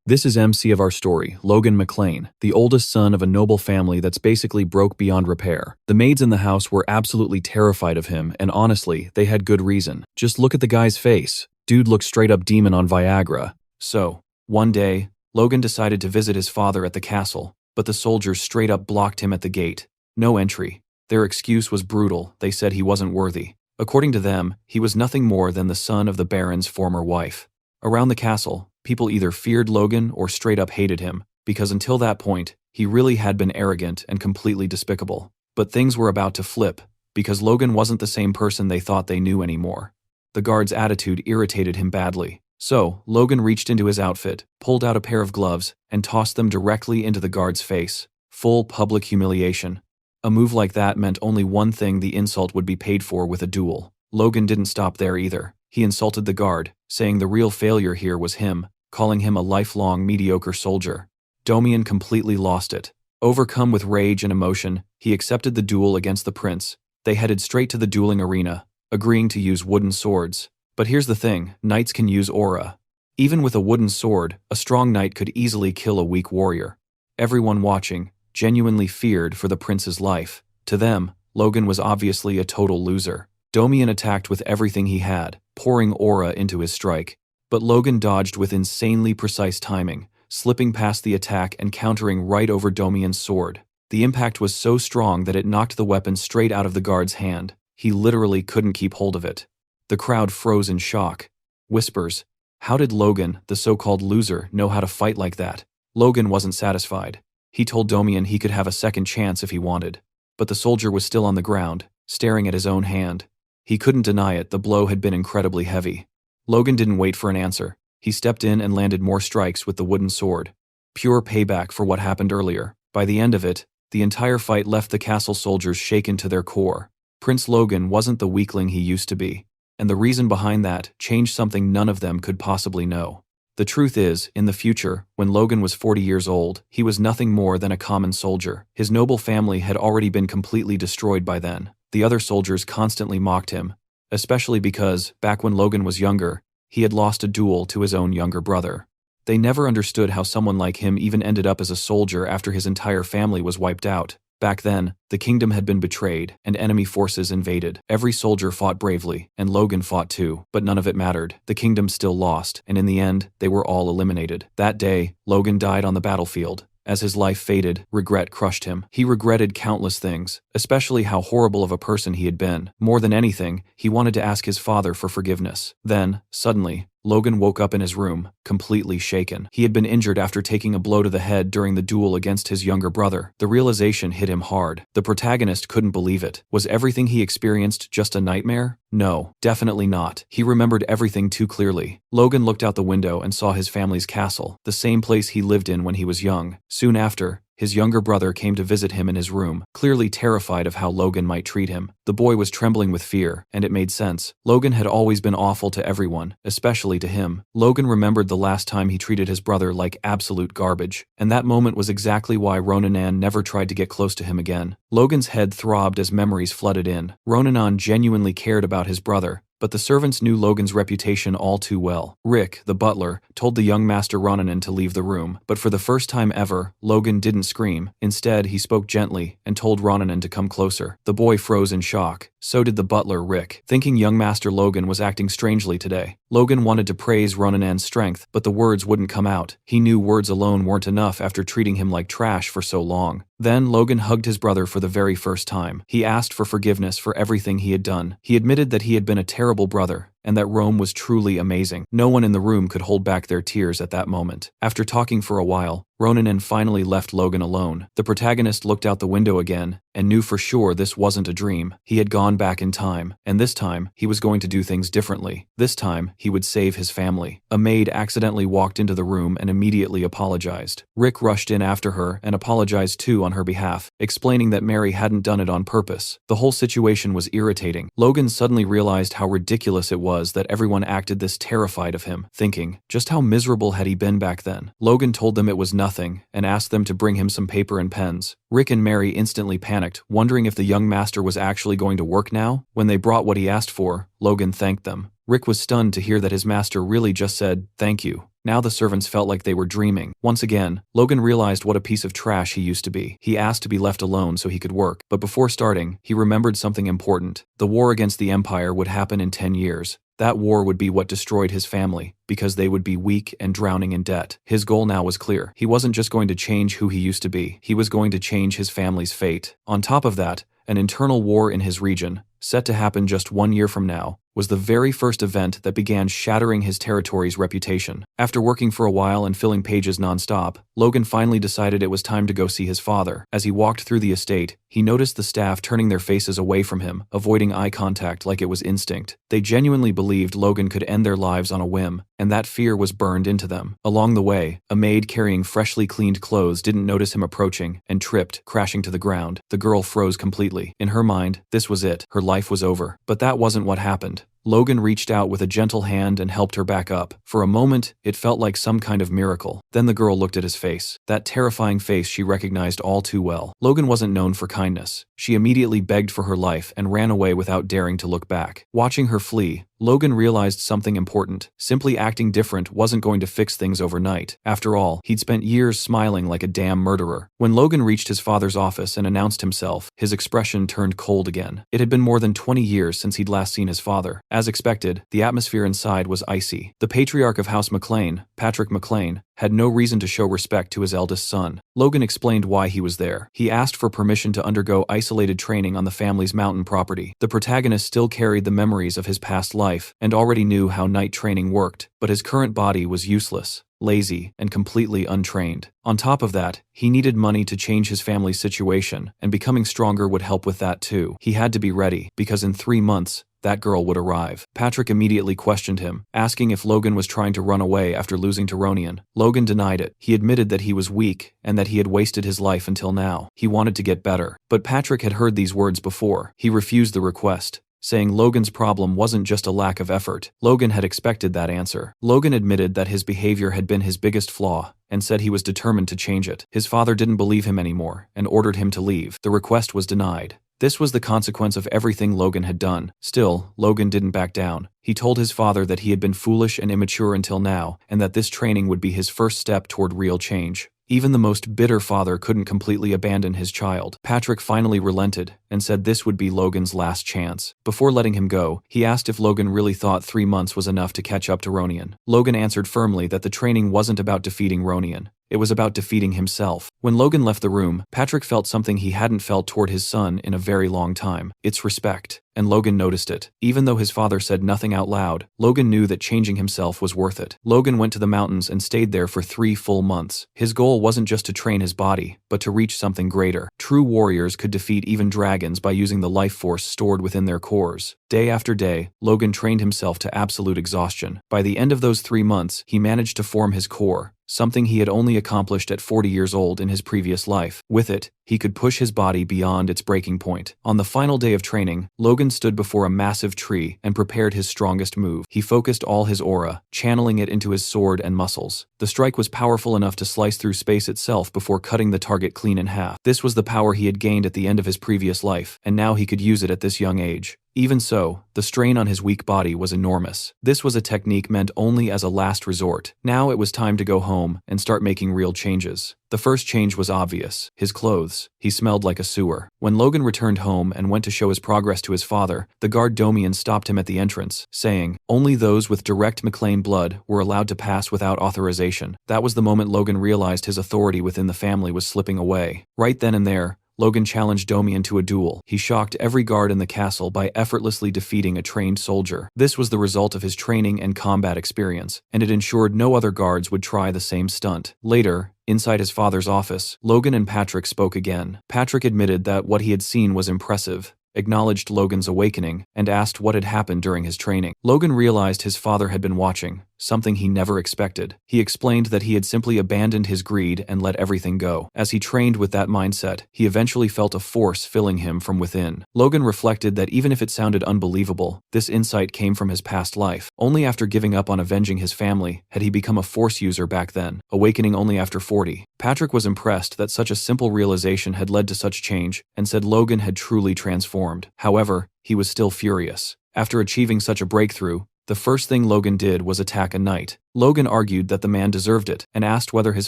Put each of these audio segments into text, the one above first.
This is MC of our story, Logan McLean, the oldest son of a noble family that's basically broke beyond repair. The maids in the house were absolutely terrified of him, and honestly, they had good reason. Just look at the guy's face. Dude looked straight up demon on Viagra. So, one day, Logan decided to visit his father at the castle, but the soldiers straight up blocked him at the gate. No entry. Their excuse was brutal. They said he wasn't worthy. According to them, he was nothing more than the son of the Baron's former wife. Around the castle, people either feared Logan or straight up hated him, because until that point, he really had been arrogant and completely despicable. But things were about to flip, because Logan wasn't the same person they thought they knew anymore. The guard's attitude irritated him badly. So, Logan reached into his outfit, pulled out a pair of gloves, and tossed them directly into the guard's face. Full public humiliation. A move like that meant only one thing: the insult would be paid for with a duel. Logan didn't stop there either. He insulted the guard, saying the real failure here was him, calling him a lifelong mediocre soldier. Domian completely lost it. Overcome with rage and emotion, he accepted the duel against the prince. They headed straight to the dueling arena, agreeing to use wooden swords. But here's the thing, knights can use aura. Even with a wooden sword, a strong knight could easily kill a weak warrior. Everyone watching genuinely feared for the prince's life. To them, Logan was obviously a total loser. Domian attacked with everything he had, pouring aura into his strike. But Logan dodged with insanely precise timing, slipping past the attack and countering right over Domian's sword. The impact was so strong that it knocked the weapon straight out of the guard's hand. He literally couldn't keep hold of it. The crowd froze in shock. Whispers. How did Logan, the so-called loser, know how to fight like that? Logan wasn't satisfied. He told Domian he could have a second chance if he wanted. But the soldier was still on the ground, staring at his own hand. He couldn't deny it, the blow had been incredibly heavy. Logan didn't wait for an answer. He stepped in and landed more strikes with the wooden sword. Pure payback for what happened earlier. By the end of it, the entire fight left the castle soldiers shaken to their core. Prince Logan wasn't the weakling he used to be. And the reason behind that changed something none of them could possibly know. The truth is, in the future, when Logan was 40 years old, he was nothing more than a common soldier. His noble family had already been completely destroyed by then. The other soldiers constantly mocked him, especially because, back when Logan was younger, he had lost a duel to his own younger brother. They never understood how someone like him even ended up as a soldier after his entire family was wiped out. Back then, the kingdom had been betrayed, and enemy forces invaded. Every soldier fought bravely, and Logan fought too, but none of it mattered. The kingdom still lost, and in the end, they were all eliminated. That day, Logan died on the battlefield. As his life faded, regret crushed him. He regretted countless things, especially how horrible of a person he had been. More than anything, he wanted to ask his father for forgiveness. Then, suddenly, Logan woke up in his room, completely shaken. He had been injured after taking a blow to the head during the duel against his younger brother. The realization hit him hard. The protagonist couldn't believe it. Was everything he experienced just a nightmare? No, definitely not. He remembered everything too clearly. Logan looked out the window and saw his family's castle, the same place he lived in when he was young. Soon after, his younger brother came to visit him in his room, clearly terrified of how Logan might treat him. The boy was trembling with fear, and it made sense. Logan had always been awful to everyone, especially to him. Logan remembered the last time he treated his brother like absolute garbage, and that moment was exactly why Ronanan never tried to get close to him again. Logan's head throbbed as memories flooded in. Ronanan genuinely cared about his brother, but the servants knew Logan's reputation all too well. Rick, the butler, told the young Master Ronanan to leave the room, but for the first time ever, Logan didn't scream. Instead, he spoke gently and told Ronanan to come closer. The boy froze in shock. So did the butler, Rick, thinking young Master Logan was acting strangely today. Logan wanted to praise Ronanan's strength, but the words wouldn't come out. He knew words alone weren't enough after treating him like trash for so long. Then Logan hugged his brother for the very first time. He asked for forgiveness for everything he had done. He admitted that he had been a terrible brother, and that Rome was truly amazing. No one in the room could hold back their tears at that moment. After talking for a while, Ronanan finally left Logan alone. The protagonist looked out the window again, and knew for sure this wasn't a dream. He had gone back in time, and this time, he was going to do things differently. This time, he would save his family. A maid accidentally walked into the room and immediately apologized. Rick rushed in after her and apologized too on her behalf, explaining that Mary hadn't done it on purpose. The whole situation was irritating. Logan suddenly realized how ridiculous it was that everyone acted this terrified of him, thinking, just how miserable had he been back then? Logan told them it was nothing, and asked them to bring him some paper and pens. Rick and Mary instantly panicked, wondering if the young master was actually going to work now. When they brought what he asked for, Logan thanked them. Rick was stunned to hear that his master really just said, "Thank you." Now the servants felt like they were dreaming. Once again, Logan realized what a piece of trash he used to be. He asked to be left alone so he could work, but before starting, he remembered something important. The war against the Empire would happen in 10 years. That war would be what destroyed his family, because they would be weak and drowning in debt. His goal now was clear. He wasn't just going to change who he used to be, he was going to change his family's fate. On top of that, an internal war in his region, set to happen just 1 year from now, was the very first event that began shattering his territory's reputation. After working for a while and filling pages non-stop, Logan finally decided it was time to go see his father. As he walked through the estate, he noticed the staff turning their faces away from him, avoiding eye contact like it was instinct. They genuinely believed Logan could end their lives on a whim, and that fear was burned into them. Along the way, a maid carrying freshly cleaned clothes didn't notice him approaching and tripped, crashing to the ground. The girl froze completely. In her mind, this was it. Her life was over. But that wasn't what happened. Logan reached out with a gentle hand and helped her back up. For a moment, it felt like some kind of miracle. Then the girl looked at his face. That terrifying face she recognized all too well. Logan wasn't known for kindness. She immediately begged for her life and ran away without daring to look back. Watching her flee, Logan realized something important. Simply acting different wasn't going to fix things overnight. After all, he'd spent years smiling like a damn murderer. When Logan reached his father's office and announced himself, his expression turned cold again. It had been more than 20 years since he'd last seen his father. As expected, the atmosphere inside was icy. The patriarch of House McLean, Patrick McLean, had no reason to show respect to his eldest son. Logan explained why he was there. He asked for permission to undergo isolated training on the family's mountain property. The protagonist still carried the memories of his past life and already knew how night training worked, but his current body was useless, lazy, and completely untrained. On top of that, he needed money to change his family's situation, and becoming stronger would help with that too. He had to be ready, because in 3 months, that girl would arrive. Patrick immediately questioned him, asking if Logan was trying to run away after losing to Ronian. Logan denied it. He admitted that he was weak and that he had wasted his life until now. He wanted to get better. But Patrick had heard these words before. He refused the request, saying Logan's problem wasn't just a lack of effort. Logan had expected that answer. Logan admitted that his behavior had been his biggest flaw, and said he was determined to change it. His father didn't believe him anymore, and ordered him to leave. The request was denied. This was the consequence of everything Logan had done. Still, Logan didn't back down. He told his father that he had been foolish and immature until now, and that this training would be his first step toward real change. Even the most bitter father couldn't completely abandon his child. Patrick finally relented and said this would be Logan's last chance. Before letting him go, he asked if Logan really thought 3 months was enough to catch up to Ronian. Logan answered firmly that the training wasn't about defeating Ronian. It was about defeating himself. When Logan left the room, Patrick felt something he hadn't felt toward his son in a very long time. It's respect. And Logan noticed it. Even though his father said nothing out loud, Logan knew that changing himself was worth it. Logan went to the mountains and stayed there for 3 full months. His goal wasn't just to train his body, but to reach something greater. True warriors could defeat even dragons by using the life force stored within their cores. Day after day, Logan trained himself to absolute exhaustion. By the end of those 3 months, he managed to form his core, something he had only accomplished at 40 years old in his previous life. With it, he could push his body beyond its breaking point. On the final day of training, Logan stood before a massive tree and prepared his strongest move. He focused all his aura, channeling it into his sword and muscles. The strike was powerful enough to slice through space itself before cutting the target clean in half. This was the power he had gained at the end of his previous life, and now he could use it at this young age. Even so, the strain on his weak body was enormous. This was a technique meant only as a last resort. Now it was time to go home and start making real changes. The first change was obvious: his clothes. He smelled like a sewer. When Logan returned home and went to show his progress to his father, the guard Domian stopped him at the entrance, saying, only those with direct McLean blood were allowed to pass without authorization. That was the moment Logan realized his authority within the family was slipping away. Right then and there, Logan challenged Domian to a duel. He shocked every guard in the castle by effortlessly defeating a trained soldier. This was the result of his training and combat experience, and it ensured no other guards would try the same stunt. Later, inside his father's office, Logan and Patrick spoke again. Patrick admitted that what he had seen was impressive, acknowledged Logan's awakening, and asked what had happened during his training. Logan realized his father had been watching, something he never expected. He explained that he had simply abandoned his greed and let everything go. As he trained with that mindset, he eventually felt a force filling him from within. Logan reflected that even if it sounded unbelievable, this insight came from his past life. Only after giving up on avenging his family had he become a force user back then, awakening only after 40. Patrick was impressed that such a simple realization had led to such change, and said Logan had truly transformed. However, he was still furious. After achieving such a breakthrough, the first thing Logan did was attack a knight. Logan argued that the man deserved it and asked whether his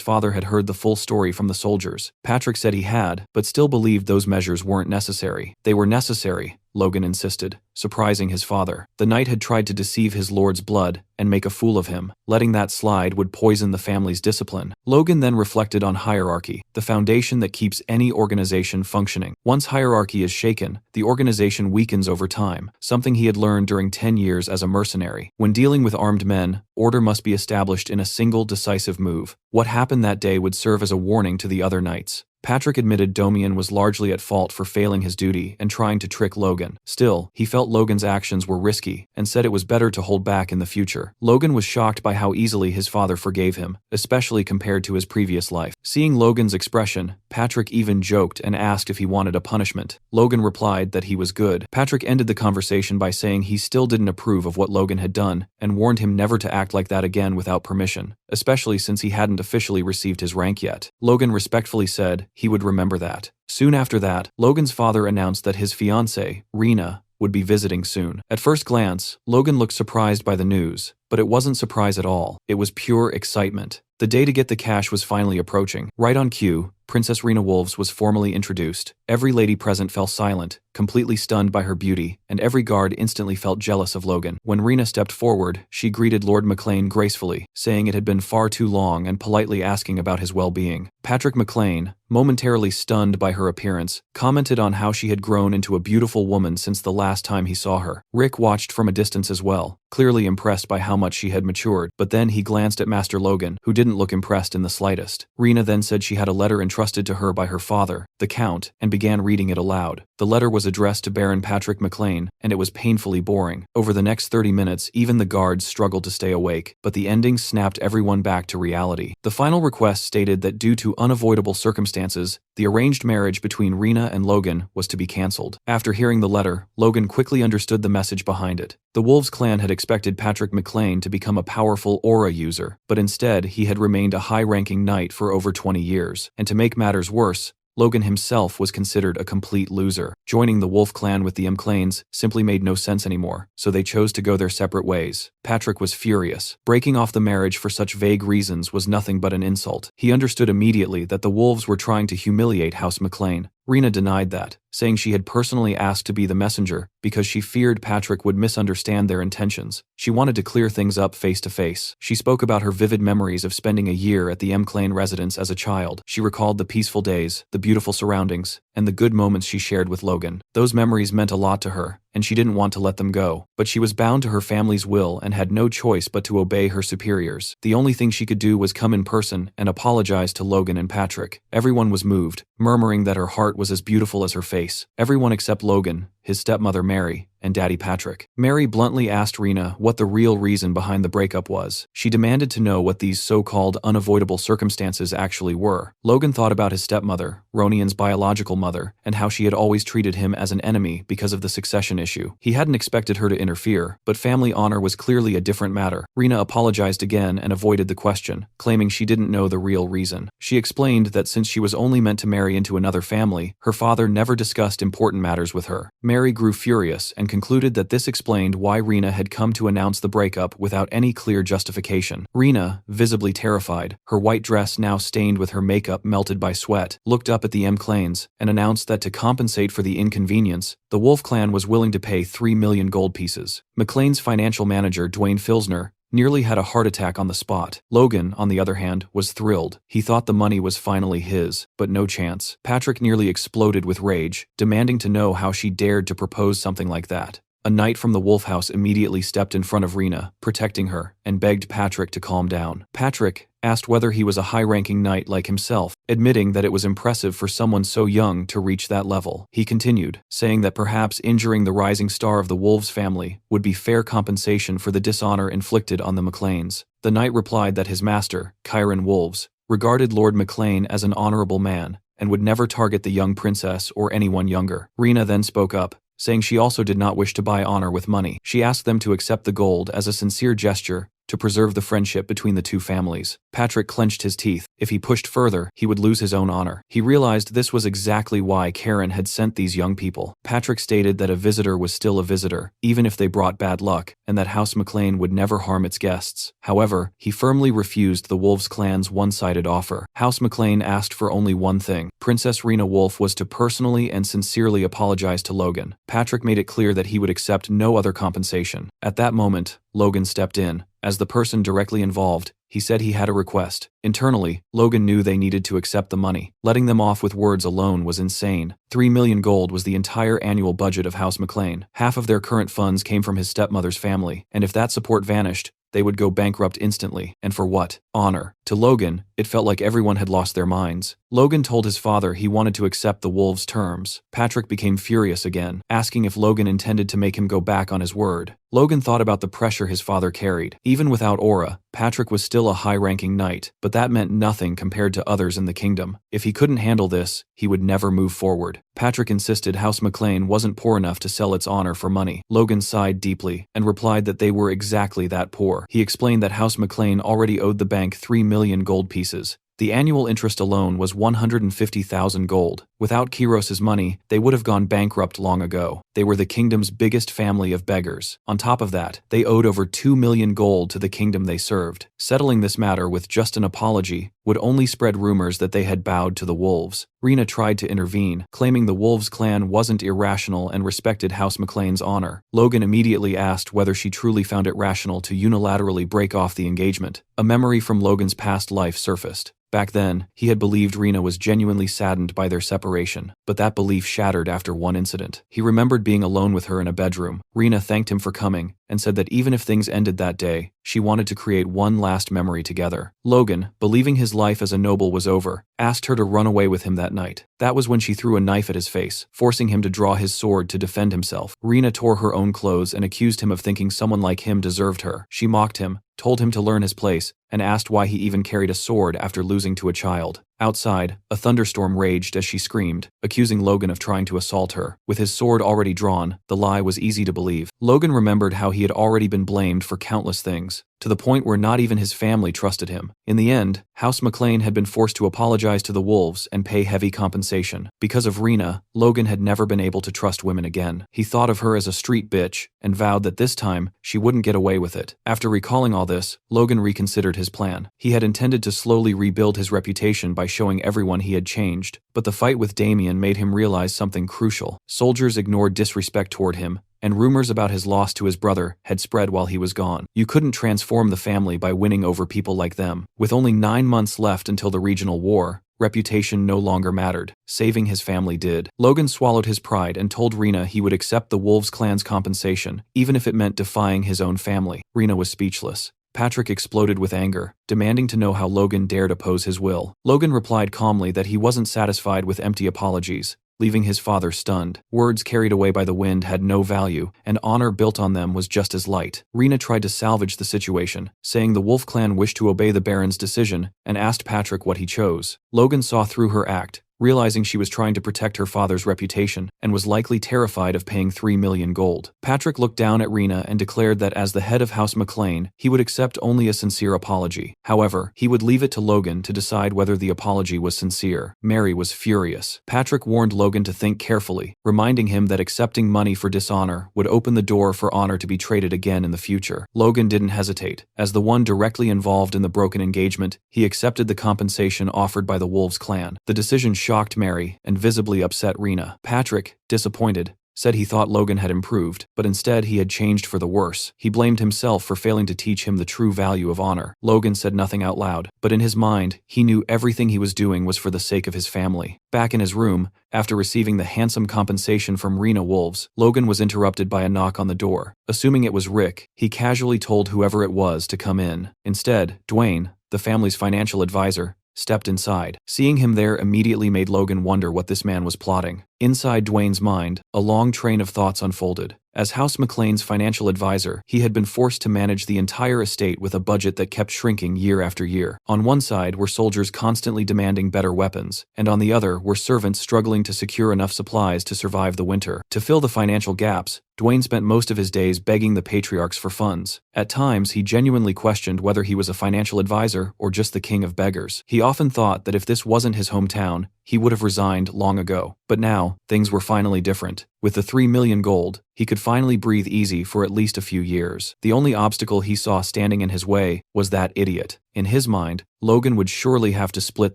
father had heard the full story from the soldiers. Patrick said he had, but still believed those measures weren't necessary. They were necessary, Logan insisted, surprising his father. The knight had tried to deceive his lord's blood and make a fool of him. Letting that slide would poison the family's discipline. Logan then reflected on hierarchy, the foundation that keeps any organization functioning. Once hierarchy is shaken, the organization weakens over time, something he had learned during 10 years as a mercenary. When dealing with armed men, order must be established in a single decisive move. What happened that day would serve as a warning to the other knights. Patrick admitted Domian was largely at fault for failing his duty and trying to trick Logan. Still, he felt Logan's actions were risky and said it was better to hold back in the future. Logan was shocked by how easily his father forgave him, especially compared to his previous life. Seeing Logan's expression, Patrick even joked and asked if he wanted a punishment. Logan replied that he was good. Patrick ended the conversation by saying he still didn't approve of what Logan had done and warned him never to act like that again without permission, especially since he hadn't officially received his rank yet. Logan respectfully said he would remember that. Soon after that, Logan's father announced that his fiancée, Rena, would be visiting soon. At first glance, Logan looked surprised by the news, but it wasn't surprise at all. It was pure excitement. The day to get the cash was finally approaching. Right on cue, Princess Rena Wolves was formally introduced. Every lady present fell silent, completely stunned by her beauty, and every guard instantly felt jealous of Logan. When Rena stepped forward, she greeted Lord McLean gracefully, saying it had been far too long and politely asking about his well-being. Patrick McLean, momentarily stunned by her appearance, commented on how she had grown into a beautiful woman since the last time he saw her. Rick watched from a distance as well, clearly impressed by how much she had matured, but then he glanced at Master Logan, who didn't look impressed in the slightest. Rena then said she had a letter entrusted to her by her father, the Count, and began reading it aloud. The letter was addressed to Baron Patrick McLean, and it was painfully boring. Over the next 30 minutes, even the guards struggled to stay awake, but the ending snapped everyone back to reality. The final request stated that due to unavoidable circumstances, the arranged marriage between Rena and Logan was to be cancelled. After hearing the letter, Logan quickly understood the message behind it. The Wolves clan had expected Patrick McLean to become a powerful aura user, but instead he had remained a high-ranking knight for over 20 years. And to make matters worse, Logan himself was considered a complete loser. Joining the Wolf clan with the McLeans simply made no sense anymore, so they chose to go their separate ways. Patrick was furious. Breaking off the marriage for such vague reasons was nothing but an insult. He understood immediately that the Wolves were trying to humiliate House McLean. Rena denied that, saying she had personally asked to be the messenger because she feared Patrick would misunderstand their intentions. She wanted to clear things up face to face. She spoke about her vivid memories of spending a year at the McLean residence as a child. She recalled the peaceful days, the beautiful surroundings, and the good moments she shared with Logan. Those memories meant a lot to her, and she didn't want to let them go. But she was bound to her family's will and had no choice but to obey her superiors. The only thing she could do was come in person and apologize to Logan and Patrick. Everyone was moved, murmuring that her heart was as beautiful as her face. Everyone except Logan, his stepmother Mary, and Daddy Patrick. Mary bluntly asked Rena what the real reason behind the breakup was. She demanded to know what these so-called unavoidable circumstances actually were. Logan thought about his stepmother, Ronian's biological mother, and how she had always treated him as an enemy because of the succession issue. He hadn't expected her to interfere, but family honor was clearly a different matter. Rena apologized again and avoided the question, claiming she didn't know the real reason. She explained that since she was only meant to marry into another family, her father never discussed important matters with her. Mary grew furious and concluded that this explained why Rena had come to announce the breakup without any clear justification. Rena, visibly terrified, her white dress now stained with her makeup melted by sweat, looked up at the McLeans and announced that to compensate for the inconvenience, the Wolf clan was willing to pay 3 million gold pieces. McLean's financial manager, Dwayne Filsner, nearly had a heart attack on the spot. Logan, on the other hand, was thrilled. He thought the money was finally his, but no chance. Patrick nearly exploded with rage, demanding to know how she dared to propose something like that. A knight from the Wolf House immediately stepped in front of Rena, protecting her, and begged Patrick to calm down. Patrick asked whether he was a high-ranking knight like himself, admitting that it was impressive for someone so young to reach that level. He continued, saying that perhaps injuring the rising star of the Wolves family would be fair compensation for the dishonor inflicted on the McLeans. The knight replied that his master, Kyron Wolves, regarded Lord McLean as an honorable man and would never target the young princess or anyone younger. Rena then spoke up, saying she also did not wish to buy honor with money. She asked them to accept the gold as a sincere gesture to preserve the friendship between the two families. Patrick clenched his teeth. If he pushed further, he would lose his own honor. He realized this was exactly why Karen had sent these young people. Patrick stated that a visitor was still a visitor, even if they brought bad luck, and that House McLean would never harm its guests. However, he firmly refused the Wolves clan's one-sided offer. House McLean asked for only one thing. Princess Rena Wolf was to personally and sincerely apologize to Logan. Patrick made it clear that he would accept no other compensation. At that moment, Logan stepped in. As the person directly involved, he said he had a request. Internally, Logan knew they needed to accept the money. Letting them off with words alone was insane. 3 million gold was the entire annual budget of House McLean. Half of their current funds came from his stepmother's family, and if that support vanished, they would go bankrupt instantly. And for what? Honor. To Logan, it felt like everyone had lost their minds. Logan told his father he wanted to accept the Wolves' terms. Patrick became furious again, asking if Logan intended to make him go back on his word. Logan thought about the pressure his father carried. Even without aura, Patrick was still a high-ranking knight, but that meant nothing compared to others in the kingdom. If he couldn't handle this, he would never move forward. Patrick insisted House McLean wasn't poor enough to sell its honor for money. Logan sighed deeply and replied that they were exactly that poor. He explained that House McLean already owed the bank 3 million gold pieces. The annual interest alone was 150,000 gold. Without Kiros's money, they would have gone bankrupt long ago. They were the kingdom's biggest family of beggars. On top of that, they owed over 2 million gold to the kingdom they served. Settling this matter with just an apology would only spread rumors that they had bowed to the Wolves. Rena tried to intervene, claiming the Wolves clan wasn't irrational and respected House McLean's honor. Logan immediately asked whether she truly found it rational to unilaterally break off the engagement. A memory from Logan's past life surfaced. Back then, he had believed Rena was genuinely saddened by their separation, but that belief shattered after one incident. He remembered being alone with her in a bedroom. Rena thanked him for coming and said that even if things ended that day, she wanted to create one last memory together. Logan, believing his life as a noble was over, asked her to run away with him that night. That was when she threw a knife at his face, forcing him to draw his sword to defend himself. Rena tore her own clothes and accused him of thinking someone like him deserved her. She mocked him, told him to learn his place, and asked why he even carried a sword after losing to a child. Outside, a thunderstorm raged as she screamed, accusing Logan of trying to assault her. With his sword already drawn, the lie was easy to believe. Logan remembered how he had already been blamed for countless things, to the point where not even his family trusted him. In the end, House McLean had been forced to apologize to the Wolves and pay heavy compensation. Because of Rena, Logan had never been able to trust women again. He thought of her as a street bitch and vowed that this time she wouldn't get away with it. After recalling all this, Logan reconsidered his plan. He had intended to slowly rebuild his reputation by showing everyone he had changed, but the fight with Damien made him realize something crucial. Soldiers ignored disrespect toward him, and rumors about his loss to his brother had spread while he was gone. You couldn't transform the family by winning over people like them. With only 9 months left until the regional war, reputation no longer mattered. Saving his family did. Logan swallowed his pride and told Rena he would accept the Wolves clan's compensation, even if it meant defying his own family. Rena was speechless. Patrick exploded with anger, demanding to know how Logan dared oppose his will. Logan replied calmly that he wasn't satisfied with empty apologies, leaving his father stunned. Words carried away by the wind had no value, and honor built on them was just as light. Rena tried to salvage the situation, saying the Wolf clan wished to obey the Baron's decision, and asked Patrick what he chose. Logan saw through her act, realizing she was trying to protect her father's reputation and was likely terrified of paying 3 million gold. Patrick looked down at Rena and declared that as the head of House McLean, he would accept only a sincere apology. However, he would leave it to Logan to decide whether the apology was sincere. Mary was furious. Patrick warned Logan to think carefully, reminding him that accepting money for dishonor would open the door for honor to be traded again in the future. Logan didn't hesitate. As the one directly involved in the broken engagement, he accepted the compensation offered by the Wolves clan. The decision shocked Mary and visibly upset Rena. Patrick, disappointed, said he thought Logan had improved, but instead he had changed for the worse. He blamed himself for failing to teach him the true value of honor. Logan said nothing out loud, but in his mind, he knew everything he was doing was for the sake of his family. Back in his room, after receiving the handsome compensation from Rena Wolves, Logan was interrupted by a knock on the door. Assuming it was Rick, he casually told whoever it was to come in. Instead, Dwayne, the family's financial advisor, stepped inside. Seeing him there immediately made Logan wonder what this man was plotting. Inside Dwayne's mind, a long train of thoughts unfolded. As House McLean's financial advisor, he had been forced to manage the entire estate with a budget that kept shrinking year after year. On one side were soldiers constantly demanding better weapons, and on the other were servants struggling to secure enough supplies to survive the winter. To fill the financial gaps, Dwayne spent most of his days begging the patriarchs for funds. At times, he genuinely questioned whether he was a financial advisor or just the king of beggars. He often thought that if this wasn't his hometown, he would have resigned long ago. But now, things were finally different. With the 3 million gold, he could finally breathe easy for at least a few years. The only obstacle he saw standing in his way was that idiot. In his mind, Logan would surely have to split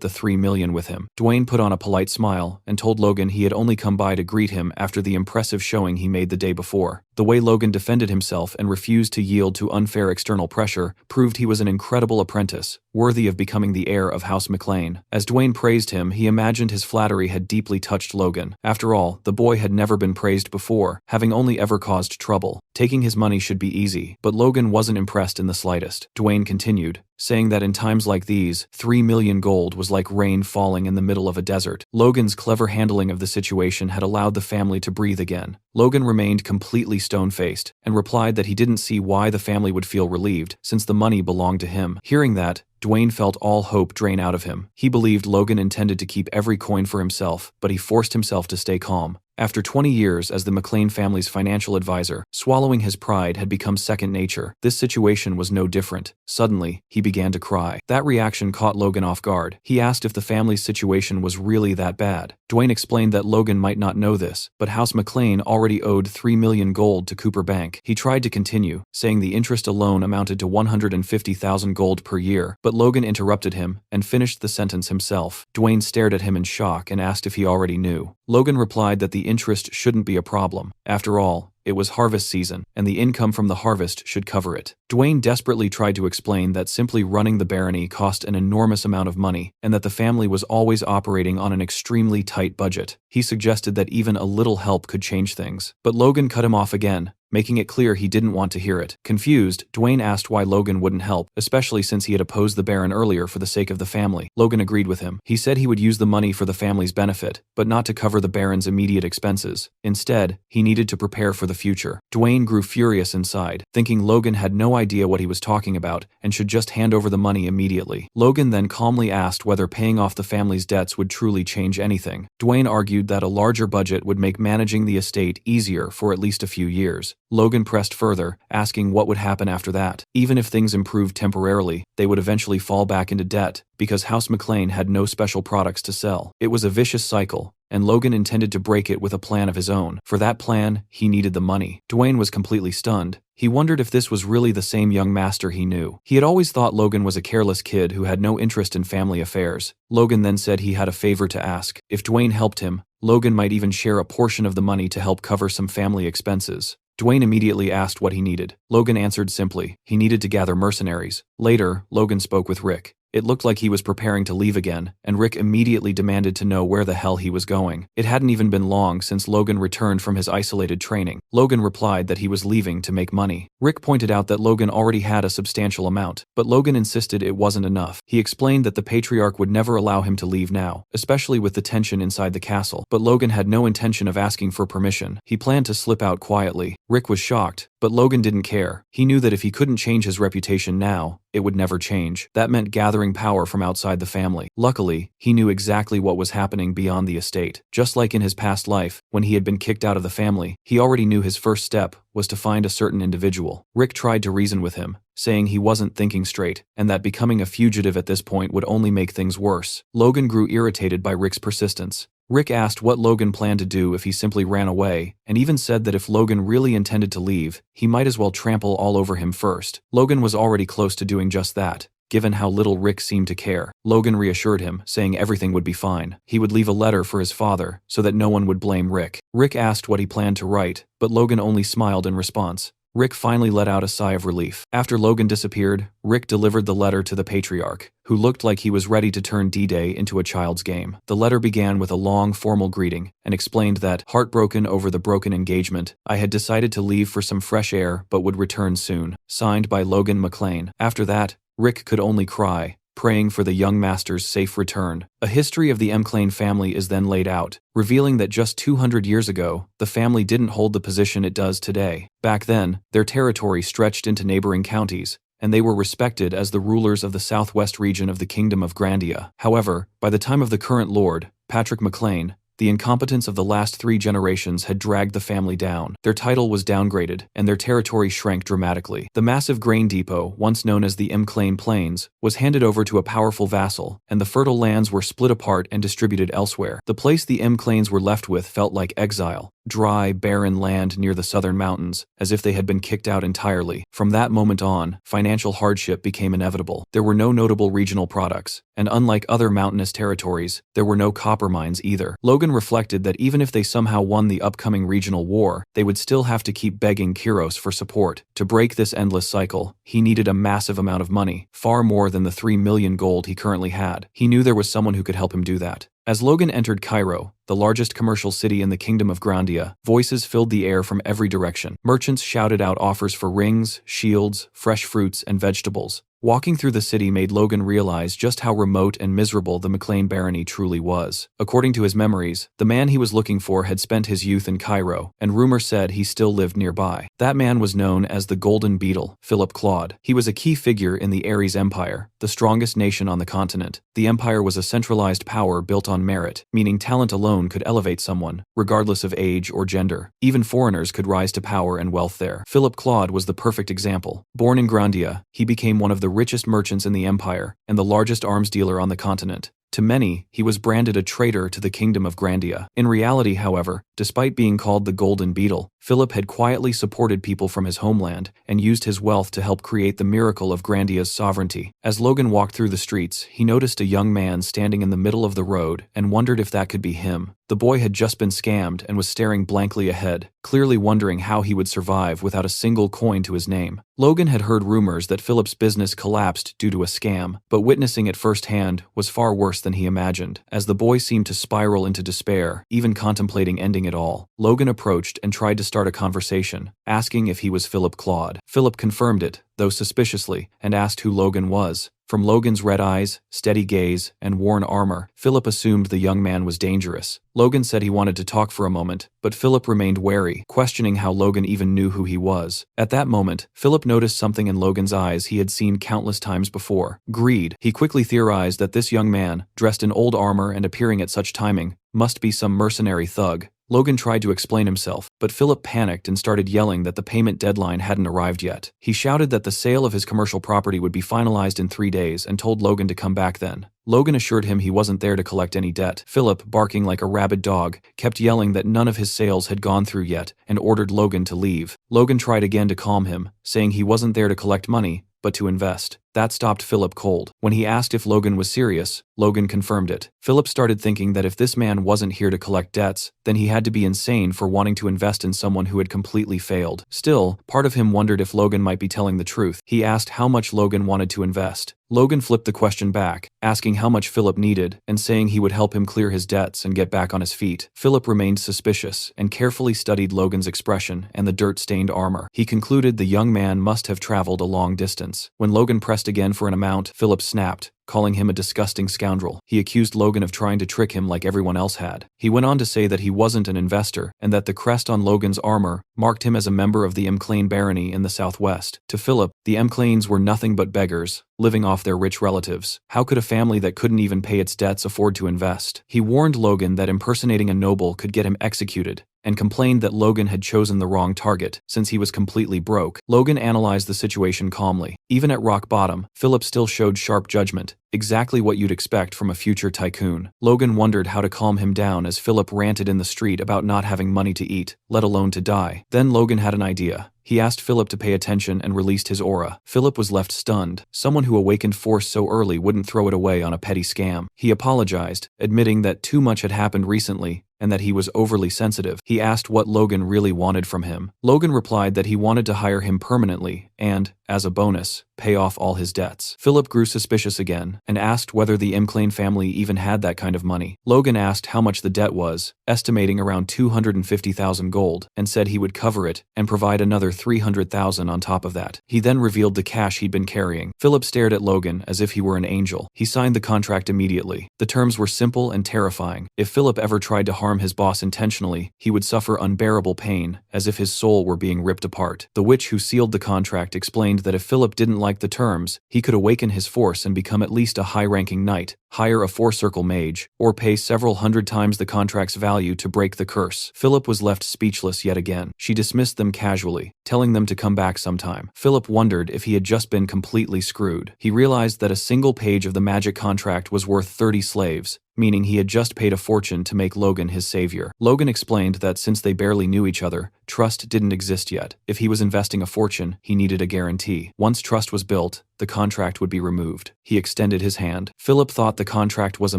the 3 million with him. Dwayne put on a polite smile and told Logan he had only come by to greet him after the impressive showing he made the day before. The way Logan defended himself and refused to yield to unfair external pressure proved he was an incredible apprentice, worthy of becoming the heir of House McLean. As Dwayne praised him, he imagined his flattery had deeply touched Logan. After all, the boy had never been praised before, having only ever caused trouble. Taking his money should be easy, but Logan wasn't impressed in the slightest. Dwayne continued, saying that in times like these, 3 million gold was like rain falling in the middle of a desert. Logan's clever handling of the situation had allowed the family to breathe again. Logan remained completely stone-faced and replied that he didn't see why the family would feel relieved, since the money belonged to him. Hearing that, Dwayne felt all hope drain out of him. He believed Logan intended to keep every coin for himself, but he forced himself to stay calm. After 20 years as the McLean family's financial advisor, swallowing his pride had become second nature. This situation was no different. Suddenly, he began to cry. That reaction caught Logan off guard. He asked if the family's situation was really that bad. Dwayne explained that Logan might not know this, but House McLean already owed 3 million gold to Cooper Bank. He tried to continue, saying the interest alone amounted to 150,000 gold per year, but Logan interrupted him and finished the sentence himself. Dwayne stared at him in shock and asked if he already knew. Logan replied that the interest shouldn't be a problem. After all, it was harvest season, and the income from the harvest should cover it. Dwayne desperately tried to explain that simply running the barony cost an enormous amount of money, and that the family was always operating on an extremely tight budget. He suggested that even a little help could change things. But Logan cut him off again, making it clear he didn't want to hear it. Confused, Dwayne asked why Logan wouldn't help, especially since he had opposed the Baron earlier for the sake of the family. Logan agreed with him. He said he would use the money for the family's benefit, but not to cover the Baron's immediate expenses. Instead, he needed to prepare for the future. Dwayne grew furious inside, thinking Logan had no idea what he was talking about and should just hand over the money immediately. Logan then calmly asked whether paying off the family's debts would truly change anything. Dwayne argued that a larger budget would make managing the estate easier for at least a few years. Logan pressed further, asking what would happen after that. Even if things improved temporarily, they would eventually fall back into debt, because House McLean had no special products to sell. It was a vicious cycle, and Logan intended to break it with a plan of his own. For that plan, he needed the money. Dwayne was completely stunned. He wondered if this was really the same young master he knew. He had always thought Logan was a careless kid who had no interest in family affairs. Logan then said he had a favor to ask. If Dwayne helped him, Logan might even share a portion of the money to help cover some family expenses. Dwayne immediately asked what he needed. Logan answered simply, he needed to gather mercenaries. Later, Logan spoke with Rick. It looked like he was preparing to leave again, and Rick immediately demanded to know where the hell he was going. It hadn't even been long since Logan returned from his isolated training. Logan replied that he was leaving to make money. Rick pointed out that Logan already had a substantial amount, but Logan insisted it wasn't enough. He explained that the patriarch would never allow him to leave now, especially with the tension inside the castle. But Logan had no intention of asking for permission. He planned to slip out quietly. Rick was shocked, but Logan didn't care. He knew that if he couldn't change his reputation now, it would never change. That meant gathering power from outside the family. Luckily, he knew exactly what was happening beyond the estate. Just like in his past life, when he had been kicked out of the family, he already knew his first step was to find a certain individual. Rick tried to reason with him, saying he wasn't thinking straight, and that becoming a fugitive at this point would only make things worse. Logan grew irritated by Rick's persistence. Rick asked what Logan planned to do if he simply ran away, and even said that if Logan really intended to leave, he might as well trample all over him first. Logan was already close to doing just that, given how little Rick seemed to care. Logan reassured him, saying everything would be fine. He would leave a letter for his father, so that no one would blame Rick. Rick asked what he planned to write, but Logan only smiled in response. Rick finally let out a sigh of relief. After Logan disappeared, Rick delivered the letter to the patriarch, who looked like he was ready to turn D-Day into a child's game. The letter began with a long, formal greeting, and explained that, heartbroken over the broken engagement, I had decided to leave for some fresh air but would return soon. Signed by Logan McLean. After that, Rick could only cry, praying for the young master's safe return. A history of the McLean family is then laid out, revealing that just 200 years ago, the family didn't hold the position it does today. Back then, their territory stretched into neighboring counties, and they were respected as the rulers of the southwest region of the Kingdom of Grandia. However, by the time of the current lord, Patrick McLean, the incompetence of the last 3 generations had dragged the family down. Their title was downgraded, and their territory shrank dramatically. The massive grain depot, once known as the McLean Plains, was handed over to a powerful vassal, and the fertile lands were split apart and distributed elsewhere. The place the McLeans were left with felt like exile, dry, barren land near the southern mountains, as if they had been kicked out entirely. From that moment on, financial hardship became inevitable. There were no notable regional products, and unlike other mountainous territories, there were no copper mines either. Logan reflected that even if they somehow won the upcoming regional war, they would still have to keep begging Kiros for support. To break this endless cycle, he needed a massive amount of money, far more than the 3 million gold he currently had. He knew there was someone who could help him do that. As Logan entered Cairo, the largest commercial city in the Kingdom of Grandia, voices filled the air from every direction. Merchants shouted out offers for rings, shields, fresh fruits, and vegetables. Walking through the city made Logan realize just how remote and miserable the McLean barony truly was. According to his memories, the man he was looking for had spent his youth in Cairo, and rumor said he still lived nearby. That man was known as the Golden Beetle, Philip Claude. He was a key figure in the Ares Empire, the strongest nation on the continent. The empire was a centralized power built on merit, meaning talent alone could elevate someone, regardless of age or gender. Even foreigners could rise to power and wealth there. Philip Claude was the perfect example. Born in Grandia, he became one of the richest merchants in the empire and the largest arms dealer on the continent. To many, he was branded a traitor to the Kingdom of Grandia. In reality, however, despite being called the Golden Beetle, Philip had quietly supported people from his homeland and used his wealth to help create the miracle of Grandia's sovereignty. As Logan walked through the streets, he noticed a young man standing in the middle of the road and wondered if that could be him. The boy had just been scammed and was staring blankly ahead, clearly wondering how he would survive without a single coin to his name. Logan had heard rumors that Philip's business collapsed due to a scam, but witnessing it firsthand was far worse than he imagined. As the boy seemed to spiral into despair, even contemplating ending it all, Logan approached and tried to start a conversation, asking if he was Philip Claude. Philip confirmed it, though suspiciously, and asked who Logan was. From Logan's red eyes, steady gaze, and worn armor, Philip assumed the young man was dangerous. Logan said he wanted to talk for a moment, but Philip remained wary, questioning how Logan even knew who he was. At that moment, Philip noticed something in Logan's eyes he had seen countless times before: greed. He quickly theorized that this young man, dressed in old armor and appearing at such timing, must be some mercenary thug. Logan tried to explain himself, but Philip panicked and started yelling that the payment deadline hadn't arrived yet. He shouted that the sale of his commercial property would be finalized in 3 days and told Logan to come back then. Logan assured him he wasn't there to collect any debt. Philip, barking like a rabid dog, kept yelling that none of his sales had gone through yet and ordered Logan to leave. Logan tried again to calm him, saying he wasn't there to collect money, but to invest. That stopped Philip cold. When he asked if Logan was serious, Logan confirmed it. Philip started thinking that if this man wasn't here to collect debts, then he had to be insane for wanting to invest in someone who had completely failed. Still, part of him wondered if Logan might be telling the truth. He asked how much Logan wanted to invest. Logan flipped the question back, asking how much Philip needed and saying he would help him clear his debts and get back on his feet. Philip remained suspicious and carefully studied Logan's expression and the dirt-stained armor. He concluded the young man must have traveled a long distance. When Logan pressed again for an amount, Philip snapped, calling him a disgusting scoundrel. He accused Logan of trying to trick him like everyone else had. He went on to say that he wasn't an investor and that the crest on Logan's armor marked him as a member of the McLean barony in the southwest. To Philip, the McLeans were nothing but beggars, living off their rich relatives. How could a family that couldn't even pay its debts afford to invest? He warned Logan that impersonating a noble could get him executed, and complained that Logan had chosen the wrong target, since he was completely broke. Logan analyzed the situation calmly. Even at rock bottom, Philip still showed sharp judgment, exactly what you'd expect from a future tycoon. Logan wondered how to calm him down as Philip ranted in the street about not having money to eat, let alone to die. Then Logan had an idea. He asked Philip to pay attention and released his aura. Philip was left stunned. Someone who awakened force so early wouldn't throw it away on a petty scam. He apologized, admitting that too much had happened recently, and that he was overly sensitive. He asked what Logan really wanted from him. Logan replied that he wanted to hire him permanently and, as a bonus, pay off all his debts. Philip grew suspicious again and asked whether the McLean family even had that kind of money. Logan asked how much the debt was, estimating around 250,000 gold, and said he would cover it and provide another 300,000 on top of that. He then revealed the cash he'd been carrying. Philip stared at Logan as if he were an angel. He signed the contract immediately. The terms were simple and terrifying. If Philip ever tried to harm his boss intentionally, he would suffer unbearable pain, as if his soul were being ripped apart. The witch who sealed the contract explained that if Philip didn't like the terms, he could awaken his force and become at least a high-ranking knight, hire a four-circle mage, or pay several hundred times the contract's value to break the curse. Philip was left speechless yet again. She dismissed them casually, telling them to come back sometime. Philip wondered if he had just been completely screwed. He realized that a single page of the magic contract was worth 30 slaves, meaning he had just paid a fortune to make Logan his savior. Logan explained that since they barely knew each other, trust didn't exist yet. If he was investing a fortune, he needed a guarantee. Once trust was built, the contract would be removed. He extended his hand. Philip thought the contract was a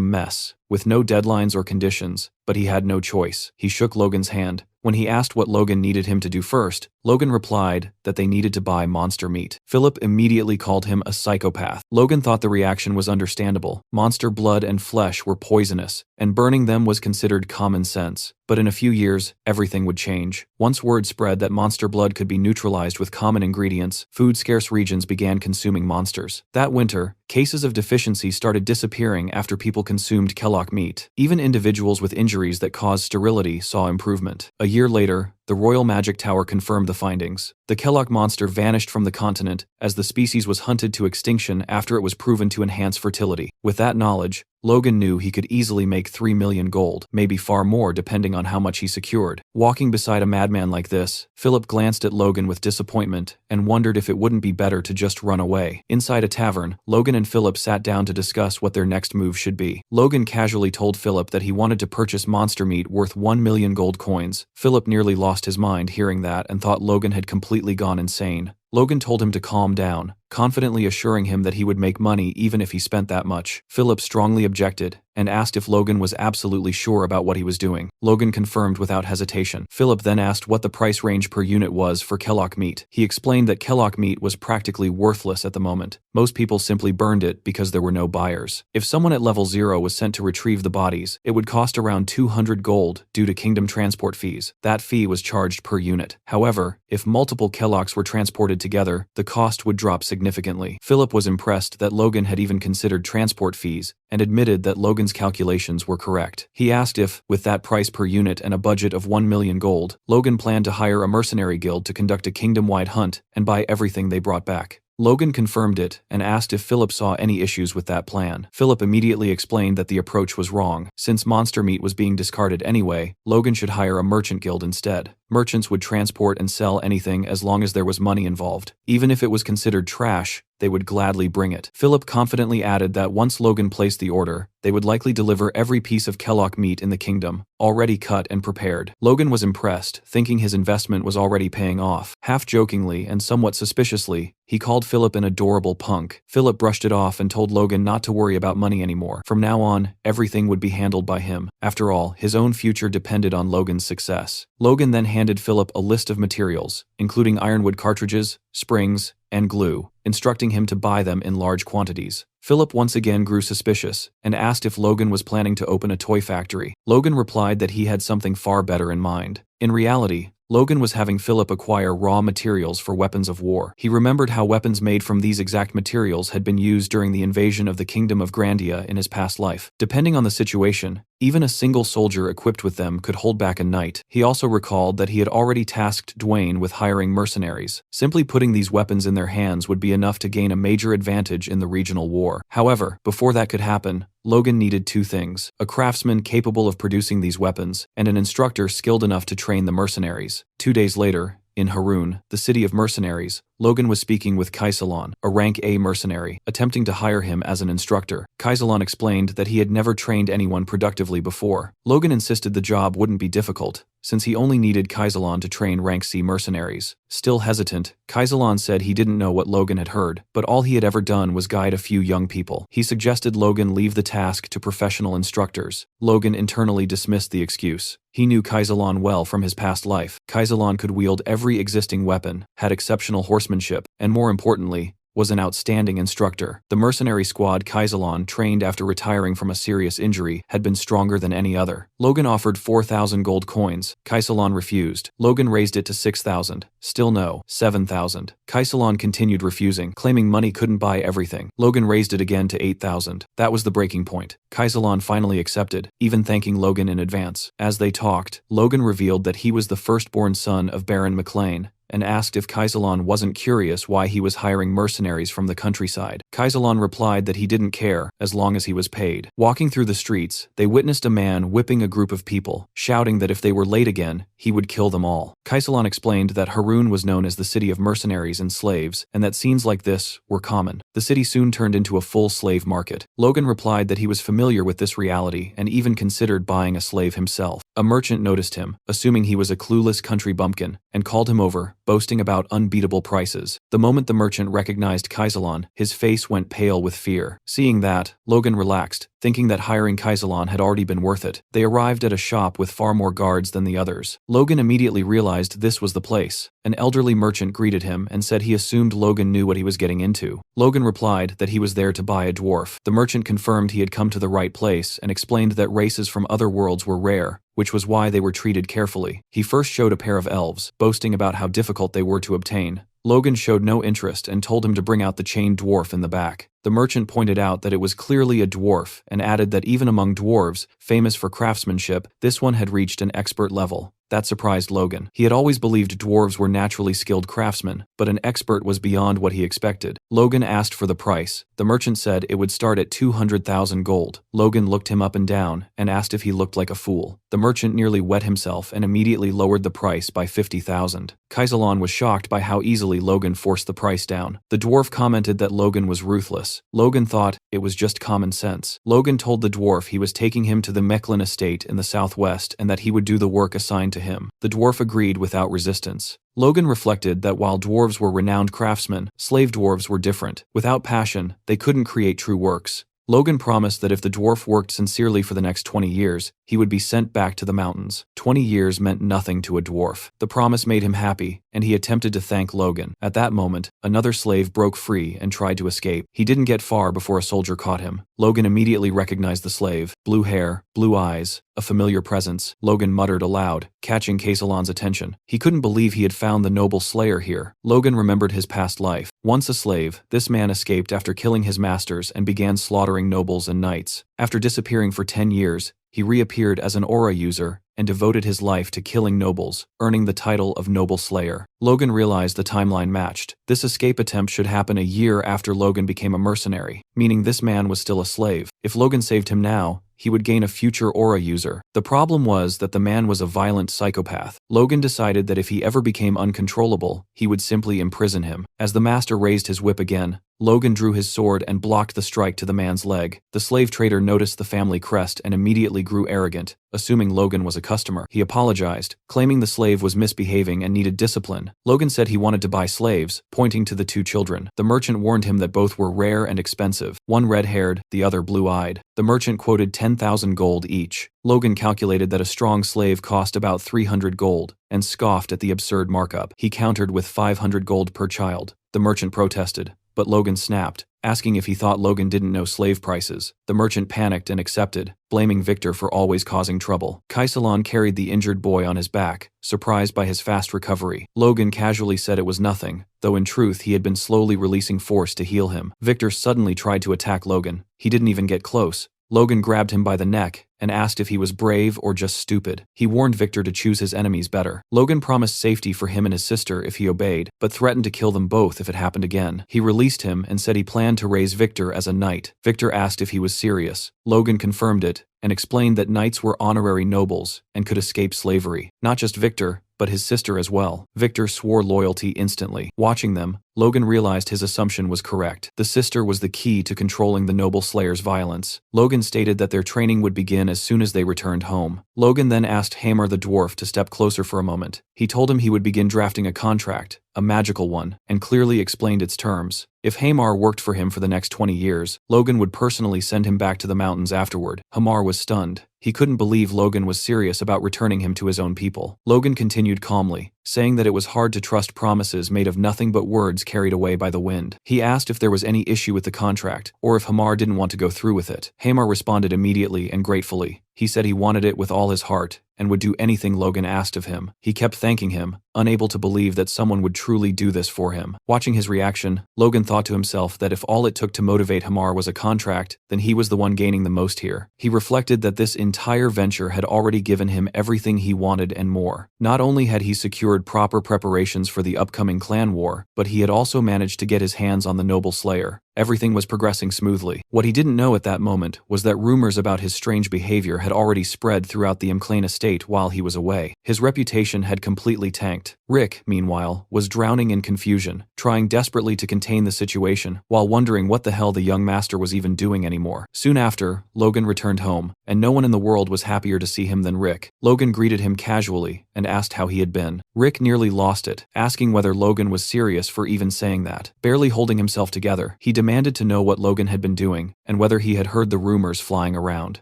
mess, with no deadlines or conditions, but he had no choice. He shook Logan's hand. When he asked what Logan needed him to do first, Logan replied that they needed to buy monster meat. Philip immediately called him a psychopath. Logan thought the reaction was understandable. Monster blood and flesh were poisonous, and burning them was considered common sense. But in a few years, everything would change. Once word spread that monster blood could be neutralized with common ingredients, food-scarce regions began consuming monsters. That winter, cases of deficiency started disappearing after people consumed Kellogg meat. Even individuals with injuries that caused sterility saw improvement. A year later, the Royal Magic Tower confirmed the findings. The Kellogg monster vanished from the continent as the species was hunted to extinction after it was proven to enhance fertility. With that knowledge, Logan knew he could easily make 3 million gold, maybe far more depending on how much he secured. Walking beside a madman like this, Philip glanced at Logan with disappointment and wondered if it wouldn't be better to just run away. Inside a tavern, Logan and Philip sat down to discuss what their next move should be. Logan casually told Philip that he wanted to purchase monster meat worth 1 million gold coins. Philip nearly lost his mind hearing that and thought Logan had completely gone insane. Logan told him to calm down, confidently assuring him that he would make money even if he spent that much. Philip strongly objected and asked if Logan was absolutely sure about what he was doing. Logan confirmed without hesitation. Philip then asked what the price range per unit was for Kellogg meat. He explained that Kellogg meat was practically worthless at the moment. Most people simply burned it because there were no buyers. If someone at level 0 was sent to retrieve the bodies, it would cost around 200 gold due to kingdom transport fees. That fee was charged per unit. However, if multiple Kellogg's were transported together, the cost would drop significantly. Philip was impressed that Logan had even considered transport fees and admitted that Logan's calculations were correct. He asked if, with that price per unit and a budget of 1 million gold, Logan planned to hire a mercenary guild to conduct a kingdom-wide hunt and buy everything they brought back. Logan confirmed it and asked if Philip saw any issues with that plan. Philip immediately explained that the approach was wrong. Since monster meat was being discarded anyway, Logan should hire a merchant guild instead. Merchants would transport and sell anything as long as there was money involved. Even if it was considered trash, they would gladly bring it. Philip confidently added that once Logan placed the order, they would likely deliver every piece of Kellogg meat in the kingdom, already cut and prepared. Logan was impressed, thinking his investment was already paying off. Half-jokingly and somewhat suspiciously, he called Philip an adorable punk. Philip brushed it off and told Logan not to worry about money anymore. From now on, everything would be handled by him. After all, his own future depended on Logan's success. Logan then handed Philip a list of materials, including ironwood cartridges, springs, and glue, instructing him to buy them in large quantities. Philip once again grew suspicious and asked if Logan was planning to open a toy factory. Logan replied that he had something far better in mind. In reality, Logan was having Philip acquire raw materials for weapons of war. He remembered how weapons made from these exact materials had been used during the invasion of the Kingdom of Grandia in his past life. Depending on the situation, even a single soldier equipped with them could hold back a knight. He also recalled that he had already tasked Dwayne with hiring mercenaries. Simply putting these weapons in their hands would be enough to gain a major advantage in the regional war. However, before that could happen, Logan needed two things: a craftsman capable of producing these weapons, and an instructor skilled enough to train the mercenaries. 2 days later, in Harun, the city of mercenaries, Logan was speaking with Kaisalon, a rank A mercenary, attempting to hire him as an instructor. Kaisalon explained that he had never trained anyone productively before. Logan insisted the job wouldn't be difficult, since he only needed Kaisalon to train rank C mercenaries. Still hesitant, Kaisalon said he didn't know what Logan had heard, but all he had ever done was guide a few young people. He suggested Logan leave the task to professional instructors. Logan internally dismissed the excuse. He knew Kaisalon well from his past life. Kaisalon could wield every existing weapon, had exceptional horsemanship, and more importantly, was an outstanding instructor. The mercenary squad Kaisalon trained after retiring from a serious injury had been stronger than any other. Logan offered 4,000 gold coins. Kaisalon refused. Logan raised it to 6,000. Still no. 7,000. Kaisalon continued refusing, claiming money couldn't buy everything. Logan raised it again to 8,000. That was the breaking point. Kaisalon finally accepted, even thanking Logan in advance. As they talked, Logan revealed that he was the firstborn son of Baron McLean, and asked if Kaisalon wasn't curious why he was hiring mercenaries from the countryside. Kaisalon replied that he didn't care, as long as he was paid. Walking through the streets, they witnessed a man whipping a group of people, shouting that if they were late again, he would kill them all. Kaisalon explained that Harun was known as the city of mercenaries and slaves, and that scenes like this were common. The city soon turned into a full slave market. Logan replied that he was familiar with this reality and even considered buying a slave himself. A merchant noticed him, assuming he was a clueless country bumpkin, and called him over, boasting about unbeatable prices. The moment the merchant recognized Kaisalon, his face went pale with fear. Seeing that, Logan relaxed, thinking that hiring Kaisalon had already been worth it. They arrived at a shop with far more guards than the others. Logan immediately realized this was the place. An elderly merchant greeted him and said he assumed Logan knew what he was getting into. Logan replied that he was there to buy a dwarf. The merchant confirmed he had come to the right place and explained that races from other worlds were rare, which was why they were treated carefully. He first showed a pair of elves, boasting about how difficult they were to obtain. Logan showed no interest and told him to bring out the chained dwarf in the back. The merchant pointed out that it was clearly a dwarf and added that even among dwarves, famous for craftsmanship, this one had reached an expert level. That surprised Logan. He had always believed dwarves were naturally skilled craftsmen, but an expert was beyond what he expected. Logan asked for the price. The merchant said it would start at 200,000 gold. Logan looked him up and down and asked if he looked like a fool. The merchant nearly wet himself and immediately lowered the price by 50,000. Kaisalon was shocked by how easily Logan forced the price down. The dwarf commented that Logan was ruthless. Logan thought it was just common sense. Logan told the dwarf he was taking him to the Mechlin estate in the southwest and that he would do the work assigned to him. The dwarf agreed without resistance. Logan reflected that while dwarves were renowned craftsmen, slave dwarves were different. Without passion, they couldn't create true works. Logan promised that if the dwarf worked sincerely for the next 20 years, he would be sent back to the mountains. 20 years meant nothing to a dwarf. The promise made him happy, and he attempted to thank Logan. At that moment, another slave broke free and tried to escape. He didn't get far before a soldier caught him. Logan immediately recognized the slave. Blue hair, blue eyes, a familiar presence. Logan muttered aloud, catching Kaisalon's attention. He couldn't believe he had found the noble slayer here. Logan remembered his past life. Once a slave, this man escaped after killing his masters and began slaughtering nobles and knights. After disappearing for 10 years, he reappeared as an aura user and devoted his life to killing nobles, earning the title of Noble Slayer. Logan realized the timeline matched. This escape attempt should happen a year after Logan became a mercenary, meaning this man was still a slave. If Logan saved him now, he would gain a future aura user. The problem was that the man was a violent psychopath. Logan decided that if he ever became uncontrollable, he would simply imprison him. As the master raised his whip again, Logan drew his sword and blocked the strike to the man's leg. The slave trader noticed the family crest and immediately grew arrogant, assuming Logan was a customer. He apologized, claiming the slave was misbehaving and needed discipline. Logan said he wanted to buy slaves, pointing to the two children. The merchant warned him that both were rare and expensive, one red-haired, the other blue-eyed. The merchant quoted 10,000 gold each. Logan calculated that a strong slave cost about 300 gold, and scoffed at the absurd markup. He countered with 500 gold per child. The merchant protested, but Logan snapped, asking if he thought Logan didn't know slave prices. The merchant panicked and accepted, blaming Victor for always causing trouble. Kaisalon carried the injured boy on his back, surprised by his fast recovery. Logan casually said it was nothing, though in truth he had been slowly releasing force to heal him. Victor suddenly tried to attack Logan. He didn't even get close. Logan grabbed him by the neck and asked if he was brave or just stupid. He warned Victor to choose his enemies better. Logan promised safety for him and his sister if he obeyed, but threatened to kill them both if it happened again. He released him and said he planned to raise Victor as a knight. Victor asked if he was serious. Logan confirmed it and explained that knights were honorary nobles and could escape slavery. Not just Victor, but his sister as well. Victor swore loyalty instantly. Watching them, Logan realized his assumption was correct. The sister was the key to controlling the Noble Slayer's violence. Logan stated that their training would begin as soon as they returned home. Logan then asked Hamar the dwarf to step closer for a moment. He told him he would begin drafting a contract, a magical one, and clearly explained its terms. If Hamar worked for him for the next 20 years, Logan would personally send him back to the mountains afterward. Hamar was stunned. He couldn't believe Logan was serious about returning him to his own people. Logan continued calmly, saying that it was hard to trust promises made of nothing but words carried away by the wind. He asked if there was any issue with the contract, or if Hamar didn't want to go through with it. Hamar responded immediately and gratefully. He said he wanted it with all his heart, and would do anything Logan asked of him. He kept thanking him, unable to believe that someone would truly do this for him. Watching his reaction, Logan thought to himself that if all it took to motivate Hamar was a contract, then he was the one gaining the most here. He reflected that this entire venture had already given him everything he wanted and more. Not only had he secured proper preparations for the upcoming clan war, but he had also managed to get his hands on the Noble Slayer. Everything was progressing smoothly. What he didn't know at that moment was that rumors about his strange behavior had already spread throughout the McLean estate while he was away. His reputation had completely tanked. Rick, meanwhile, was drowning in confusion, trying desperately to contain the situation, while wondering what the hell the young master was even doing anymore. Soon after, Logan returned home, and no one in the world was happier to see him than Rick. Logan greeted him casually and asked how he had been. Rick nearly lost it, asking whether Logan was serious for even saying that. Barely holding himself together, he demanded to know what Logan had been doing, and whether he had heard the rumors flying around.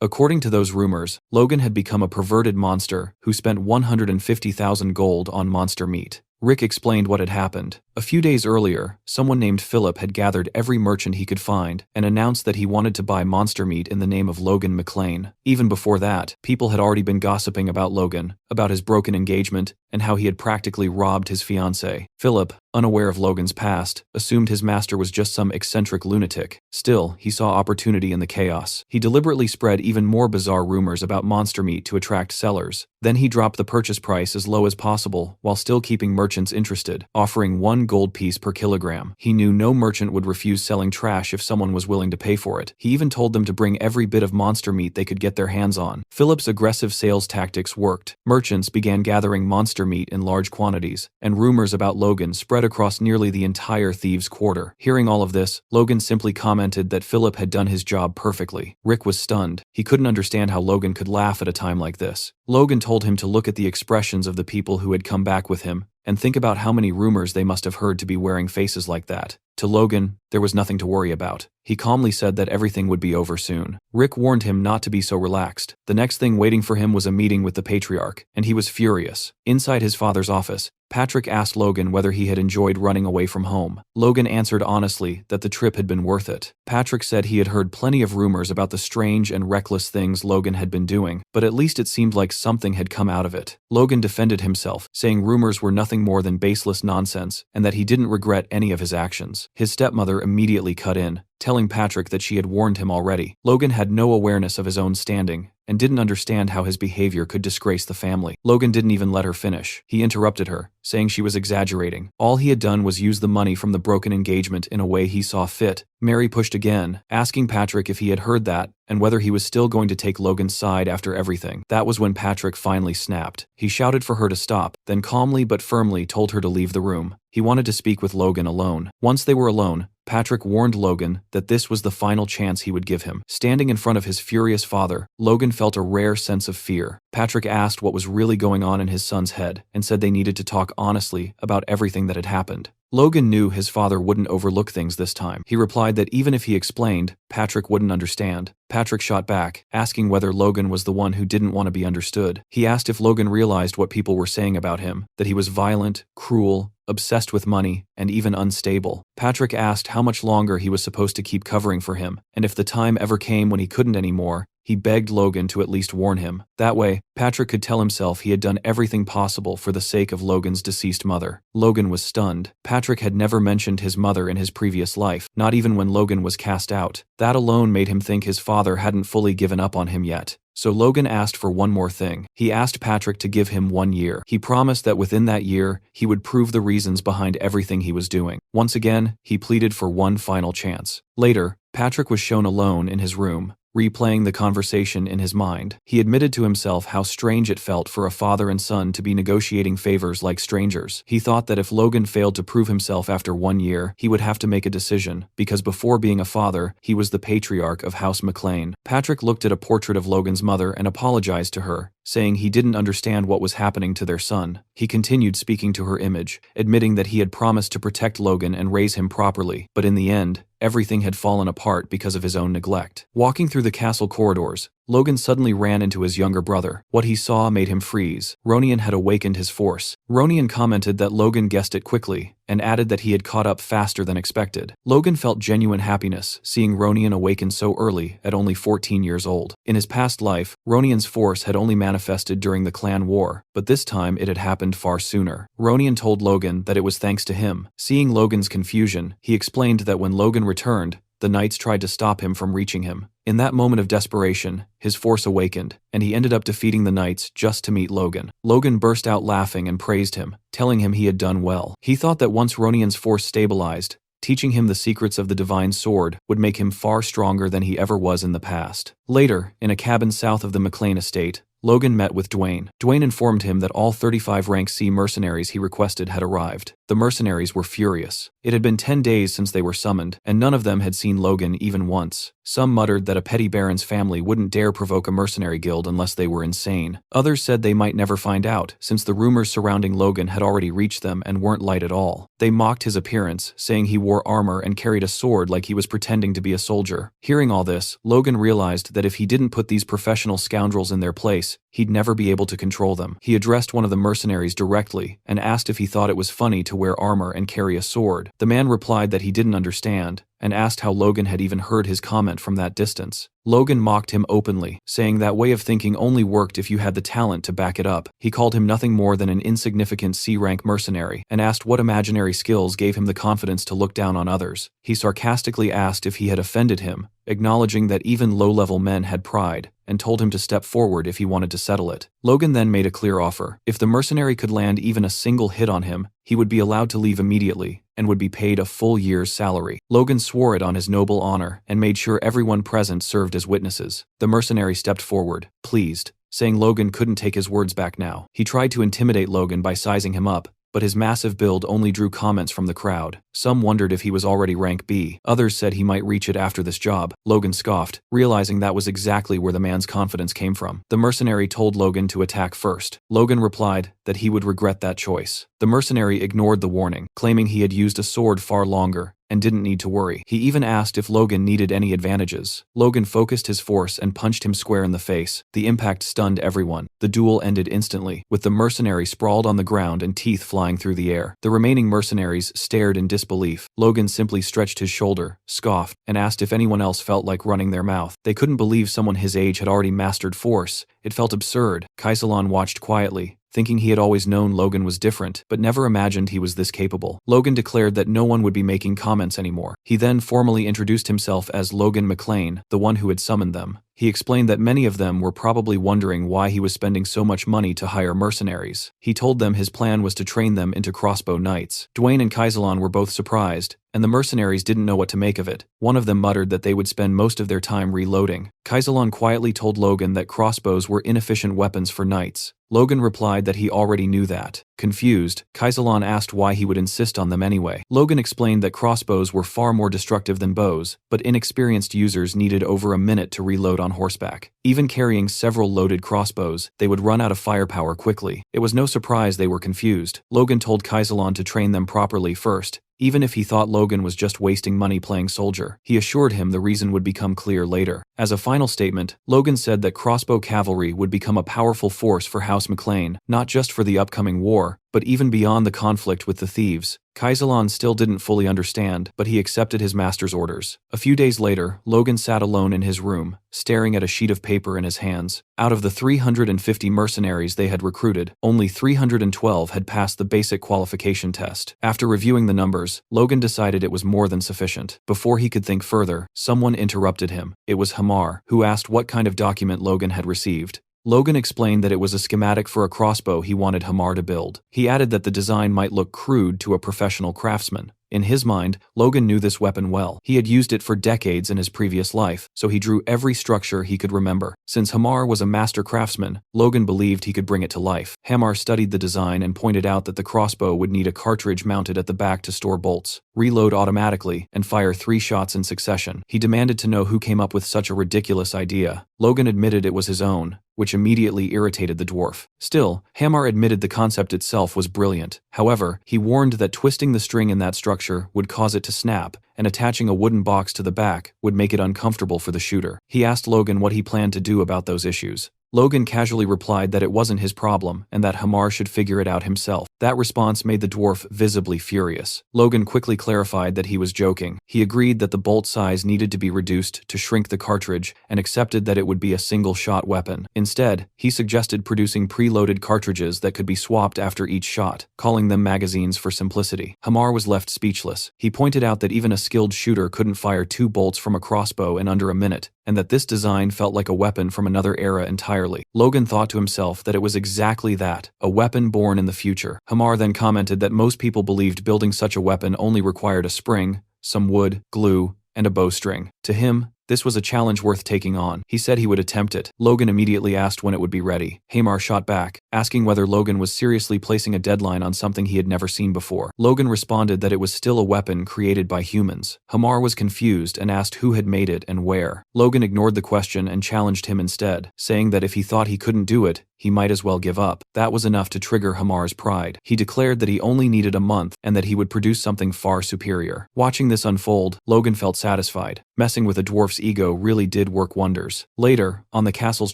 According to those rumors, Logan had become a perverted monster who spent 150,000 gold on monster meat. Rick explained what had happened. A few days earlier, someone named Philip had gathered every merchant he could find and announced that he wanted to buy monster meat in the name of Logan McLean. Even before that, people had already been gossiping about Logan, about his broken engagement, and how he had practically robbed his fiancée. Philip, unaware of Logan's past, assumed his master was just some eccentric lunatic. Still, he saw opportunity in the chaos. He deliberately spread even more bizarre rumors about monster meat to attract sellers. Then he dropped the purchase price as low as possible while still keeping merchants interested, offering 1 gold piece per kilogram. He knew no merchant would refuse selling trash if someone was willing to pay for it. He even told them to bring every bit of monster meat they could get their hands on. Philip's aggressive sales tactics worked. Merchants began gathering monster meat in large quantities, and rumors about Logan spread across nearly the entire Thieves' Quarter. Hearing all of this, Logan simply commented that Philip had done his job perfectly. Rick was stunned. He couldn't understand how Logan could laugh at a time like this. Logan told him to look at the expressions of the people who had come back with him, and think about how many rumors they must have heard to be wearing faces like that. To Logan, there was nothing to worry about. He calmly said that everything would be over soon. Rick warned him not to be so relaxed. The next thing waiting for him was a meeting with the patriarch, and he was furious. Inside his father's office, Patrick asked Logan whether he had enjoyed running away from home. Logan answered honestly that the trip had been worth it. Patrick said he had heard plenty of rumors about the strange and reckless things Logan had been doing, but at least it seemed like something had come out of it. Logan defended himself, saying rumors were nothing more than baseless nonsense, and that he didn't regret any of his actions. His stepmother immediately cut in, telling Patrick that she had warned him already. Logan had no awareness of his own standing, and didn't understand how his behavior could disgrace the family. Logan didn't even let her finish. He interrupted her, saying she was exaggerating. All he had done was use the money from the broken engagement in a way he saw fit. Mary pushed again, asking Patrick if he had heard that, and whether he was still going to take Logan's side after everything. That was when Patrick finally snapped. He shouted for her to stop, then calmly but firmly told her to leave the room. He wanted to speak with Logan alone. Once they were alone, Patrick warned Logan that this was the final chance he would give him. Standing in front of his furious father, Logan felt a rare sense of fear. Patrick asked what was really going on in his son's head, and said they needed to talk honestly about everything that had happened. Logan knew his father wouldn't overlook things this time. He replied that even if he explained, Patrick wouldn't understand. Patrick shot back, asking whether Logan was the one who didn't want to be understood. He asked if Logan realized what people were saying about him, that he was violent, cruel, obsessed with money, and even unstable. Patrick asked how much longer he was supposed to keep covering for him, and if the time ever came when he couldn't anymore, he begged Logan to at least warn him. That way, Patrick could tell himself he had done everything possible for the sake of Logan's deceased mother. Logan was stunned. Patrick had never mentioned his mother in his previous life, not even when Logan was cast out. That alone made him think his father hadn't fully given up on him yet. So Logan asked for one more thing. He asked Patrick to give him 1 year. He promised that within that year, he would prove the reasons behind everything he was doing. Once again, he pleaded for one final chance. Later, Patrick was shown alone in his room. replaying the conversation in his mind. He admitted to himself how strange it felt for a father and son to be negotiating favors like strangers. He thought that if Logan failed to prove himself after 1 year, he would have to make a decision, because before being a father, he was the patriarch of House McLean. Patrick looked at a portrait of Logan's mother and apologized to her, saying he didn't understand what was happening to their son. He continued speaking to her image, admitting that he had promised to protect Logan and raise him properly, but in the end, everything had fallen apart because of his own neglect. Walking through the castle corridors, Logan suddenly ran into his younger brother. What he saw made him freeze. Ronian had awakened his force. Ronian commented that Logan guessed it quickly, and added that he had caught up faster than expected. Logan felt genuine happiness, seeing Ronian awaken so early, at only 14 years old. In his past life, Ronian's force had only manifested during the clan war, but this time it had happened far sooner. Ronian told Logan that it was thanks to him. Seeing Logan's confusion, he explained that when Logan returned, the knights tried to stop him from reaching him. In that moment of desperation, his force awakened, and he ended up defeating the knights just to meet Logan. Logan burst out laughing and praised him, telling him he had done well. He thought that once Ronian's force stabilized, teaching him the secrets of the divine sword would make him far stronger than he ever was in the past. Later, in a cabin south of the McLean estate, Logan met with Dwayne. Dwayne informed him that all 35 rank C mercenaries he requested had arrived. The mercenaries were furious. It had been 10 days since they were summoned, and none of them had seen Logan even once. Some muttered that a petty baron's family wouldn't dare provoke a mercenary guild unless they were insane. Others said they might never find out, since the rumors surrounding Logan had already reached them and weren't light at all. They mocked his appearance, saying he wore armor and carried a sword like he was pretending to be a soldier. Hearing all this, Logan realized that if he didn't put these professional scoundrels in their place, he'd never be able to control them. He addressed one of the mercenaries directly and asked if he thought it was funny to wear armor and carry a sword. The man replied that he didn't understand, and asked how Logan had even heard his comment from that distance. Logan mocked him openly, saying that way of thinking only worked if you had the talent to back it up. He called him nothing more than an insignificant C-rank mercenary, and asked what imaginary skills gave him the confidence to look down on others. He sarcastically asked if he had offended him, acknowledging that even low-level men had pride, and told him to step forward if he wanted to settle it. Logan then made a clear offer. If the mercenary could land even a single hit on him, he would be allowed to leave immediately, and would be paid a full year's salary. Logan swore it on his noble honor, and made sure everyone present served as witnesses. The mercenary stepped forward, pleased, saying Logan couldn't take his words back now. He tried to intimidate Logan by sizing him up, but his massive build only drew comments from the crowd. Some wondered if he was already rank B. Others said he might reach it after this job. Logan scoffed, realizing that was exactly where the man's confidence came from. The mercenary told Logan to attack first. Logan replied that he would regret that choice. The mercenary ignored the warning, claiming he had used a sword far longer and didn't need to worry. He even asked if Logan needed any advantages. Logan focused his force and punched him square in the face. The impact stunned everyone. The duel ended instantly, with the mercenary sprawled on the ground and teeth flying through the air. The remaining mercenaries stared in disbelief. Logan simply stretched his shoulder, scoffed, and asked if anyone else felt like running their mouth. They couldn't believe someone his age had already mastered force. It felt absurd. Kaisalon watched quietly, thinking he had always known Logan was different, but never imagined he was this capable. Logan declared that no one would be making comments anymore. He then formally introduced himself as Logan McLean, the one who had summoned them. He explained that many of them were probably wondering why he was spending so much money to hire mercenaries. He told them his plan was to train them into crossbow knights. Dwayne and Kaisalon were both surprised, and the mercenaries didn't know what to make of it. One of them muttered that they would spend most of their time reloading. Kaisalon quietly told Logan that crossbows were inefficient weapons for knights. Logan replied that he already knew that. Confused, Kaisalon asked why he would insist on them anyway. Logan explained that crossbows were far more destructive than bows, but inexperienced users needed over a minute to reload on horseback. Even carrying several loaded crossbows, they would run out of firepower quickly. It was no surprise they were confused. Logan told Kaisalon to train them properly first, even if he thought Logan was just wasting money playing soldier. He assured him the reason would become clear later. As a final statement, Logan said that crossbow cavalry would become a powerful force for House McLean, not just for the upcoming war, but even beyond the conflict with the thieves. Kaisalon still didn't fully understand, but he accepted his master's orders. A few days later, Logan sat alone in his room, staring at a sheet of paper in his hands. Out of the 350 mercenaries they had recruited, only 312 had passed the basic qualification test. After reviewing the numbers, Logan decided it was more than sufficient. Before he could think further, someone interrupted him. It was Hamar, who asked what kind of document Logan had received. Logan explained that it was a schematic for a crossbow he wanted Hamar to build. He added that the design might look crude to a professional craftsman. In his mind, Logan knew this weapon well. He had used it for decades in his previous life, so he drew every structure he could remember. Since Hamar was a master craftsman, Logan believed he could bring it to life. Hamar studied the design and pointed out that the crossbow would need a cartridge mounted at the back to store bolts, reload automatically, and fire 3 shots in succession. He demanded to know who came up with such a ridiculous idea. Logan admitted it was his own, which immediately irritated the dwarf. Still, Hamar admitted the concept itself was brilliant. However, he warned that twisting the string in that structure would cause it to snap, and attaching a wooden box to the back would make it uncomfortable for the shooter. He asked Logan what he planned to do about those issues. Logan casually replied that it wasn't his problem and that Hamar should figure it out himself. That response made the dwarf visibly furious. Logan quickly clarified that he was joking. He agreed that the bolt size needed to be reduced to shrink the cartridge and accepted that it would be a single-shot weapon. Instead, he suggested producing preloaded cartridges that could be swapped after each shot, calling them magazines for simplicity. Hamar was left speechless. He pointed out that even a skilled shooter couldn't fire 2 bolts from a crossbow in under a minute, and that this design felt like a weapon from another era entirely. Logan thought to himself that it was exactly that, a weapon born in the future. Hamar then commented that most people believed building such a weapon only required a spring, some wood, glue, and a bowstring. To him, this was a challenge worth taking on. He said he would attempt it. Logan immediately asked when it would be ready. Hamar shot back, asking whether Logan was seriously placing a deadline on something he had never seen before. Logan responded that it was still a weapon created by humans. Hamar was confused and asked who had made it and where. Logan ignored the question and challenged him instead, saying that if he thought he couldn't do it, he might as well give up. That was enough to trigger Hamar's pride. He declared that he only needed a month and that he would produce something far superior. Watching this unfold, Logan felt satisfied. Messing with a dwarf's ego really did work wonders. Later, on the castle's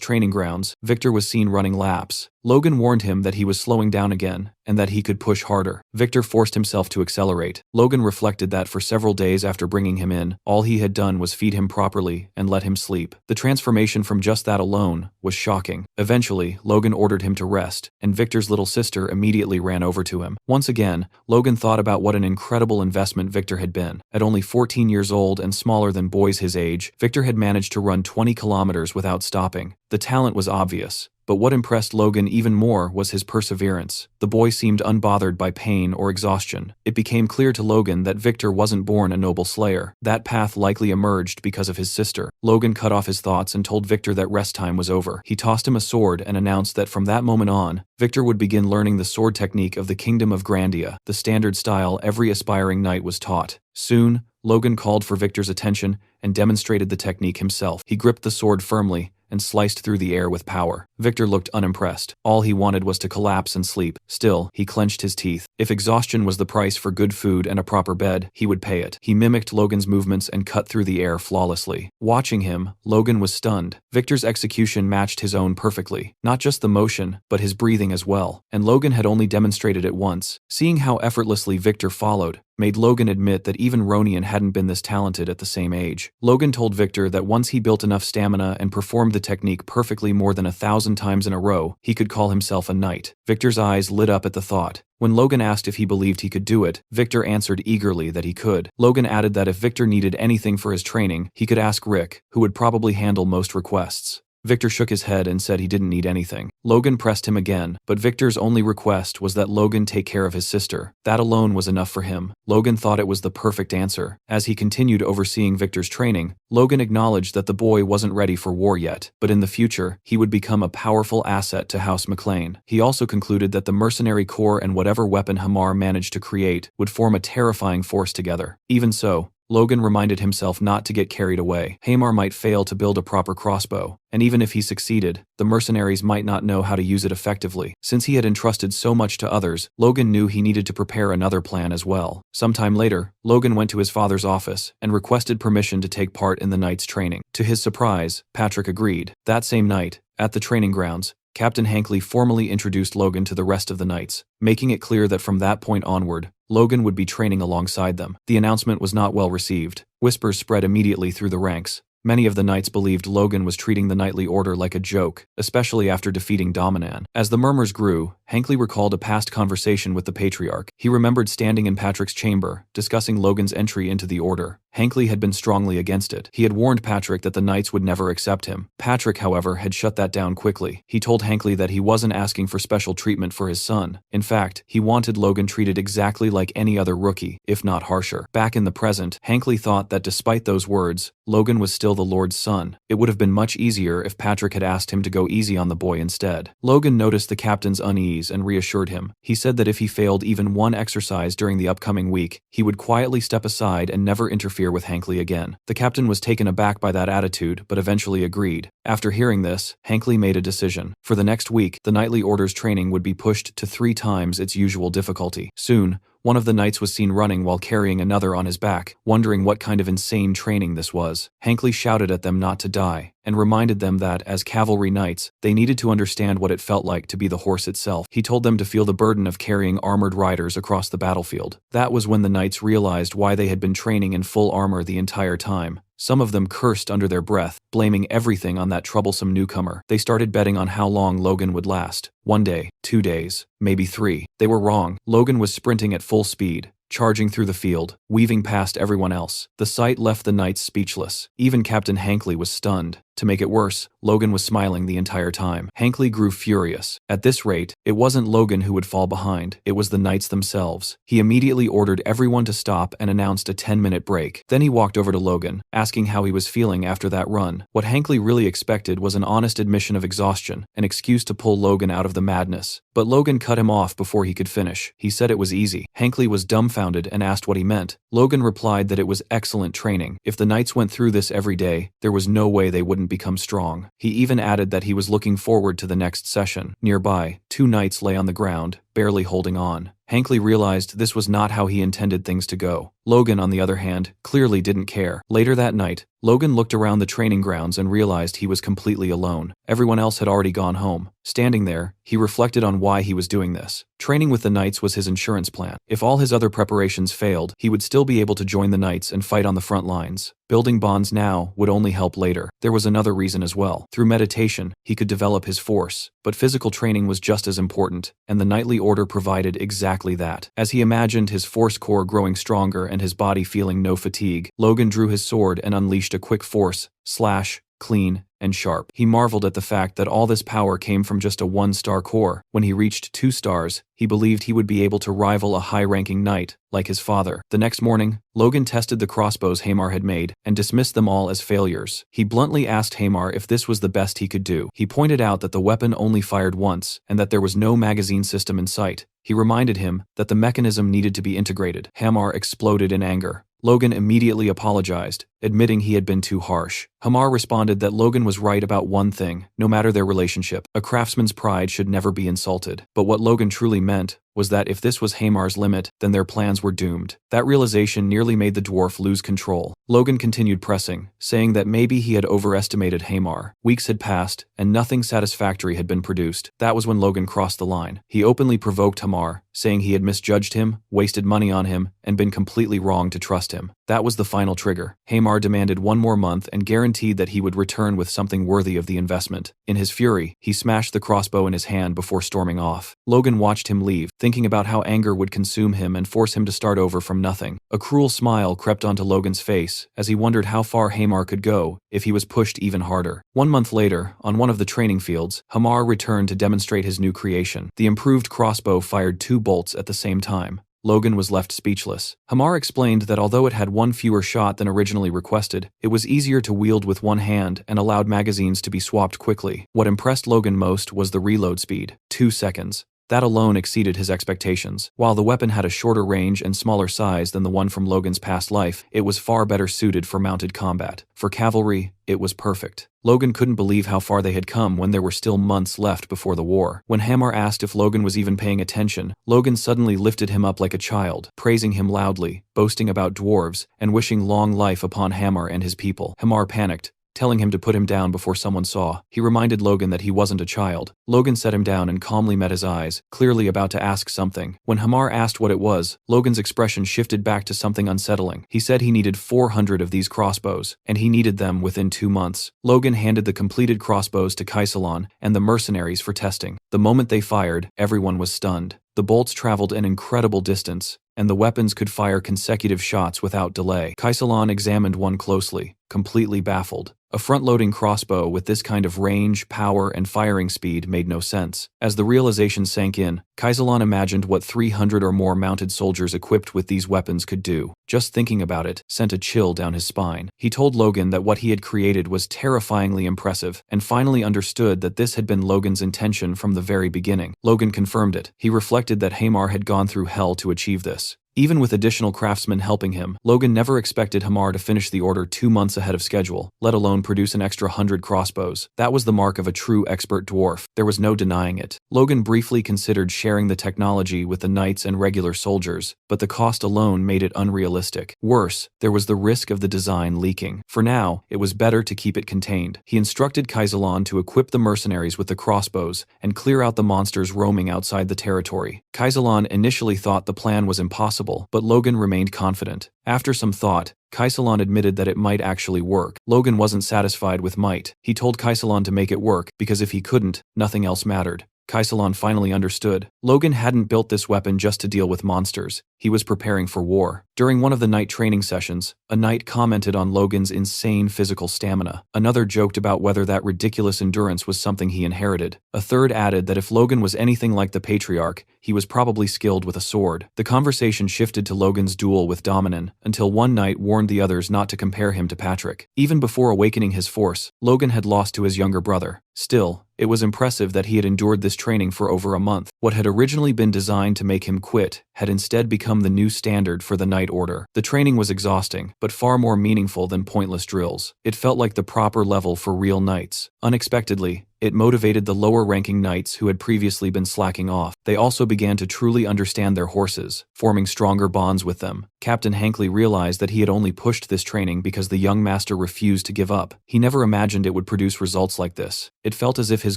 training grounds, Victor was seen running laps. Logan warned him that he was slowing down again, and that he could push harder. Victor forced himself to accelerate. Logan reflected that for several days after bringing him in, all he had done was feed him properly and let him sleep. The transformation from just that alone was shocking. Eventually, Logan ordered him to rest, and Victor's little sister immediately ran over to him. Once again, Logan thought about what an incredible investment Victor had been. At only 14 years old and smaller than boys his age, Victor had managed to run 20 kilometers without stopping. The talent was obvious. But what impressed Logan even more was his perseverance. The boy seemed unbothered by pain or exhaustion. It became clear to Logan that Victor wasn't born a noble slayer. That path likely emerged because of his sister. Logan cut off his thoughts and told Victor that rest time was over. He tossed him a sword and announced that from that moment on, Victor would begin learning the sword technique of the Kingdom of Grandia, the standard style every aspiring knight was taught. Soon, Logan called for Victor's attention and demonstrated the technique himself. He gripped the sword firmly and sliced through the air with power. Victor looked unimpressed. All he wanted was to collapse and sleep. Still, he clenched his teeth. If exhaustion was the price for good food and a proper bed, he would pay it. He mimicked Logan's movements and cut through the air flawlessly. Watching him, Logan was stunned. Victor's execution matched his own perfectly. Not just the motion, but his breathing as well. And Logan had only demonstrated it once. Seeing how effortlessly Victor followed made Logan admit that even Ronian hadn't been this talented at the same age. Logan told Victor that once he built enough stamina and performed the technique perfectly more than 1,000 times in a row, he could call himself a knight. Victor's eyes lit up at the thought. When Logan asked if he believed he could do it, Victor answered eagerly that he could. Logan added that if Victor needed anything for his training, he could ask Rick, who would probably handle most requests. Victor shook his head and said he didn't need anything. Logan pressed him again, but Victor's only request was that Logan take care of his sister. That alone was enough for him. Logan thought it was the perfect answer. As he continued overseeing Victor's training, Logan acknowledged that the boy wasn't ready for war yet, but in the future, he would become a powerful asset to House McLean. He also concluded that the mercenary corps and whatever weapon Hamar managed to create would form a terrifying force together. Even so, Logan reminded himself not to get carried away. Hamar might fail to build a proper crossbow, and even if he succeeded, the mercenaries might not know how to use it effectively. Since he had entrusted so much to others, Logan knew he needed to prepare another plan as well. Sometime later, Logan went to his father's office and requested permission to take part in the knight's training. To his surprise, Patrick agreed. That same night, at the training grounds, Captain Hankley formally introduced Logan to the rest of the knights, making it clear that from that point onward, Logan would be training alongside them. The announcement was not well received. Whispers spread immediately through the ranks. Many of the knights believed Logan was treating the knightly order like a joke, especially after defeating Dominan. As the murmurs grew, Hankley recalled a past conversation with the patriarch. He remembered standing in Patrick's chamber, discussing Logan's entry into the order. Hankly had been strongly against it. He had warned Patrick that the knights would never accept him. Patrick, however, had shut that down quickly. He told Hankly that he wasn't asking for special treatment for his son. In fact, he wanted Logan treated exactly like any other rookie, if not harsher. Back in the present, Hankly thought that despite those words, Logan was still the Lord's son. It would have been much easier if Patrick had asked him to go easy on the boy instead. Logan noticed the captain's unease and reassured him. He said that if he failed even one exercise during the upcoming week, he would quietly step aside and never interfere with Hankly again. The captain was taken aback by that attitude, but eventually agreed. After hearing this, Hankly made a decision. For the next week, the nightly orders training would be pushed to 3 times its usual difficulty. Soon, one of the knights was seen running while carrying another on his back, wondering what kind of insane training this was. Hankly shouted at them not to die, and reminded them that, as cavalry knights, they needed to understand what it felt like to be the horse itself. He told them to feel the burden of carrying armored riders across the battlefield. That was when the knights realized why they had been training in full armor the entire time. Some of them cursed under their breath, blaming everything on that troublesome newcomer. They started betting on how long Logan would last. 1 day, 2 days, maybe 3. They were wrong. Logan was sprinting at full speed, charging through the field, weaving past everyone else. The sight left the knights speechless. Even Captain Hankly was stunned. To make it worse, Logan was smiling the entire time. Hankly grew furious. At this rate, it wasn't Logan who would fall behind, it was the knights themselves. He immediately ordered everyone to stop and announced a 10-minute break. Then he walked over to Logan, asking how he was feeling after that run. What Hankly really expected was an honest admission of exhaustion, an excuse to pull Logan out of the madness. But Logan cut him off before he could finish. He said it was easy. Hankly was dumbfounded and asked what he meant. Logan replied that it was excellent training. If the knights went through this every day, there was no way they wouldn't become strong. He even added that he was looking forward to the next session. Nearby, 2 knights lay on the ground, barely holding on. Hankly realized this was not how he intended things to go. Logan, on the other hand, clearly didn't care. Later that night, Logan looked around the training grounds and realized he was completely alone. Everyone else had already gone home. Standing there, he reflected on why he was doing this. Training with the knights was his insurance plan. If all his other preparations failed, he would still be able to join the knights and fight on the front lines. Building bonds now would only help later. There was another reason as well. Through meditation, he could develop his force. But physical training was just as important, and the knightly order provided exactly that. As he imagined his force core growing stronger and his body feeling no fatigue, Logan drew his sword and unleashed a quick force, slash, clean, and sharp. He marveled at the fact that all this power came from just a 1-star core. When he reached 2 stars, he believed he would be able to rival a high-ranking knight, like his father. The next morning, Logan tested the crossbows Hamar had made and dismissed them all as failures. He bluntly asked Hamar if this was the best he could do. He pointed out that the weapon only fired once and that there was no magazine system in sight. He reminded him that the mechanism needed to be integrated. Hamar exploded in anger. Logan immediately apologized, admitting he had been too harsh. Hamar responded that Logan was right about one thing: no matter their relationship, a craftsman's pride should never be insulted. But what Logan truly meant was that if this was Hamar's limit, then their plans were doomed. That realization nearly made the dwarf lose control. Logan continued pressing, saying that maybe he had overestimated Hamar. Weeks had passed, and nothing satisfactory had been produced. That was when Logan crossed the line. He openly provoked Hamar, saying he had misjudged him, wasted money on him, and been completely wrong to trust him. That was the final trigger. Hamar demanded 1 more month and guaranteed that he would return with something worthy of the investment. In his fury, he smashed the crossbow in his hand before storming off. Logan watched him leave, thinking about how anger would consume him and force him to start over from nothing. A cruel smile crept onto Logan's face as he wondered how far Hamar could go if he was pushed even harder. 1 month later, on one of the training fields, Hamar returned to demonstrate his new creation. The improved crossbow fired 2 bolts at the same time. Logan was left speechless. Hamar explained that although it had 1 fewer shot than originally requested, it was easier to wield with 1 hand and allowed magazines to be swapped quickly. What impressed Logan most was the reload speed: 2 seconds. That alone exceeded his expectations. While the weapon had a shorter range and smaller size than the one from Logan's past life, it was far better suited for mounted combat. For cavalry, it was perfect. Logan couldn't believe how far they had come when there were still months left before the war. When Hamar asked if Logan was even paying attention, Logan suddenly lifted him up like a child, praising him loudly, boasting about dwarves, and wishing long life upon Hamar and his people. Hamar panicked, telling him to put him down before someone saw. He reminded Logan that he wasn't a child. Logan set him down and calmly met his eyes, clearly about to ask something. When Hamar asked what it was, Logan's expression shifted back to something unsettling. He said he needed 400 of these crossbows, and he needed them within 2 months. Logan handed the completed crossbows to Kaisalon and the mercenaries for testing. The moment they fired, everyone was stunned. The bolts traveled an incredible distance, and the weapons could fire consecutive shots without delay. Kaisalan examined one closely, completely baffled. A front-loading crossbow with this kind of range, power, and firing speed made no sense. As the realization sank in, Kaisalan imagined what 300 or more mounted soldiers equipped with these weapons could do. Just thinking about it sent a chill down his spine. He told Logan that what he had created was terrifyingly impressive, and finally understood that this had been Logan's intention from the very beginning. Logan confirmed it. He reflected that Hamar had gone through hell to achieve this. Even with additional craftsmen helping him, Logan never expected Hamar to finish the order 2 months ahead of schedule, let alone produce an extra 100 crossbows. That was the mark of a true expert dwarf. There was no denying it. Logan briefly considered sharing the technology with the knights and regular soldiers, but the cost alone made it unrealistic. Worse, there was the risk of the design leaking. For now, it was better to keep it contained. He instructed Kaisalan to equip the mercenaries with the crossbows and clear out the monsters roaming outside the territory. Kaisalan initially thought the plan was impossible, but Logan remained confident. After some thought, Kaisalan admitted that it might actually work. Logan wasn't satisfied with might. He told Kaisalan to make it work, because if he couldn't, nothing else mattered. Kaisalan finally understood. Logan hadn't built this weapon just to deal with monsters. He was preparing for war. During one of the night training sessions, a knight commented on Logan's insane physical stamina. Another joked about whether that ridiculous endurance was something he inherited. A third added that if Logan was anything like the patriarch, he was probably skilled with a sword. The conversation shifted to Logan's duel with Dominan, until one knight warned the others not to compare him to Patrick. Even before awakening his force, Logan had lost to his younger brother. Still, it was impressive that he had endured this training for over a month. What had originally been designed to make him quit had instead become the new standard for the Knight Order. The training was exhausting, but far more meaningful than pointless drills. It felt like the proper level for real knights. Unexpectedly, it motivated the lower-ranking knights who had previously been slacking off. They also began to truly understand their horses, forming stronger bonds with them. Captain Hankley realized that he had only pushed this training because the young master refused to give up. He never imagined it would produce results like this. It felt as if his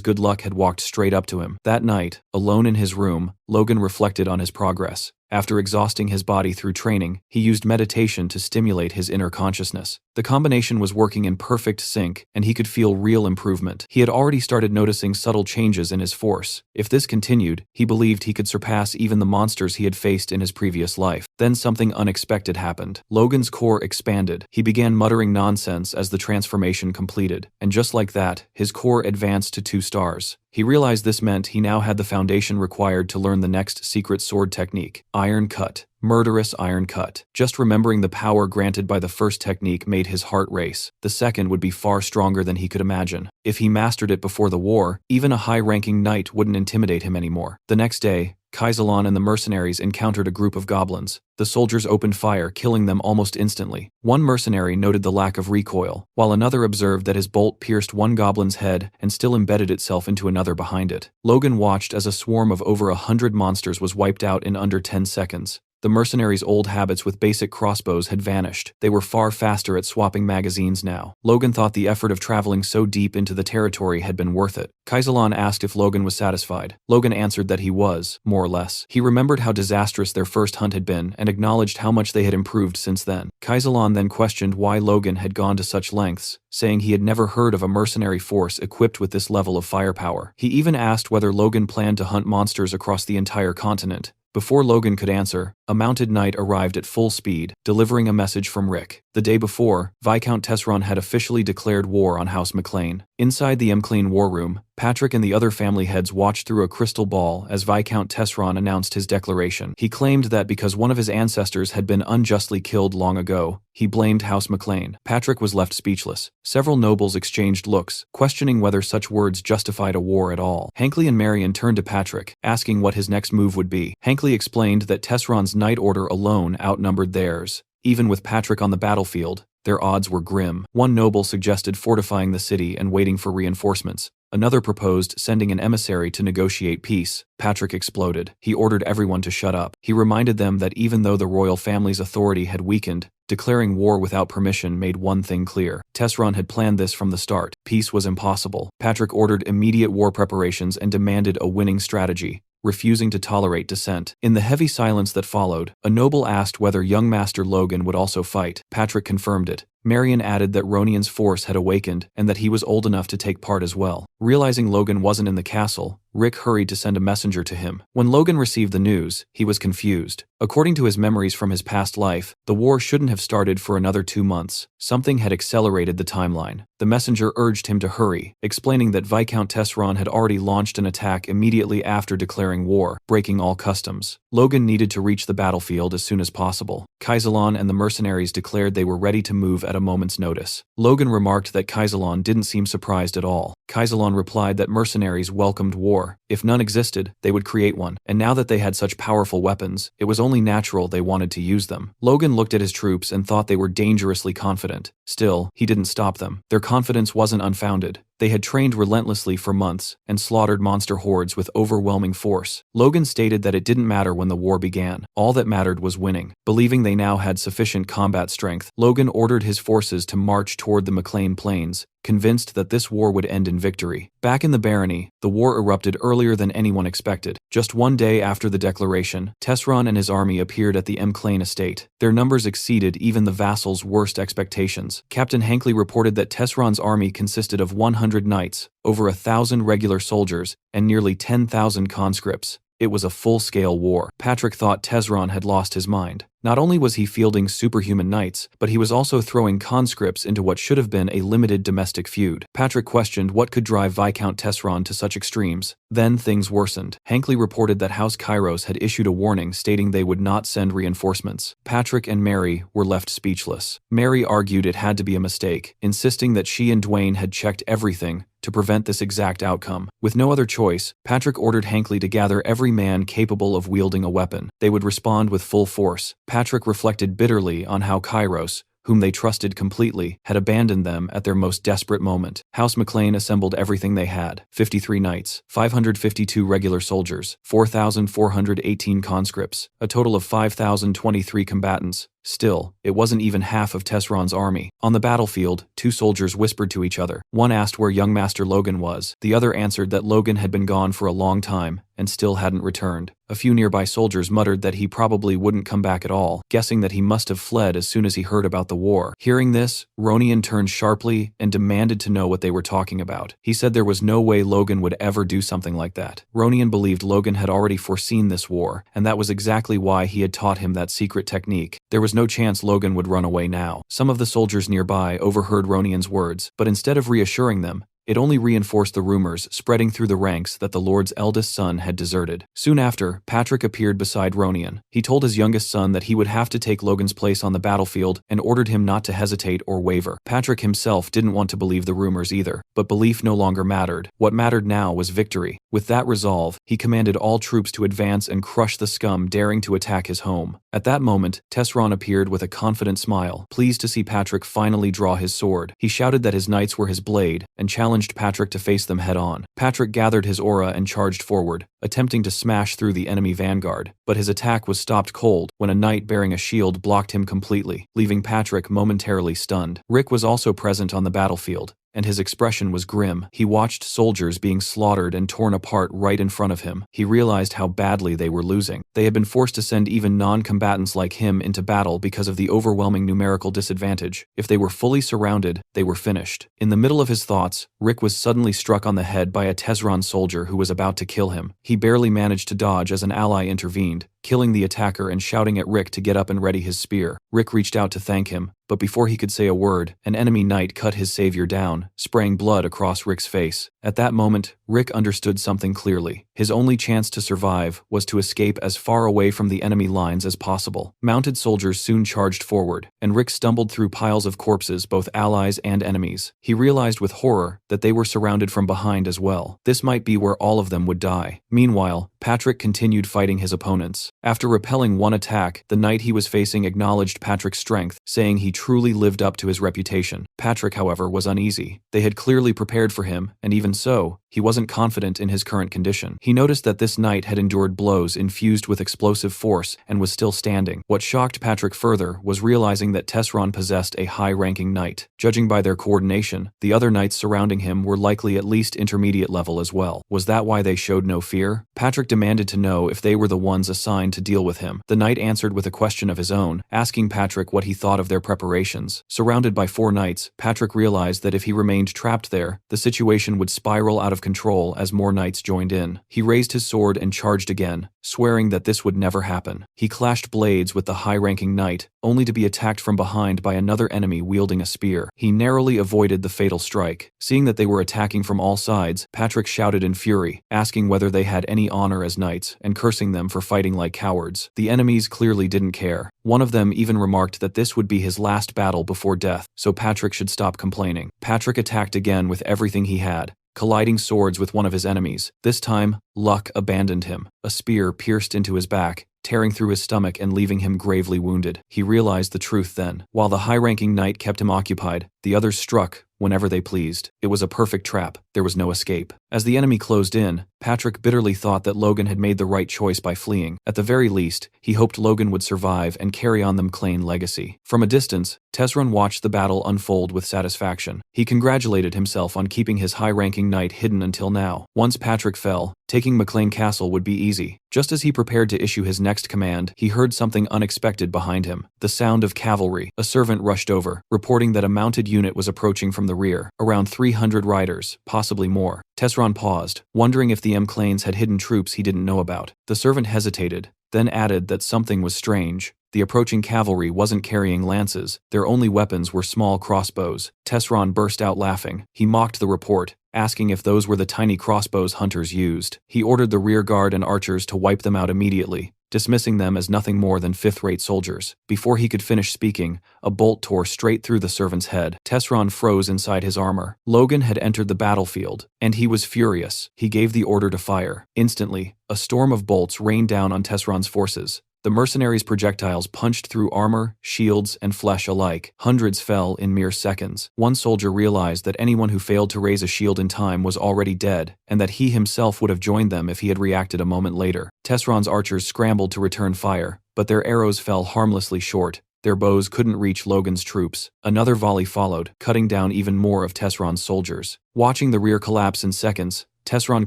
good luck had walked straight up to him. That night, alone in his room, Logan reflected on his progress. After exhausting his body through training, he used meditation to stimulate his inner consciousness. The combination was working in perfect sync, and he could feel real improvement. He had already started noticing subtle changes in his force. If this continued, he believed he could surpass even the monsters he had faced in his previous life. Then something unexpected happened. Logan's core expanded. He began muttering nonsense as the transformation completed, and just like that, his core advanced to 2 stars. He realized this meant he now had the foundation required to learn the next secret sword technique, Iron Cut. Murderous Iron Cut. Just remembering the power granted by the first technique made his heart race. The second would be far stronger than he could imagine. If he mastered it before the war, even a high-ranking knight wouldn't intimidate him anymore. The next day, Kaisalan and the mercenaries encountered a group of goblins. The soldiers opened fire, killing them almost instantly. One mercenary noted the lack of recoil, while another observed that his bolt pierced one goblin's head and still embedded itself into another behind it. Logan watched as a swarm of over 100 monsters was wiped out in under 10 seconds. The mercenaries' old habits with basic crossbows had vanished. They were far faster at swapping magazines now. Logan thought the effort of traveling so deep into the territory had been worth it. Kaisalan asked if Logan was satisfied. Logan answered that he was, more or less. He remembered how disastrous their first hunt had been and acknowledged how much they had improved since then. Kaisalan then questioned why Logan had gone to such lengths, saying he had never heard of a mercenary force equipped with this level of firepower. He even asked whether Logan planned to hunt monsters across the entire continent. Before Logan could answer, a mounted knight arrived at full speed, delivering a message from Rick. The day before, Viscount Tesron had officially declared war on House McLean. Inside the McLean war room, Patrick and the other family heads watched through a crystal ball as Viscount Tesron announced his declaration. He claimed that because one of his ancestors had been unjustly killed long ago, he blamed House McLean. Patrick was left speechless. Several nobles exchanged looks, questioning whether such words justified a war at all. Hankley and Marion turned to Patrick, asking what his next move would be. Hankley explained that Tesron's Knight Order alone outnumbered theirs. Even with Patrick on the battlefield, their odds were grim. One noble suggested fortifying the city and waiting for reinforcements. Another proposed sending an emissary to negotiate peace. Patrick exploded. He ordered everyone to shut up. He reminded them that even though the royal family's authority had weakened, declaring war without permission made one thing clear. Tesron had planned this from the start. Peace was impossible. Patrick ordered immediate war preparations and demanded a winning strategy, refusing to tolerate dissent. In the heavy silence that followed, a noble asked whether young Master Logan would also fight. Patrick confirmed it. Marion added that Ronian's force had awakened and that he was old enough to take part as well. Realizing Logan wasn't in the castle, Rick hurried to send a messenger to him. When Logan received the news, he was confused. According to his memories from his past life, the war shouldn't have started for another 2 months. Something had accelerated the timeline. The messenger urged him to hurry, explaining that Viscount Tesseron had already launched an attack immediately after declaring war, breaking all customs. Logan needed to reach the battlefield as soon as possible. Kaisalon and the mercenaries declared they were ready to move at a moment's notice. Logan remarked that Kaisalon didn't seem surprised at all. Kaisalon replied that mercenaries welcomed war. If none existed, they would create one, and now that they had such powerful weapons, it was only natural they wanted to use them. Logan looked at his troops and thought they were dangerously confident. Still, he didn't stop them. Their confidence wasn't unfounded. They had trained relentlessly for months and slaughtered monster hordes with overwhelming force. Logan stated that it didn't matter when the war began. All that mattered was winning. Believing they now had sufficient combat strength, Logan ordered his forces to march toward the McLean Plains, convinced that this war would end in victory. Back in the barony, the war erupted earlier than anyone expected. Just 1 day after the declaration, Tesseron and his army appeared at the McLean estate. Their numbers exceeded even the vassals' worst expectations. Captain Hankley reported that Tesseron's army consisted of 100 knights, over 1,000 regular soldiers, and nearly 10,000 conscripts. It was a full-scale war. Patrick thought Tesseron had lost his mind. Not only was he fielding superhuman knights, but he was also throwing conscripts into what should have been a limited domestic feud. Patrick questioned what could drive Viscount Tesseron to such extremes. Then things worsened. Hankley reported that House Kairos had issued a warning stating they would not send reinforcements. Patrick and Mary were left speechless. Mary argued it had to be a mistake, insisting that she and Dwayne had checked everything to prevent this exact outcome. With no other choice, Patrick ordered Hankley to gather every man capable of wielding a weapon. They would respond with full force. Patrick reflected bitterly on how Kairos, whom they trusted completely, had abandoned them at their most desperate moment. House McLean assembled everything they had: 53 knights, 552 regular soldiers, 4,418 conscripts, a total of 5,023 combatants. Still, it wasn't even half of Tesseron's army. On the battlefield, 2 soldiers whispered to each other. One asked where young Master Logan was. The other answered that Logan had been gone for a long time and still hadn't returned. A few nearby soldiers muttered that he probably wouldn't come back at all, guessing that he must have fled as soon as he heard about the war. Hearing this, Ronian turned sharply and demanded to know what they were talking about. He said there was no way Logan would ever do something like that. Ronian believed Logan had already foreseen this war, and that was exactly why he had taught him that secret technique. There was no chance Logan would run away now. Some of the soldiers nearby overheard Ronian's words, but instead of reassuring them, it only reinforced the rumors spreading through the ranks that the Lord's eldest son had deserted. Soon after, Patrick appeared beside Ronian. He told his youngest son that he would have to take Logan's place on the battlefield and ordered him not to hesitate or waver. Patrick himself didn't want to believe the rumors either, but belief no longer mattered. What mattered now was victory. With that resolve, he commanded all troops to advance and crush the scum daring to attack his home. At that moment, Tesseron appeared with a confident smile, pleased to see Patrick finally draw his sword. He shouted that his knights were his blade and challenged Patrick to face them head-on. Patrick gathered his aura and charged forward, attempting to smash through the enemy vanguard, but his attack was stopped cold when a knight bearing a shield blocked him completely, leaving Patrick momentarily stunned. Rick was also present on the battlefield, and his expression was grim. He watched soldiers being slaughtered and torn apart right in front of him. He realized how badly they were losing. They had been forced to send even non-combatants like him into battle because of the overwhelming numerical disadvantage. If they were fully surrounded, they were finished. In the middle of his thoughts, Rick was suddenly struck on the head by a Tesseron soldier who was about to kill him. He barely managed to dodge as an ally intervened, killing the attacker and shouting at Rick to get up and ready his spear. Rick reached out to thank him, but before he could say a word, an enemy knight cut his savior down, spraying blood across Rick's face. At that moment, Rick understood something clearly. His only chance to survive was to escape as far away from the enemy lines as possible. Mounted soldiers soon charged forward, and Rick stumbled through piles of corpses, both allies and enemies. He realized with horror that they were surrounded from behind as well. This might be where all of them would die. Meanwhile, Patrick continued fighting his opponents. After repelling one attack, the knight he was facing acknowledged Patrick's strength, saying he truly lived up to his reputation. Patrick, however, was uneasy. They had clearly prepared for him, and even so, he wasn't confident in his current condition. He noticed that this knight had endured blows infused with explosive force and was still standing. What shocked Patrick further was realizing that Tesseron possessed a high-ranking knight. Judging by their coordination, the other knights surrounding him were likely at least intermediate level as well. Was that why they showed no fear? Patrick demanded to know if they were the ones assigned to deal with him. The knight answered with a question of his own, asking Patrick what he thought of their preparations. Surrounded by 4 knights, Patrick realized that if he remained trapped there, the situation would spiral out of control as more knights joined in. He raised his sword and charged again, swearing that this would never happen. He clashed blades with the high-ranking knight, only to be attacked from behind by another enemy wielding a spear. He narrowly avoided the fatal strike. Seeing that they were attacking from all sides, Patrick shouted in fury, asking whether they had any honor as knights, and cursing them for fighting like cowards. The enemies clearly didn't care. One of them even remarked that this would be his last battle before death, so Patrick should stop complaining. Patrick attacked again with everything he had, colliding swords with one of his enemies. This time, luck abandoned him. A spear pierced into his back, tearing through his stomach and leaving him gravely wounded. He realized the truth then. While the high-ranking knight kept him occupied, the others struck whenever they pleased. It was a perfect trap. There was no escape. As the enemy closed in, Patrick bitterly thought that Logan had made the right choice by fleeing. At the very least, he hoped Logan would survive and carry on the McLean legacy. From a distance, Tesron watched the battle unfold with satisfaction. He congratulated himself on keeping his high-ranking knight hidden until now. Once Patrick fell, taking McLean Castle would be easy. Just as he prepared to issue his next command, he heard something unexpected behind him. The sound of cavalry. A servant rushed over, reporting that a mounted unit was approaching from the rear. Around 300 riders, possibly more. Tesron paused, wondering if the McLeans had hidden troops he didn't know about. The servant hesitated, then added that something was strange. The approaching cavalry wasn't carrying lances. Their only weapons were small crossbows. Tesron burst out laughing. He mocked the report, asking if those were the tiny crossbows hunters used. He ordered the rear guard and archers to wipe them out immediately, dismissing them as nothing more than fifth-rate soldiers. Before he could finish speaking, a bolt tore straight through the servant's head. Tesron froze inside his armor. Logan had entered the battlefield, and he was furious. He gave the order to fire. Instantly, a storm of bolts rained down on Tesron's forces. The mercenaries' projectiles punched through armor, shields, and flesh alike. Hundreds fell in mere seconds. One soldier realized that anyone who failed to raise a shield in time was already dead, and that he himself would have joined them if he had reacted a moment later. Tesron's archers scrambled to return fire, but their arrows fell harmlessly short. Their bows couldn't reach Logan's troops. Another volley followed, cutting down even more of Tesron's soldiers. Watching the rear collapse in seconds, Tesron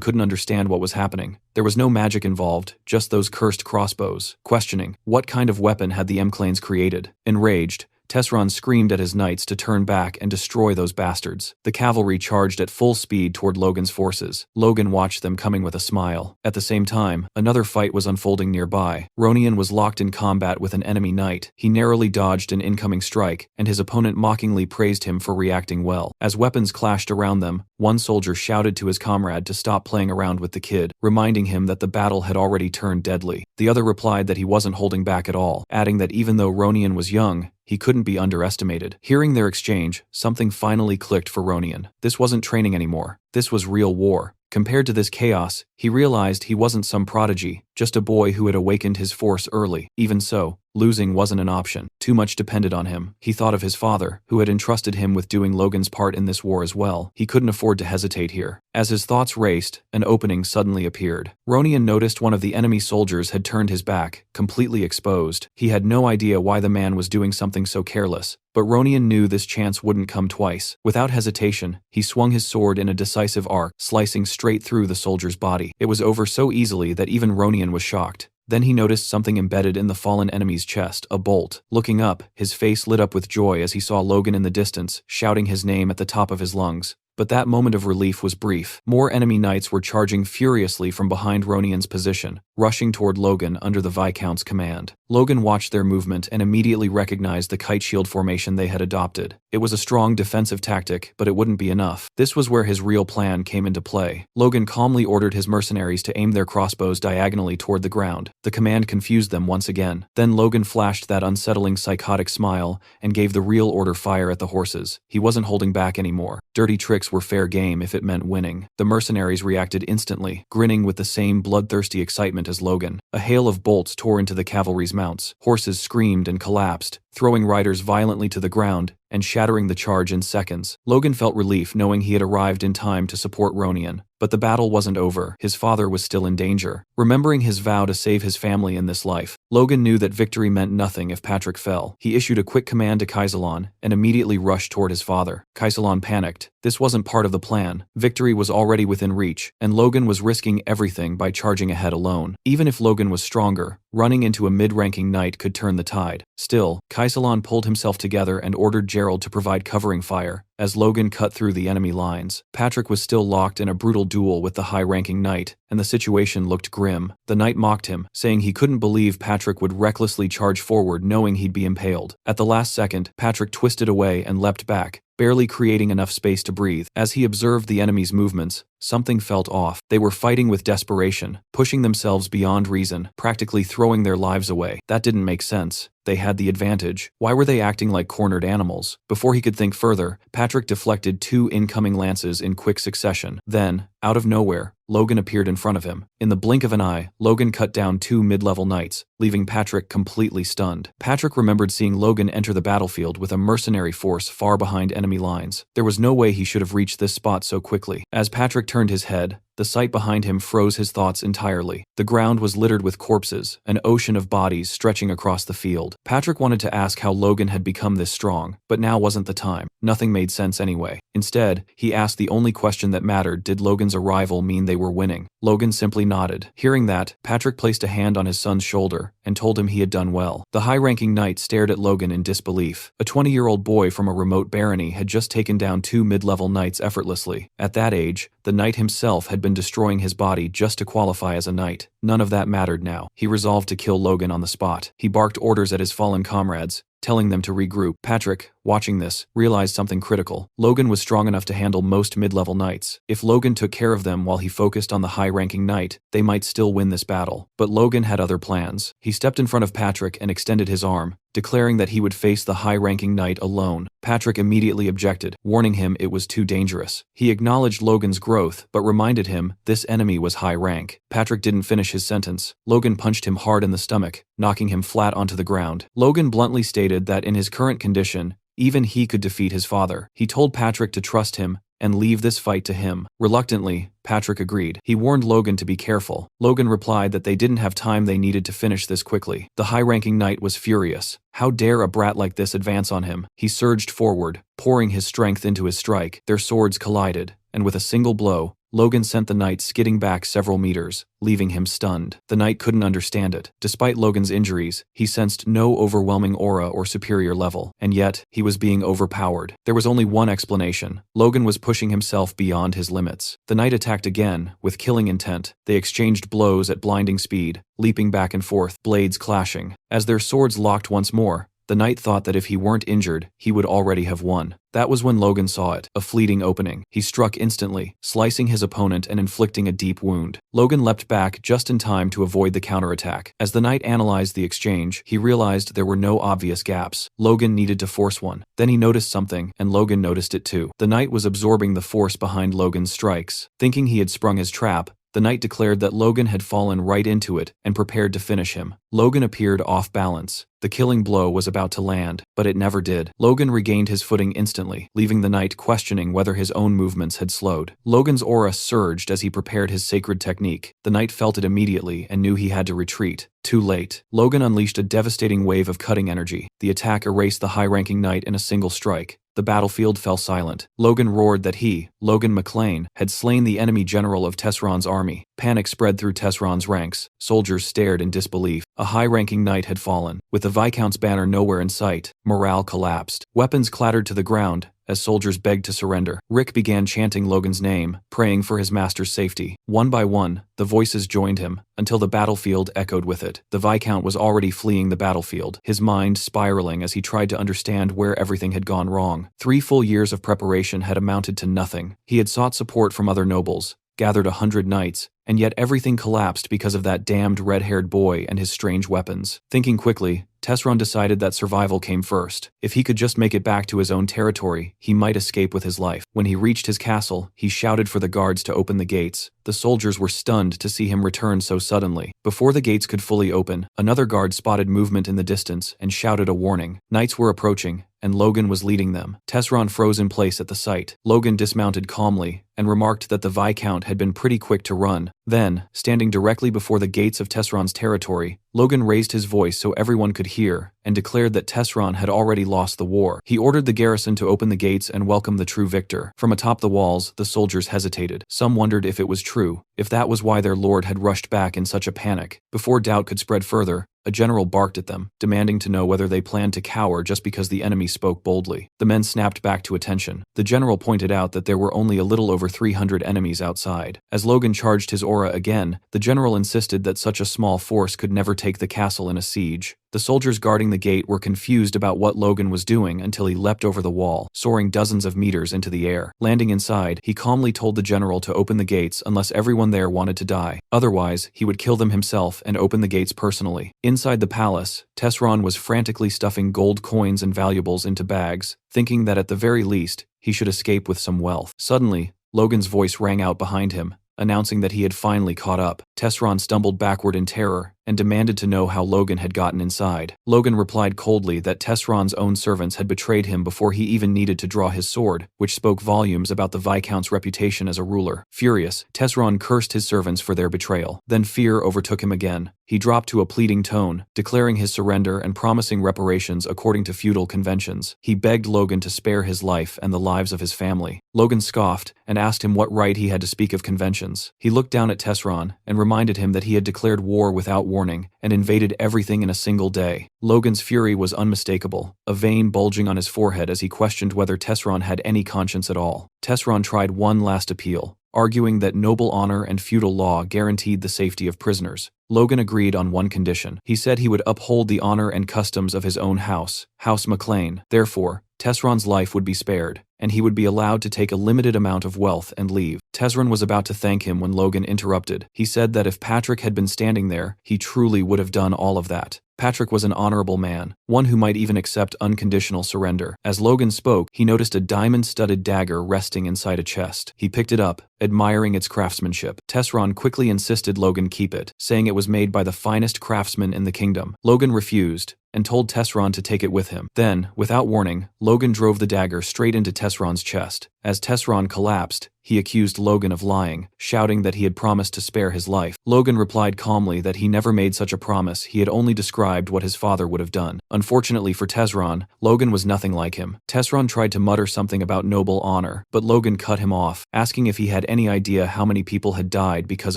couldn't understand what was happening. There was no magic involved, just those cursed crossbows. Questioning, what kind of weapon had the McLeans created? Enraged, Tesron screamed at his knights to turn back and destroy those bastards. The cavalry charged at full speed toward Logan's forces. Logan watched them coming with a smile. At the same time, another fight was unfolding nearby. Ronian was locked in combat with an enemy knight. He narrowly dodged an incoming strike, and his opponent mockingly praised him for reacting well. As weapons clashed around them, one soldier shouted to his comrade to stop playing around with the kid, reminding him that the battle had already turned deadly. The other replied that he wasn't holding back at all, adding that even though Ronian was young, he couldn't be underestimated. Hearing their exchange, something finally clicked for Ronian. This wasn't training anymore. This was real war. Compared to this chaos, he realized he wasn't some prodigy, just a boy who had awakened his force early. Even so, losing wasn't an option. Too much depended on him. He thought of his father, who had entrusted him with doing Logan's part in this war as well. He couldn't afford to hesitate here. As his thoughts raced, an opening suddenly appeared. Ronian noticed one of the enemy soldiers had turned his back, completely exposed. He had no idea why the man was doing something so careless, but Ronian knew this chance wouldn't come twice. Without hesitation, he swung his sword in a decisive arc, slicing straight through the soldier's body. It was over so easily that even Ronian was shocked. Then he noticed something embedded in the fallen enemy's chest, a bolt. Looking up, his face lit up with joy as he saw Logan in the distance, shouting his name at the top of his lungs. But that moment of relief was brief. More enemy knights were charging furiously from behind Ronian's position, rushing toward Logan under the Viscount's command. Logan watched their movement and immediately recognized the kite shield formation they had adopted. It was a strong defensive tactic, but it wouldn't be enough. This was where his real plan came into play. Logan calmly ordered his mercenaries to aim their crossbows diagonally toward the ground. The command confused them once again. Then Logan flashed that unsettling psychotic smile and gave the real order: fire at the horses. He wasn't holding back anymore. Dirty tricks were fair game if it meant winning. The mercenaries reacted instantly, grinning with the same bloodthirsty excitement as Logan. A hail of bolts tore into the cavalry's mounts. Horses screamed and collapsed, throwing riders violently to the ground and shattering the charge in seconds. Logan felt relief knowing he had arrived in time to support Ronian. But the battle wasn't over. His father was still in danger. Remembering his vow to save his family in this life, Logan knew that victory meant nothing if Patrick fell. He issued a quick command to Kaisalon and immediately rushed toward his father. Kaisalon panicked. This wasn't part of the plan. Victory was already within reach, and Logan was risking everything by charging ahead alone. Even if Logan was stronger, running into a mid-ranking knight could turn the tide. Still, Kaisalon pulled himself together and ordered Gerald to provide covering fire. As Logan cut through the enemy lines, Patrick was still locked in a brutal duel with the high-ranking knight, and the situation looked grim. The knight mocked him, saying he couldn't believe Patrick would recklessly charge forward knowing he'd be impaled. At the last second, Patrick twisted away and leapt back, barely creating enough space to breathe. As he observed the enemy's movements, something felt off. They were fighting with desperation, pushing themselves beyond reason, practically throwing their lives away. That didn't make sense. They had the advantage. Why were they acting like cornered animals? Before he could think further, Patrick deflected 2 incoming lances in quick succession. Then, out of nowhere, Logan appeared in front of him. In the blink of an eye, Logan cut down 2 mid-level knights, leaving Patrick completely stunned. Patrick remembered seeing Logan enter the battlefield with a mercenary force far behind enemy lines. There was no way he should have reached this spot so quickly. As Patrick turned his head, the sight behind him froze his thoughts entirely. The ground was littered with corpses, an ocean of bodies stretching across the field. Patrick wanted to ask how Logan had become this strong, but now wasn't the time. Nothing made sense anyway. Instead, he asked the only question that mattered: did Logan's arrival mean they were winning? Logan simply nodded. Hearing that, Patrick placed a hand on his son's shoulder and told him he had done well. The high-ranking knight stared at Logan in disbelief. A 20-year-old boy from a remote barony had just taken down 2 mid-level knights effortlessly. At that age, the knight himself had been destroying his body just to qualify as a knight. None of that mattered now. He resolved to kill Logan on the spot. He barked orders at his fallen comrades, telling them to regroup. Patrick, watching this, realized something critical. Logan was strong enough to handle most mid-level knights. If Logan took care of them while he focused on the high-ranking knight, they might still win this battle. But Logan had other plans. He stepped in front of Patrick and extended his arm, declaring that he would face the high-ranking knight alone. Patrick immediately objected, warning him it was too dangerous. He acknowledged Logan's growth, but reminded him this enemy was high rank. Patrick didn't finish his sentence. Logan punched him hard in the stomach, knocking him flat onto the ground. Logan bluntly stated that in his current condition, even he could defeat his father. He told Patrick to trust him and leave this fight to him. Reluctantly, Patrick agreed. He warned Logan to be careful. Logan replied that they didn't have time, they needed to finish this quickly. The high-ranking knight was furious. How dare a brat like this advance on him? He surged forward, pouring his strength into his strike. Their swords collided, and with a single blow, Logan sent the knight skidding back several meters, leaving him stunned. The knight couldn't understand it. Despite Logan's injuries, he sensed no overwhelming aura or superior level, and yet, he was being overpowered. There was only one explanation. Logan was pushing himself beyond his limits. The knight attacked again, with killing intent. They exchanged blows at blinding speed, leaping back and forth, blades clashing. As their swords locked once more, the knight thought that if he weren't injured, he would already have won. That was when Logan saw it, a fleeting opening. He struck instantly, slicing his opponent and inflicting a deep wound. Logan leapt back just in time to avoid the counterattack. As the knight analyzed the exchange, he realized there were no obvious gaps. Logan needed to force one. Then he noticed something, and Logan noticed it too. The knight was absorbing the force behind Logan's strikes. Thinking he had sprung his trap, the knight declared that Logan had fallen right into it and prepared to finish him. Logan appeared off balance. The killing blow was about to land, but it never did. Logan regained his footing instantly, leaving the knight questioning whether his own movements had slowed. Logan's aura surged as he prepared his sacred technique. The knight felt it immediately and knew he had to retreat. Too late. Logan unleashed a devastating wave of cutting energy. The attack erased the high-ranking knight in a single strike. The battlefield fell silent. Logan roared that he, Logan McLean, had slain the enemy general of Tesseron's army. Panic spread through Tesseron's ranks. Soldiers stared in disbelief. A high-ranking knight had fallen. With the Viscount's banner nowhere in sight, morale collapsed. Weapons clattered to the ground as soldiers begged to surrender. Rick began chanting Logan's name, praying for his master's safety. One by one, the voices joined him, until the battlefield echoed with it. The Viscount was already fleeing the battlefield, his mind spiraling as he tried to understand where everything had gone wrong. 3 full years of preparation had amounted to nothing. He had sought support from other nobles, gathered 100 knights, and yet everything collapsed because of that damned red-haired boy and his strange weapons. Thinking quickly, Tesseron decided that survival came first. If he could just make it back to his own territory, he might escape with his life. When he reached his castle, he shouted for the guards to open the gates. The soldiers were stunned to see him return so suddenly. Before the gates could fully open, another guard spotted movement in the distance and shouted a warning. Knights were approaching, and Logan was leading them. Tesseron froze in place at the sight. Logan dismounted calmly and remarked that the Viscount had been pretty quick to run. Then, standing directly before the gates of Tesseron's territory, Logan raised his voice so everyone could hear and declared that Tesseron had already lost the war. He ordered the garrison to open the gates and welcome the true victor. From atop the walls, the soldiers hesitated. Some wondered if it was true, if that was why their lord had rushed back in such a panic. Before doubt could spread further, a general barked at them, demanding to know whether they planned to cower just because the enemy spoke boldly. The men snapped back to attention. The general pointed out that there were only a little over 300 enemies outside. As Logan charged his aura again, the general insisted that such a small force could never take the castle in a siege. The soldiers guarding the gate were confused about what Logan was doing until he leapt over the wall, soaring dozens of meters into the air. Landing inside, he calmly told the general to open the gates unless everyone there wanted to die. Otherwise, he would kill them himself and open the gates personally. Inside the palace, Tesseron was frantically stuffing gold coins and valuables into bags, thinking that at the very least, he should escape with some wealth. Suddenly, Logan's voice rang out behind him, announcing that he had finally caught up. Tesseron stumbled backward in terror and demanded to know how Logan had gotten inside. Logan replied coldly that Tesseron's own servants had betrayed him before he even needed to draw his sword, which spoke volumes about the Viscount's reputation as a ruler. Furious, Tesseron cursed his servants for their betrayal. Then fear overtook him again. He dropped to a pleading tone, declaring his surrender and promising reparations according to feudal conventions. He begged Logan to spare his life and the lives of his family. Logan scoffed and asked him what right he had to speak of conventions. He looked down at Tesseron and reminded him that he had declared war without warning and invaded everything in a single day. Logan's fury was unmistakable, a vein bulging on his forehead as he questioned whether Tesseron had any conscience at all. Tesseron tried one last appeal, arguing that noble honor and feudal law guaranteed the safety of prisoners. Logan agreed on one condition. He said he would uphold the honor and customs of his own house, House McLean. Therefore, Tesseron's life would be spared, and he would be allowed to take a limited amount of wealth and leave. Tesseron was about to thank him when Logan interrupted. He said that if Patrick had been standing there, he truly would have done all of that. Patrick was an honorable man, one who might even accept unconditional surrender. As Logan spoke, he noticed a diamond-studded dagger resting inside a chest. He picked it up, admiring its craftsmanship. Tesseron quickly insisted Logan keep it, saying it was made by the finest craftsman in the kingdom. Logan refused, and told Tesseron to take it with him. Then, without warning, Logan drove the dagger straight into Tesseron's chest. As Tesseron collapsed, he accused Logan of lying, shouting that he had promised to spare his life. Logan replied calmly that he never made such a promise, he had only described what his father would have done. Unfortunately for Tesseron, Logan was nothing like him. Tesseron tried to mutter something about noble honor, but Logan cut him off, asking if he had any idea how many people had died because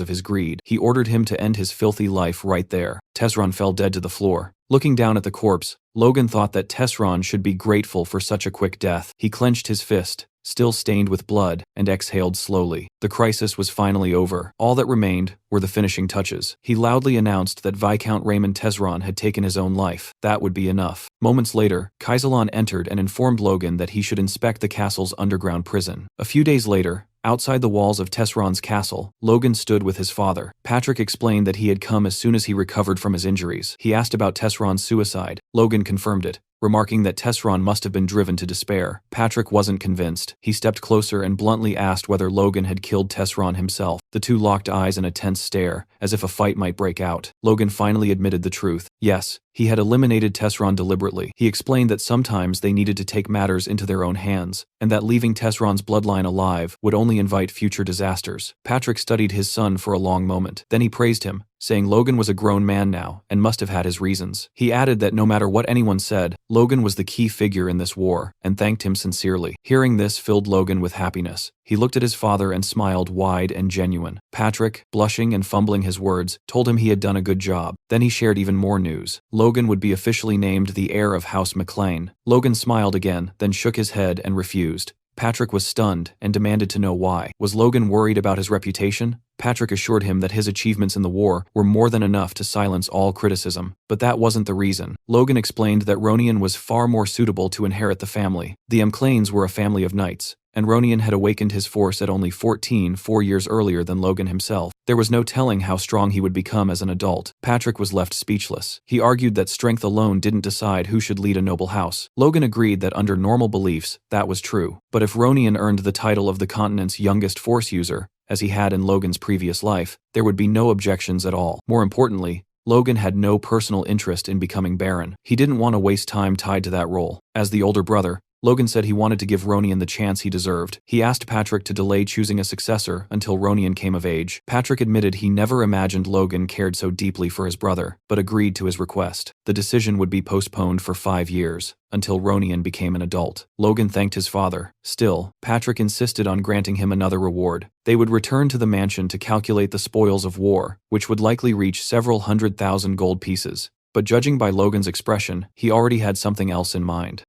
of his greed. He ordered him to end his filthy life right there. Tesseron fell dead to the floor. Looking down at the corpse, Logan thought that Tesseron should be grateful for such a quick death. He clenched his fist, still stained with blood, and exhaled slowly. The crisis was finally over. All that remained were the finishing touches. He loudly announced that Viscount Raymond Tesseron had taken his own life. That would be enough. Moments later, Kaisalon entered and informed Logan that he should inspect the castle's underground prison. A few days later, outside the walls of Tesseron's castle, Logan stood with his father. Patrick explained that he had come as soon as he recovered from his injuries. He asked about Tesseron's suicide. Logan confirmed it, remarking that Tesseron must have been driven to despair. Patrick wasn't convinced. He stepped closer and bluntly asked whether Logan had killed Tesseron himself. The two locked eyes in a tense stare, as if a fight might break out. Logan finally admitted the truth. Yes, he had eliminated Tesseron deliberately. He explained that sometimes they needed to take matters into their own hands, and that leaving Tesseron's bloodline alive would only invite future disasters. Patrick studied his son for a long moment. Then he praised him, saying Logan was a grown man now and must have had his reasons. He added that no matter what anyone said, Logan was the key figure in this war, and thanked him sincerely. Hearing this filled Logan with happiness. He looked at his father and smiled wide and genuine. Patrick, blushing and fumbling his words, told him he had done a good job. Then he shared even more news. Logan would be officially named the heir of House McLean. Logan smiled again, then shook his head and refused. Patrick was stunned and demanded to know why. Was Logan worried about his reputation? Patrick assured him that his achievements in the war were more than enough to silence all criticism. But that wasn't the reason. Logan explained that Ronian was far more suitable to inherit the family. The McLeans were a family of knights, and Ronian had awakened his force at only 14, 4 years earlier than Logan himself. There was no telling how strong he would become as an adult. Patrick was left speechless. He argued that strength alone didn't decide who should lead a noble house. Logan agreed that under normal beliefs, that was true. But if Ronian earned the title of the continent's youngest force user, as he had in Logan's previous life, there would be no objections at all. More importantly, Logan had no personal interest in becoming Baron. He didn't want to waste time tied to that role. As the older brother, Logan said he wanted to give Ronian the chance he deserved. He asked Patrick to delay choosing a successor until Ronian came of age. Patrick admitted he never imagined Logan cared so deeply for his brother, but agreed to his request. The decision would be postponed for 5 years, until Ronian became an adult. Logan thanked his father. Still, Patrick insisted on granting him another reward. They would return to the mansion to calculate the spoils of war, which would likely reach several 100,000 gold pieces. But judging by Logan's expression, he already had something else in mind.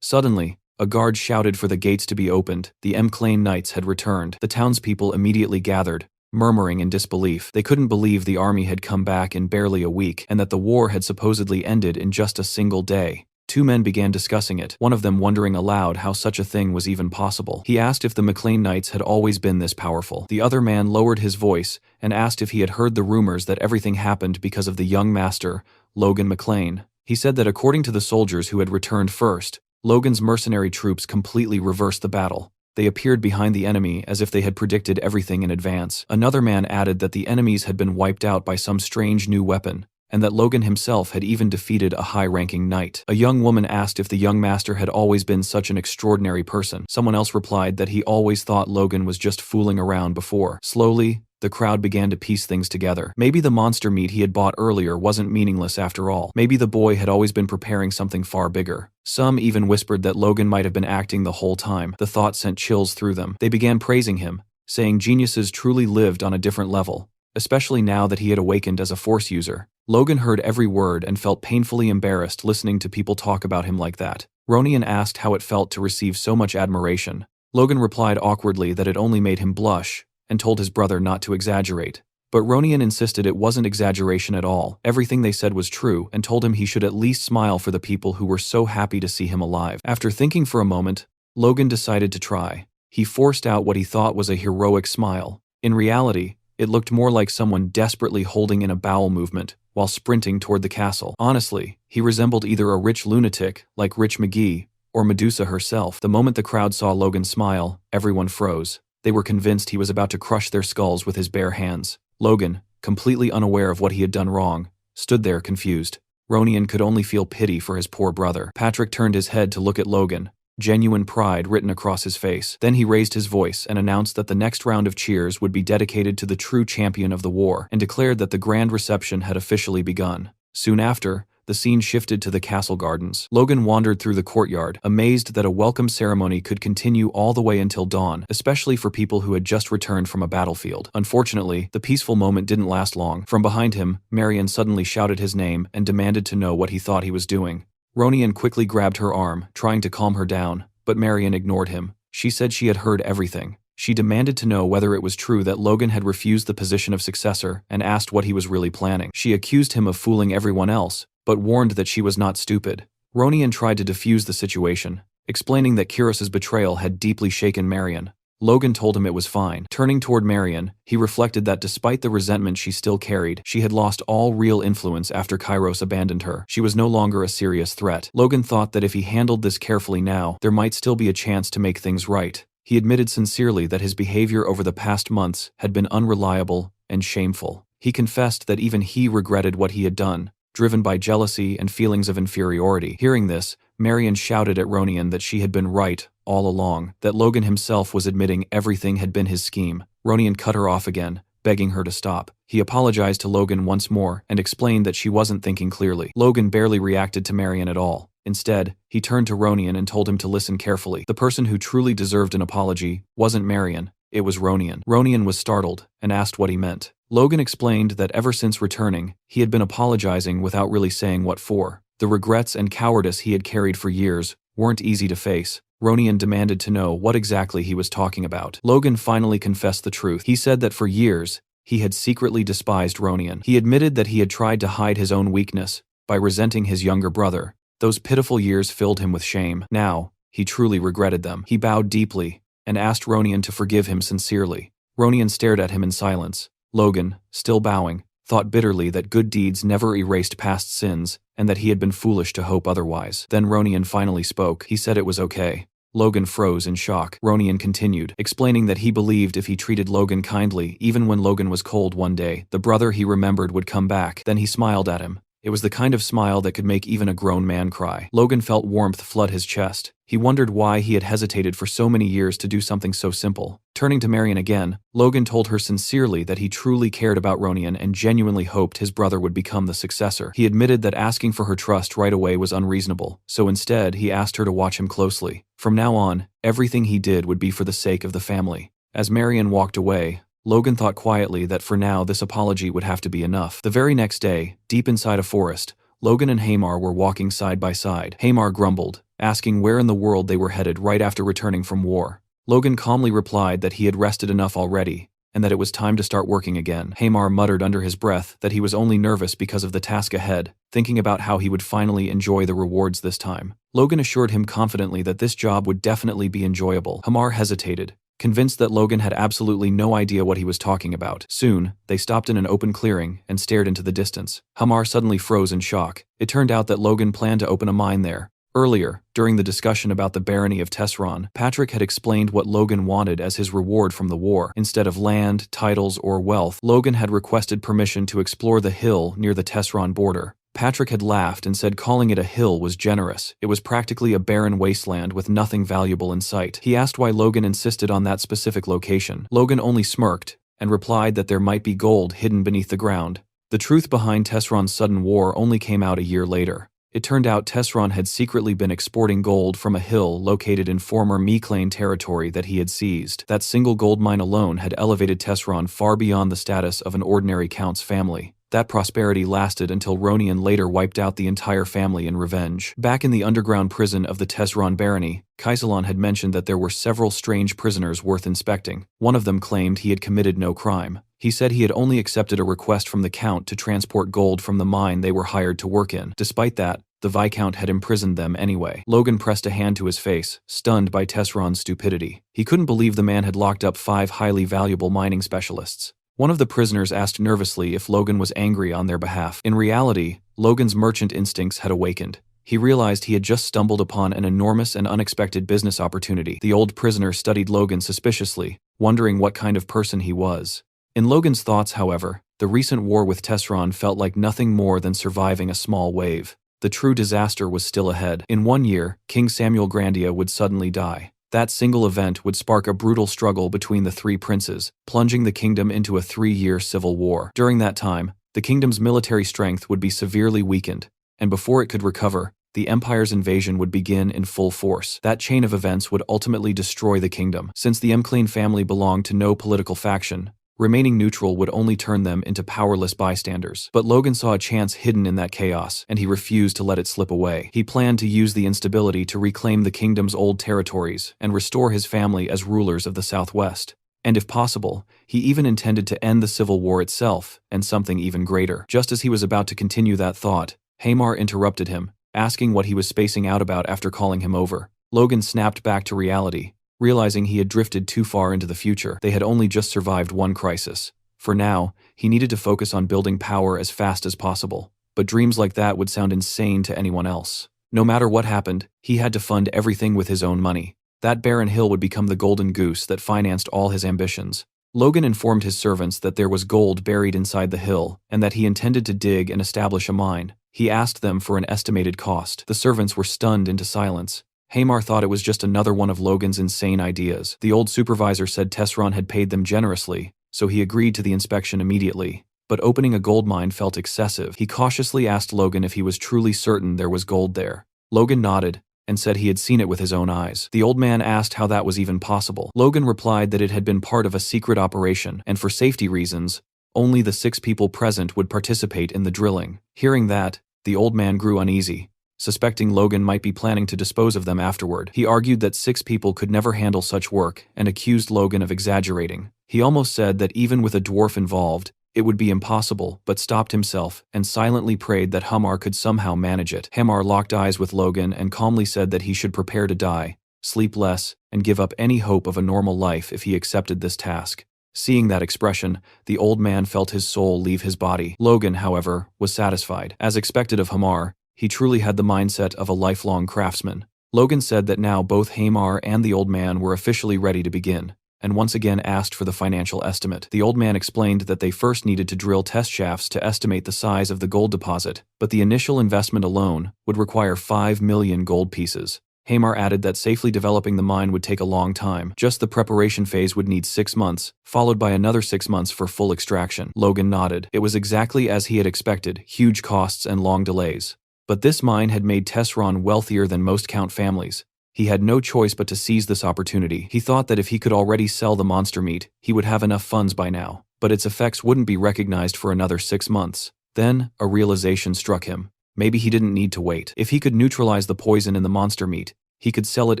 Suddenly, a guard shouted for the gates to be opened. The McLean Knights had returned. The townspeople immediately gathered, murmuring in disbelief. They couldn't believe the army had come back in barely a week and that the war had supposedly ended in just a single day. Two men began discussing it, one of them wondering aloud how such a thing was even possible. He asked if the McLean Knights had always been this powerful. The other man lowered his voice and asked if he had heard the rumors that everything happened because of the young master, Logan McLean. He said that according to the soldiers who had returned first, Logan's mercenary troops completely reversed the battle. They appeared behind the enemy as if they had predicted everything in advance. Another man added that the enemies had been wiped out by some strange new weapon, and that Logan himself had even defeated a high-ranking knight. A young woman asked if the young master had always been such an extraordinary person. Someone else replied that he always thought Logan was just fooling around before. Slowly, the crowd began to piece things together. Maybe the monster meat he had bought earlier wasn't meaningless after all. Maybe the boy had always been preparing something far bigger. Some even whispered that Logan might have been acting the whole time. The thought sent chills through them. They began praising him, saying geniuses truly lived on a different level, especially now that he had awakened as a Force user. Logan heard every word and felt painfully embarrassed listening to people talk about him like that. Ronian asked how it felt to receive so much admiration. Logan replied awkwardly that it only made him blush, and told his brother not to exaggerate. But Ronian insisted it wasn't exaggeration at all. Everything they said was true, and told him he should at least smile for the people who were so happy to see him alive. After thinking for a moment, Logan decided to try. He forced out what he thought was a heroic smile. In reality, it looked more like someone desperately holding in a bowel movement while sprinting toward the castle. Honestly, he resembled either a rich lunatic, like Rich McGee, or Medusa herself. The moment the crowd saw Logan smile, everyone froze. They were convinced he was about to crush their skulls with his bare hands. Logan, completely unaware of what he had done wrong, stood there confused. Ronian could only feel pity for his poor brother. Patrick turned his head to look at Logan, genuine pride written across his face. Then he raised his voice and announced that the next round of cheers would be dedicated to the true champion of the war, and declared that the grand reception had officially begun. Soon after, the scene shifted to the castle gardens. Logan wandered through the courtyard, amazed that a welcome ceremony could continue all the way until dawn, especially for people who had just returned from a battlefield. Unfortunately, the peaceful moment didn't last long. From behind him, Marion suddenly shouted his name and demanded to know what he thought he was doing. Ronian quickly grabbed her arm, trying to calm her down, but Marion ignored him. She said she had heard everything. She demanded to know whether it was true that Logan had refused the position of successor and asked what he was really planning. She accused him of fooling everyone else, but warned that she was not stupid. Ronian tried to defuse the situation, explaining that Kyros's betrayal had deeply shaken Marion. Logan told him it was fine. Turning toward Marion, he reflected that despite the resentment she still carried, she had lost all real influence after Kyros abandoned her. She was no longer a serious threat. Logan thought that if he handled this carefully now, there might still be a chance to make things right. He admitted sincerely that his behavior over the past months had been unreliable and shameful. He confessed that even he regretted what he had done, driven by jealousy and feelings of inferiority. Hearing this, Marion shouted at Ronian that she had been right all along, that Logan himself was admitting everything had been his scheme. Ronian cut her off again, begging her to stop. He apologized to Logan once more and explained that she wasn't thinking clearly. Logan barely reacted to Marion at all. Instead, he turned to Ronian and told him to listen carefully. The person who truly deserved an apology wasn't Marion, it was Ronian. Ronian was startled and asked what he meant. Logan explained that ever since returning, he had been apologizing without really saying what for. The regrets and cowardice he had carried for years weren't easy to face. Ronian demanded to know what exactly he was talking about. Logan finally confessed the truth. He said that for years, he had secretly despised Ronian. He admitted that he had tried to hide his own weakness by resenting his younger brother. Those pitiful years filled him with shame. Now, he truly regretted them. He bowed deeply and asked Ronian to forgive him sincerely. Ronian stared at him in silence. Logan, still bowing, thought bitterly that good deeds never erased past sins and that he had been foolish to hope otherwise. Then Ronian finally spoke. He said it was okay. Logan froze in shock. Ronian continued, explaining that he believed if he treated Logan kindly, even when Logan was cold one day, the brother he remembered would come back. Then he smiled at him. It was the kind of smile that could make even a grown man cry. Logan felt warmth flood his chest. He wondered why he had hesitated for so many years to do something so simple. Turning to Marion again, Logan told her sincerely that he truly cared about Ronian and genuinely hoped his brother would become the successor. He admitted that asking for her trust right away was unreasonable, so instead he asked her to watch him closely. From now on, everything he did would be for the sake of the family. As Marion walked away, Logan thought quietly that for now this apology would have to be enough. The very next day, deep inside a forest, Logan and Hamar were walking side by side. Hamar grumbled, asking where in the world they were headed right after returning from war. Logan calmly replied that he had rested enough already, and that it was time to start working again. Hamar muttered under his breath that he was only nervous because of the task ahead, thinking about how he would finally enjoy the rewards this time. Logan assured him confidently that this job would definitely be enjoyable. Hamar hesitated, convinced that Logan had absolutely no idea what he was talking about. Soon, they stopped in an open clearing and stared into the distance. Hamar suddenly froze in shock. It turned out that Logan planned to open a mine there. Earlier, during the discussion about the barony of Tesron, Patrick had explained what Logan wanted as his reward from the war. Instead of land, titles, or wealth, Logan had requested permission to explore the hill near the Tesron border. Patrick had laughed and said calling it a hill was generous. It was practically a barren wasteland with nothing valuable in sight. He asked why Logan insisted on that specific location. Logan only smirked and replied that there might be gold hidden beneath the ground. The truth behind Tesron's sudden war only came out a year later. It turned out Tesron had secretly been exporting gold from a hill located in former Meclane territory that he had seized. That single gold mine alone had elevated Tesron far beyond the status of an ordinary count's family. That prosperity lasted until Ronian later wiped out the entire family in revenge. Back in the underground prison of the Tesron barony, Kaisalon had mentioned that there were several strange prisoners worth inspecting. One of them claimed he had committed no crime. He said he had only accepted a request from the Count to transport gold from the mine they were hired to work in. Despite that, the Viscount had imprisoned them anyway. Logan pressed a hand to his face, stunned by Tesron's stupidity. He couldn't believe the man had locked up 5 highly valuable mining specialists. One of the prisoners asked nervously if Logan was angry on their behalf. In reality, Logan's merchant instincts had awakened. He realized he had just stumbled upon an enormous and unexpected business opportunity. The old prisoner studied Logan suspiciously, wondering what kind of person he was. In Logan's thoughts, however, the recent war with Tesron felt like nothing more than surviving a small wave. The true disaster was still ahead. In 1 year, King Samuel Grandia would suddenly die. That single event would spark a brutal struggle between the 3 princes, plunging the kingdom into a 3-year civil war. During that time, the kingdom's military strength would be severely weakened, and before it could recover, the Empire's invasion would begin in full force. That chain of events would ultimately destroy the kingdom. Since the Mclean family belonged to no political faction, remaining neutral would only turn them into powerless bystanders. But Logan saw a chance hidden in that chaos, and he refused to let it slip away. He planned to use the instability to reclaim the kingdom's old territories and restore his family as rulers of the Southwest. And if possible, he even intended to end the Civil War itself, and something even greater. Just as he was about to continue that thought, Hamar interrupted him, asking what he was spacing out about after calling him over. Logan snapped back to reality, realizing he had drifted too far into the future. They had only just survived one crisis. For now, he needed to focus on building power as fast as possible. But dreams like that would sound insane to anyone else. No matter what happened, he had to fund everything with his own money. That barren hill would become the golden goose that financed all his ambitions. Logan informed his servants that there was gold buried inside the hill, and that he intended to dig and establish a mine. He asked them for an estimated cost. The servants were stunned into silence. Hamar thought it was just another one of Logan's insane ideas. The old supervisor said Tesron had paid them generously, so he agreed to the inspection immediately. But opening a gold mine felt excessive. He cautiously asked Logan if he was truly certain there was gold there. Logan nodded and said he had seen it with his own eyes. The old man asked how that was even possible. Logan replied that it had been part of a secret operation, and for safety reasons, only the 6 people present would participate in the drilling. Hearing that, the old man grew uneasy, suspecting Logan might be planning to dispose of them afterward. He argued that 6 people could never handle such work and accused Logan of exaggerating. He almost said that even with a dwarf involved, it would be impossible, but stopped himself and silently prayed that Hamar could somehow manage it. Hamar locked eyes with Logan and calmly said that he should prepare to die, sleep less, and give up any hope of a normal life if he accepted this task. Seeing that expression, the old man felt his soul leave his body. Logan, however, was satisfied. As expected of Hamar, he truly had the mindset of a lifelong craftsman. Logan said that now both Hamar and the old man were officially ready to begin, and once again asked for the financial estimate. The old man explained that they first needed to drill test shafts to estimate the size of the gold deposit, but the initial investment alone would require 5 million gold pieces. Hamar added that safely developing the mine would take a long time. Just the preparation phase would need 6 months, followed by another 6 months for full extraction. Logan nodded. It was exactly as he had expected, huge costs and long delays. But this mine had made Tesron wealthier than most Count families. He had no choice but to seize this opportunity. He thought that if he could already sell the monster meat, he would have enough funds by now. But its effects wouldn't be recognized for another 6 months. Then, a realization struck him. Maybe he didn't need to wait. If he could neutralize the poison in the monster meat, he could sell it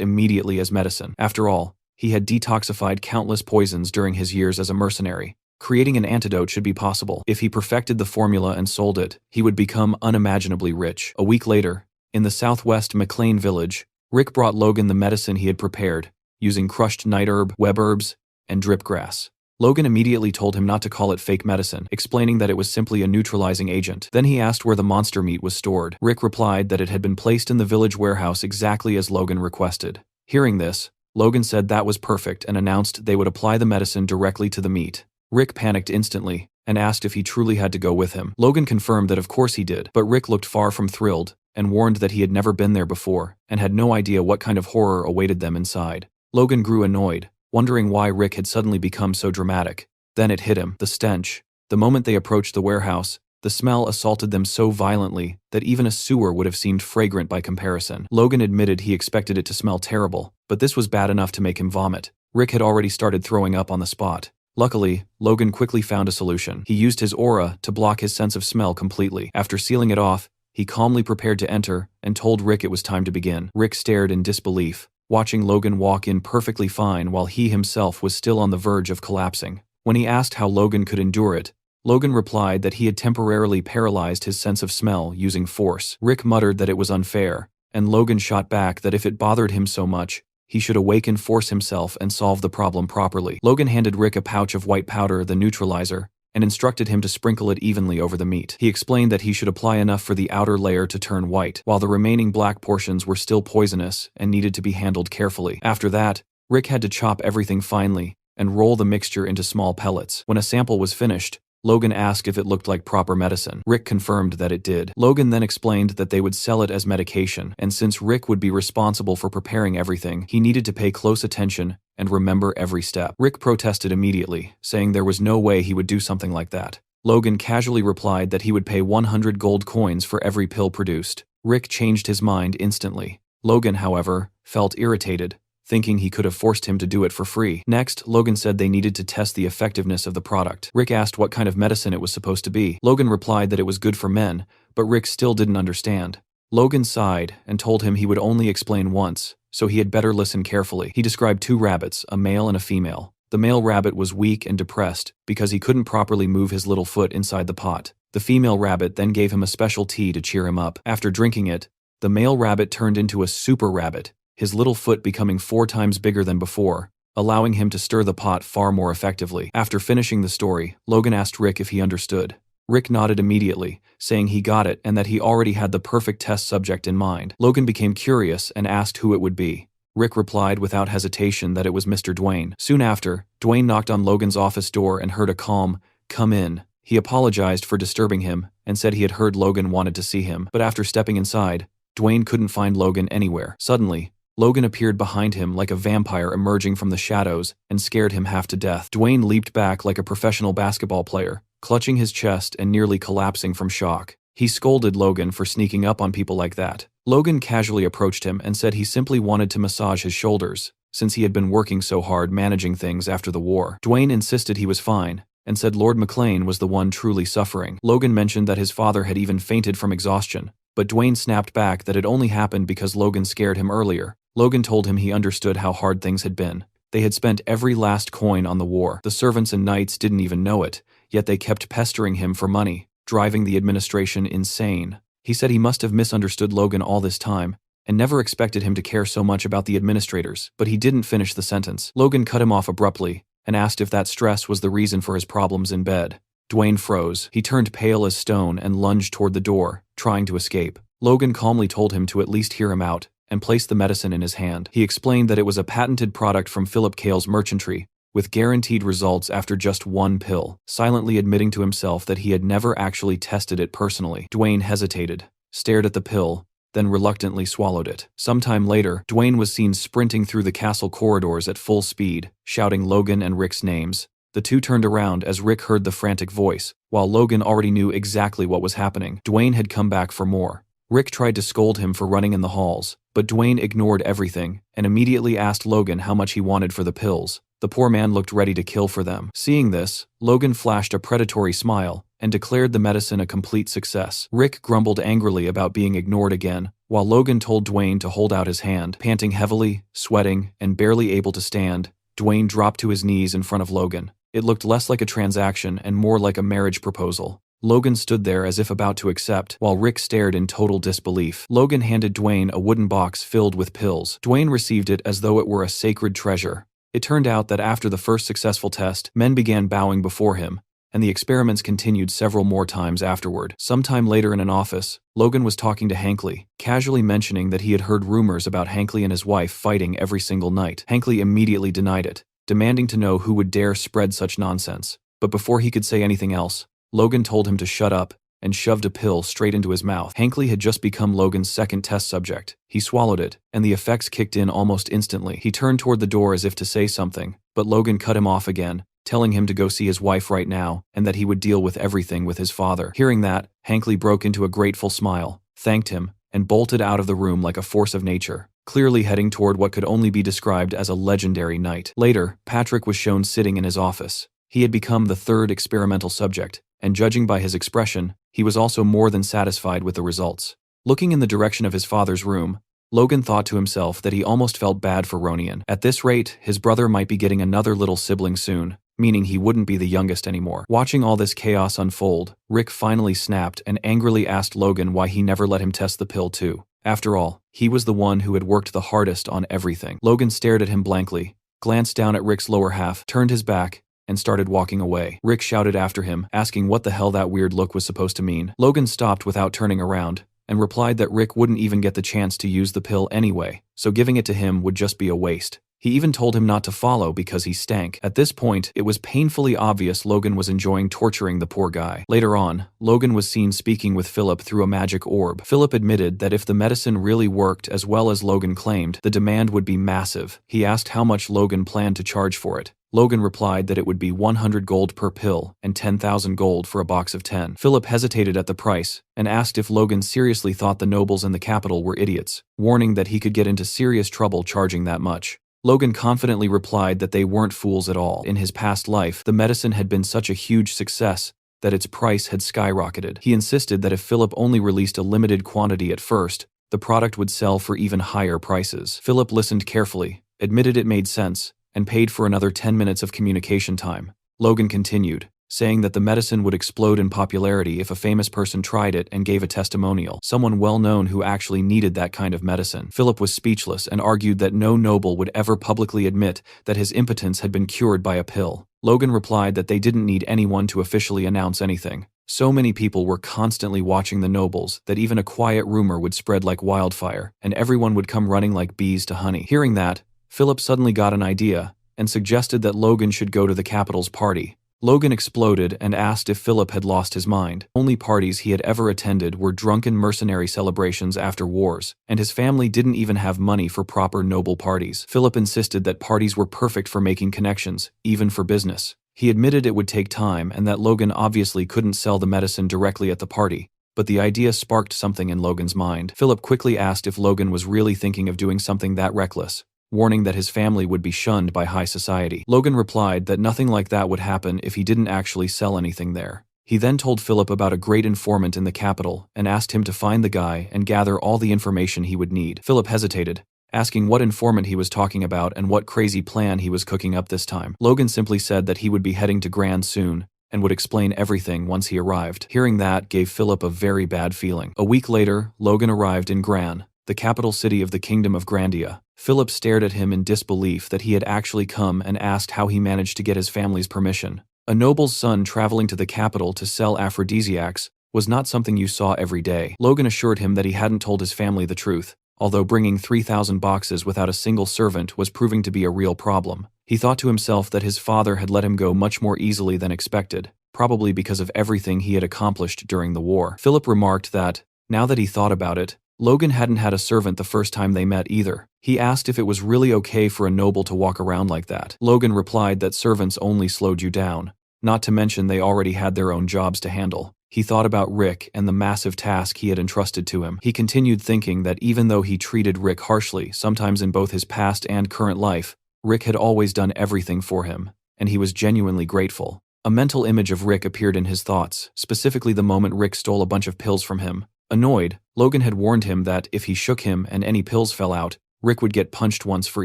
immediately as medicine. After all, he had detoxified countless poisons during his years as a mercenary. Creating an antidote should be possible. If he perfected the formula and sold it, he would become unimaginably rich. A week later, in the southwest McLean village, Rick brought Logan the medicine he had prepared, using crushed night herb, web herbs, and drip grass. Logan immediately told him not to call it fake medicine, explaining that it was simply a neutralizing agent. Then he asked where the monster meat was stored. Rick replied that it had been placed in the village warehouse exactly as Logan requested. Hearing this, Logan said that was perfect and announced they would apply the medicine directly to the meat. Rick panicked instantly and asked if he truly had to go with him. Logan confirmed that of course he did, but Rick looked far from thrilled and warned that he had never been there before and had no idea what kind of horror awaited them inside. Logan grew annoyed, wondering why Rick had suddenly become so dramatic. Then it hit him, the stench. The moment they approached the warehouse, the smell assaulted them so violently that even a sewer would have seemed fragrant by comparison. Logan admitted he expected it to smell terrible, but this was bad enough to make him vomit. Rick had already started throwing up on the spot. Luckily, Logan quickly found a solution. He used his aura to block his sense of smell completely. After sealing it off, he calmly prepared to enter and told Rick it was time to begin. Rick stared in disbelief, watching Logan walk in perfectly fine while he himself was still on the verge of collapsing. When he asked how Logan could endure it, Logan replied that he had temporarily paralyzed his sense of smell using force. Rick muttered that it was unfair, and Logan shot back that if it bothered him so much, he should awaken force himself and solve the problem properly. Logan handed Rick a pouch of white powder, the neutralizer, and instructed him to sprinkle it evenly over the meat. He explained that he should apply enough for the outer layer to turn white, while the remaining black portions were still poisonous and needed to be handled carefully. After that, Rick had to chop everything finely and roll the mixture into small pellets. When a sample was finished, Logan asked if it looked like proper medicine. Rick confirmed that it did. Logan then explained that they would sell it as medication, and since Rick would be responsible for preparing everything, he needed to pay close attention and remember every step. Rick protested immediately, saying there was no way he would do something like that. Logan casually replied that he would pay 100 gold coins for every pill produced. Rick changed his mind instantly. Logan, however, felt irritated, thinking he could have forced him to do it for free. Next, Logan said they needed to test the effectiveness of the product. Rick asked what kind of medicine it was supposed to be. Logan replied that it was good for men, but Rick still didn't understand. Logan sighed and told him he would only explain once, so he had better listen carefully. He described 2 rabbits, a male and a female. The male rabbit was weak and depressed because he couldn't properly move his little foot inside the pot. The female rabbit then gave him a special tea to cheer him up. After drinking it, the male rabbit turned into a super rabbit, his little foot becoming 4 times bigger than before, allowing him to stir the pot far more effectively. After finishing the story, Logan asked Rick if he understood. Rick nodded immediately, saying he got it and that he already had the perfect test subject in mind. Logan became curious and asked who it would be. Rick replied without hesitation that it was Mr. Dwayne. Soon after, Dwayne knocked on Logan's office door and heard a calm, "Come in." He apologized for disturbing him and said he had heard Logan wanted to see him, but after stepping inside, Dwayne couldn't find Logan anywhere. Suddenly, Logan appeared behind him like a vampire emerging from the shadows and scared him half to death. Dwayne leaped back like a professional basketball player, clutching his chest and nearly collapsing from shock. He scolded Logan for sneaking up on people like that. Logan casually approached him and said he simply wanted to massage his shoulders, since he had been working so hard managing things after the war. Dwayne insisted he was fine, and said Lord McLean was the one truly suffering. Logan mentioned that his father had even fainted from exhaustion, but Dwayne snapped back that it only happened because Logan scared him earlier. Logan told him he understood how hard things had been. They had spent every last coin on the war. The servants and knights didn't even know it, yet they kept pestering him for money, driving the administration insane. He said he must have misunderstood Logan all this time, and never expected him to care so much about the administrators, but he didn't finish the sentence. Logan cut him off abruptly, and asked if that stress was the reason for his problems in bed. Dwayne froze. He turned pale as stone and lunged toward the door, trying to escape. Logan calmly told him to at least hear him out, and placed the medicine in his hand. He explained that it was a patented product from Philip Cale's merchantry, with guaranteed results after just one pill, silently admitting to himself that he had never actually tested it personally. Dwayne hesitated, stared at the pill, then reluctantly swallowed it. Sometime later, Dwayne was seen sprinting through the castle corridors at full speed, shouting Logan and Rick's names. The two turned around as Rick heard the frantic voice, while Logan already knew exactly what was happening. Dwayne had come back for more. Rick tried to scold him for running in the halls, but Dwayne ignored everything and immediately asked Logan how much he wanted for the pills. The poor man looked ready to kill for them. Seeing this, Logan flashed a predatory smile and declared the medicine a complete success. Rick grumbled angrily about being ignored again, while Logan told Dwayne to hold out his hand. Panting heavily, sweating, and barely able to stand, Dwayne dropped to his knees in front of Logan. It looked less like a transaction and more like a marriage proposal. Logan stood there as if about to accept, while Rick stared in total disbelief. Logan handed Dwayne a wooden box filled with pills. Dwayne received it as though it were a sacred treasure. It turned out that after the first successful test, men began bowing before him, and the experiments continued several more times afterward. Sometime later in an office, Logan was talking to Hankley, casually mentioning that he had heard rumors about Hankley and his wife fighting every single night. Hankley immediately denied it, demanding to know who would dare spread such nonsense. But before he could say anything else, Logan told him to shut up and shoved a pill straight into his mouth. Hankley had just become Logan's second test subject. He swallowed it, and the effects kicked in almost instantly. He turned toward the door as if to say something, but Logan cut him off again, telling him to go see his wife right now and that he would deal with everything with his father. Hearing that, Hankley broke into a grateful smile, thanked him, and bolted out of the room like a force of nature, clearly heading toward what could only be described as a legendary night. Later, Patrick was shown sitting in his office. He had become the third experimental subject, and judging by his expression, he was also more than satisfied with the results. Looking in the direction of his father's room, Logan thought to himself that he almost felt bad for Ronian. At this rate, his brother might be getting another little sibling soon, meaning he wouldn't be the youngest anymore. Watching all this chaos unfold, Rick finally snapped and angrily asked Logan why he never let him test the pill too. After all, he was the one who had worked the hardest on everything. Logan stared at him blankly, glanced down at Rick's lower half, turned his back, and started walking away. Rick shouted after him, asking what the hell that weird look was supposed to mean. Logan stopped without turning around, and replied that Rick wouldn't even get the chance to use the pill anyway, so giving it to him would just be a waste. He even told him not to follow because he stank. At this point, it was painfully obvious Logan was enjoying torturing the poor guy. Later on, Logan was seen speaking with Philip through a magic orb. Philip admitted that if the medicine really worked as well as Logan claimed, the demand would be massive. He asked how much Logan planned to charge for it. Logan replied that it would be 100 gold per pill and 10,000 gold for a box of 10. Philip hesitated at the price and asked if Logan seriously thought the nobles in the capital were idiots, warning that he could get into serious trouble charging that much. Logan confidently replied that they weren't fools at all. In his past life, the medicine had been such a huge success that its price had skyrocketed. He insisted that if Philip only released a limited quantity at first, the product would sell for even higher prices. Philip listened carefully, admitted it made sense, and paid for another 10 minutes of communication time. Logan continued, saying that the medicine would explode in popularity if a famous person tried it and gave a testimonial, someone well-known who actually needed that kind of medicine. Philip was speechless and argued that no noble would ever publicly admit that his impotence had been cured by a pill. Logan replied that they didn't need anyone to officially announce anything. So many people were constantly watching the nobles that even a quiet rumor would spread like wildfire, and everyone would come running like bees to honey. Hearing that, Philip suddenly got an idea and suggested that Logan should go to the capital's party. Logan exploded and asked if Philip had lost his mind. Only parties he had ever attended were drunken mercenary celebrations after wars, and his family didn't even have money for proper noble parties. Philip insisted that parties were perfect for making connections, even for business. He admitted it would take time and that Logan obviously couldn't sell the medicine directly at the party, but the idea sparked something in Logan's mind. Philip quickly asked if Logan was really thinking of doing something that reckless, warning that his family would be shunned by high society. Logan replied that nothing like that would happen if he didn't actually sell anything there. He then told Philip about a great informant in the capital and asked him to find the guy and gather all the information he would need. Philip hesitated, asking what informant he was talking about and what crazy plan he was cooking up this time. Logan simply said that he would be heading to Gran soon and would explain everything once he arrived. Hearing that gave Philip a very bad feeling. A week later, Logan arrived in Gran, the capital city of the Kingdom of Grandia. Philip stared at him in disbelief that he had actually come and asked how he managed to get his family's permission. A noble's son traveling to the capital to sell aphrodisiacs was not something you saw every day. Logan assured him that he hadn't told his family the truth, although bringing 3,000 boxes without a single servant was proving to be a real problem. He thought to himself that his father had let him go much more easily than expected, probably because of everything he had accomplished during the war. Philip remarked that, now that he thought about it, Logan hadn't had a servant the first time they met either. He asked if it was really okay for a noble to walk around like that. Logan replied that servants only slowed you down, not to mention they already had their own jobs to handle. He thought about Rick and the massive task he had entrusted to him. He continued thinking that even though he treated Rick harshly, sometimes in both his past and current life, Rick had always done everything for him, and he was genuinely grateful. A mental image of Rick appeared in his thoughts, specifically the moment Rick stole a bunch of pills from him. Annoyed, Logan had warned him that if he shook him and any pills fell out, Rick would get punched once for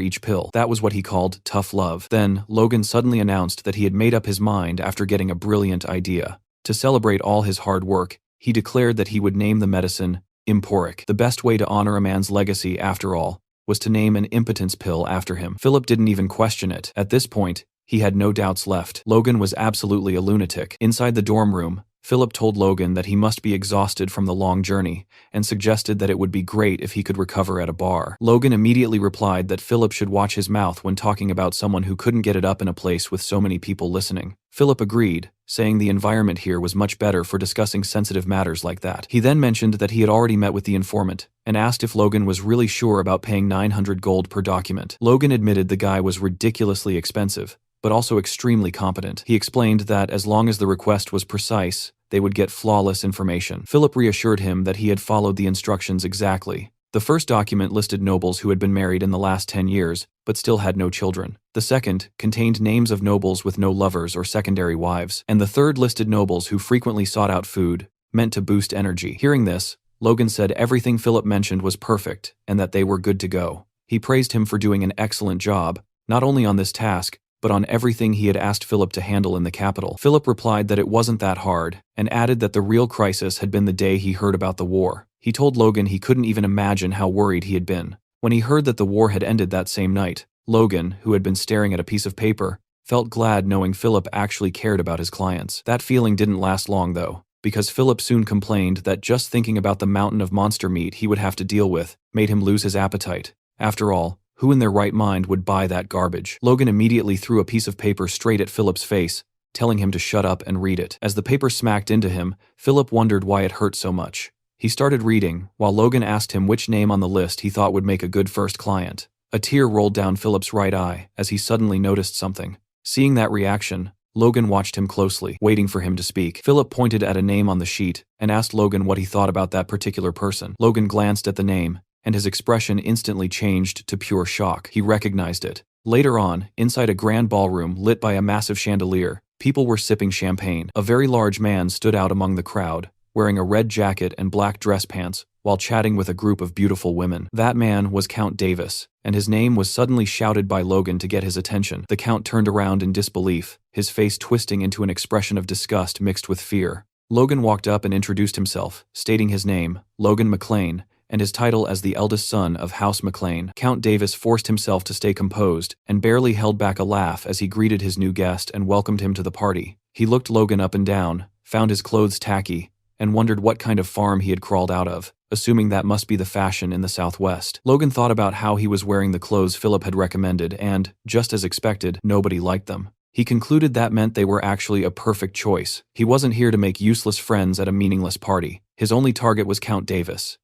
each pill. That was what he called tough love. Then, Logan suddenly announced that he had made up his mind after getting a brilliant idea. To celebrate all his hard work, he declared that he would name the medicine Emporic. The best way to honor a man's legacy, after all, was to name an impotence pill after him. Philip didn't even question it. At this point, he had no doubts left. Logan was absolutely a lunatic. Inside the dorm room, Philip told Logan that he must be exhausted from the long journey and suggested that it would be great if he could recover at a bar. Logan immediately replied that Philip should watch his mouth when talking about someone who couldn't get it up in a place with so many people listening. Philip agreed, saying the environment here was much better for discussing sensitive matters like that. He then mentioned that he had already met with the informant and asked if Logan was really sure about paying 900 gold per document. Logan admitted the guy was ridiculously expensive, but also extremely competent. He explained that as long as the request was precise, they would get flawless information. Philip reassured him that he had followed the instructions exactly. The first document listed nobles who had been married in the last 10 years, but still had no children. The second contained names of nobles with no lovers or secondary wives. And the third listed nobles who frequently sought out food, meant to boost energy. Hearing this, Logan said everything Philip mentioned was perfect, and that they were good to go. He praised him for doing an excellent job, not only on this task, but on everything he had asked Philip to handle in the capital. Philip replied that it wasn't that hard, and added that the real crisis had been the day he heard about the war. He told Logan he couldn't even imagine how worried he had been. When he heard that the war had ended that same night, Logan, who had been staring at a piece of paper, felt glad knowing Philip actually cared about his clients. That feeling didn't last long though, because Philip soon complained that just thinking about the mountain of monster meat he would have to deal with made him lose his appetite. After all, who in their right mind would buy that garbage? Logan immediately threw a piece of paper straight at Philip's face, telling him to shut up and read it. As the paper smacked into him, Philip wondered why it hurt so much. He started reading, while Logan asked him which name on the list he thought would make a good first client. A tear rolled down Philip's right eye as he suddenly noticed something. Seeing that reaction, Logan watched him closely, waiting for him to speak. Philip pointed at a name on the sheet and asked Logan what he thought about that particular person. Logan glanced at the name, and his expression instantly changed to pure shock. He recognized it. Later on, inside a grand ballroom lit by a massive chandelier, people were sipping champagne. A very large man stood out among the crowd, wearing a red jacket and black dress pants, while chatting with a group of beautiful women. That man was Count Davis, and his name was suddenly shouted by Logan to get his attention. The Count turned around in disbelief, his face twisting into an expression of disgust mixed with fear. Logan walked up and introduced himself, stating his name, Logan McLean, and his title as the eldest son of House McLean. Count Davis forced himself to stay composed and barely held back a laugh as he greeted his new guest and welcomed him to the party. He looked Logan up and down, found his clothes tacky, and wondered what kind of farm he had crawled out of, assuming that must be the fashion in the Southwest. Logan thought about how he was wearing the clothes Philip had recommended and, just as expected, nobody liked them. He concluded that meant they were actually a perfect choice. He wasn't here to make useless friends at a meaningless party. His only target was Count Davis,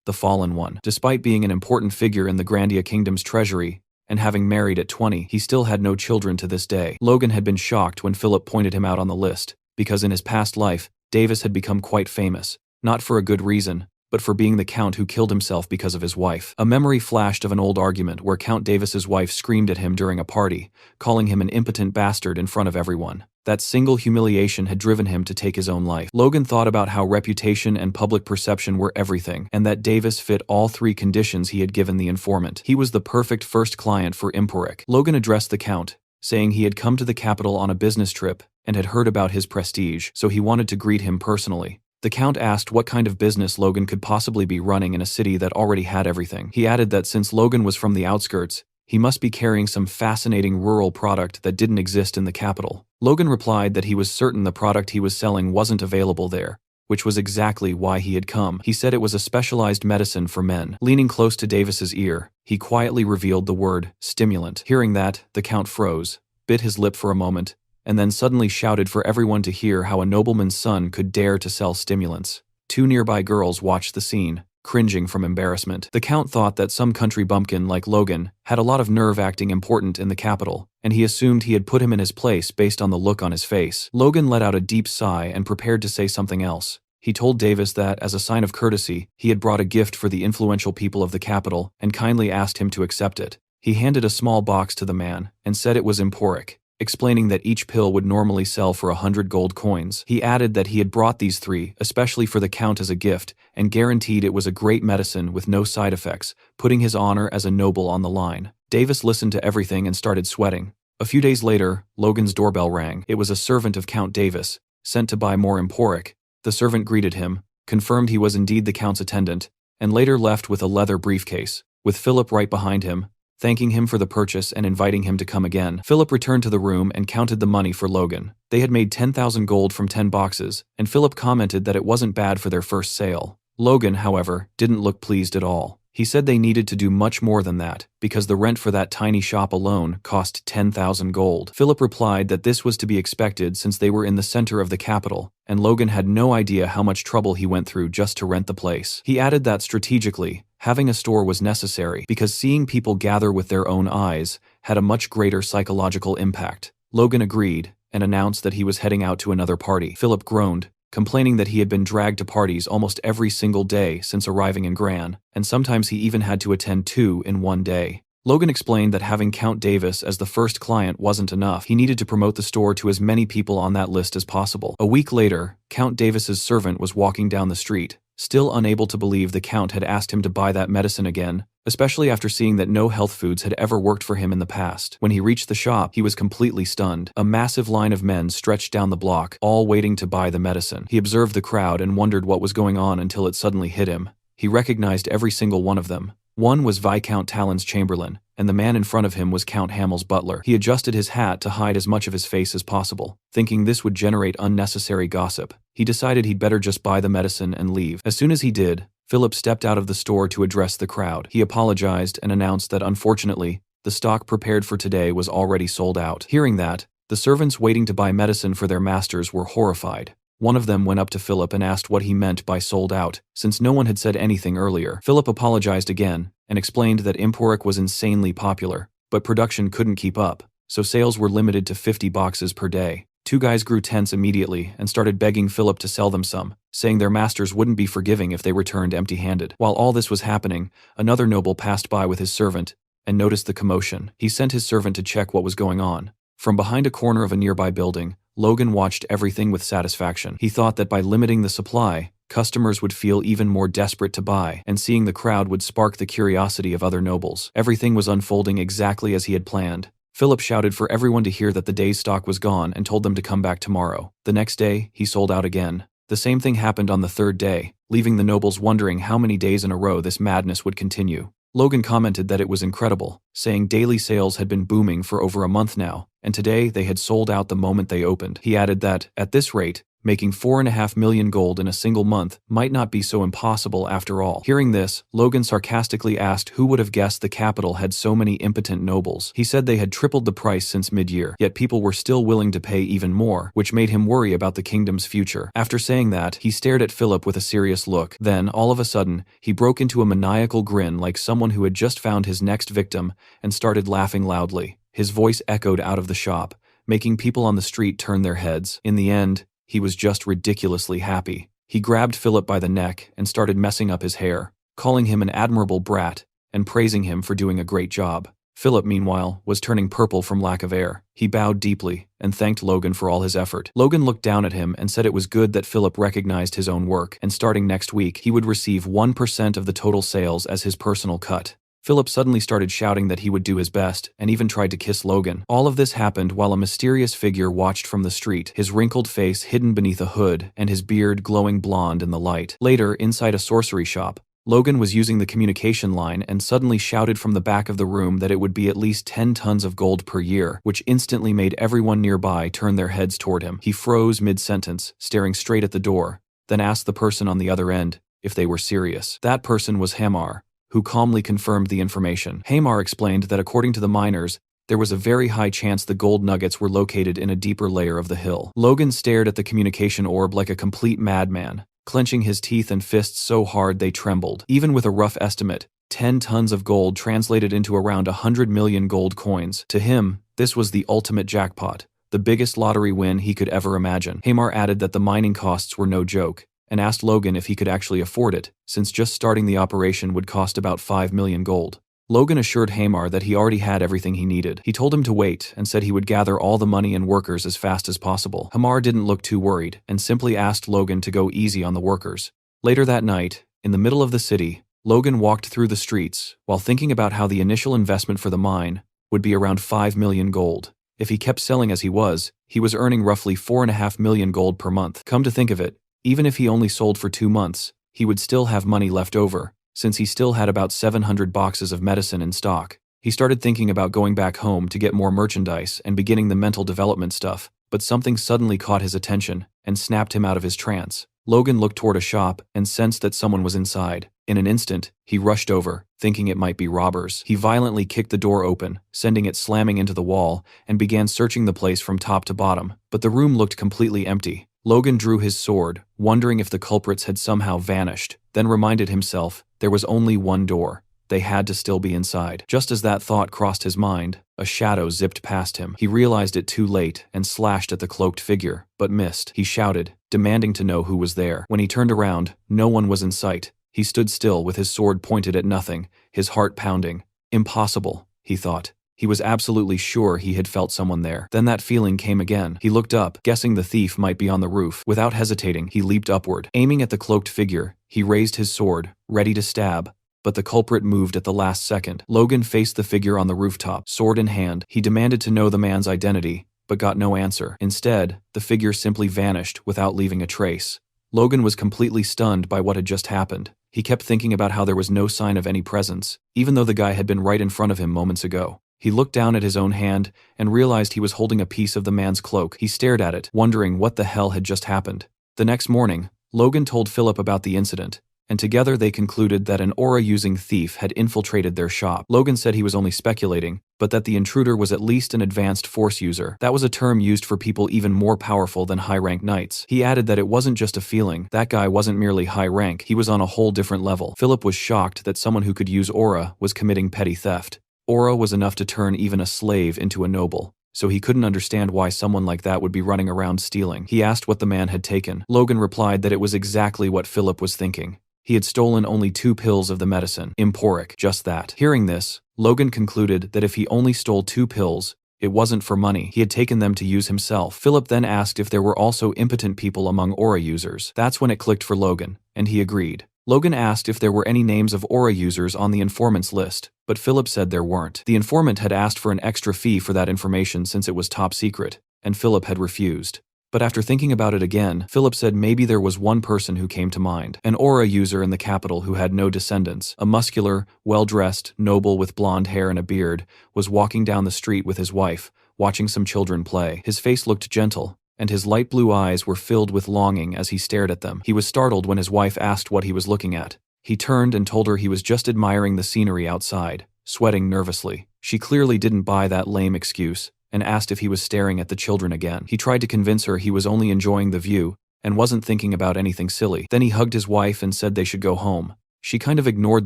the fallen one. Despite being an important figure in the Grandia Kingdom's treasury, and having married at 20, he still had no children to this day. Logan had been shocked when Philip pointed him out on the list, because in his past life, Davis had become quite famous, not for a good reason, but for being the Count who killed himself because of his wife. A memory flashed of an old argument where Count Davis's wife screamed at him during a party, calling him an impotent bastard in front of everyone. That single humiliation had driven him to take his own life. Logan thought about how reputation and public perception were everything, and that Davis fit all three conditions he had given the informant. He was the perfect first client for Emporic. Logan addressed the Count, saying he had come to the capital on a business trip and had heard about his prestige, so he wanted to greet him personally. The Count asked what kind of business Logan could possibly be running in a city that already had everything. He added that since Logan was from the outskirts, he must be carrying some fascinating rural product that didn't exist in the capital. Logan replied that he was certain the product he was selling wasn't available there, which was exactly why he had come. He said it was a specialized medicine for men. Leaning close to Davis's ear, he quietly revealed the word stimulant. Hearing that, the Count froze, bit his lip for a moment, and then suddenly shouted for everyone to hear how a nobleman's son could dare to sell stimulants. Two nearby girls watched the scene, cringing from embarrassment. The Count thought that some country bumpkin like Logan had a lot of nerve acting important in the capital, and he assumed he had put him in his place based on the look on his face. Logan let out a deep sigh and prepared to say something else. He told Davis that, as a sign of courtesy, he had brought a gift for the influential people of the capital and kindly asked him to accept it. He handed a small box to the man and said it was emporic, explaining that each pill would normally sell for 100 gold coins. He added that he had brought these 3, especially for the Count as a gift, and guaranteed it was a great medicine with no side effects, putting his honor as a noble on the line. Davis listened to everything and started sweating. A few days later, Logan's doorbell rang. It was a servant of Count Davis, sent to buy more emporic. The servant greeted him, confirmed he was indeed the Count's attendant, and later left with a leather briefcase, with Philip right behind him, thanking him for the purchase and inviting him to come again. Philip returned to the room and counted the money for Logan. They had made 10,000 gold from 10 boxes, and Philip commented that it wasn't bad for their first sale. Logan, however, didn't look pleased at all. He said they needed to do much more than that, because the rent for that tiny shop alone cost 10,000 gold. Philip replied that this was to be expected since they were in the center of the capital, and Logan had no idea how much trouble he went through just to rent the place. He added that strategically, having a store was necessary because seeing people gather with their own eyes had a much greater psychological impact. Logan agreed and announced that he was heading out to another party. Philip groaned, complaining that he had been dragged to parties almost every single day since arriving in Gran, and sometimes he even had to attend 2 in one day. Logan explained that having Count Davis as the first client wasn't enough. He needed to promote the store to as many people on that list as possible. A week later, Count Davis's servant was walking down the street, still unable to believe the Count had asked him to buy that medicine again, especially after seeing that no health foods had ever worked for him in the past. When he reached the shop, he was completely stunned. A massive line of men stretched down the block, all waiting to buy the medicine. He observed the crowd and wondered what was going on until it suddenly hit him. He recognized every single one of them. One was Viscount Talon's chamberlain, and the man in front of him was Count Hamel's butler. He adjusted his hat to hide as much of his face as possible, thinking this would generate unnecessary gossip. He decided he'd better just buy the medicine and leave. As soon as he did, Philip stepped out of the store to address the crowd. He apologized and announced that unfortunately, the stock prepared for today was already sold out. Hearing that, the servants waiting to buy medicine for their masters were horrified. One of them went up to Philip and asked what he meant by sold out, since no one had said anything earlier. Philip apologized again and explained that emporic was insanely popular, but production couldn't keep up, so sales were limited to 50 boxes per day. Two guys grew tense immediately and started begging Philip to sell them some, saying their masters wouldn't be forgiving if they returned empty-handed. While all this was happening, another noble passed by with his servant and noticed the commotion. He sent his servant to check what was going on. From behind a corner of a nearby building, Logan watched everything with satisfaction. He thought that by limiting the supply, customers would feel even more desperate to buy, and seeing the crowd would spark the curiosity of other nobles. Everything was unfolding exactly as he had planned. Philip shouted for everyone to hear that the day's stock was gone and told them to come back tomorrow. The next day, he sold out again. The same thing happened on the third day, leaving the nobles wondering how many days in a row this madness would continue. Logan commented that it was incredible, saying daily sales had been booming for over a month now, and today they had sold out the moment they opened. He added that, at this rate, making 4.5 million gold in a single month might not be so impossible after all. Hearing this, Logan sarcastically asked who would have guessed the capital had so many impotent nobles. He said they had tripled the price since mid-year, yet people were still willing to pay even more, which made him worry about the kingdom's future. After saying that, he stared at Philip with a serious look. Then, all of a sudden, he broke into a maniacal grin like someone who had just found his next victim and started laughing loudly. His voice echoed out of the shop, making people on the street turn their heads. In the end, he was just ridiculously happy. He grabbed Philip by the neck and started messing up his hair, calling him an admirable brat and praising him for doing a great job. Philip, meanwhile, was turning purple from lack of air. He bowed deeply and thanked Logan for all his effort. Logan looked down at him and said it was good that Philip recognized his own work, and starting next week, he would receive 1% of the total sales as his personal cut. Philip suddenly started shouting that he would do his best, and even tried to kiss Logan. All of this happened while a mysterious figure watched from the street, his wrinkled face hidden beneath a hood, and his beard glowing blonde in the light. Later, inside a sorcery shop, Logan was using the communication line and suddenly shouted from the back of the room that it would be at least 10 tons of gold per year, which instantly made everyone nearby turn their heads toward him. He froze mid-sentence, staring straight at the door. then asked the person on the other end if they were serious. That person was Hamar, who calmly confirmed the information. Hamar explained that according to the miners, there was a very high chance the gold nuggets were located in a deeper layer of the hill. Logan stared at the communication orb like a complete madman, clenching his teeth and fists so hard they trembled. Even with a rough estimate, 10 tons of gold translated into around 100 million gold coins. To him, this was the ultimate jackpot, the biggest lottery win he could ever imagine. Hamar added that the mining costs were no joke, and asked Logan if he could actually afford it, since just starting the operation would cost about 5 million gold. Logan assured Hamar that he already had everything he needed. He told him to wait and said he would gather all the money and workers as fast as possible. Hamar didn't look too worried and simply asked Logan to go easy on the workers. Later that night, in the middle of the city, Logan walked through the streets while thinking about how the initial investment for the mine would be around 5 million gold. If he kept selling as he was earning roughly 4.5 million gold per month. Come to think of it, even if he only sold for 2 months, he would still have money left over, since he still had about 700 boxes of medicine in stock. He started thinking about going back home to get more merchandise and beginning the mental development stuff, but something suddenly caught his attention and snapped him out of his trance. Logan looked toward a shop and sensed that someone was inside. In an instant, he rushed over, thinking it might be robbers. He violently kicked the door open, sending it slamming into the wall, and began searching the place from top to bottom, but the room looked completely empty. Logan drew his sword, wondering if the culprits had somehow vanished, then reminded himself there was only one door. They had to still be inside. Just as that thought crossed his mind, a shadow zipped past him. He realized it too late and slashed at the cloaked figure, but missed. He shouted, demanding to know who was there. When he turned around, no one was in sight. He stood still with his sword pointed at nothing, his heart pounding. Impossible, he thought. He was absolutely sure he had felt someone there. Then that feeling came again. He looked up, guessing the thief might be on the roof. Without hesitating, he leaped upward. Aiming at the cloaked figure, he raised his sword, ready to stab. But the culprit moved at the last second. Logan faced the figure on the rooftop, sword in hand. He demanded to know the man's identity, but got no answer. Instead, the figure simply vanished without leaving a trace. Logan was completely stunned by what had just happened. He kept thinking about how there was no sign of any presence, even though the guy had been right in front of him moments ago. He looked down at his own hand and realized he was holding a piece of the man's cloak. He stared at it, wondering what the hell had just happened. The next morning, Logan told Philip about the incident, and together they concluded that an aura-using thief had infiltrated their shop. Logan said he was only speculating, but that the intruder was at least an advanced force user. That was a term used for people even more powerful than high-rank knights. He added that it wasn't just a feeling. That guy wasn't merely high rank, he was on a whole different level. Philip was shocked that someone who could use aura was committing petty theft. Aura was enough to turn even a slave into a noble, so he couldn't understand why someone like that would be running around stealing. He asked what the man had taken. Logan replied that it was exactly what Philip was thinking. He had stolen only 2 pills of the medicine, Emporic, just that. Hearing this, Logan concluded that if he only stole 2 pills, it wasn't for money. He had taken them to use himself. Philip then asked if there were also impotent people among aura users. That's when it clicked for Logan, and he agreed. Logan asked if there were any names of aura users on the informant's list, but Philip said there weren't. The informant had asked for an extra fee for that information since it was top secret, and Philip had refused. But after thinking about it again, Philip said maybe there was one person who came to mind. An aura user in the capital who had no descendants. A muscular, well-dressed, noble with blonde hair and a beard, was walking down the street with his wife, watching some children play. His face looked gentle, and his light blue eyes were filled with longing as he stared at them. He was startled when his wife asked what he was looking at. He turned and told her he was just admiring the scenery outside, sweating nervously. She clearly didn't buy that lame excuse, and asked if he was staring at the children again. He tried to convince her he was only enjoying the view and wasn't thinking about anything silly. Then he hugged his wife and said they should go home. She kind of ignored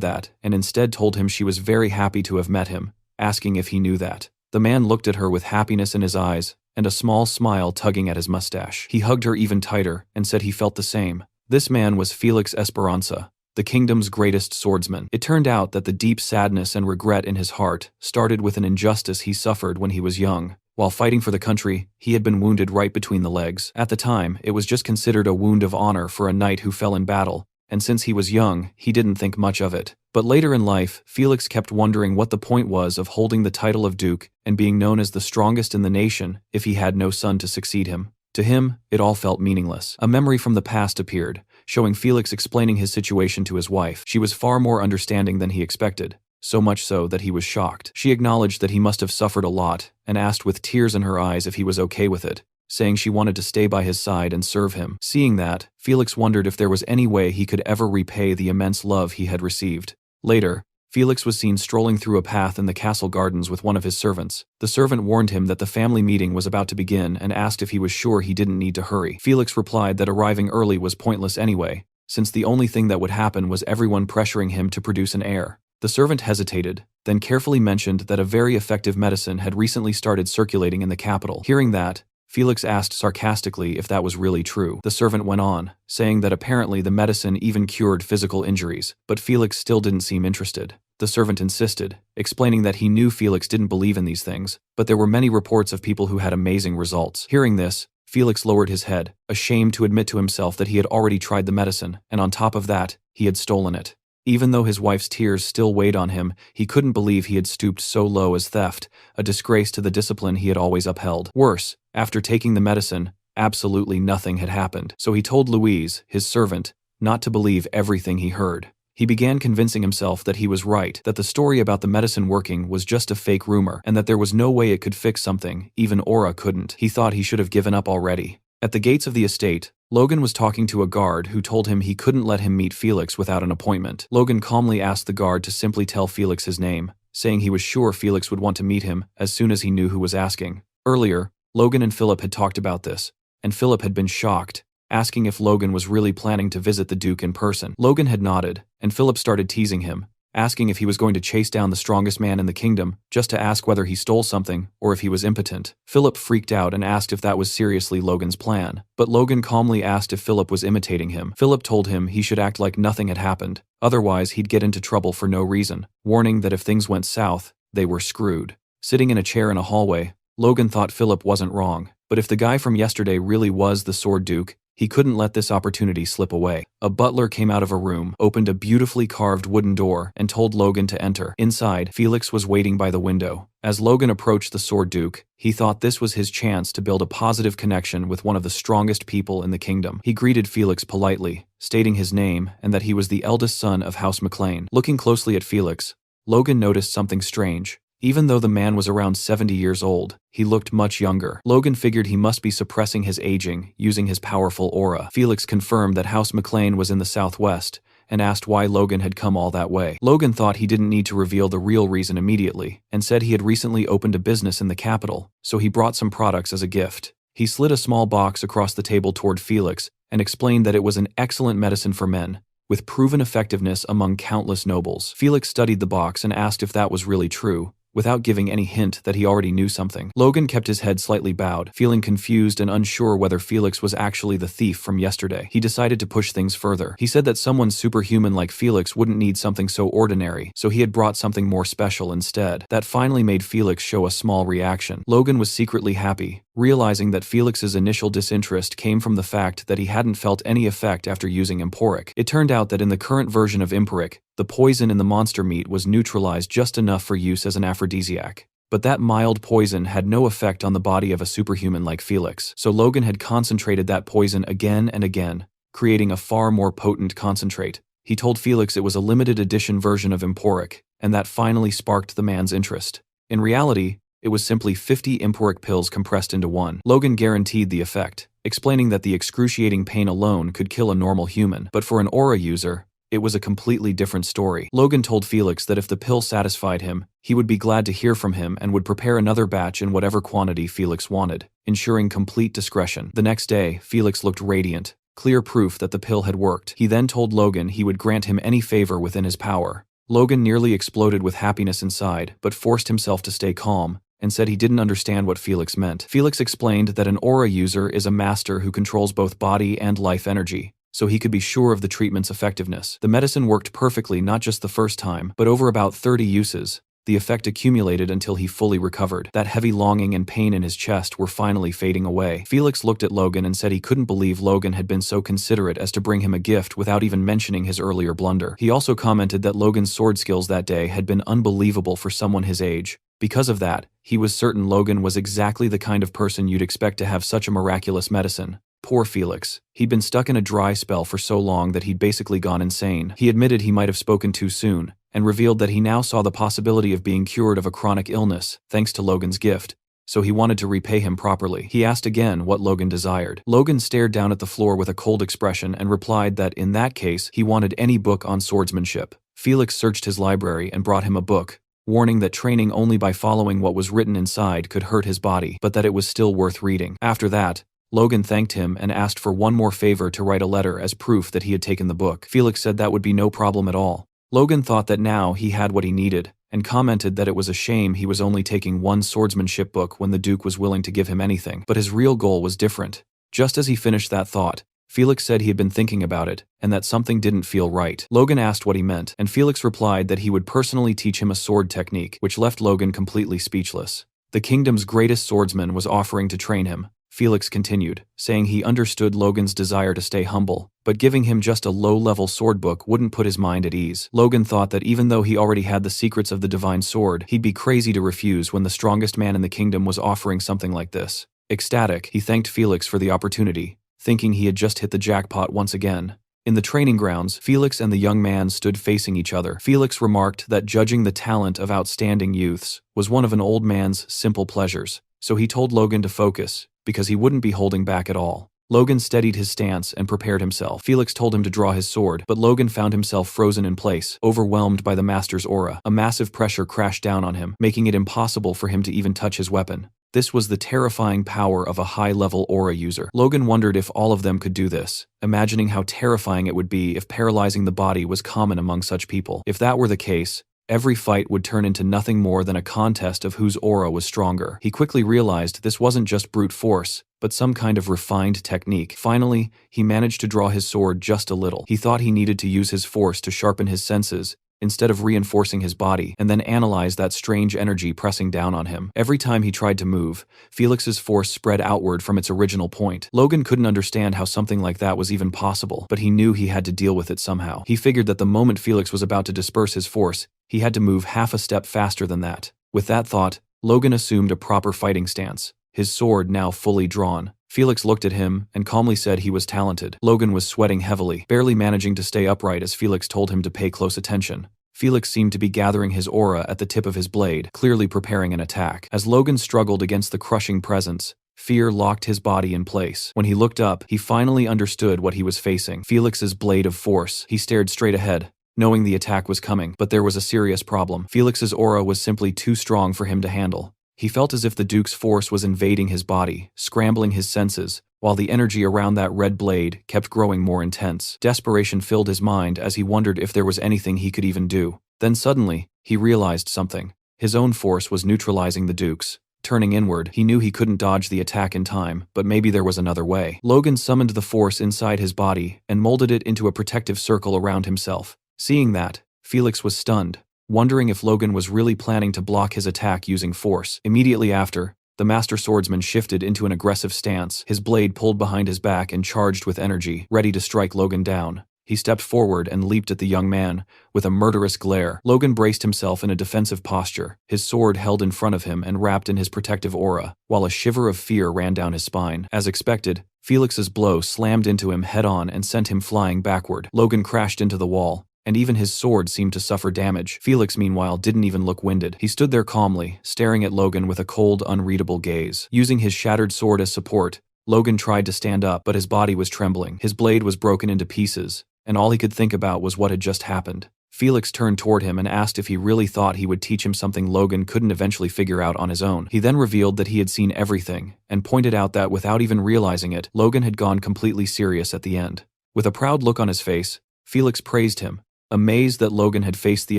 that and instead told him she was very happy to have met him, asking if he knew that. The man looked at her with happiness in his eyes and a small smile tugging at his mustache. He hugged her even tighter and said he felt the same. This man was Felix Esperanza, the kingdom's greatest swordsman. It turned out that the deep sadness and regret in his heart started with an injustice he suffered when he was young. While fighting for the country, he had been wounded right between the legs. At the time, it was just considered a wound of honor for a knight who fell in battle, and since he was young, he didn't think much of it. But later in life, Felix kept wondering what the point was of holding the title of duke and being known as the strongest in the nation if he had no son to succeed him. To him, it all felt meaningless. A memory from the past appeared, showing Felix explaining his situation to his wife. She was far more understanding than he expected, so much so that he was shocked. She acknowledged that he must have suffered a lot and asked with tears in her eyes if he was okay with it. saying she wanted to stay by his side and serve him. Seeing that, Felix wondered if there was any way he could ever repay the immense love he had received. Later, Felix was seen strolling through a path in the castle gardens with one of his servants. The servant warned him that the family meeting was about to begin and asked if he was sure he didn't need to hurry. Felix replied that arriving early was pointless anyway, since the only thing that would happen was everyone pressuring him to produce an heir. The servant hesitated, then carefully mentioned that a very effective medicine had recently started circulating in the capital. Hearing that, Felix asked sarcastically if that was really true. The servant went on, saying that apparently the medicine even cured physical injuries, but Felix still didn't seem interested. The servant insisted, explaining that he knew Felix didn't believe in these things, but there were many reports of people who had amazing results. Hearing this, Felix lowered his head, ashamed to admit to himself that he had already tried the medicine, and on top of that, he had stolen it. Even though his wife's tears still weighed on him, he couldn't believe he had stooped so low as theft, a disgrace to the discipline he had always upheld. Worse, after taking the medicine, absolutely nothing had happened. So he told Louise, his servant, not to believe everything he heard. He began convincing himself that he was right, that the story about the medicine working was just a fake rumor, and that there was no way it could fix something, even Aura couldn't. He thought he should have given up already. At the gates of the estate, Logan was talking to a guard who told him he couldn't let him meet Felix without an appointment. Logan calmly asked the guard to simply tell Felix his name, saying he was sure Felix would want to meet him as soon as he knew who was asking. Earlier, Logan and Philip had talked about this, and Philip had been shocked, asking if Logan was really planning to visit the Duke in person. Logan had nodded, and Philip started teasing him, asking if he was going to chase down the strongest man in the kingdom, just to ask whether he stole something, or if he was impotent. Philip freaked out and asked if that was seriously Logan's plan, but Logan calmly asked if Philip was imitating him. Philip told him he should act like nothing had happened, otherwise he'd get into trouble for no reason, warning that if things went south, they were screwed. Sitting in a chair in a hallway, Logan thought Philip wasn't wrong, but if the guy from yesterday really was the Sword Duke, he couldn't let this opportunity slip away. A butler came out of a room, opened a beautifully carved wooden door, and told Logan to enter. Inside, Felix was waiting by the window. As Logan approached the Sword Duke, he thought this was his chance to build a positive connection with one of the strongest people in the kingdom. He greeted Felix politely, stating his name and that he was the eldest son of House McLean. Looking closely at Felix, Logan noticed something strange. Even though the man was around 70 years old, he looked much younger. Logan figured he must be suppressing his aging, using his powerful aura. Felix confirmed that House McLean was in the southwest, and asked why Logan had come all that way. Logan thought he didn't need to reveal the real reason immediately, and said he had recently opened a business in the capital, so he brought some products as a gift. He slid a small box across the table toward Felix, and explained that it was an excellent medicine for men, with proven effectiveness among countless nobles. Felix studied the box and asked if that was really true, without giving any hint that he already knew something. Logan kept his head slightly bowed, feeling confused and unsure whether Felix was actually the thief from yesterday. He decided to push things further. He said that someone superhuman like Felix wouldn't need something so ordinary, so he had brought something more special instead. That finally made Felix show a small reaction. Logan was secretly happy, realizing that Felix's initial disinterest came from the fact that he hadn't felt any effect after using Emporic. It turned out that in the current version of Emporic, the poison in the monster meat was neutralized just enough for use as an aphrodisiac. But that mild poison had no effect on the body of a superhuman like Felix, so Logan had concentrated that poison again and again, creating a far more potent concentrate. He told Felix it was a limited edition version of Emporic, and that finally sparked the man's interest. In reality, it was simply 50 Emporic pills compressed into one. Logan guaranteed the effect, explaining that the excruciating pain alone could kill a normal human, but for an aura user, it was a completely different story. Logan told Felix that if the pill satisfied him, he would be glad to hear from him and would prepare another batch in whatever quantity Felix wanted, ensuring complete discretion. The next day, Felix looked radiant, clear proof that the pill had worked. He then told Logan he would grant him any favor within his power. Logan nearly exploded with happiness inside, but forced himself to stay calm, and said he didn't understand what Felix meant. Felix explained that an aura user is a master who controls both body and life energy, so he could be sure of the treatment's effectiveness. The medicine worked perfectly not just the first time, but over about 30 uses. The effect accumulated until he fully recovered. That heavy longing and pain in his chest were finally fading away. Felix looked at Logan and said he couldn't believe Logan had been so considerate as to bring him a gift without even mentioning his earlier blunder. He also commented that Logan's sword skills that day had been unbelievable for someone his age. Because of that, he was certain Logan was exactly the kind of person you'd expect to have such a miraculous medicine. Poor Felix. He'd been stuck in a dry spell for so long that he'd basically gone insane. He admitted he might have spoken too soon, and revealed that he now saw the possibility of being cured of a chronic illness, thanks to Logan's gift. so he wanted to repay him properly. He asked again what Logan desired. Logan stared down at the floor with a cold expression and replied that in that case he wanted any book on swordsmanship. Felix searched his library and brought him a book, warning that training only by following what was written inside could hurt his body, but that it was still worth reading. After that, Logan thanked him and asked for one more favor to write a letter as proof that he had taken the book. Felix said that would be no problem at all. Logan thought that now he had what he needed, and commented that it was a shame he was only taking one swordsmanship book when the Duke was willing to give him anything. But his real goal was different. Just as he finished that thought, Felix said he had been thinking about it, and that something didn't feel right. Logan asked what he meant, and Felix replied that he would personally teach him a sword technique, which left Logan completely speechless. The kingdom's greatest swordsman was offering to train him. Felix continued, saying he understood Logan's desire to stay humble, but giving him just a low-level sword book wouldn't put his mind at ease. Logan thought that even though he already had the secrets of the divine sword, he'd be crazy to refuse when the strongest man in the kingdom was offering something like this. Ecstatic, he thanked Felix for the opportunity, thinking he had just hit the jackpot once again. In the training grounds, Felix and the young man stood facing each other. Felix remarked that judging the talent of outstanding youths was one of an old man's simple pleasures, so he told Logan to focus, because he wouldn't be holding back at all. Logan steadied his stance and prepared himself. Felix told him to draw his sword, but Logan found himself frozen in place, overwhelmed by the master's aura. A massive pressure crashed down on him, making it impossible for him to even touch his weapon. This was the terrifying power of a high-level aura user. Logan wondered if all of them could do this, imagining how terrifying it would be if paralyzing the body was common among such people. If that were the case, every fight would turn into nothing more than a contest of whose aura was stronger. He quickly realized this wasn't just brute force, but some kind of refined technique. Finally, he managed to draw his sword just a little. He thought he needed to use his force to sharpen his senses, instead of reinforcing his body, and then analyze that strange energy pressing down on him. Every time he tried to move, Felix's force spread outward from its original point. Logan couldn't understand how something like that was even possible, but he knew he had to deal with it somehow. He figured that the moment Felix was about to disperse his force, he had to move half a step faster than that. With that thought, Logan assumed a proper fighting stance, his sword now fully drawn. Felix looked at him and calmly said he was talented. Logan was sweating heavily, barely managing to stay upright as Felix told him to pay close attention. Felix seemed to be gathering his aura at the tip of his blade, clearly preparing an attack. As Logan struggled against the crushing presence, fear locked his body in place. When he looked up, he finally understood what he was facing. Felix's blade of force. He stared straight ahead, knowing the attack was coming, but there was a serious problem. Felix's aura was simply too strong for him to handle. He felt as if the Duke's force was invading his body, scrambling his senses, while the energy around that red blade kept growing more intense. Desperation filled his mind as he wondered if there was anything he could even do. Then suddenly, he realized something. His own force was neutralizing the Duke's. Turning inward, he knew he couldn't dodge the attack in time, but maybe there was another way. Logan summoned the force inside his body and molded it into a protective circle around himself. Seeing that, Felix was stunned, wondering if Logan was really planning to block his attack using force. Immediately after, the master swordsman shifted into an aggressive stance, his blade pulled behind his back and charged with energy, ready to strike Logan down. He stepped forward and leaped at the young man, with a murderous glare. Logan braced himself in a defensive posture, his sword held in front of him and wrapped in his protective aura, while a shiver of fear ran down his spine. As expected, Felix's blow slammed into him head-on and sent him flying backward. Logan crashed into the wall, and even his sword seemed to suffer damage. Felix, meanwhile, didn't even look winded. He stood there calmly, staring at Logan with a cold, unreadable gaze. Using his shattered sword as support, Logan tried to stand up, but his body was trembling. His blade was broken into pieces, and all he could think about was what had just happened. Felix turned toward him and asked if he really thought he would teach him something Logan couldn't eventually figure out on his own. He then revealed that he had seen everything, and pointed out that without even realizing it, Logan had gone completely serious at the end. With a proud look on his face, Felix praised him, amazed that Logan had faced the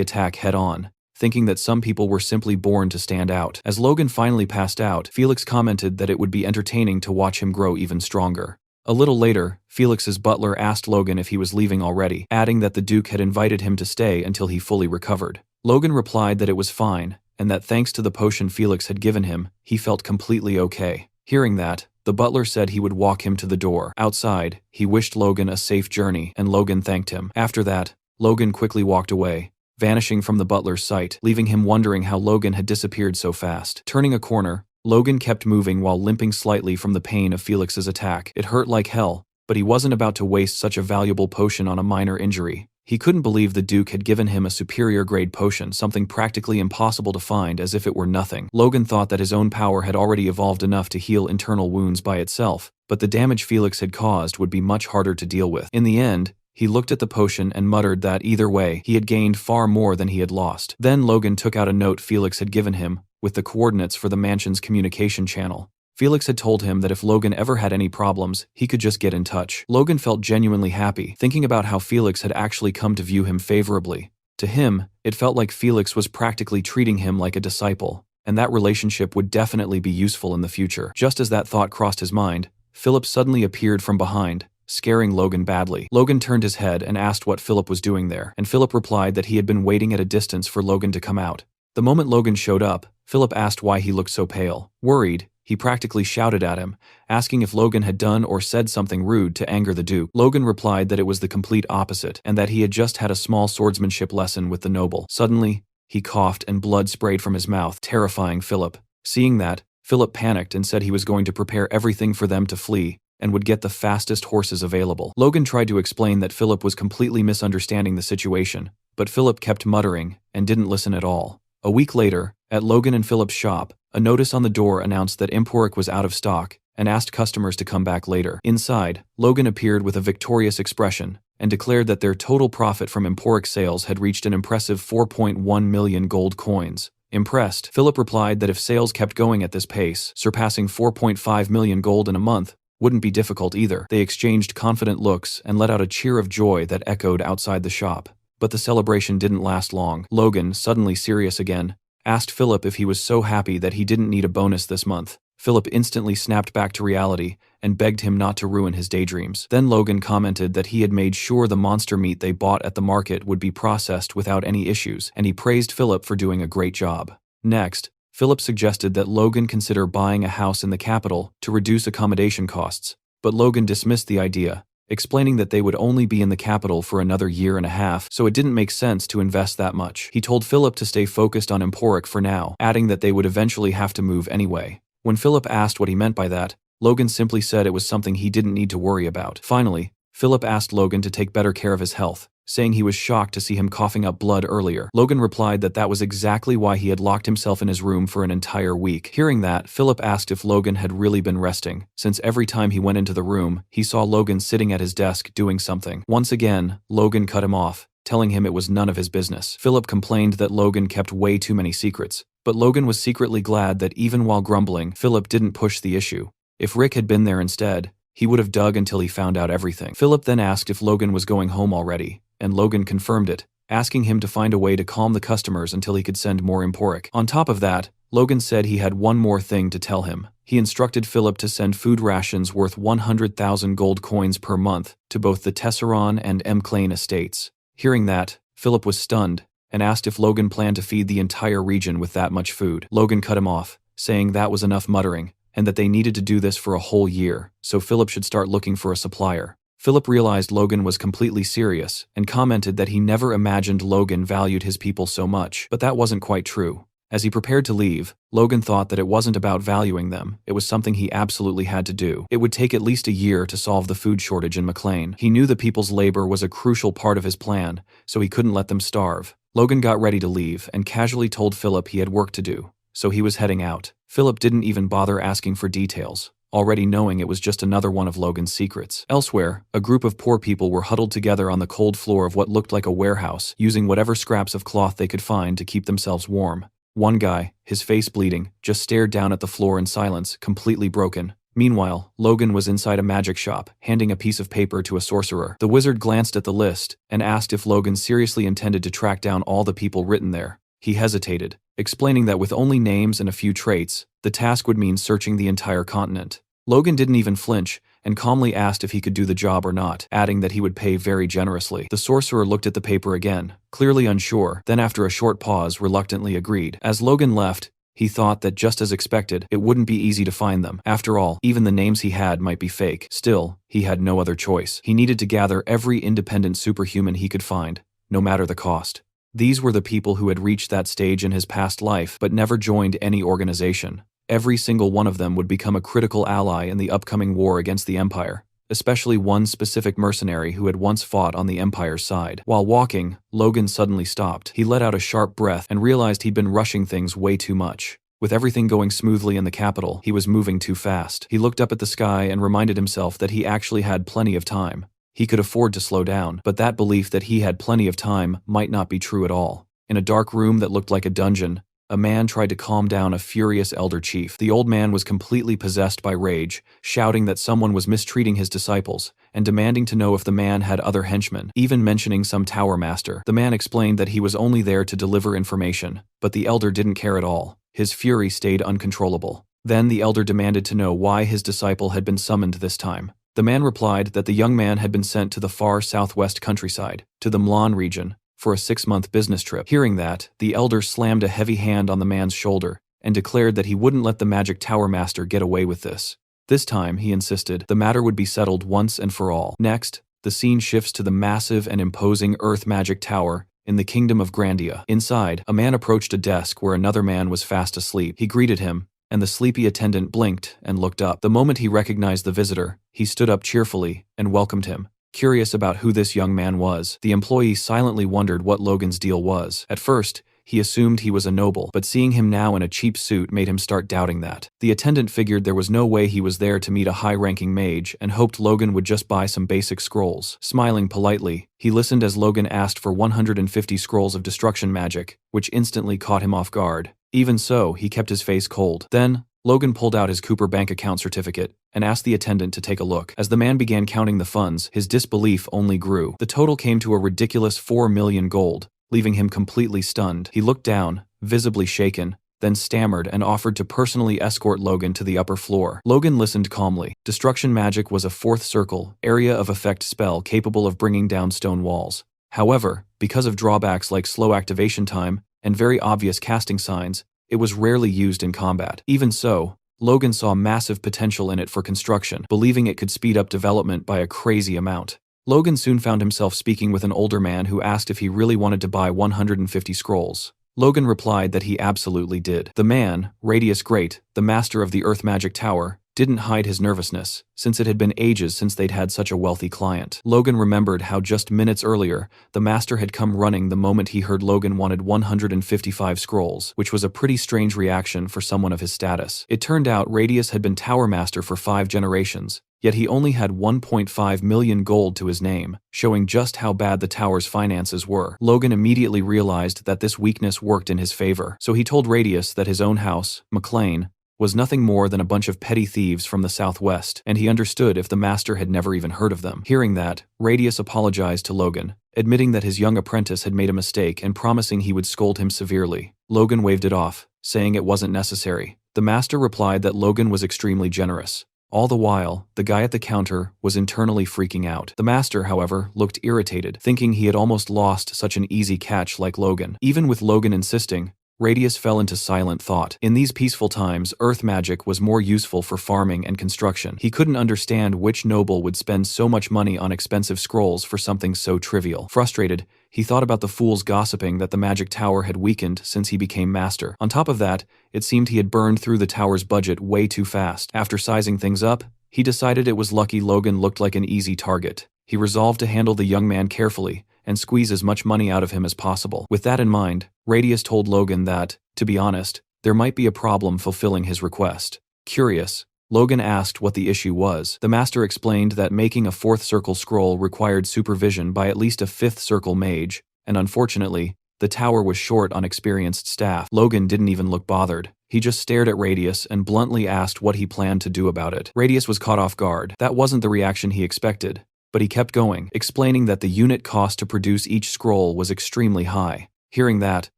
attack head-on, thinking that some people were simply born to stand out. As Logan finally passed out, Felix commented that it would be entertaining to watch him grow even stronger. A little later, Felix's butler asked Logan if he was leaving already, adding that the Duke had invited him to stay until he fully recovered. Logan replied that it was fine, and that thanks to the potion Felix had given him, he felt completely okay. Hearing that, the butler said he would walk him to the door. Outside, he wished Logan a safe journey, and Logan thanked him. After that, Logan quickly walked away, vanishing from the butler's sight, leaving him wondering how Logan had disappeared so fast. Turning a corner, Logan kept moving while limping slightly from the pain of Felix's attack. It hurt like hell, but he wasn't about to waste such a valuable potion on a minor injury. He couldn't believe the Duke had given him a superior-grade potion, something practically impossible to find, as if it were nothing. Logan thought that his own power had already evolved enough to heal internal wounds by itself, but the damage Felix had caused would be much harder to deal with. In the end, he looked at the potion and muttered that either way, he had gained far more than he had lost. Then Logan took out a note Felix had given him, with the coordinates for the mansion's communication channel. Felix had told him that if Logan ever had any problems, he could just get in touch. Logan felt genuinely happy, thinking about how Felix had actually come to view him favorably. To him, it felt like Felix was practically treating him like a disciple, and that relationship would definitely be useful in the future. Just as that thought crossed his mind, Philip suddenly appeared from behind, scaring Logan badly. Logan turned his head and asked what Philip was doing there, and Philip replied that he had been waiting at a distance for Logan to come out. The moment Logan showed up, Philip asked why he looked so pale. Worried, he practically shouted at him, asking if Logan had done or said something rude to anger the Duke. Logan replied that it was the complete opposite, and that he had just had a small swordsmanship lesson with the noble. Suddenly, he coughed and blood sprayed from his mouth, terrifying Philip. Seeing that, Philip panicked and said he was going to prepare everything for them to flee, and would get the fastest horses available. Logan tried to explain that Philip was completely misunderstanding the situation, but Philip kept muttering and didn't listen at all. A week later, at Logan and Philip's shop, a notice on the door announced that Emporic was out of stock and asked customers to come back later. Inside, Logan appeared with a victorious expression and declared that their total profit from Emporic sales had reached an impressive 4.1 million gold coins. Impressed, Philip replied that if sales kept going at this pace, surpassing 4.5 million gold in a month wouldn't be difficult either. They exchanged confident looks and let out a cheer of joy that echoed outside the shop. But the celebration didn't last long. Logan, suddenly serious again, asked Philip if he was so happy that he didn't need a bonus this month. Philip instantly snapped back to reality and begged him not to ruin his daydreams. Then Logan commented that he had made sure the monster meat they bought at the market would be processed without any issues, and he praised Philip for doing a great job. Next, Philip suggested that Logan consider buying a house in the capital to reduce accommodation costs, but Logan dismissed the idea, explaining that they would only be in the capital for another year and a half, so it didn't make sense to invest that much. He told Philip to stay focused on Emporic for now, adding that they would eventually have to move anyway. When Philip asked what he meant by that, Logan simply said it was something he didn't need to worry about. Finally, Philip asked Logan to take better care of his health, saying he was shocked to see him coughing up blood earlier. Logan replied that that was exactly why he had locked himself in his room for an entire week. Hearing that, Philip asked if Logan had really been resting, since every time he went into the room, he saw Logan sitting at his desk doing something. Once again, Logan cut him off, telling him it was none of his business. Philip complained that Logan kept way too many secrets, but Logan was secretly glad that even while grumbling, Philip didn't push the issue. If Rick had been there instead, he would have dug until he found out everything. Philip then asked if Logan was going home already, and Logan confirmed it, asking him to find a way to calm the customers until he could send more Emporic. On top of that, Logan said he had one more thing to tell him. He instructed Philip to send food rations worth 100,000 gold coins per month to both the Tesseron and M'Clane estates. Hearing that, Philip was stunned, and asked if Logan planned to feed the entire region with that much food. Logan cut him off, saying that was enough muttering, and that they needed to do this for a whole year, so Philip should start looking for a supplier. Philip realized Logan was completely serious, and commented that he never imagined Logan valued his people so much, but that wasn't quite true. As he prepared to leave, Logan thought that it wasn't about valuing them, it was something he absolutely had to do. It would take at least a year to solve the food shortage in M'Clane. He knew the people's labor was a crucial part of his plan, so he couldn't let them starve. Logan got ready to leave and casually told Philip he had work to do, so he was heading out. Philip didn't even bother asking for details, already knowing it was just another one of Logan's secrets. Elsewhere, a group of poor people were huddled together on the cold floor of what looked like a warehouse, using whatever scraps of cloth they could find to keep themselves warm. One guy, his face bleeding, just stared down at the floor in silence, completely broken. Meanwhile, Logan was inside a magic shop, handing a piece of paper to a sorcerer. The wizard glanced at the list and asked if Logan seriously intended to track down all the people written there. He hesitated, explaining that with only names and a few traits, the task would mean searching the entire continent. Logan didn't even flinch, and calmly asked if he could do the job or not, adding that he would pay very generously. The sorcerer looked at the paper again, clearly unsure, then after a short pause reluctantly agreed. As Logan left, he thought that just as expected, it wouldn't be easy to find them. After all, even the names he had might be fake. Still, he had no other choice. He needed to gather every independent superhuman he could find, no matter the cost. These were the people who had reached that stage in his past life but never joined any organization. Every single one of them would become a critical ally in the upcoming war against the Empire. especially one specific mercenary who had once fought on the Empire's side. While walking, Logan suddenly stopped. He let out a sharp breath and realized he'd been rushing things way too much. With everything going smoothly in the capital, he was moving too fast. He looked up at the sky and reminded himself that he actually had plenty of time. He could afford to slow down, but that belief that he had plenty of time might not be true at all. In a dark room that looked like a dungeon, a man tried to calm down a furious elder chief. The old man was completely possessed by rage, shouting that someone was mistreating his disciples, and demanding to know if the man had other henchmen, even mentioning some tower master. The man explained that he was only there to deliver information, but the elder didn't care at all. His fury stayed uncontrollable. Then the elder demanded to know why his disciple had been summoned this time. The man replied that the young man had been sent to the far southwest countryside, to the Mlan region, for a 6-month business trip. Hearing that, the elder slammed a heavy hand on the man's shoulder and declared that he wouldn't let the magic tower master get away with this. This time, he insisted, the matter would be settled once and for all. Next, the scene shifts to the massive and imposing Earth Magic Tower in the Kingdom of Grandia. Inside, a man approached a desk where another man was fast asleep. He greeted him, and the sleepy attendant blinked and looked up. The moment he recognized the visitor, he stood up cheerfully and welcomed him. Curious about who this young man was, the employee silently wondered what Logan's deal was. At first, he assumed he was a noble, but seeing him now in a cheap suit made him start doubting that. The attendant figured there was no way he was there to meet a high-ranking mage and hoped Logan would just buy some basic scrolls. Smiling politely, he listened as Logan asked for 150 scrolls of destruction magic, which instantly caught him off guard. Even so, he kept his face cold. Then, Logan pulled out his Cooper bank account certificate and asked the attendant to take a look. As the man began counting the funds, his disbelief only grew. The total came to a ridiculous 4 million gold, leaving him completely stunned. He looked down, visibly shaken, then stammered and offered to personally escort Logan to the upper floor. Logan listened calmly. Destruction magic was a 4th circle, area of effect spell capable of bringing down stone walls. However, because of drawbacks like slow activation time and very obvious casting signs, it was rarely used in combat. Even so, Logan saw massive potential in it for construction, believing it could speed up development by a crazy amount. Logan soon found himself speaking with an older man who asked if he really wanted to buy 150 scrolls. Logan replied that he absolutely did. The man, Radius Great, the master of the Earth Magic Tower, didn't hide his nervousness, since it had been ages since they'd had such a wealthy client. Logan remembered how just minutes earlier, the master had come running the moment he heard Logan wanted 155 scrolls, which was a pretty strange reaction for someone of his status. It turned out Radius had been Tower Master for 5 generations, yet he only had 1.5 million gold to his name, showing just how bad the tower's finances were. Logan immediately realized that this weakness worked in his favor, so he told Radius that his own house, McLean, was nothing more than a bunch of petty thieves from the southwest, and he understood if the master had never even heard of them. Hearing that, Radius apologized to Logan, admitting that his young apprentice had made a mistake and promising he would scold him severely. Logan waved it off, saying it wasn't necessary. The master replied that Logan was extremely generous. All the while, the guy at the counter was internally freaking out. The master, however, looked irritated, thinking he had almost lost such an easy catch like Logan. Even with Logan insisting, Radius fell into silent thought. In these peaceful times, earth magic was more useful for farming and construction. He couldn't understand which noble would spend so much money on expensive scrolls for something so trivial. Frustrated, he thought about the fools gossiping that the magic tower had weakened since he became master. On top of that, it seemed he had burned through the tower's budget way too fast. After sizing things up, he decided it was lucky Logan looked like an easy target. He resolved to handle the young man carefully and squeeze as much money out of him as possible. With that in mind, Radius told Logan that, to be honest, there might be a problem fulfilling his request. Curious, Logan asked what the issue was. The master explained that making a 4th circle scroll required supervision by at least a 5th circle mage, and unfortunately, the tower was short on experienced staff. Logan didn't even look bothered. He just stared at Radius and bluntly asked what he planned to do about it. Radius was caught off guard. That wasn't the reaction he expected. But he kept going, explaining that the unit cost to produce each scroll was extremely high. Hearing that,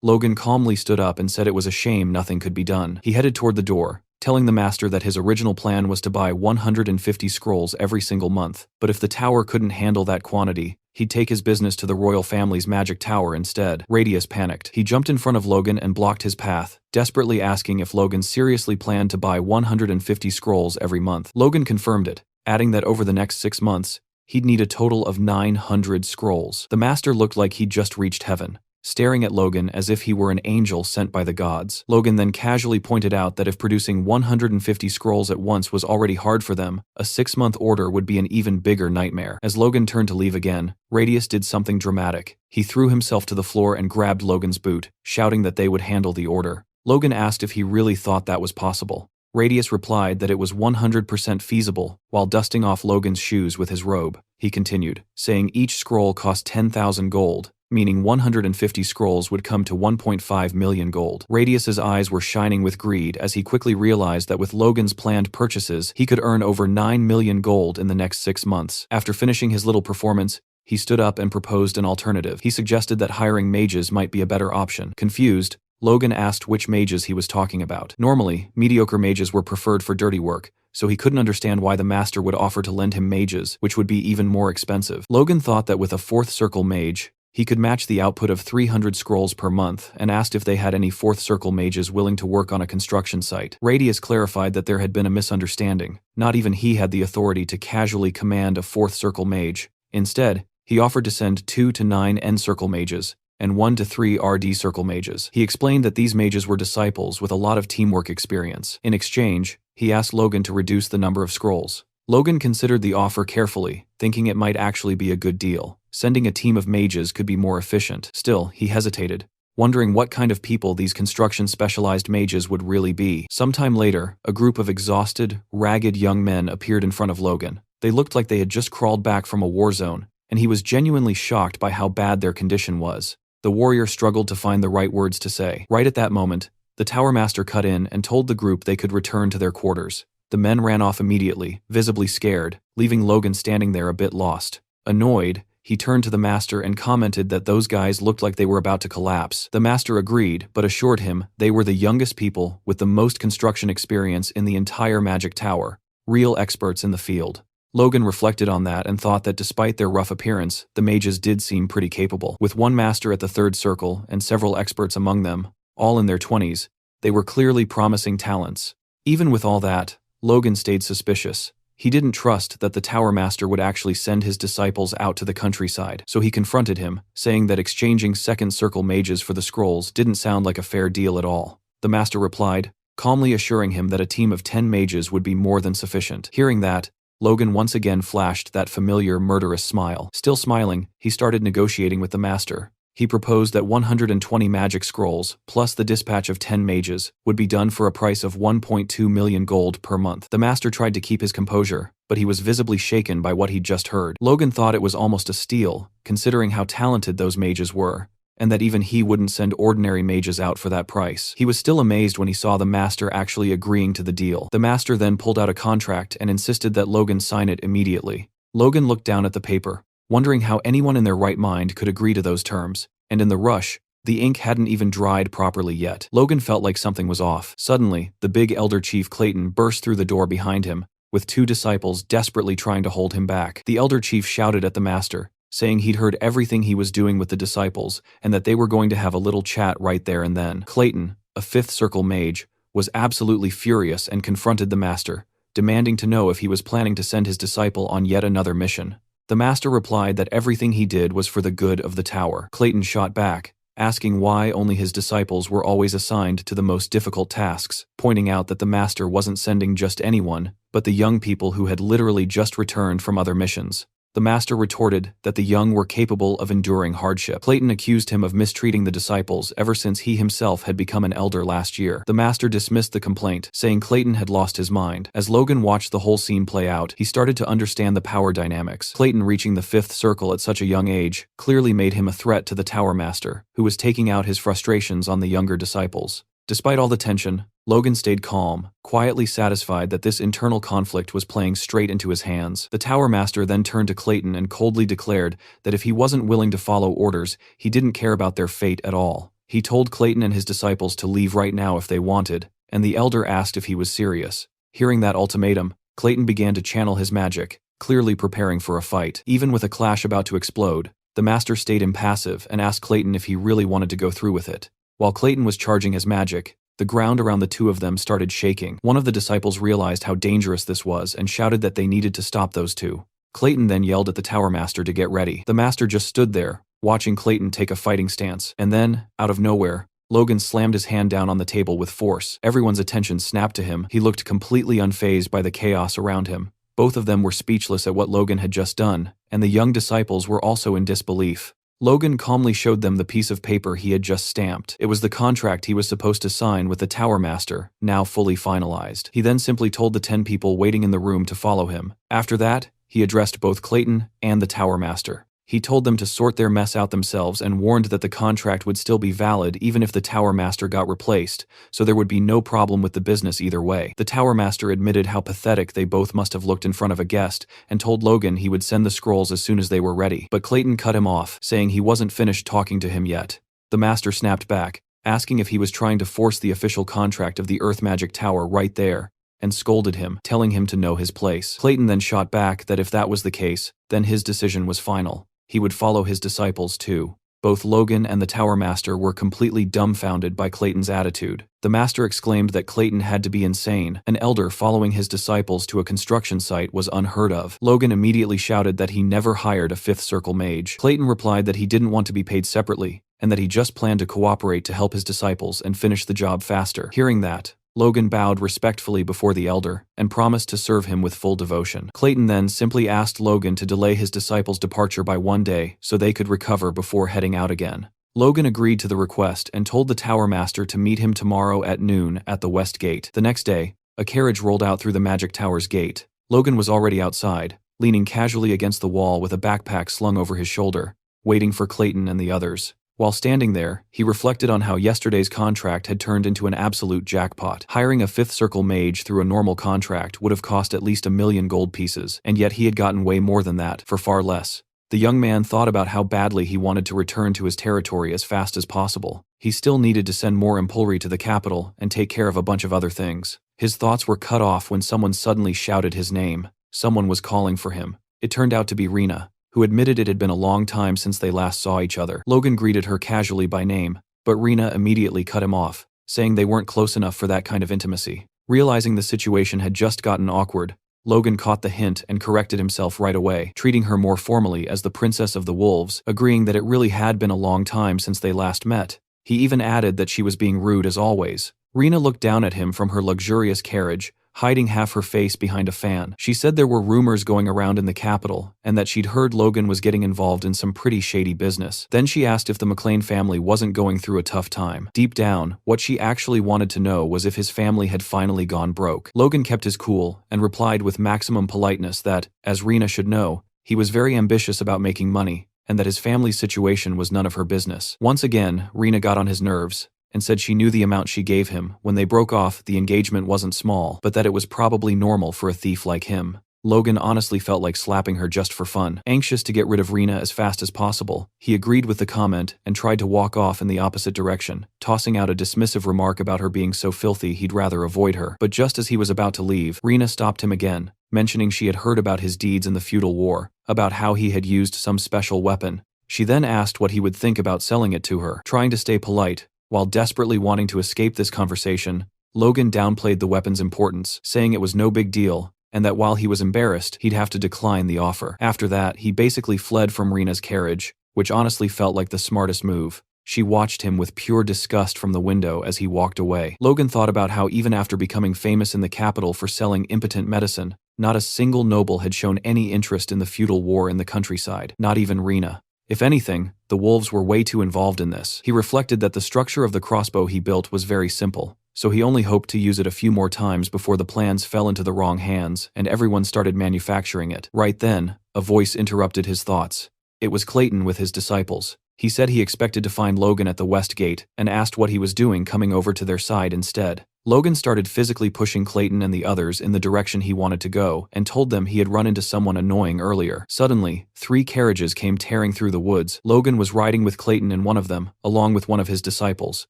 Logan calmly stood up and said it was a shame nothing could be done. He headed toward the door, telling the master that his original plan was to buy 150 scrolls every single month, but if the tower couldn't handle that quantity, he'd take his business to the royal family's magic tower instead. Radius panicked. He jumped in front of Logan and blocked his path, desperately asking if Logan seriously planned to buy 150 scrolls every month. Logan confirmed it, adding that over the next 6 months, he'd need a total of 900 scrolls. The master looked like he'd just reached heaven, staring at Logan as if he were an angel sent by the gods. Logan then casually pointed out that if producing 150 scrolls at once was already hard for them, a 6-month order would be an even bigger nightmare. As Logan turned to leave again, Radius did something dramatic. He threw himself to the floor and grabbed Logan's boot, shouting that they would handle the order. Logan asked if he really thought that was possible. Radius replied that it was 100% feasible. While dusting off Logan's shoes with his robe, he continued, saying each scroll cost 10,000 gold, meaning 150 scrolls would come to 1.5 million gold. Radius's eyes were shining with greed as he quickly realized that with Logan's planned purchases, he could earn over 9 million gold in the next 6 months. After finishing his little performance, he stood up and proposed an alternative. He suggested that hiring mages might be a better option. Confused, Logan asked which mages he was talking about. Normally, mediocre mages were preferred for dirty work, so he couldn't understand why the master would offer to lend him mages, which would be even more expensive. Logan thought that with a 4th circle mage, he could match the output of 300 scrolls per month and asked if they had any 4th circle mages willing to work on a construction site. Radius clarified that there had been a misunderstanding. Not even he had the authority to casually command a 4th circle mage. Instead, he offered to send 2 to 9 N circle mages and 1 to 3 RD circle mages. He explained that these mages were disciples with a lot of teamwork experience. In exchange, he asked Logan to reduce the number of scrolls. Logan considered the offer carefully, thinking it might actually be a good deal. Sending a team of mages could be more efficient. Still, he hesitated, wondering what kind of people these construction-specialized mages would really be. Sometime later, a group of exhausted, ragged young men appeared in front of Logan. They looked like they had just crawled back from a war zone, and he was genuinely shocked by how bad their condition was. The warrior struggled to find the right words to say. Right at that moment, the Tower Master cut in and told the group they could return to their quarters. The men ran off immediately, visibly scared, leaving Logan standing there a bit lost. Annoyed, he turned to the master and commented that those guys looked like they were about to collapse. The master agreed, but assured him they were the youngest people with the most construction experience in the entire Magic Tower, real experts in the field. Logan reflected on that and thought that despite their rough appearance, the mages did seem pretty capable. With one master at the 3rd circle and several experts among them, all in their 20s, they were clearly promising talents. Even with all that, Logan stayed suspicious. He didn't trust that the Tower Master would actually send his disciples out to the countryside, so he confronted him, saying that exchanging 2nd circle mages for the scrolls didn't sound like a fair deal at all. The master replied, calmly assuring him that a team of 10 mages would be more than sufficient. Hearing that, Logan once again flashed that familiar murderous smile. Still smiling, he started negotiating with the master. He proposed that 120 magic scrolls, plus the dispatch of 10 mages, would be done for a price of 1.2 million gold per month. The master tried to keep his composure, but he was visibly shaken by what he'd just heard. Logan thought it was almost a steal, considering how talented those mages were, and that even he wouldn't send ordinary mages out for that price. He was still amazed when he saw the master actually agreeing to the deal. The master then pulled out a contract and insisted that Logan sign it immediately. Logan looked down at the paper, wondering how anyone in their right mind could agree to those terms, and in the rush, the ink hadn't even dried properly yet. Logan felt like something was off. Suddenly, the big elder chief Clayton burst through the door behind him, with 2 disciples desperately trying to hold him back. The elder chief shouted at the master, saying he'd heard everything he was doing with the disciples and that they were going to have a little chat right there and then. Clayton, a 5th circle mage, was absolutely furious and confronted the master, demanding to know if he was planning to send his disciple on yet another mission. The master replied that everything he did was for the good of the tower. Clayton shot back, asking why only his disciples were always assigned to the most difficult tasks, pointing out that the master wasn't sending just anyone, but the young people who had literally just returned from other missions. The master retorted that the young were capable of enduring hardship. Clayton accused him of mistreating the disciples ever since he himself had become an elder last year. The master dismissed the complaint, saying Clayton had lost his mind. As Logan watched the whole scene play out, he started to understand the power dynamics. Clayton reaching the 5th circle at such a young age clearly made him a threat to the Tower Master, who was taking out his frustrations on the younger disciples. Despite all the tension, Logan stayed calm, quietly satisfied that this internal conflict was playing straight into his hands. The Tower Master then turned to Clayton and coldly declared that if he wasn't willing to follow orders, he didn't care about their fate at all. He told Clayton and his disciples to leave right now if they wanted, and the elder asked if he was serious. Hearing that ultimatum, Clayton began to channel his magic, clearly preparing for a fight. Even with a clash about to explode, the master stayed impassive and asked Clayton if he really wanted to go through with it. While Clayton was charging his magic, the ground around the two of them started shaking. One of the disciples realized how dangerous this was and shouted that they needed to stop those two. Clayton then yelled at the Tower Master to get ready. The master just stood there, watching Clayton take a fighting stance. And then, out of nowhere, Logan slammed his hand down on the table with force. Everyone's attention snapped to him. He looked completely unfazed by the chaos around him. Both of them were speechless at what Logan had just done, and the young disciples were also in disbelief. Logan calmly showed them the piece of paper he had just stamped. It was the contract he was supposed to sign with the Tower Master, now fully finalized. He then simply told the 10 people waiting in the room to follow him. After that, he addressed both Clayton and the Tower Master. He told them to sort their mess out themselves and warned that the contract would still be valid even if the Tower Master got replaced, so there would be no problem with the business either way. The Tower Master admitted how pathetic they both must have looked in front of a guest and told Logan he would send the scrolls as soon as they were ready. But Clayton cut him off, saying he wasn't finished talking to him yet. The Master snapped back, asking if he was trying to force the official contract of the Earth Magic Tower right there, and scolded him, telling him to know his place. Clayton then shot back that if that was the case, then his decision was final. He would follow his disciples too. Both Logan and the Tower Master were completely dumbfounded by Clayton's attitude. The Master exclaimed that Clayton had to be insane. An elder following his disciples to a construction site was unheard of. Logan immediately shouted that he never hired a Fifth Circle mage. Clayton replied that he didn't want to be paid separately, and that he just planned to cooperate to help his disciples and finish the job faster. Hearing that, Logan bowed respectfully before the elder and promised to serve him with full devotion. Clayton then simply asked Logan to delay his disciples' departure by 1 day so they could recover before heading out again. Logan agreed to the request and told the Tower Master to meet him tomorrow at noon at the West Gate. The next day, a carriage rolled out through the Magic Tower's gate. Logan was already outside, leaning casually against the wall with a backpack slung over his shoulder, waiting for Clayton and the others. While standing there, he reflected on how yesterday's contract had turned into an absolute jackpot. Hiring a Fifth Circle mage through a normal contract would have cost at least 1,000,000 gold pieces, and yet he had gotten way more than that, for far less. The young man thought about how badly he wanted to return to his territory as fast as possible. He still needed to send more impulry to the capital and take care of a bunch of other things. His thoughts were cut off when someone suddenly shouted his name. Someone was calling for him. It turned out to be Rena, who admitted it had been a long time since they last saw each other. Logan greeted her casually by name, but Rena immediately cut him off, saying they weren't close enough for that kind of intimacy. Realizing the situation had just gotten awkward, Logan caught the hint and corrected himself right away, treating her more formally as the Princess of the Wolves, agreeing that it really had been a long time since they last met. He even added that she was being rude as always. Rena looked down at him from her luxurious carriage, hiding half her face behind a fan. She said there were rumors going around in the capital, and that she'd heard Logan was getting involved in some pretty shady business. Then she asked if the McLean family wasn't going through a tough time. Deep down, what she actually wanted to know was if his family had finally gone broke. Logan kept his cool, and replied with maximum politeness that, as Rena should know, he was very ambitious about making money, and that his family's situation was none of her business. Once again, Rena got on his nerves, and said she knew the amount she gave him. When they broke off, the engagement wasn't small, but that it was probably normal for a thief like him. Logan honestly felt like slapping her just for fun. Anxious to get rid of Rena as fast as possible, he agreed with the comment and tried to walk off in the opposite direction, tossing out a dismissive remark about her being so filthy he'd rather avoid her. But just as he was about to leave, Rena stopped him again, mentioning she had heard about his deeds in the feudal war, about how he had used some special weapon. She then asked what he would think about selling it to her. Trying to stay polite, while desperately wanting to escape this conversation, Logan downplayed the weapon's importance, saying it was no big deal, and that while he was embarrassed, he'd have to decline the offer. After that, he basically fled from Rena's carriage, which honestly felt like the smartest move. She watched him with pure disgust from the window as he walked away. Logan thought about how even after becoming famous in the capital for selling impotent medicine, not a single noble had shown any interest in the feudal war in the countryside, not even Rena. If anything, the wolves were way too involved in this. He reflected that the structure of the crossbow he built was very simple, so he only hoped to use it a few more times before the plans fell into the wrong hands and everyone started manufacturing it. Right then, a voice interrupted his thoughts. It was Clayton with his disciples. He said he expected to find Logan at the West Gate and asked what he was doing coming over to their side instead. Logan started physically pushing Clayton and the others in the direction he wanted to go and told them he had run into someone annoying earlier. Suddenly, 3 carriages came tearing through the woods. Logan was riding with Clayton in one of them, along with one of his disciples.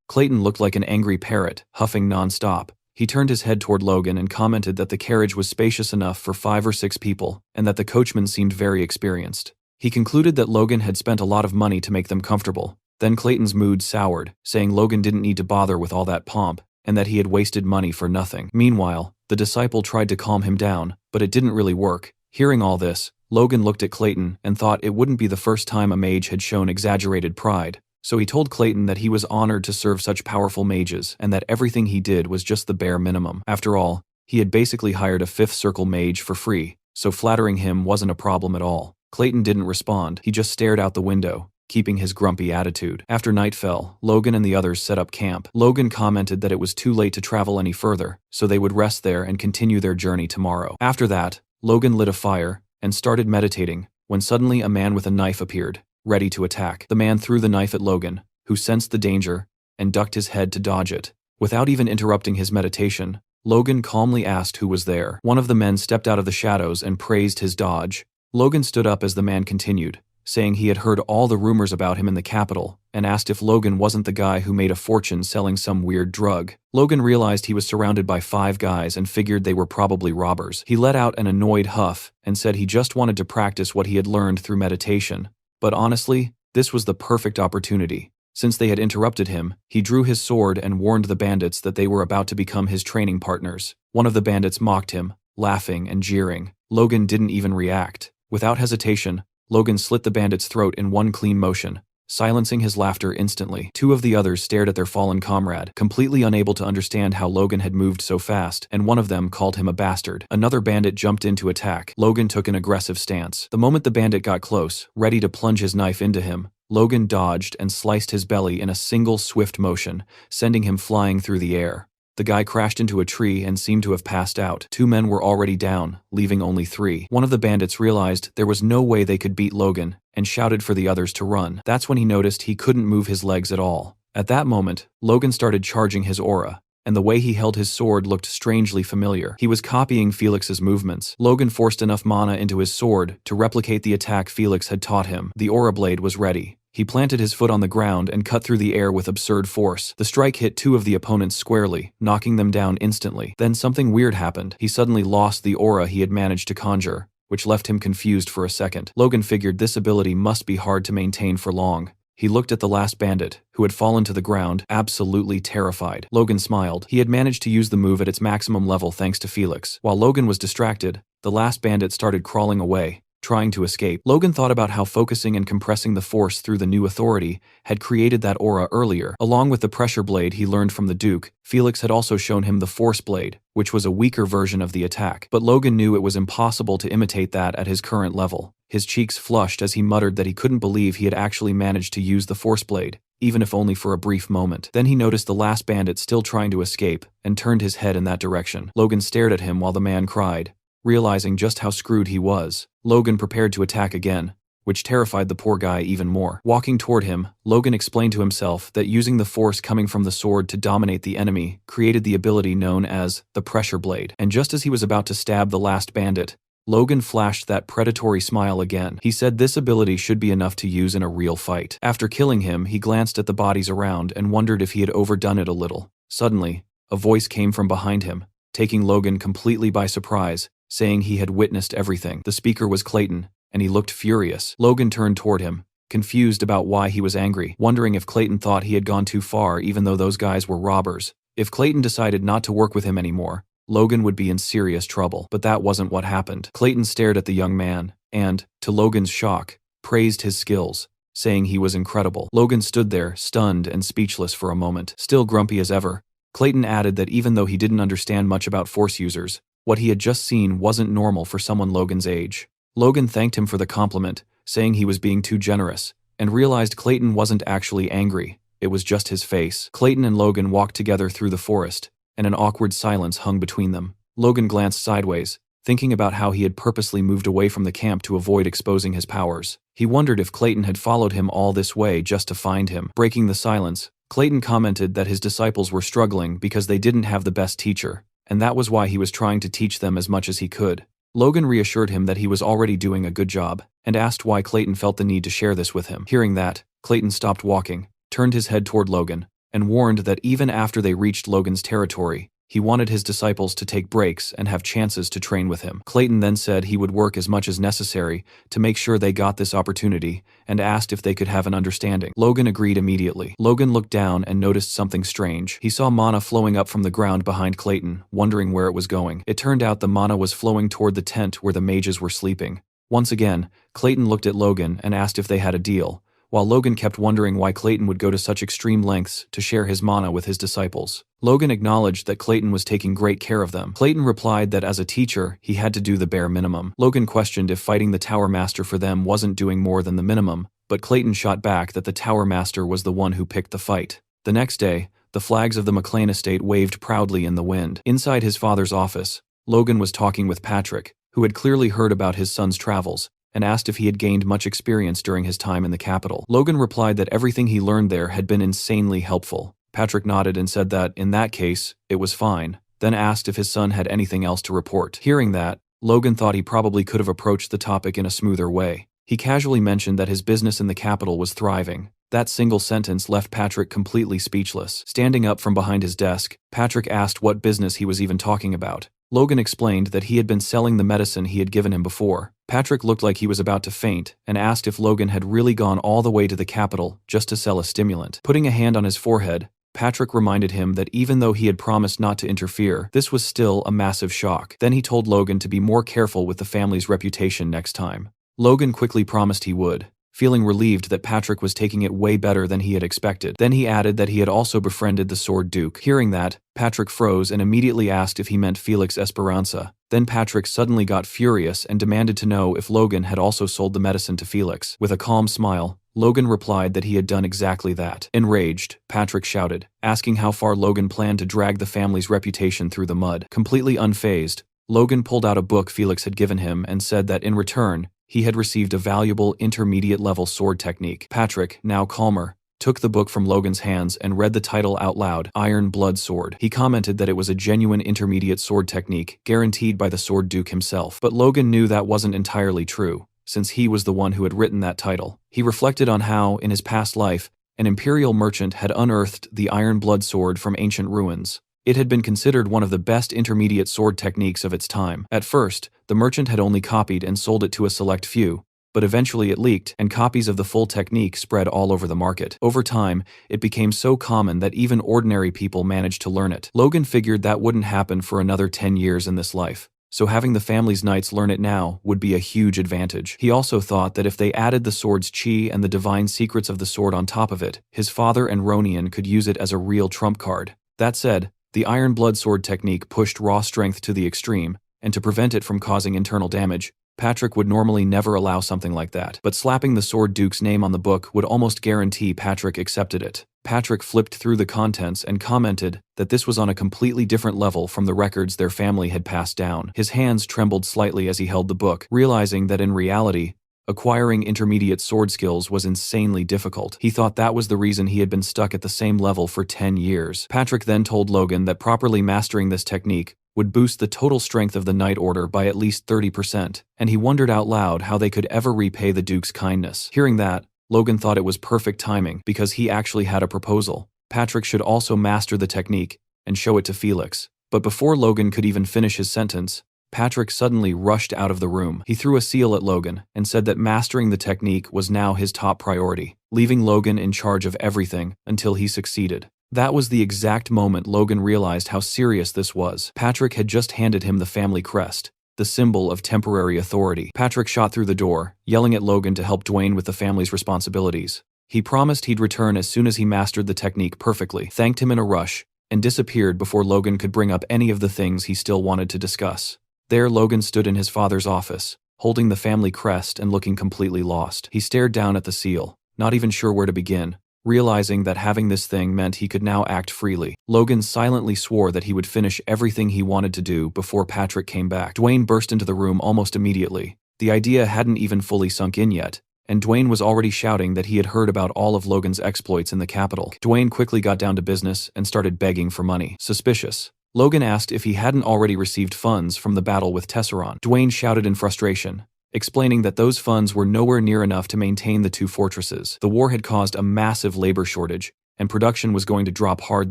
Clayton looked like an angry parrot, huffing non-stop. He turned his head toward Logan and commented that the carriage was spacious enough for 5 or 6 people, and that the coachman seemed very experienced. He concluded that Logan had spent a lot of money to make them comfortable. Then Clayton's mood soured, saying Logan didn't need to bother with all that pomp, and that he had wasted money for nothing. Meanwhile, the disciple tried to calm him down, but it didn't really work. Hearing all this, Logan looked at Clayton and thought it wouldn't be the first time a mage had shown exaggerated pride, so he told Clayton that he was honored to serve such powerful mages and that everything he did was just the bare minimum. After all, he had basically hired a fifth circle mage for free, so flattering him wasn't a problem at all. Clayton didn't respond, he just stared out the window, keeping his grumpy attitude. After night fell, Logan and the others set up camp. Logan commented that it was too late to travel any further, so they would rest there and continue their journey tomorrow. After that, Logan lit a fire and started meditating, when suddenly a man with a knife appeared, ready to attack. The man threw the knife at Logan, who sensed the danger and ducked his head to dodge it. Without even interrupting his meditation, Logan calmly asked who was there. One of the men stepped out of the shadows and praised his dodge. Logan stood up as the man continued, saying he had heard all the rumors about him in the capital, and asked if Logan wasn't the guy who made a fortune selling some weird drug. Logan realized he was surrounded by 5 guys and figured they were probably robbers. He let out an annoyed huff and said he just wanted to practice what he had learned through meditation. But honestly, this was the perfect opportunity. Since they had interrupted him, he drew his sword and warned the bandits that they were about to become his training partners. One of the bandits mocked him, laughing and jeering. Logan didn't even react. Without hesitation, Logan slit the bandit's throat in one clean motion, silencing his laughter instantly. 2 of the others stared at their fallen comrade, completely unable to understand how Logan had moved so fast, and one of them called him a bastard. Another bandit jumped in to attack. Logan took an aggressive stance. The moment the bandit got close, ready to plunge his knife into him, Logan dodged and sliced his belly in a single swift motion, sending him flying through the air. The guy crashed into a tree and seemed to have passed out. 2 men were already down, leaving only 3. One of the bandits realized there was no way they could beat Logan and shouted for the others to run. That's when he noticed he couldn't move his legs at all. At that moment, Logan started charging his aura, and the way he held his sword looked strangely familiar. He was copying Felix's movements. Logan forced enough mana into his sword to replicate the attack Felix had taught him. The aura blade was ready. He planted his foot on the ground and cut through the air with absurd force. The strike hit 2 of the opponents squarely, knocking them down instantly. Then something weird happened. He suddenly lost the aura he had managed to conjure, which left him confused for a second. Logan figured this ability must be hard to maintain for long. He looked at the last bandit, who had fallen to the ground, absolutely terrified. Logan smiled. He had managed to use the move at its maximum level thanks to Felix. While Logan was distracted, the last bandit started crawling away, trying to escape. Logan thought about how focusing and compressing the force through the new authority had created that aura earlier. Along with the pressure blade he learned from the Duke, Felix had also shown him the force blade, which was a weaker version of the attack. But Logan knew it was impossible to imitate that at his current level. His cheeks flushed as he muttered that he couldn't believe he had actually managed to use the force blade, even if only for a brief moment. Then he noticed the last bandit still trying to escape, and turned his head in that direction. Logan stared at him while the man cried. Realizing just how screwed he was, Logan prepared to attack again, which terrified the poor guy even more. Walking toward him, Logan explained to himself that using the force coming from the sword to dominate the enemy created the ability known as the pressure blade. And just as he was about to stab the last bandit, Logan flashed that predatory smile again. He said this ability should be enough to use in a real fight. After killing him, he glanced at the bodies around and wondered if he had overdone it a little. Suddenly, a voice came from behind him, taking Logan completely by surprise, saying he had witnessed everything. The speaker was Clayton, and he looked furious. Logan turned toward him, confused about why he was angry, wondering if Clayton thought he had gone too far even though those guys were robbers. If Clayton decided not to work with him anymore, Logan would be in serious trouble. But that wasn't what happened. Clayton stared at the young man, and, to Logan's shock, praised his skills, saying he was incredible. Logan stood there, stunned and speechless for a moment. Still grumpy as ever, Clayton added that even though he didn't understand much about force users, what he had just seen wasn't normal for someone Logan's age. Logan thanked him for the compliment, saying he was being too generous, and realized Clayton wasn't actually angry, it was just his face. Clayton and Logan walked together through the forest, and an awkward silence hung between them. Logan glanced sideways, thinking about how he had purposely moved away from the camp to avoid exposing his powers. He wondered if Clayton had followed him all this way just to find him. Breaking the silence, Clayton commented that his disciples were struggling because they didn't have the best teacher, and that was why he was trying to teach them as much as he could. Logan reassured him that he was already doing a good job, and asked why Clayton felt the need to share this with him. Hearing that, Clayton stopped walking, turned his head toward Logan, and warned that even after they reached Logan's territory, he wanted his disciples to take breaks and have chances to train with him. Clayton then said he would work as much as necessary to make sure they got this opportunity, and asked if they could have an understanding. Logan agreed immediately. Logan looked down and noticed something strange. He saw mana flowing up from the ground behind Clayton, wondering where it was going. It turned out the mana was flowing toward the tent where the mages were sleeping. Once again, Clayton looked at Logan and asked if they had a deal, while Logan kept wondering why Clayton would go to such extreme lengths to share his mana with his disciples. Logan acknowledged that Clayton was taking great care of them. Clayton replied that as a teacher, he had to do the bare minimum. Logan questioned if fighting the Tower Master for them wasn't doing more than the minimum, but Clayton shot back that the Tower Master was the one who picked the fight. The next day, the flags of the McLean estate waved proudly in the wind. Inside his father's office, Logan was talking with Patrick, who had clearly heard about his son's travels, and asked if he had gained much experience during his time in the capital. Logan replied that everything he learned there had been insanely helpful. Patrick nodded and said that, in that case, it was fine, then asked if his son had anything else to report. Hearing that, Logan thought he probably could have approached the topic in a smoother way. He casually mentioned that his business in the capital was thriving. That single sentence left Patrick completely speechless. Standing up from behind his desk, Patrick asked what business he was even talking about. Logan explained that he had been selling the medicine he had given him before. Patrick looked like he was about to faint and asked if Logan had really gone all the way to the capital just to sell a stimulant. Putting a hand on his forehead, Patrick reminded him that even though he had promised not to interfere, this was still a massive shock. Then he told Logan to be more careful with the family's reputation next time. Logan quickly promised he would, feeling relieved that Patrick was taking it way better than he had expected. Then he added that he had also befriended the Sword Duke. Hearing that, Patrick froze and immediately asked if he meant Felix Esperanza. Then Patrick suddenly got furious and demanded to know if Logan had also sold the medicine to Felix. With a calm smile, Logan replied that he had done exactly that. Enraged, Patrick shouted, asking how far Logan planned to drag the family's reputation through the mud. Completely unfazed, Logan pulled out a book Felix had given him and said that in return, he had received a valuable intermediate-level sword technique. Patrick, now calmer, took the book from Logan's hands and read the title out loud, Iron Blood Sword. He commented that it was a genuine intermediate sword technique, guaranteed by the Sword Duke himself. But Logan knew that wasn't entirely true, since he was the one who had written that title. He reflected on how, in his past life, an imperial merchant had unearthed the Iron Blood Sword from ancient ruins. It had been considered one of the best intermediate sword techniques of its time. At first, the merchant had only copied and sold it to a select few, but eventually it leaked, and copies of the full technique spread all over the market. Over time, it became so common that even ordinary people managed to learn it. Logan figured that wouldn't happen for another 10 years in this life, so having the family's knights learn it now would be a huge advantage. He also thought that if they added the sword's chi and the divine secrets of the sword on top of it, his father and Ronian could use it as a real trump card. That said, the Iron Blood Sword technique pushed raw strength to the extreme, and to prevent it from causing internal damage, Patrick would normally never allow something like that. But slapping the Sword Duke's name on the book would almost guarantee Patrick accepted it. Patrick flipped through the contents and commented that this was on a completely different level from the records their family had passed down. His hands trembled slightly as he held the book, realizing that in reality, acquiring intermediate sword skills was insanely difficult. He thought that was the reason he had been stuck at the same level for 10 years. Patrick then told Logan that properly mastering this technique would boost the total strength of the Knight Order by at least 30%, and he wondered out loud how they could ever repay the Duke's kindness. Hearing that, Logan thought it was perfect timing because he actually had a proposal. Patrick should also master the technique and show it to Felix. But before Logan could even finish his sentence, Patrick suddenly rushed out of the room. He threw a seal at Logan and said that mastering the technique was now his top priority, leaving Logan in charge of everything until he succeeded. That was the exact moment Logan realized how serious this was. Patrick had just handed him the family crest, the symbol of temporary authority. Patrick shot through the door, yelling at Logan to help Dwayne with the family's responsibilities. He promised he'd return as soon as he mastered the technique perfectly, thanked him in a rush, and disappeared before Logan could bring up any of the things he still wanted to discuss. There Logan stood in his father's office, holding the family crest and looking completely lost. He stared down at the seal, not even sure where to begin, realizing that having this thing meant he could now act freely. Logan silently swore that he would finish everything he wanted to do before Patrick came back. Dwayne burst into the room almost immediately. The idea hadn't even fully sunk in yet, and Dwayne was already shouting that he had heard about all of Logan's exploits in the capital. Dwayne quickly got down to business and started begging for money. Suspicious, Logan asked if he hadn't already received funds from the battle with Tesseron. Dwayne shouted in frustration, explaining that those funds were nowhere near enough to maintain the two fortresses. The war had caused a massive labor shortage, and production was going to drop hard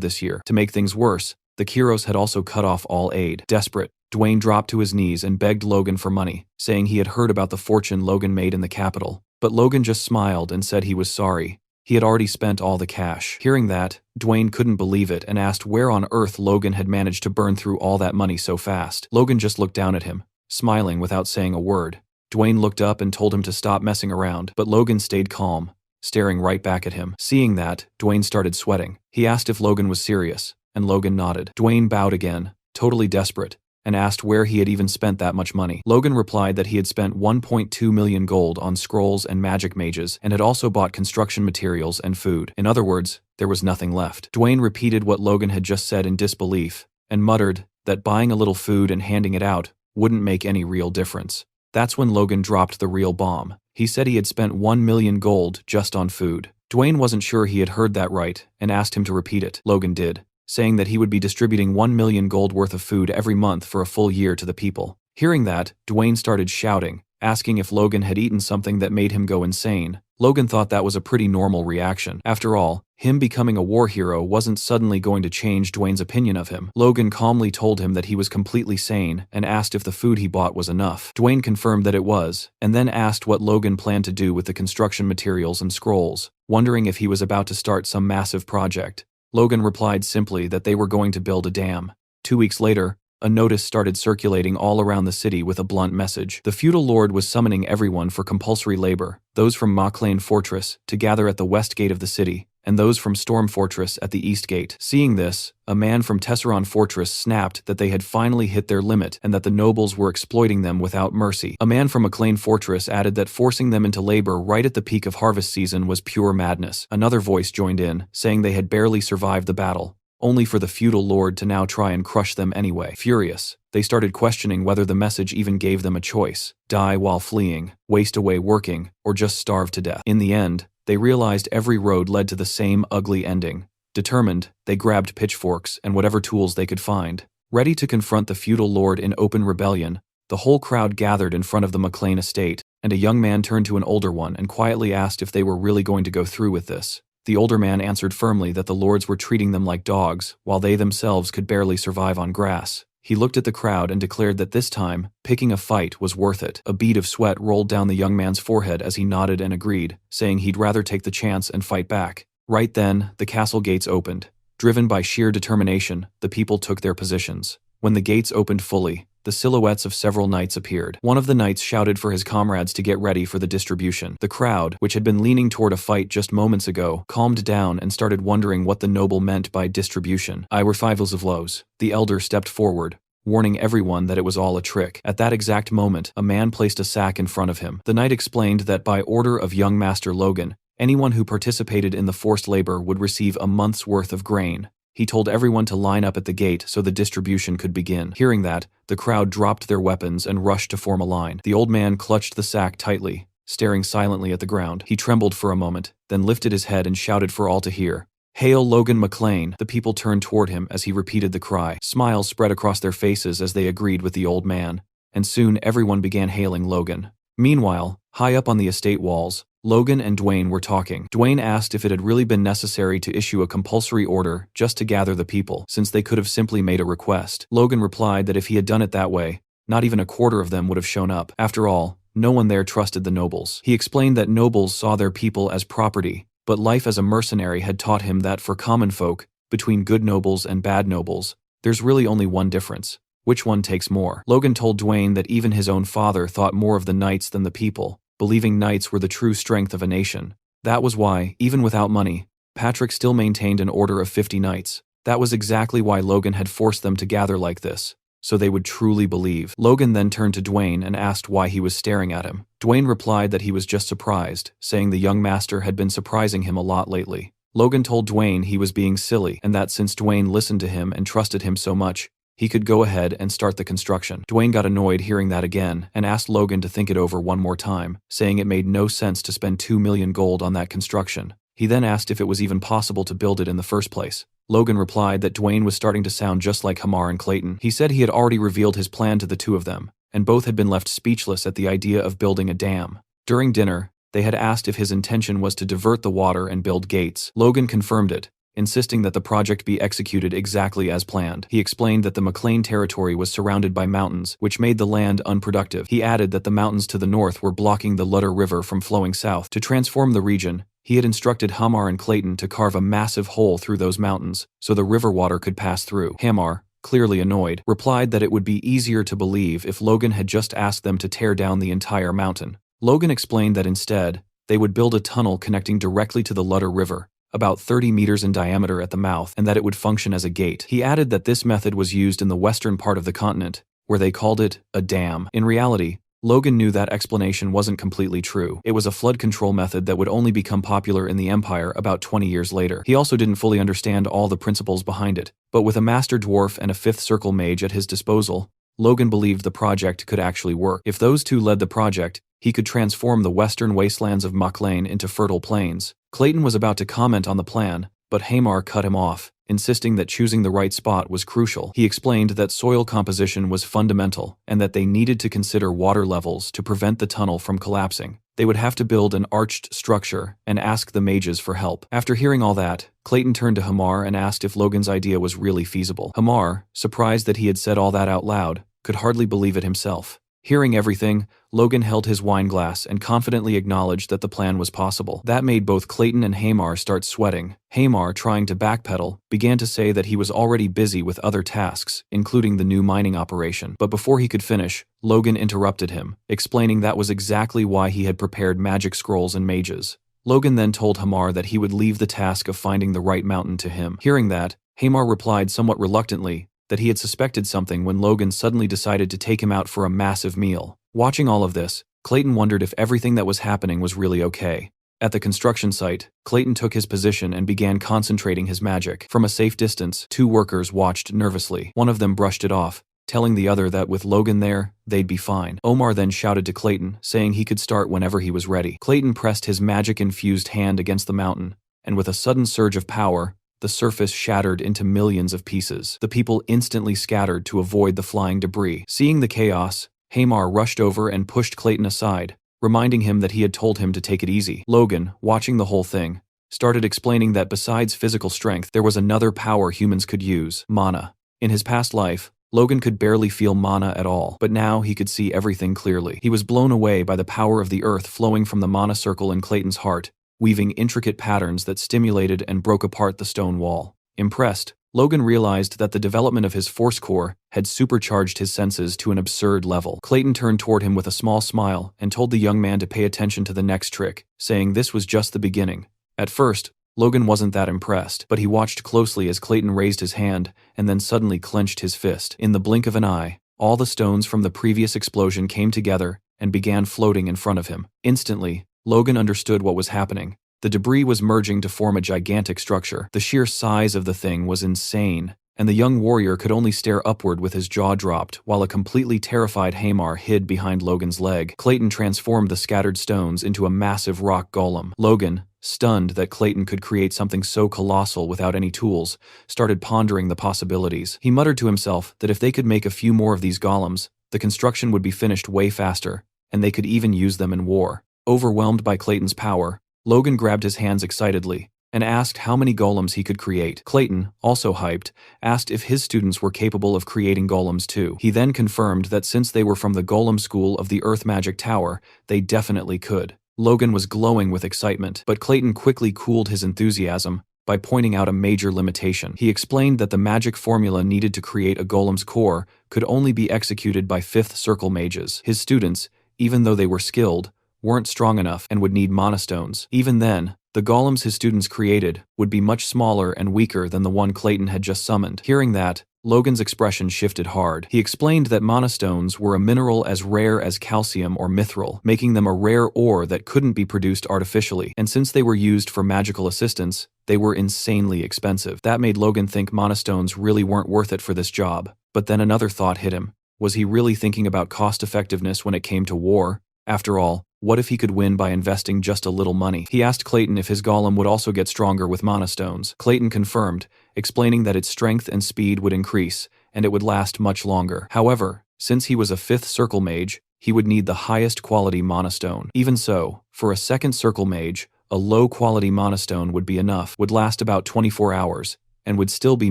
this year. To make things worse, the Kiros had also cut off all aid. Desperate, Dwayne dropped to his knees and begged Logan for money, saying he had heard about the fortune Logan made in the capital. But Logan just smiled and said he was sorry. He had already spent all the cash. Hearing that, Dwayne couldn't believe it and asked where on earth Logan had managed to burn through all that money so fast. Logan just looked down at him, smiling without saying a word. Dwayne looked up and told him to stop messing around, but Logan stayed calm, staring right back at him. Seeing that, Dwayne started sweating. He asked if Logan was serious, and Logan nodded. Dwayne bowed again, totally desperate, and asked where he had even spent that much money. Logan replied that he had spent 1.2 million gold on scrolls and magic mages and had also bought construction materials and food. In other words, there was nothing left. Dwayne repeated what Logan had just said in disbelief, and muttered that buying a little food and handing it out wouldn't make any real difference. That's when Logan dropped the real bomb. He said he had spent 1 million gold just on food. Dwayne wasn't sure he had heard that right and asked him to repeat it. Logan did, saying that he would be distributing 1 million gold worth of food every month for a full year to the people. Hearing that, Dwayne started shouting, asking if Logan had eaten something that made him go insane. Logan thought that was a pretty normal reaction. After all, him becoming a war hero wasn't suddenly going to change Dwayne's opinion of him. Logan calmly told him that he was completely sane and asked if the food he bought was enough. Dwayne confirmed that it was, and then asked what Logan planned to do with the construction materials and scrolls, wondering if he was about to start some massive project. Logan replied simply that they were going to build a dam. 2 weeks later, a notice started circulating all around the city with a blunt message. The feudal lord was summoning everyone for compulsory labor, those from Manhwa Fortress to gather at the west gate of the city, and those from Storm Fortress at the east gate. Seeing this, a man from Tesseron Fortress snapped that they had finally hit their limit and that the nobles were exploiting them without mercy. A man from Manhwa Fortress added that forcing them into labor right at the peak of harvest season was pure madness. Another voice joined in, saying they had barely survived the battle, only for the feudal lord to now try and crush them anyway. Furious, they started questioning whether the message even gave them a choice: die while fleeing, waste away working, or just starve to death. In the end, they realized every road led to the same ugly ending. Determined, they grabbed pitchforks and whatever tools they could find. Ready to confront the feudal lord in open rebellion, the whole crowd gathered in front of the McLean estate, and a young man turned to an older one and quietly asked if they were really going to go through with this. The older man answered firmly that the lords were treating them like dogs, while they themselves could barely survive on grass. He looked at the crowd and declared that this time, picking a fight was worth it. A bead of sweat rolled down the young man's forehead as he nodded and agreed, saying he'd rather take the chance and fight back. Right then, the castle gates opened. Driven by sheer determination, the people took their positions. When the gates opened fully, the silhouettes of several knights appeared. One of the knights shouted for his comrades to get ready for the distribution. The crowd, which had been leaning toward a fight just moments ago, calmed down and started wondering what the noble meant by distribution. "I were fivels of lows." The elder stepped forward, warning everyone that it was all a trick. At that exact moment, a man placed a sack in front of him. The knight explained that by order of young Master Logan, anyone who participated in the forced labor would receive a month's worth of grain. He told everyone to line up at the gate so the distribution could begin. Hearing that, the crowd dropped their weapons and rushed to form a line. The old man clutched the sack tightly, staring silently at the ground. He trembled for a moment, then lifted his head and shouted for all to hear, "Hail Logan McLean!" The people turned toward him as he repeated the cry. Smiles spread across their faces as they agreed with the old man, and soon everyone began hailing Logan. Meanwhile, high up on the estate walls, Logan and Dwayne were talking. Dwayne asked if it had really been necessary to issue a compulsory order just to gather the people, since they could have simply made a request. Logan replied that if he had done it that way, not even a quarter of them would have shown up. After all, no one there trusted the nobles. He explained that nobles saw their people as property, but life as a mercenary had taught him that for common folk, between good nobles and bad nobles, there's really only one difference: which one takes more. Logan told Dwayne that even his own father thought more of the knights than the people, believing knights were the true strength of a nation. That was why, even without money, Patrick still maintained an order of 50 knights. That was exactly why Logan had forced them to gather like this, so they would truly believe. Logan then turned to Dwayne and asked why he was staring at him. Dwayne replied that he was just surprised, saying the young master had been surprising him a lot lately. Logan told Dwayne he was being silly, and that since Dwayne listened to him and trusted him so much, he could go ahead and start the construction. Dwayne got annoyed hearing that again and asked Logan to think it over one more time, saying it made no sense to spend 2 million gold on that construction. He then asked if it was even possible to build it in the first place. Logan replied that Dwayne was starting to sound just like Hamar and Clayton. He said he had already revealed his plan to the two of them, and both had been left speechless at the idea of building a dam. During dinner, they had asked if his intention was to divert the water and build gates. Logan confirmed it, insisting that the project be executed exactly as planned. He explained that the McLean territory was surrounded by mountains, which made the land unproductive. He added that the mountains to the north were blocking the Ludder River from flowing south. To transform the region, he had instructed Hamar and Clayton to carve a massive hole through those mountains, so the river water could pass through. Hamar, clearly annoyed, replied that it would be easier to believe if Logan had just asked them to tear down the entire mountain. Logan explained that instead, they would build a tunnel connecting directly to the Ludder River, about 30 meters in diameter at the mouth, and that it would function as a gate. He added that this method was used in the western part of the continent, where they called it a dam. In reality, Logan knew that explanation wasn't completely true. It was a flood control method that would only become popular in the Empire about 20 years later. He also didn't fully understand all the principles behind it, but with a Master Dwarf and a Fifth Circle Mage at his disposal, Logan believed the project could actually work. If those two led the project, he could transform the western wastelands of Maclean into fertile plains. Clayton was about to comment on the plan, but Hamar cut him off, insisting that choosing the right spot was crucial. He explained that soil composition was fundamental and that they needed to consider water levels to prevent the tunnel from collapsing. They would have to build an arched structure and ask the mages for help. After hearing all that, Clayton turned to Hamar and asked if Logan's idea was really feasible. Hamar, surprised that he had said all that out loud, could hardly believe it himself. Hearing everything, Logan held his wine glass and confidently acknowledged that the plan was possible. That made both Clayton and Hamar start sweating. Hamar, trying to backpedal, began to say that he was already busy with other tasks, including the new mining operation. But before he could finish, Logan interrupted him, explaining that was exactly why he had prepared magic scrolls and mages. Logan then told Hamar that he would leave the task of finding the right mountain to him. Hearing that, Hamar replied somewhat reluctantly that he had suspected something when Logan suddenly decided to take him out for a massive meal. Watching all of this, Clayton wondered if everything that was happening was really okay. At the construction site, Clayton took his position and began concentrating his magic. From a safe distance, two workers watched nervously. One of them brushed it off, telling the other that with Logan there, they'd be fine. Omar then shouted to Clayton, saying he could start whenever he was ready. Clayton pressed his magic-infused hand against the mountain, and with a sudden surge of power, the surface shattered into millions of pieces. The people instantly scattered to avoid the flying debris. Seeing the chaos, Hamar rushed over and pushed Clayton aside, reminding him that he had told him to take it easy. Logan, watching the whole thing, started explaining that besides physical strength, there was another power humans could use: mana. In his past life, Logan could barely feel mana at all, but now he could see everything clearly. He was blown away by the power of the earth flowing from the mana circle in Clayton's heart, weaving intricate patterns that stimulated and broke apart the stone wall. Impressed, Logan realized that the development of his force core had supercharged his senses to an absurd level. Clayton turned toward him with a small smile and told the young man to pay attention to the next trick, saying this was just the beginning. At first, Logan wasn't that impressed, but he watched closely as Clayton raised his hand and then suddenly clenched his fist. In the blink of an eye, all the stones from the previous explosion came together and began floating in front of him. Instantly, Logan understood what was happening. The debris was merging to form a gigantic structure. The sheer size of the thing was insane, and the young warrior could only stare upward with his jaw dropped, while a completely terrified Hamar hid behind Logan's leg. Clayton transformed the scattered stones into a massive rock golem. Logan, stunned that Clayton could create something so colossal without any tools, started pondering the possibilities. He muttered to himself that if they could make a few more of these golems, the construction would be finished way faster, and they could even use them in war. Overwhelmed by Clayton's power, Logan grabbed his hands excitedly and asked how many golems he could create. Clayton, also hyped, asked if his students were capable of creating golems too. He then confirmed that since they were from the golem school of the Earth Magic Tower, they definitely could. Logan was glowing with excitement, but Clayton quickly cooled his enthusiasm by pointing out a major limitation. He explained that the magic formula needed to create a golem's core could only be executed by Fifth Circle mages. His students, even though they were skilled, weren't strong enough and would need mana stones. Even then, the golems his students created would be much smaller and weaker than the one Clayton had just summoned. Hearing that, Logan's expression shifted hard. He explained that mana stones were a mineral as rare as calcium or mithril, making them a rare ore that couldn't be produced artificially, and since they were used for magical assistance, they were insanely expensive. That made Logan think mana stones really weren't worth it for this job. But then another thought hit him. Was he really thinking about cost-effectiveness when it came to war? After all, what if he could win by investing just a little money? He asked Clayton if his golem would also get stronger with mana stones. Clayton confirmed, explaining that its strength and speed would increase, and it would last much longer. However, since he was a Fifth Circle mage, he would need the highest quality mana stone. Even so, for a Second Circle mage, a low-quality mana stone would be enough, would last about 24 hours, and would still be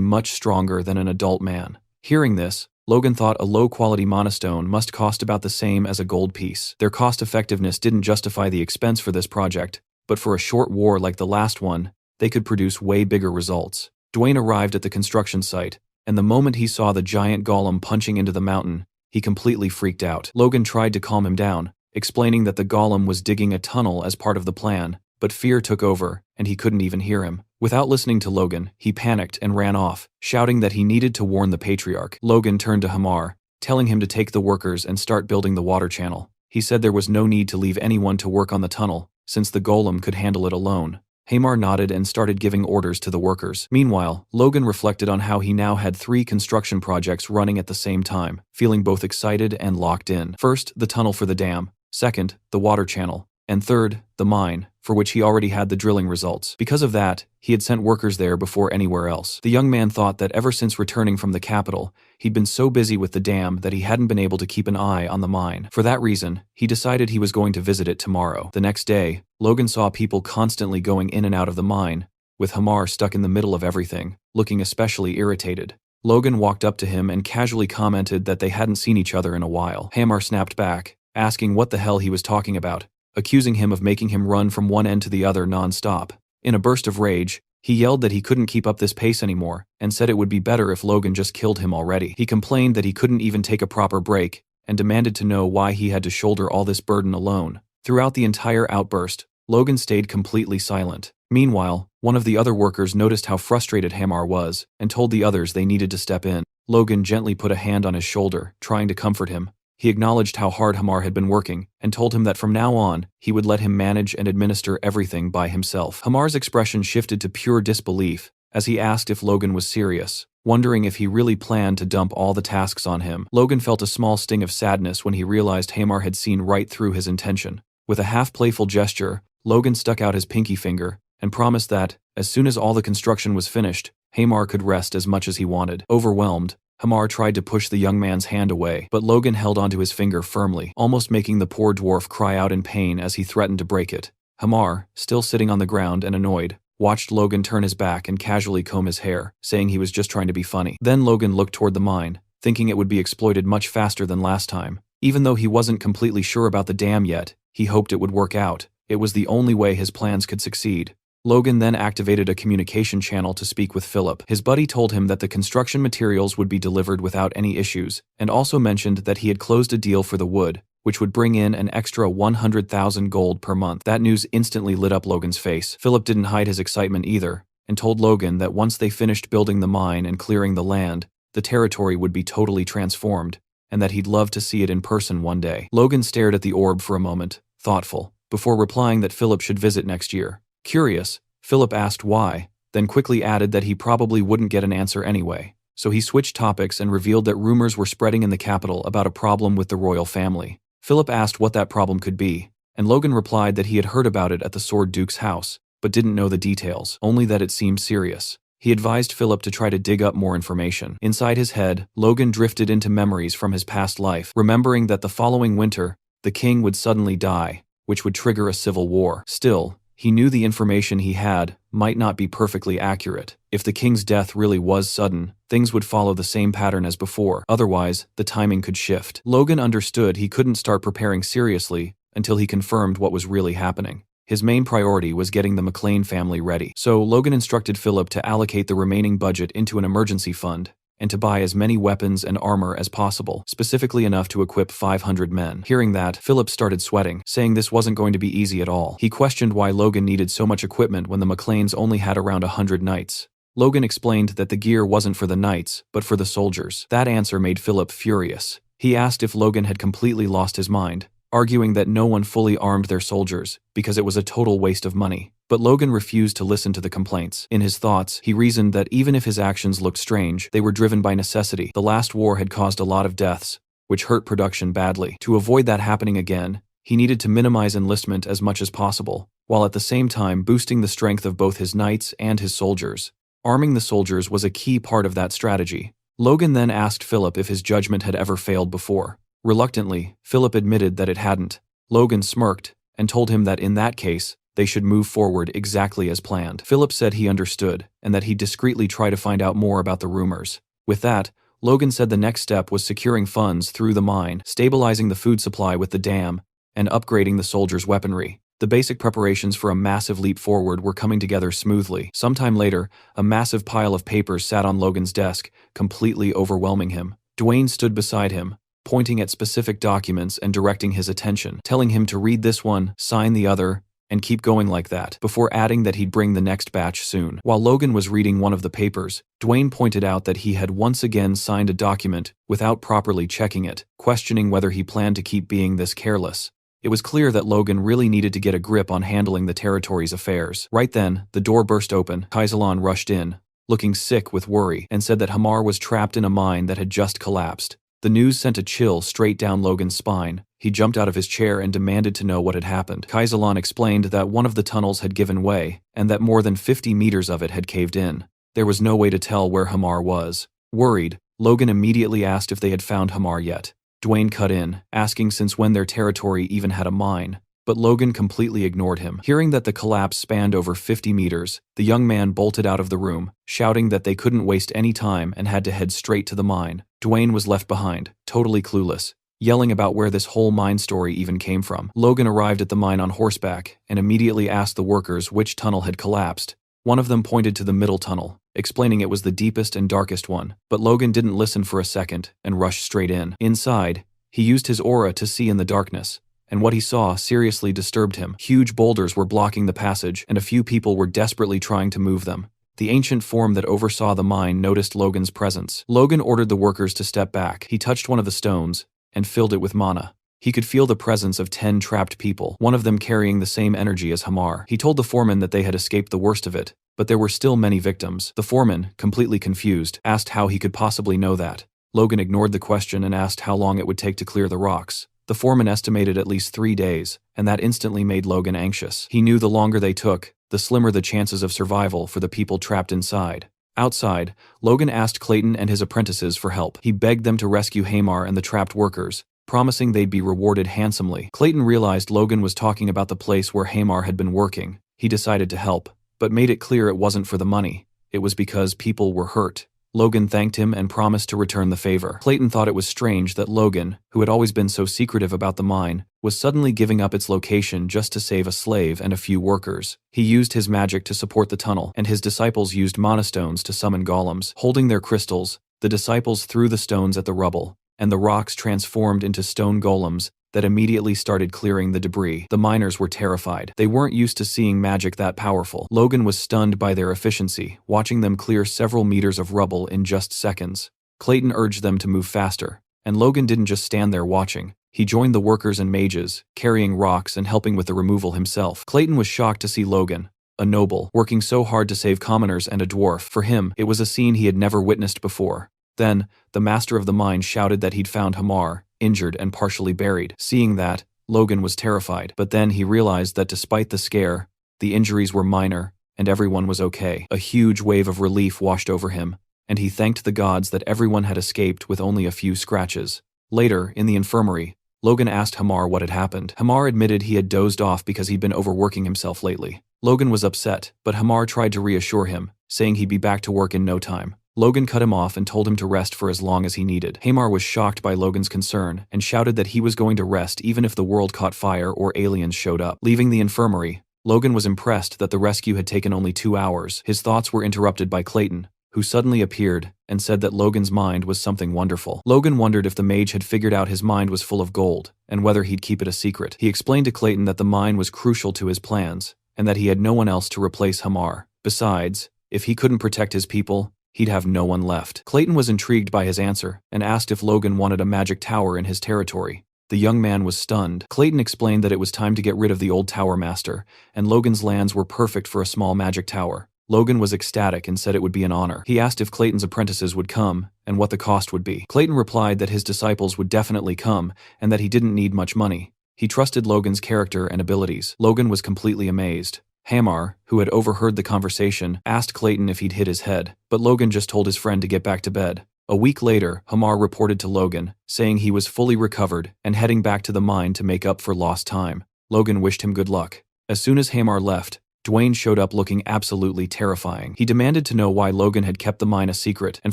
much stronger than an adult man. Hearing this, Logan thought a low-quality mana stone must cost about the same as a gold piece. Their cost-effectiveness didn't justify the expense for this project, but for a short war like the last one, they could produce way bigger results. Dwayne arrived at the construction site, and the moment he saw the giant golem punching into the mountain, he completely freaked out. Logan tried to calm him down, explaining that the golem was digging a tunnel as part of the plan, but fear took over, and he couldn't even hear him. Without listening to Logan, he panicked and ran off, shouting that he needed to warn the patriarch. Logan turned to Hamar, telling him to take the workers and start building the water channel. He said there was no need to leave anyone to work on the tunnel, since the golem could handle it alone. Hamar nodded and started giving orders to the workers. Meanwhile, Logan reflected on how he now had 3 construction projects running at the same time, feeling both excited and locked in. First, the tunnel for the dam. Second, the water channel. And third, the mine, for which he already had the drilling results. Because of that, he had sent workers there before anywhere else. The young man thought that ever since returning from the capital, he'd been so busy with the dam that he hadn't been able to keep an eye on the mine. For that reason, he decided he was going to visit it tomorrow. The next day, Logan saw people constantly going in and out of the mine, with Hamar stuck in the middle of everything, looking especially irritated. Logan walked up to him and casually commented that they hadn't seen each other in a while. Hamar snapped back, asking what the hell he was talking about, accusing him of making him run from one end to the other non-stop. In a burst of rage, he yelled that he couldn't keep up this pace anymore, and said it would be better if Logan just killed him already. He complained that he couldn't even take a proper break, and demanded to know why he had to shoulder all this burden alone. Throughout the entire outburst, Logan stayed completely silent. Meanwhile, one of the other workers noticed how frustrated Hamar was, and told the others they needed to step in. Logan gently put a hand on his shoulder, trying to comfort him. He acknowledged how hard Hamar had been working, and told him that from now on, he would let him manage and administer everything by himself. Hamar's expression shifted to pure disbelief, as he asked if Logan was serious, wondering if he really planned to dump all the tasks on him. Logan felt a small sting of sadness when he realized Hamar had seen right through his intention. With a half-playful gesture, Logan stuck out his pinky finger, and promised that, as soon as all the construction was finished, Hamar could rest as much as he wanted. Overwhelmed, Hamar tried to push the young man's hand away, but Logan held onto his finger firmly, almost making the poor dwarf cry out in pain as he threatened to break it. Hamar, still sitting on the ground and annoyed, watched Logan turn his back and casually comb his hair, saying he was just trying to be funny. Then Logan looked toward the mine, thinking it would be exploited much faster than last time. Even though he wasn't completely sure about the dam yet, he hoped it would work out. It was the only way his plans could succeed. Logan then activated a communication channel to speak with Philip. His buddy told him that the construction materials would be delivered without any issues, and also mentioned that he had closed a deal for the wood, which would bring in an extra 100,000 gold per month. That news instantly lit up Logan's face. Philip didn't hide his excitement either, and told Logan that once they finished building the mine and clearing the land, the territory would be totally transformed, and that he'd love to see it in person one day. Logan stared at the orb for a moment, thoughtful, before replying that Philip should visit next year. Curious, Philip asked why, then quickly added that he probably wouldn't get an answer anyway. So he switched topics and revealed that rumors were spreading in the capital about a problem with the royal family. Philip asked what that problem could be, and Logan replied that he had heard about it at the Sword Duke's house, but didn't know the details, only that it seemed serious. He advised Philip to try to dig up more information. Inside his head, Logan drifted into memories from his past life, remembering that the following winter, the king would suddenly die, which would trigger a civil war. Still, he knew the information he had might not be perfectly accurate. If the king's death really was sudden, things would follow the same pattern as before. Otherwise, the timing could shift. Logan understood he couldn't start preparing seriously until he confirmed what was really happening. His main priority was getting the McLean family ready. So Logan instructed Philip to allocate the remaining budget into an emergency fund, and to buy as many weapons and armor as possible, specifically enough to equip 500 men. Hearing that, Philip started sweating, saying this wasn't going to be easy at all. He questioned why Logan needed so much equipment when the McLeans only had around 100 knights. Logan explained that the gear wasn't for the knights, but for the soldiers. That answer made Philip furious. He asked if Logan had completely lost his mind, arguing that no one fully armed their soldiers, because it was a total waste of money. But Logan refused to listen to the complaints. In his thoughts, he reasoned that even if his actions looked strange, they were driven by necessity. The last war had caused a lot of deaths, which hurt production badly. To avoid that happening again, he needed to minimize enlistment as much as possible, while at the same time boosting the strength of both his knights and his soldiers. Arming the soldiers was a key part of that strategy. Logan then asked Philip if his judgment had ever failed before. Reluctantly, Philip admitted that it hadn't. Logan smirked, and told him that in that case, they should move forward exactly as planned. Philip said he understood, and that he'd discreetly try to find out more about the rumors. With that, Logan said the next step was securing funds through the mine, stabilizing the food supply with the dam, and upgrading the soldiers' weaponry. The basic preparations for a massive leap forward were coming together smoothly. Sometime later, a massive pile of papers sat on Logan's desk, completely overwhelming him. Dwayne stood beside him, pointing at specific documents and directing his attention, telling him to read this one, sign the other, and keep going like that, before adding that he'd bring the next batch soon. While Logan was reading one of the papers, Dwayne pointed out that he had once again signed a document without properly checking it, questioning whether he planned to keep being this careless. It was clear that Logan really needed to get a grip on handling the territory's affairs. Right then, the door burst open. Kaisalan rushed in, looking sick with worry, and said that Hamar was trapped in a mine that had just collapsed. The news sent a chill straight down Logan's spine. He jumped out of his chair and demanded to know what had happened. Kaisalan explained that one of the tunnels had given way, and that more than 50 meters of it had caved in. There was no way to tell where Hamar was. Worried, Logan immediately asked if they had found Hamar yet. Dwayne cut in, asking since when their territory even had a mine. But Logan completely ignored him. Hearing that the collapse spanned over 50 meters, the young man bolted out of the room, shouting that they couldn't waste any time and had to head straight to the mine. Dwayne was left behind, totally clueless, yelling about where this whole mine story even came from. Logan arrived at the mine on horseback and immediately asked the workers which tunnel had collapsed. One of them pointed to the middle tunnel, explaining it was the deepest and darkest one. But Logan didn't listen for a second and rushed straight in. Inside, he used his aura to see in the darkness, and what he saw seriously disturbed him. Huge boulders were blocking the passage, and a few people were desperately trying to move them. The ancient form that oversaw the mine noticed Logan's presence. Logan ordered the workers to step back. He touched one of the stones and filled it with mana. He could feel the presence of 10 trapped people, one of them carrying the same energy as Hamar. He told the foreman that they had escaped the worst of it, but there were still many victims. The foreman, completely confused, asked how he could possibly know that. Logan ignored the question and asked how long it would take to clear the rocks. The foreman estimated at least 3 days, and that instantly made Logan anxious. He knew the longer they took, the slimmer the chances of survival for the people trapped inside. Outside, Logan asked Clayton and his apprentices for help. He begged them to rescue Hamar and the trapped workers, promising they'd be rewarded handsomely. Clayton realized Logan was talking about the place where Hamar had been working. He decided to help, but made it clear it wasn't for the money. It was because people were hurt. Logan thanked him and promised to return the favor. Clayton thought it was strange that Logan, who had always been so secretive about the mine, was suddenly giving up its location just to save a slave and a few workers. He used his magic to support the tunnel, and his disciples used mana stones to summon golems. Holding their crystals, the disciples threw the stones at the rubble, and the rocks transformed into stone golems that immediately started clearing the debris. The miners were terrified. They weren't used to seeing magic that powerful. Logan was stunned by their efficiency, watching them clear several meters of rubble in just seconds. Clayton urged them to move faster, and Logan didn't just stand there watching. He joined the workers and mages, carrying rocks and helping with the removal himself. Clayton was shocked to see Logan, a noble, working so hard to save commoners and a dwarf. For him, it was a scene he had never witnessed before. Then, the master of the mine shouted that he'd found Hamar, injured and partially buried. Seeing that, Logan was terrified. But then he realized that despite the scare, the injuries were minor, and everyone was okay. A huge wave of relief washed over him, and he thanked the gods that everyone had escaped with only a few scratches. Later, in the infirmary, Logan asked Hamar what had happened. Hamar admitted he had dozed off because he'd been overworking himself lately. Logan was upset, but Hamar tried to reassure him, saying he'd be back to work in no time. Logan cut him off and told him to rest for as long as he needed. Hamar was shocked by Logan's concern and shouted that he was going to rest even if the world caught fire or aliens showed up. Leaving the infirmary, Logan was impressed that the rescue had taken only 2 hours. His thoughts were interrupted by Clayton, who suddenly appeared and said that Logan's mind was something wonderful. Logan wondered if the mage had figured out his mind was full of gold and whether he'd keep it a secret. He explained to Clayton that the mine was crucial to his plans and that he had no one else to replace Hamar. Besides, if he couldn't protect his people, he'd have no one left. Clayton was intrigued by his answer and asked if Logan wanted a magic tower in his territory. The young man was stunned. Clayton explained that it was time to get rid of the old tower master, and Logan's lands were perfect for a small magic tower. Logan was ecstatic and said it would be an honor. He asked if Clayton's apprentices would come and what the cost would be. Clayton replied that his disciples would definitely come and that he didn't need much money. He trusted Logan's character and abilities. Logan was completely amazed. Hamar, who had overheard the conversation, asked Clayton if he'd hit his head, but Logan just told his friend to get back to bed. A week later, Hamar reported to Logan, saying he was fully recovered and heading back to the mine to make up for lost time. Logan wished him good luck. As soon as Hamar left, Dwayne showed up looking absolutely terrifying. He demanded to know why Logan had kept the mine a secret and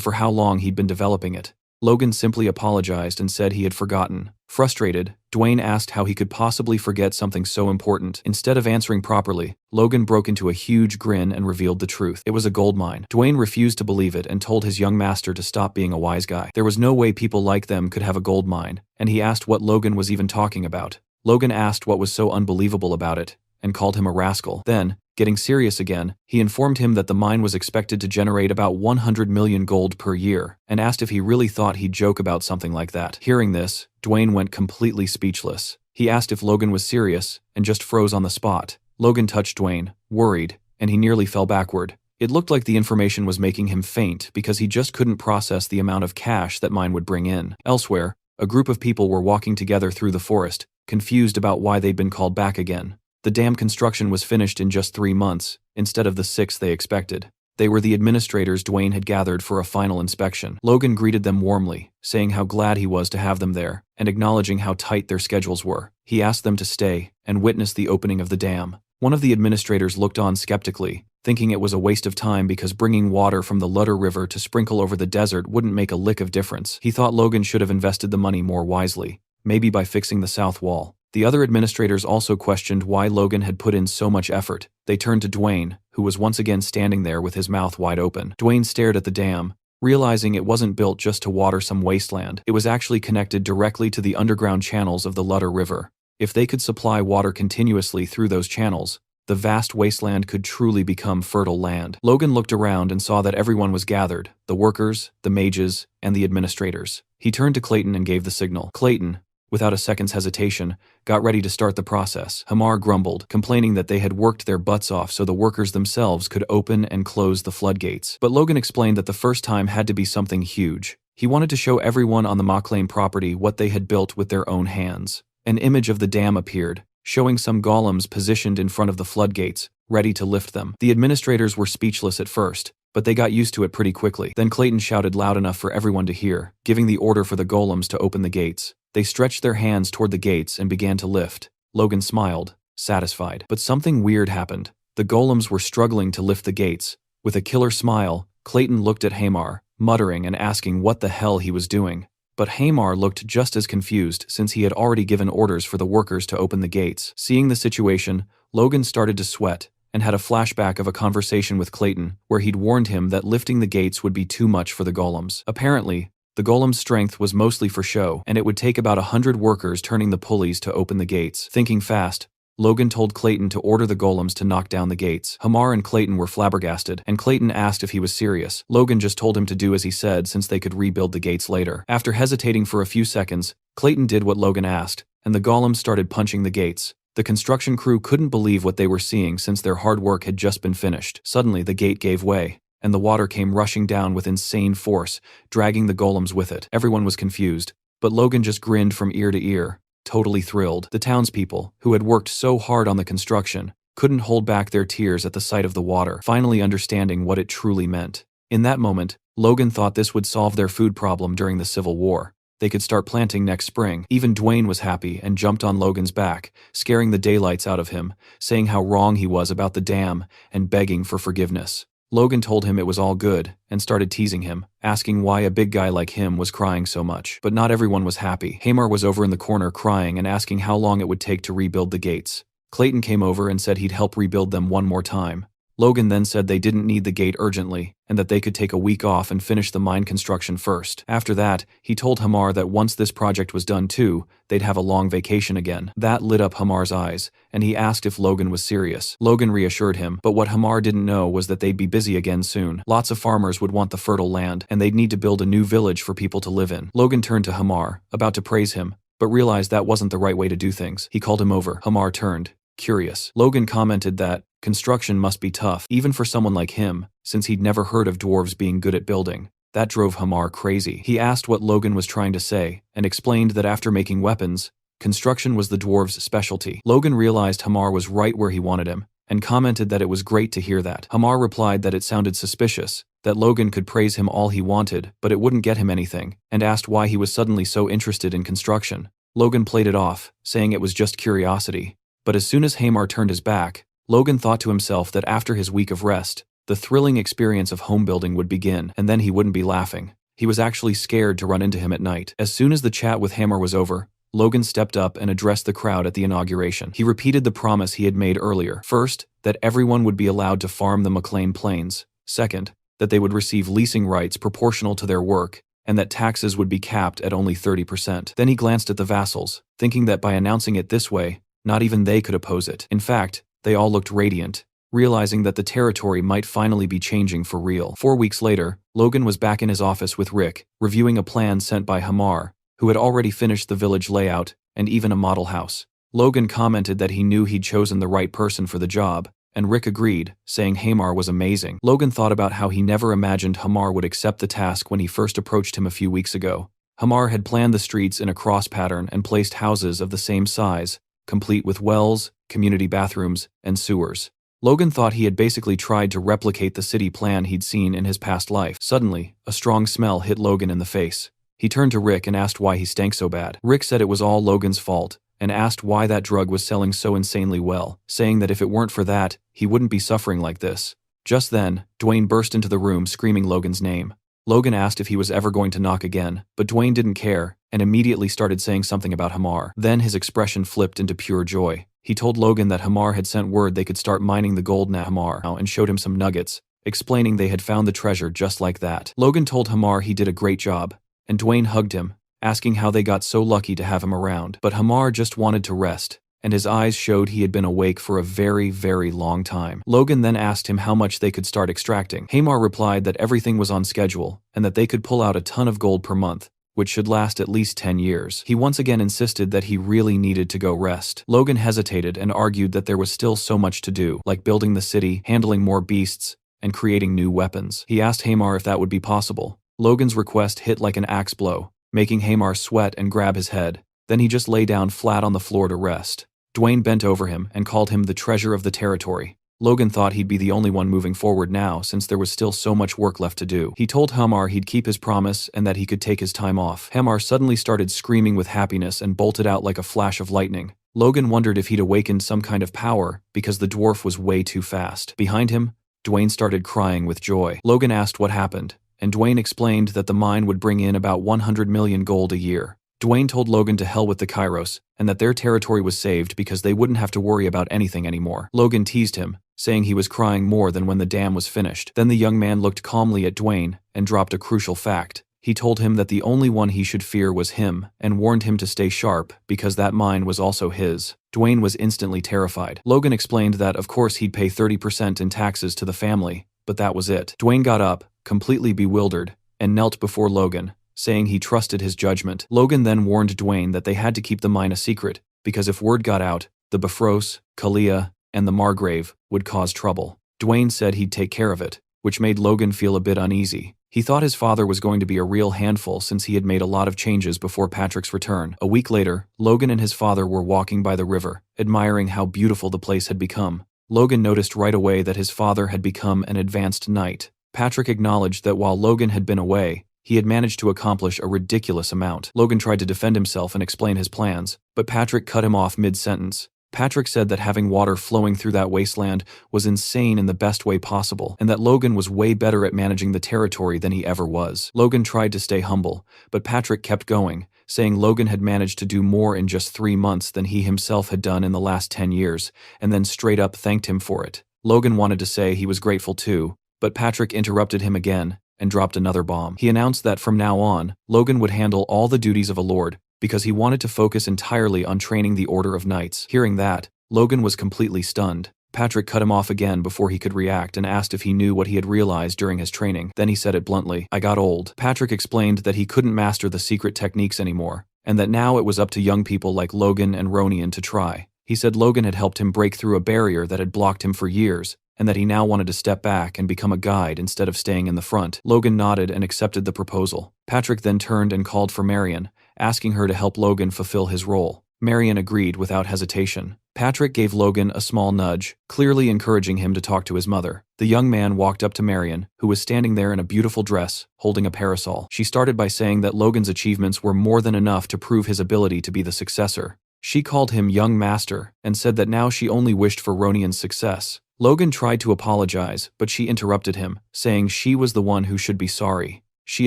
for how long he'd been developing it. Logan simply apologized and said he had forgotten. Frustrated, Dwayne asked how he could possibly forget something so important. Instead of answering properly, Logan broke into a huge grin and revealed the truth. It was a gold mine. Dwayne refused to believe it and told his young master to stop being a wise guy. There was no way people like them could have a gold mine, and he asked what Logan was even talking about. Logan asked what was so unbelievable about it, and called him a rascal. Then, getting serious again, he informed him that the mine was expected to generate about 100 million gold per year, and asked if he really thought he'd joke about something like that. Hearing this, Dwayne went completely speechless. He asked if Logan was serious, and just froze on the spot. Logan touched Dwayne, worried, and he nearly fell backward. It looked like the information was making him faint because he just couldn't process the amount of cash that mine would bring in. Elsewhere, a group of people were walking together through the forest, confused about why they'd been called back again. The dam construction was finished in just 3 months, instead of the 6 they expected. They were the administrators Dwayne had gathered for a final inspection. Logan greeted them warmly, saying how glad he was to have them there, and acknowledging how tight their schedules were. He asked them to stay and witness the opening of the dam. One of the administrators looked on skeptically, thinking it was a waste of time because bringing water from the Ludder River to sprinkle over the desert wouldn't make a lick of difference. He thought Logan should have invested the money more wisely, maybe by fixing the south wall. The other administrators also questioned why Logan had put in so much effort. They turned to Dwayne, who was once again standing there with his mouth wide open. Dwayne stared at the dam, realizing it wasn't built just to water some wasteland. It was actually connected directly to the underground channels of the Ludder River. If they could supply water continuously through those channels, the vast wasteland could truly become fertile land. Logan looked around and saw that everyone was gathered, the workers, the mages, and the administrators. He turned to Clayton and gave the signal. Clayton, without a second's hesitation, got ready to start the process. Hamar grumbled, complaining that they had worked their butts off so the workers themselves could open and close the floodgates. But Logan explained that the first time had to be something huge. He wanted to show everyone on the Maclane property what they had built with their own hands. An image of the dam appeared, showing some golems positioned in front of the floodgates, ready to lift them. The administrators were speechless at first, but they got used to it pretty quickly. Then Clayton shouted loud enough for everyone to hear, giving the order for the golems to open the gates. They stretched their hands toward the gates and began to lift. Logan smiled, satisfied. But something weird happened. The golems were struggling to lift the gates. With a killer smile, Clayton looked at Hamar, muttering and asking what the hell he was doing. But Hamar looked just as confused since he had already given orders for the workers to open the gates. Seeing the situation, Logan started to sweat and had a flashback of a conversation with Clayton where he'd warned him that lifting the gates would be too much for the golems. Apparently, the golem's strength was mostly for show, and it would take about 100 workers turning the pulleys to open the gates. Thinking fast, Logan told Clayton to order the golems to knock down the gates. Hamar and Clayton were flabbergasted, and Clayton asked if he was serious. Logan just told him to do as he said since they could rebuild the gates later. After hesitating for a few seconds, Clayton did what Logan asked, and the golems started punching the gates. The construction crew couldn't believe what they were seeing since their hard work had just been finished. Suddenly, the gate gave way, and the water came rushing down with insane force, dragging the golems with it. Everyone was confused, but Logan just grinned from ear to ear, totally thrilled. The townspeople, who had worked so hard on the construction, couldn't hold back their tears at the sight of the water, finally understanding what it truly meant. In that moment, Logan thought this would solve their food problem during the Civil War. They could start planting next spring. Even Dwayne was happy and jumped on Logan's back, scaring the daylights out of him, saying how wrong he was about the dam and begging for forgiveness. Logan told him it was all good and started teasing him, asking why a big guy like him was crying so much. But not everyone was happy. Hamar was over in the corner crying and asking how long it would take to rebuild the gates. Clayton came over and said he'd help rebuild them one more time. Logan then said they didn't need the gate urgently and that they could take a week off and finish the mine construction first. After that, he told Hamar that once this project was done too, they'd have a long vacation again. That lit up Hamar's eyes, and he asked if Logan was serious. Logan reassured him, but what Hamar didn't know was that they'd be busy again soon. Lots of farmers would want the fertile land, and they'd need to build a new village for people to live in. Logan turned to Hamar, about to praise him, but realized that wasn't the right way to do things. He called him over. Hamar turned, curious. Logan commented that construction must be tough, even for someone like him, since he'd never heard of dwarves being good at building. That drove Hamar crazy. He asked what Logan was trying to say, and explained that after making weapons, construction was the dwarves' specialty. Logan realized Hamar was right where he wanted him, and commented that it was great to hear that. Hamar replied that it sounded suspicious, that Logan could praise him all he wanted, but it wouldn't get him anything, and asked why he was suddenly so interested in construction. Logan played it off, saying it was just curiosity. But as soon as Hamar turned his back, Logan thought to himself that after his week of rest, the thrilling experience of home building would begin, and then he wouldn't be laughing. He was actually scared to run into him at night. As soon as the chat with Hammer was over, Logan stepped up and addressed the crowd at the inauguration. He repeated the promise he had made earlier. First, that everyone would be allowed to farm the McLean Plains. Second, that they would receive leasing rights proportional to their work, and that taxes would be capped at only 30%. Then he glanced at the vassals, thinking that by announcing it this way, not even they could oppose it. In fact, they all looked radiant, realizing that the territory might finally be changing for real. 4 weeks later, Logan was back in his office with Rick, reviewing a plan sent by Hamar, who had already finished the village layout and even a model house. Logan commented that he knew he'd chosen the right person for the job, and Rick agreed, saying Hamar was amazing. Logan thought about how he never imagined Hamar would accept the task when he first approached him a few weeks ago. Hamar had planned the streets in a cross pattern and placed houses of the same size, complete with wells, community bathrooms, and sewers. Logan thought he had basically tried to replicate the city plan he'd seen in his past life. Suddenly, a strong smell hit Logan in the face. He turned to Rick and asked why he stank so bad. Rick said it was all Logan's fault, and asked why that drug was selling so insanely well, saying that if it weren't for that, he wouldn't be suffering like this. Just then, Dwayne burst into the room screaming Logan's name. Logan asked if he was ever going to knock again, but Dwayne didn't care, and immediately started saying something about Hamar. Then his expression flipped into pure joy. He told Logan that Hamar had sent word they could start mining the gold now Hamar and showed him some nuggets, explaining they had found the treasure just like that. Logan told Hamar he did a great job, and Dwayne hugged him, asking how they got so lucky to have him around. But Hamar just wanted to rest, and his eyes showed he had been awake for a very, very long time. Logan then asked him how much they could start extracting. Hamar replied that everything was on schedule, and that they could pull out a ton of gold per month, which should last at least 10 years. He once again insisted that he really needed to go rest. Logan hesitated and argued that there was still so much to do, like building the city, handling more beasts, and creating new weapons. He asked Hamar if that would be possible. Logan's request hit like an axe blow, making Hamar sweat and grab his head. Then he just lay down flat on the floor to rest. Dwayne bent over him and called him the treasure of the territory. Logan thought he'd be the only one moving forward now since there was still so much work left to do. He told Hamar he'd keep his promise and that he could take his time off. Hamar suddenly started screaming with happiness and bolted out like a flash of lightning. Logan wondered if he'd awakened some kind of power because the dwarf was way too fast. Behind him, Dwayne started crying with joy. Logan asked what happened, and Dwayne explained that the mine would bring in about 100 million gold a year. Dwayne told Logan to hell with the Kairos, and that their territory was saved because they wouldn't have to worry about anything anymore. Logan teased him, saying he was crying more than when the dam was finished. Then the young man looked calmly at Dwayne and dropped a crucial fact. He told him that the only one he should fear was him, and warned him to stay sharp because that mine was also his. Dwayne was instantly terrified. Logan explained that of course he'd pay 30% in taxes to the family, but that was it. Dwayne got up, completely bewildered, and knelt before Logan, saying he trusted his judgment. Logan then warned Dwayne that they had to keep the mine a secret, because if word got out, the Bifrost, Kalia, and the Margrave would cause trouble. Dwayne said he'd take care of it, which made Logan feel a bit uneasy. He thought his father was going to be a real handful since he had made a lot of changes before Patrick's return. A week later, Logan and his father were walking by the river, admiring how beautiful the place had become. Logan noticed right away that his father had become an advanced knight. Patrick acknowledged that while Logan had been away, he had managed to accomplish a ridiculous amount. Logan tried to defend himself and explain his plans, but Patrick cut him off mid-sentence. Patrick said that having water flowing through that wasteland was insane in the best way possible, and that Logan was way better at managing the territory than he ever was. Logan tried to stay humble, but Patrick kept going, saying Logan had managed to do more in just 3 months than he himself had done in the last 10 years, and then straight up thanked him for it. Logan wanted to say he was grateful too, but Patrick interrupted him again and dropped another bomb. He announced that from now on, Logan would handle all the duties of a lord, because he wanted to focus entirely on training the Order of Knights. Hearing that, Logan was completely stunned. Patrick cut him off again before he could react and asked if he knew what he had realized during his training. Then he said it bluntly, "I got old." Patrick explained that he couldn't master the secret techniques anymore, and that now it was up to young people like Logan and Ronian to try. He said Logan had helped him break through a barrier that had blocked him for years, and that he now wanted to step back and become a guide instead of staying in the front. Logan nodded and accepted the proposal. Patrick then turned and called for Marion, asking her to help Logan fulfill his role. Marion agreed without hesitation. Patrick gave Logan a small nudge, clearly encouraging him to talk to his mother. The young man walked up to Marion, who was standing there in a beautiful dress, holding a parasol. She started by saying that Logan's achievements were more than enough to prove his ability to be the successor. She called him young master, and said that now she only wished for Ronian's success. Logan tried to apologize, but she interrupted him, saying she was the one who should be sorry. She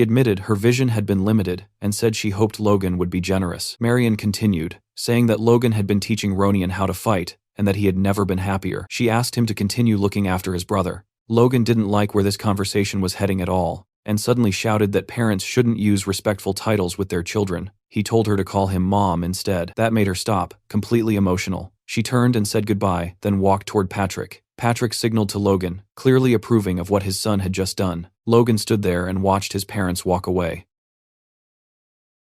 admitted her vision had been limited and said she hoped Logan would be generous. Marion continued, saying that Logan had been teaching Ronian how to fight and that he had never been happier. She asked him to continue looking after his brother. Logan didn't like where this conversation was heading at all, and suddenly shouted that parents shouldn't use respectful titles with their children. He told her to call him Mom instead. That made her stop, completely emotional. She turned and said goodbye, then walked toward Patrick. Patrick signaled to Logan, clearly approving of what his son had just done. Logan stood there and watched his parents walk away.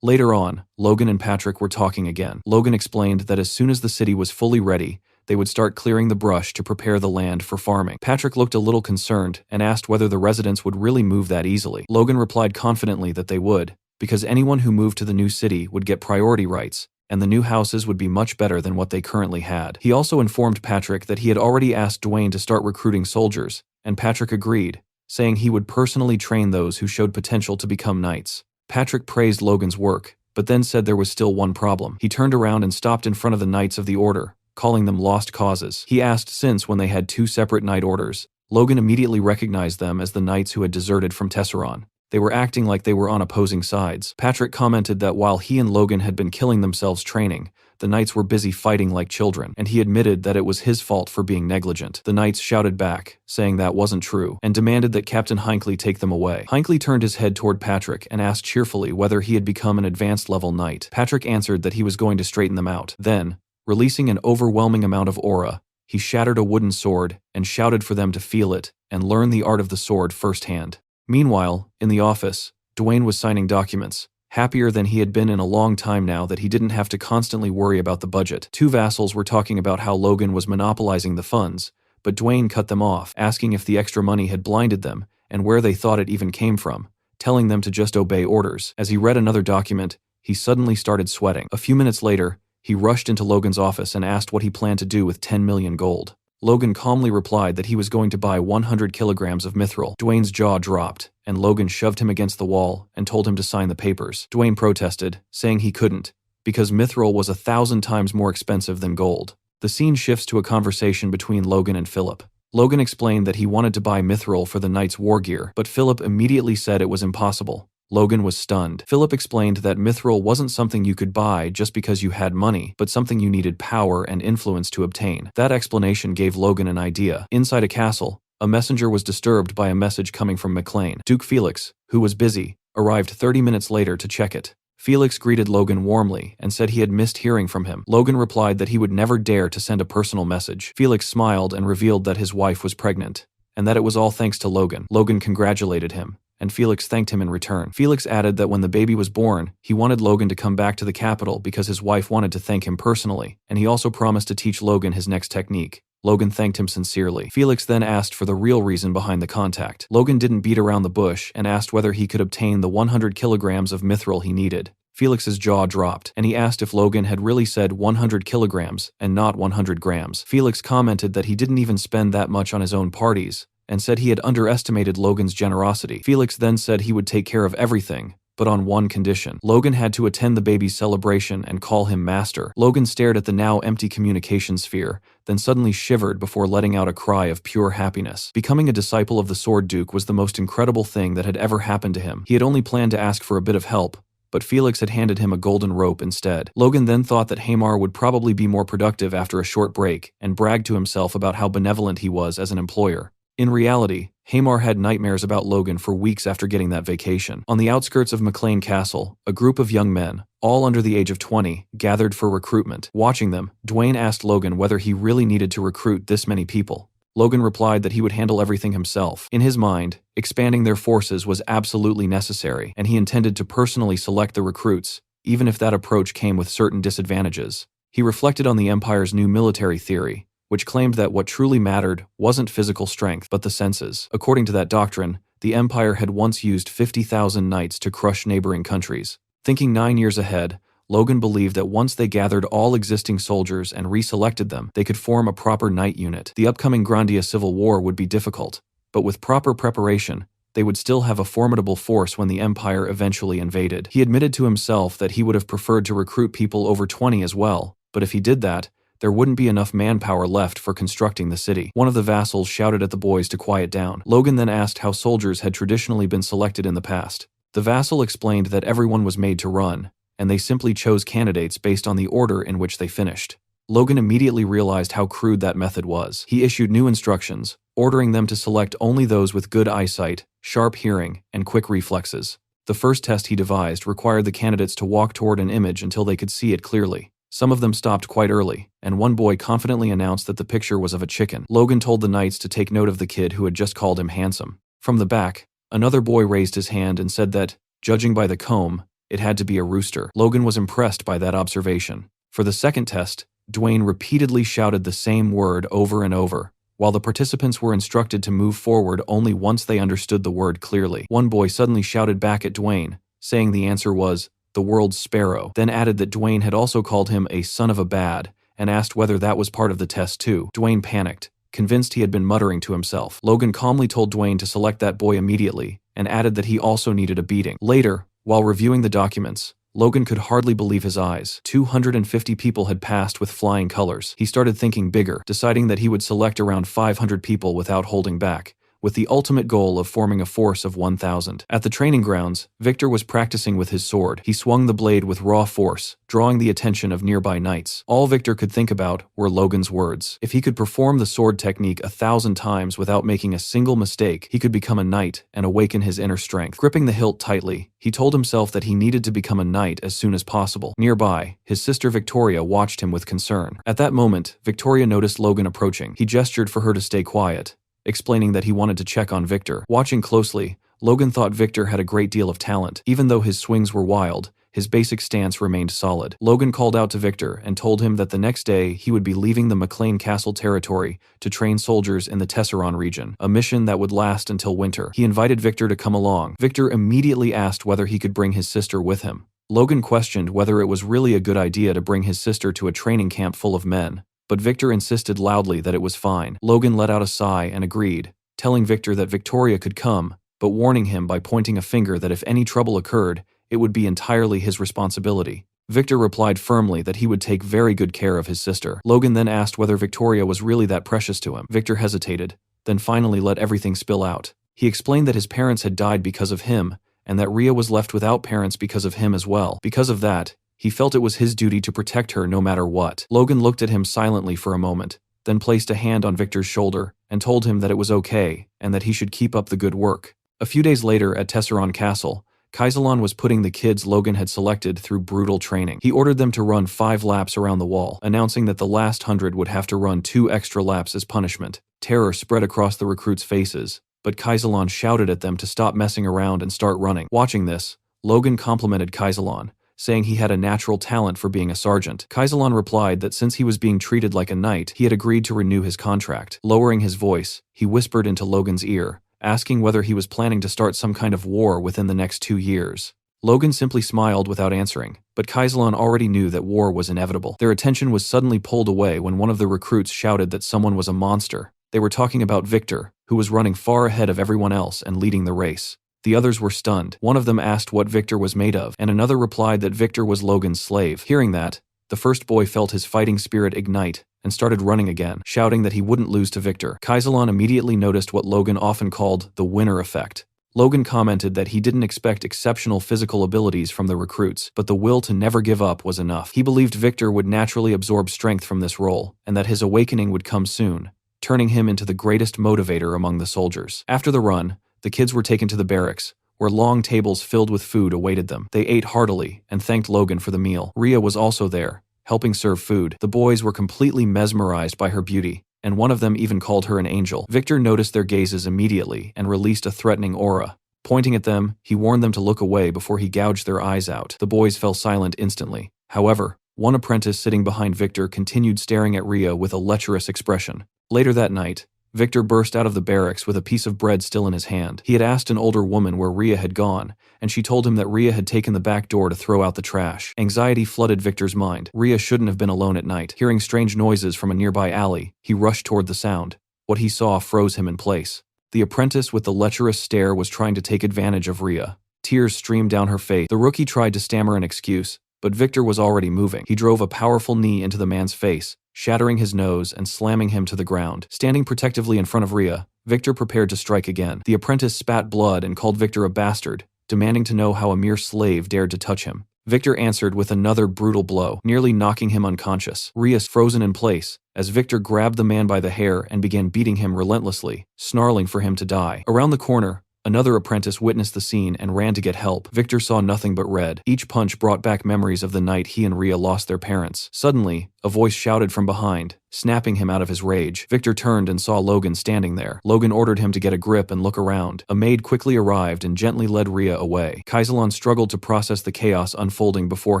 Later on, Logan and Patrick were talking again. Logan explained that as soon as the city was fully ready, they would start clearing the brush to prepare the land for farming. Patrick looked a little concerned and asked whether the residents would really move that easily. Logan replied confidently that they would, because anyone who moved to the new city would get priority rights, and the new houses would be much better than what they currently had. He also informed Patrick that he had already asked Dwayne to start recruiting soldiers, and Patrick agreed, saying he would personally train those who showed potential to become knights. Patrick praised Logan's work, but then said there was still one problem. He turned around and stopped in front of the Knights of the Order, calling them lost causes. He asked since when they had two separate knight orders. Logan immediately recognized them as the knights who had deserted from Tesseron. They were acting like they were on opposing sides. Patrick commented that while he and Logan had been killing themselves training, the knights were busy fighting like children, and he admitted that it was his fault for being negligent. The knights shouted back, saying that wasn't true, and demanded that Captain Hinckley take them away. Hinckley turned his head toward Patrick and asked cheerfully whether he had become an advanced level knight. Patrick answered that he was going to straighten them out. Then, releasing an overwhelming amount of aura, he shattered a wooden sword and shouted for them to feel it and learn the art of the sword firsthand. Meanwhile, in the office, Dwayne was signing documents, happier than he had been in a long time now that he didn't have to constantly worry about the budget. Two vassals were talking about how Logan was monopolizing the funds, but Dwayne cut them off, asking if the extra money had blinded them and where they thought it even came from, telling them to just obey orders. As he read another document, he suddenly started sweating. A few minutes later, he rushed into Logan's office and asked what he planned to do with 10 million gold. Logan calmly replied that he was going to buy 100 kilograms of mithril. Dwayne's jaw dropped, and Logan shoved him against the wall and told him to sign the papers. Dwayne protested, saying he couldn't, because mithril was 1,000 times more expensive than gold. The scene shifts to a conversation between Logan and Philip. Logan explained that he wanted to buy mithril for the knight's war gear, but Philip immediately said it was impossible. Logan was stunned. Philip explained that mithril wasn't something you could buy just because you had money, but something you needed power and influence to obtain. That explanation gave Logan an idea. Inside a castle, a messenger was disturbed by a message coming from McLean. Duke Felix, who was busy, arrived 30 minutes later to check it. Felix greeted Logan warmly and said he had missed hearing from him. Logan replied that he would never dare to send a personal message. Felix smiled and revealed that his wife was pregnant, and that it was all thanks to Logan. Logan congratulated him, and Felix thanked him in return. Felix added that when the baby was born, he wanted Logan to come back to the capital because his wife wanted to thank him personally, and he also promised to teach Logan his next technique. Logan thanked him sincerely. Felix then asked for the real reason behind the contact. Logan didn't beat around the bush and asked whether he could obtain the 100 kilograms of mithril he needed. Felix's jaw dropped, and he asked if Logan had really said 100 kilograms and not 100 grams. Felix commented that he didn't even spend that much on his own parties, and said he had underestimated Logan's generosity. Felix then said he would take care of everything, but on one condition. Logan had to attend the baby's celebration and call him master. Logan stared at the now empty communication sphere, then suddenly shivered before letting out a cry of pure happiness. Becoming a disciple of the Sword Duke was the most incredible thing that had ever happened to him. He had only planned to ask for a bit of help, but Felix had handed him a golden rope instead. Logan then thought that Hamar would probably be more productive after a short break, and bragged to himself about how benevolent he was as an employer. In reality, Hamar had nightmares about Logan for weeks after getting that vacation. On the outskirts of McLean Castle, a group of young men, all under the age of 20, gathered for recruitment. Watching them, Dwayne asked Logan whether he really needed to recruit this many people. Logan replied that he would handle everything himself. In his mind, expanding their forces was absolutely necessary, and he intended to personally select the recruits, even if that approach came with certain disadvantages. He reflected on the Empire's new military theory, which claimed that what truly mattered wasn't physical strength, but the senses. According to that doctrine, the Empire had once used 50,000 knights to crush neighboring countries. Thinking 9 years ahead, Logan believed that once they gathered all existing soldiers and reselected them, they could form a proper knight unit. The upcoming Grandia civil war would be difficult, but with proper preparation, they would still have a formidable force when the Empire eventually invaded. He admitted to himself that he would have preferred to recruit people over 20 as well, but if he did that, there wouldn't be enough manpower left for constructing the city. One of the vassals shouted at the boys to quiet down. Logan then asked how soldiers had traditionally been selected in the past. The vassal explained that everyone was made to run, and they simply chose candidates based on the order in which they finished. Logan immediately realized how crude that method was. He issued new instructions, ordering them to select only those with good eyesight, sharp hearing, and quick reflexes. The first test he devised required the candidates to walk toward an image until they could see it clearly. Some of them stopped quite early, and one boy confidently announced that the picture was of a chicken. Logan told the knights to take note of the kid who had just called him handsome. From the back, another boy raised his hand and said that, judging by the comb, it had to be a rooster. Logan was impressed by that observation. For the second test, Dwayne repeatedly shouted the same word over and over, while the participants were instructed to move forward only once they understood the word clearly. One boy suddenly shouted back at Dwayne, saying the answer was, the world's sparrow, then added that Dwayne had also called him a son of a bad, and asked whether that was part of the test too. Dwayne panicked, convinced he had been muttering to himself. Logan calmly told Dwayne to select that boy immediately, and added that he also needed a beating. Later, while reviewing the documents, Logan could hardly believe his eyes. 250 people had passed with flying colors. He started thinking bigger, deciding that he would select around 500 people without holding back, with the ultimate goal of forming a force of 1,000. At the training grounds, Victor was practicing with his sword. He swung the blade with raw force, drawing the attention of nearby knights. All Victor could think about were Logan's words. If he could perform the sword technique 1,000 times without making a single mistake, he could become a knight and awaken his inner strength. Gripping the hilt tightly, he told himself that he needed to become a knight as soon as possible. Nearby, his sister Victoria watched him with concern. At that moment, Victoria noticed Logan approaching. He gestured for her to stay quiet, explaining that he wanted to check on Victor. Watching closely, Logan thought Victor had a great deal of talent. Even though his swings were wild, his basic stance remained solid. Logan called out to Victor and told him that the next day he would be leaving the McLean Castle territory to train soldiers in the Tesseron region, a mission that would last until winter. He invited Victor to come along. Victor immediately asked whether he could bring his sister with him. Logan questioned whether it was really a good idea to bring his sister to a training camp full of men, but Victor insisted loudly that it was fine. Logan let out a sigh and agreed, telling Victor that Victoria could come, but warning him by pointing a finger that if any trouble occurred, it would be entirely his responsibility. Victor replied firmly that he would take very good care of his sister. Logan then asked whether Victoria was really that precious to him. Victor hesitated, then finally let everything spill out. He explained that his parents had died because of him, and that Rhea was left without parents because of him as well. Because of that, he felt it was his duty to protect her no matter what. Logan looked at him silently for a moment, then placed a hand on Victor's shoulder and told him that it was okay and that he should keep up the good work. A few days later at Tesseron Castle, Kaisalon was putting the kids Logan had selected through brutal training. He ordered them to run 5 laps around the wall, announcing that the last 100 would have to run 2 extra laps as punishment. Terror spread across the recruits' faces, but Kaisalon shouted at them to stop messing around and start running. Watching this, Logan complimented Kaisalon, saying he had a natural talent for being a sergeant. Kaisalon replied that since he was being treated like a knight, he had agreed to renew his contract. Lowering his voice, he whispered into Logan's ear, asking whether he was planning to start some kind of war within the next 2 years. Logan simply smiled without answering, but Kaisalon already knew that war was inevitable. Their attention was suddenly pulled away when one of the recruits shouted that someone was a monster. They were talking about Victor, who was running far ahead of everyone else and leading the race. The others were stunned. One of them asked what Victor was made of, and another replied that Victor was Logan's slave. Hearing that, the first boy felt his fighting spirit ignite and started running again, shouting that he wouldn't lose to Victor. Kaisalon immediately noticed what Logan often called the winner effect. Logan commented that he didn't expect exceptional physical abilities from the recruits, but the will to never give up was enough. He believed Victor would naturally absorb strength from this role, and that his awakening would come soon, turning him into the greatest motivator among the soldiers. After the run, the kids were taken to the barracks, where long tables filled with food awaited them. They ate heartily and thanked Logan for the meal. Rhea was also there, helping serve food. The boys were completely mesmerized by her beauty, and one of them even called her an angel. Victor noticed their gazes immediately and released a threatening aura. Pointing at them, he warned them to look away before he gouged their eyes out. The boys fell silent instantly. However, one apprentice sitting behind Victor continued staring at Rhea with a lecherous expression. Later that night, Victor burst out of the barracks with a piece of bread still in his hand. He had asked an older woman where Rhea had gone, and she told him that Rhea had taken the back door to throw out the trash. Anxiety flooded Victor's mind. Rhea shouldn't have been alone at night. Hearing strange noises from a nearby alley, he rushed toward the sound. What he saw froze him in place. The apprentice with the lecherous stare was trying to take advantage of Rhea. Tears streamed down her face. The rookie tried to stammer an excuse, but Victor was already moving. He drove a powerful knee into the man's face, shattering his nose and slamming him to the ground. Standing protectively in front of Rhea, Victor prepared to strike again. The apprentice spat blood and called Victor a bastard, demanding to know how a mere slave dared to touch him. Victor answered with another brutal blow, nearly knocking him unconscious. Rhea frozen in place, as Victor grabbed the man by the hair and began beating him relentlessly, snarling for him to die. Around the corner, another apprentice witnessed the scene and ran to get help. Victor saw nothing but red. Each punch brought back memories of the night he and Rhea lost their parents. Suddenly, a voice shouted from behind, snapping him out of his rage. Victor turned and saw Logan standing there. Logan ordered him to get a grip and look around. A maid quickly arrived and gently led Rhea away. Kaisalon struggled to process the chaos unfolding before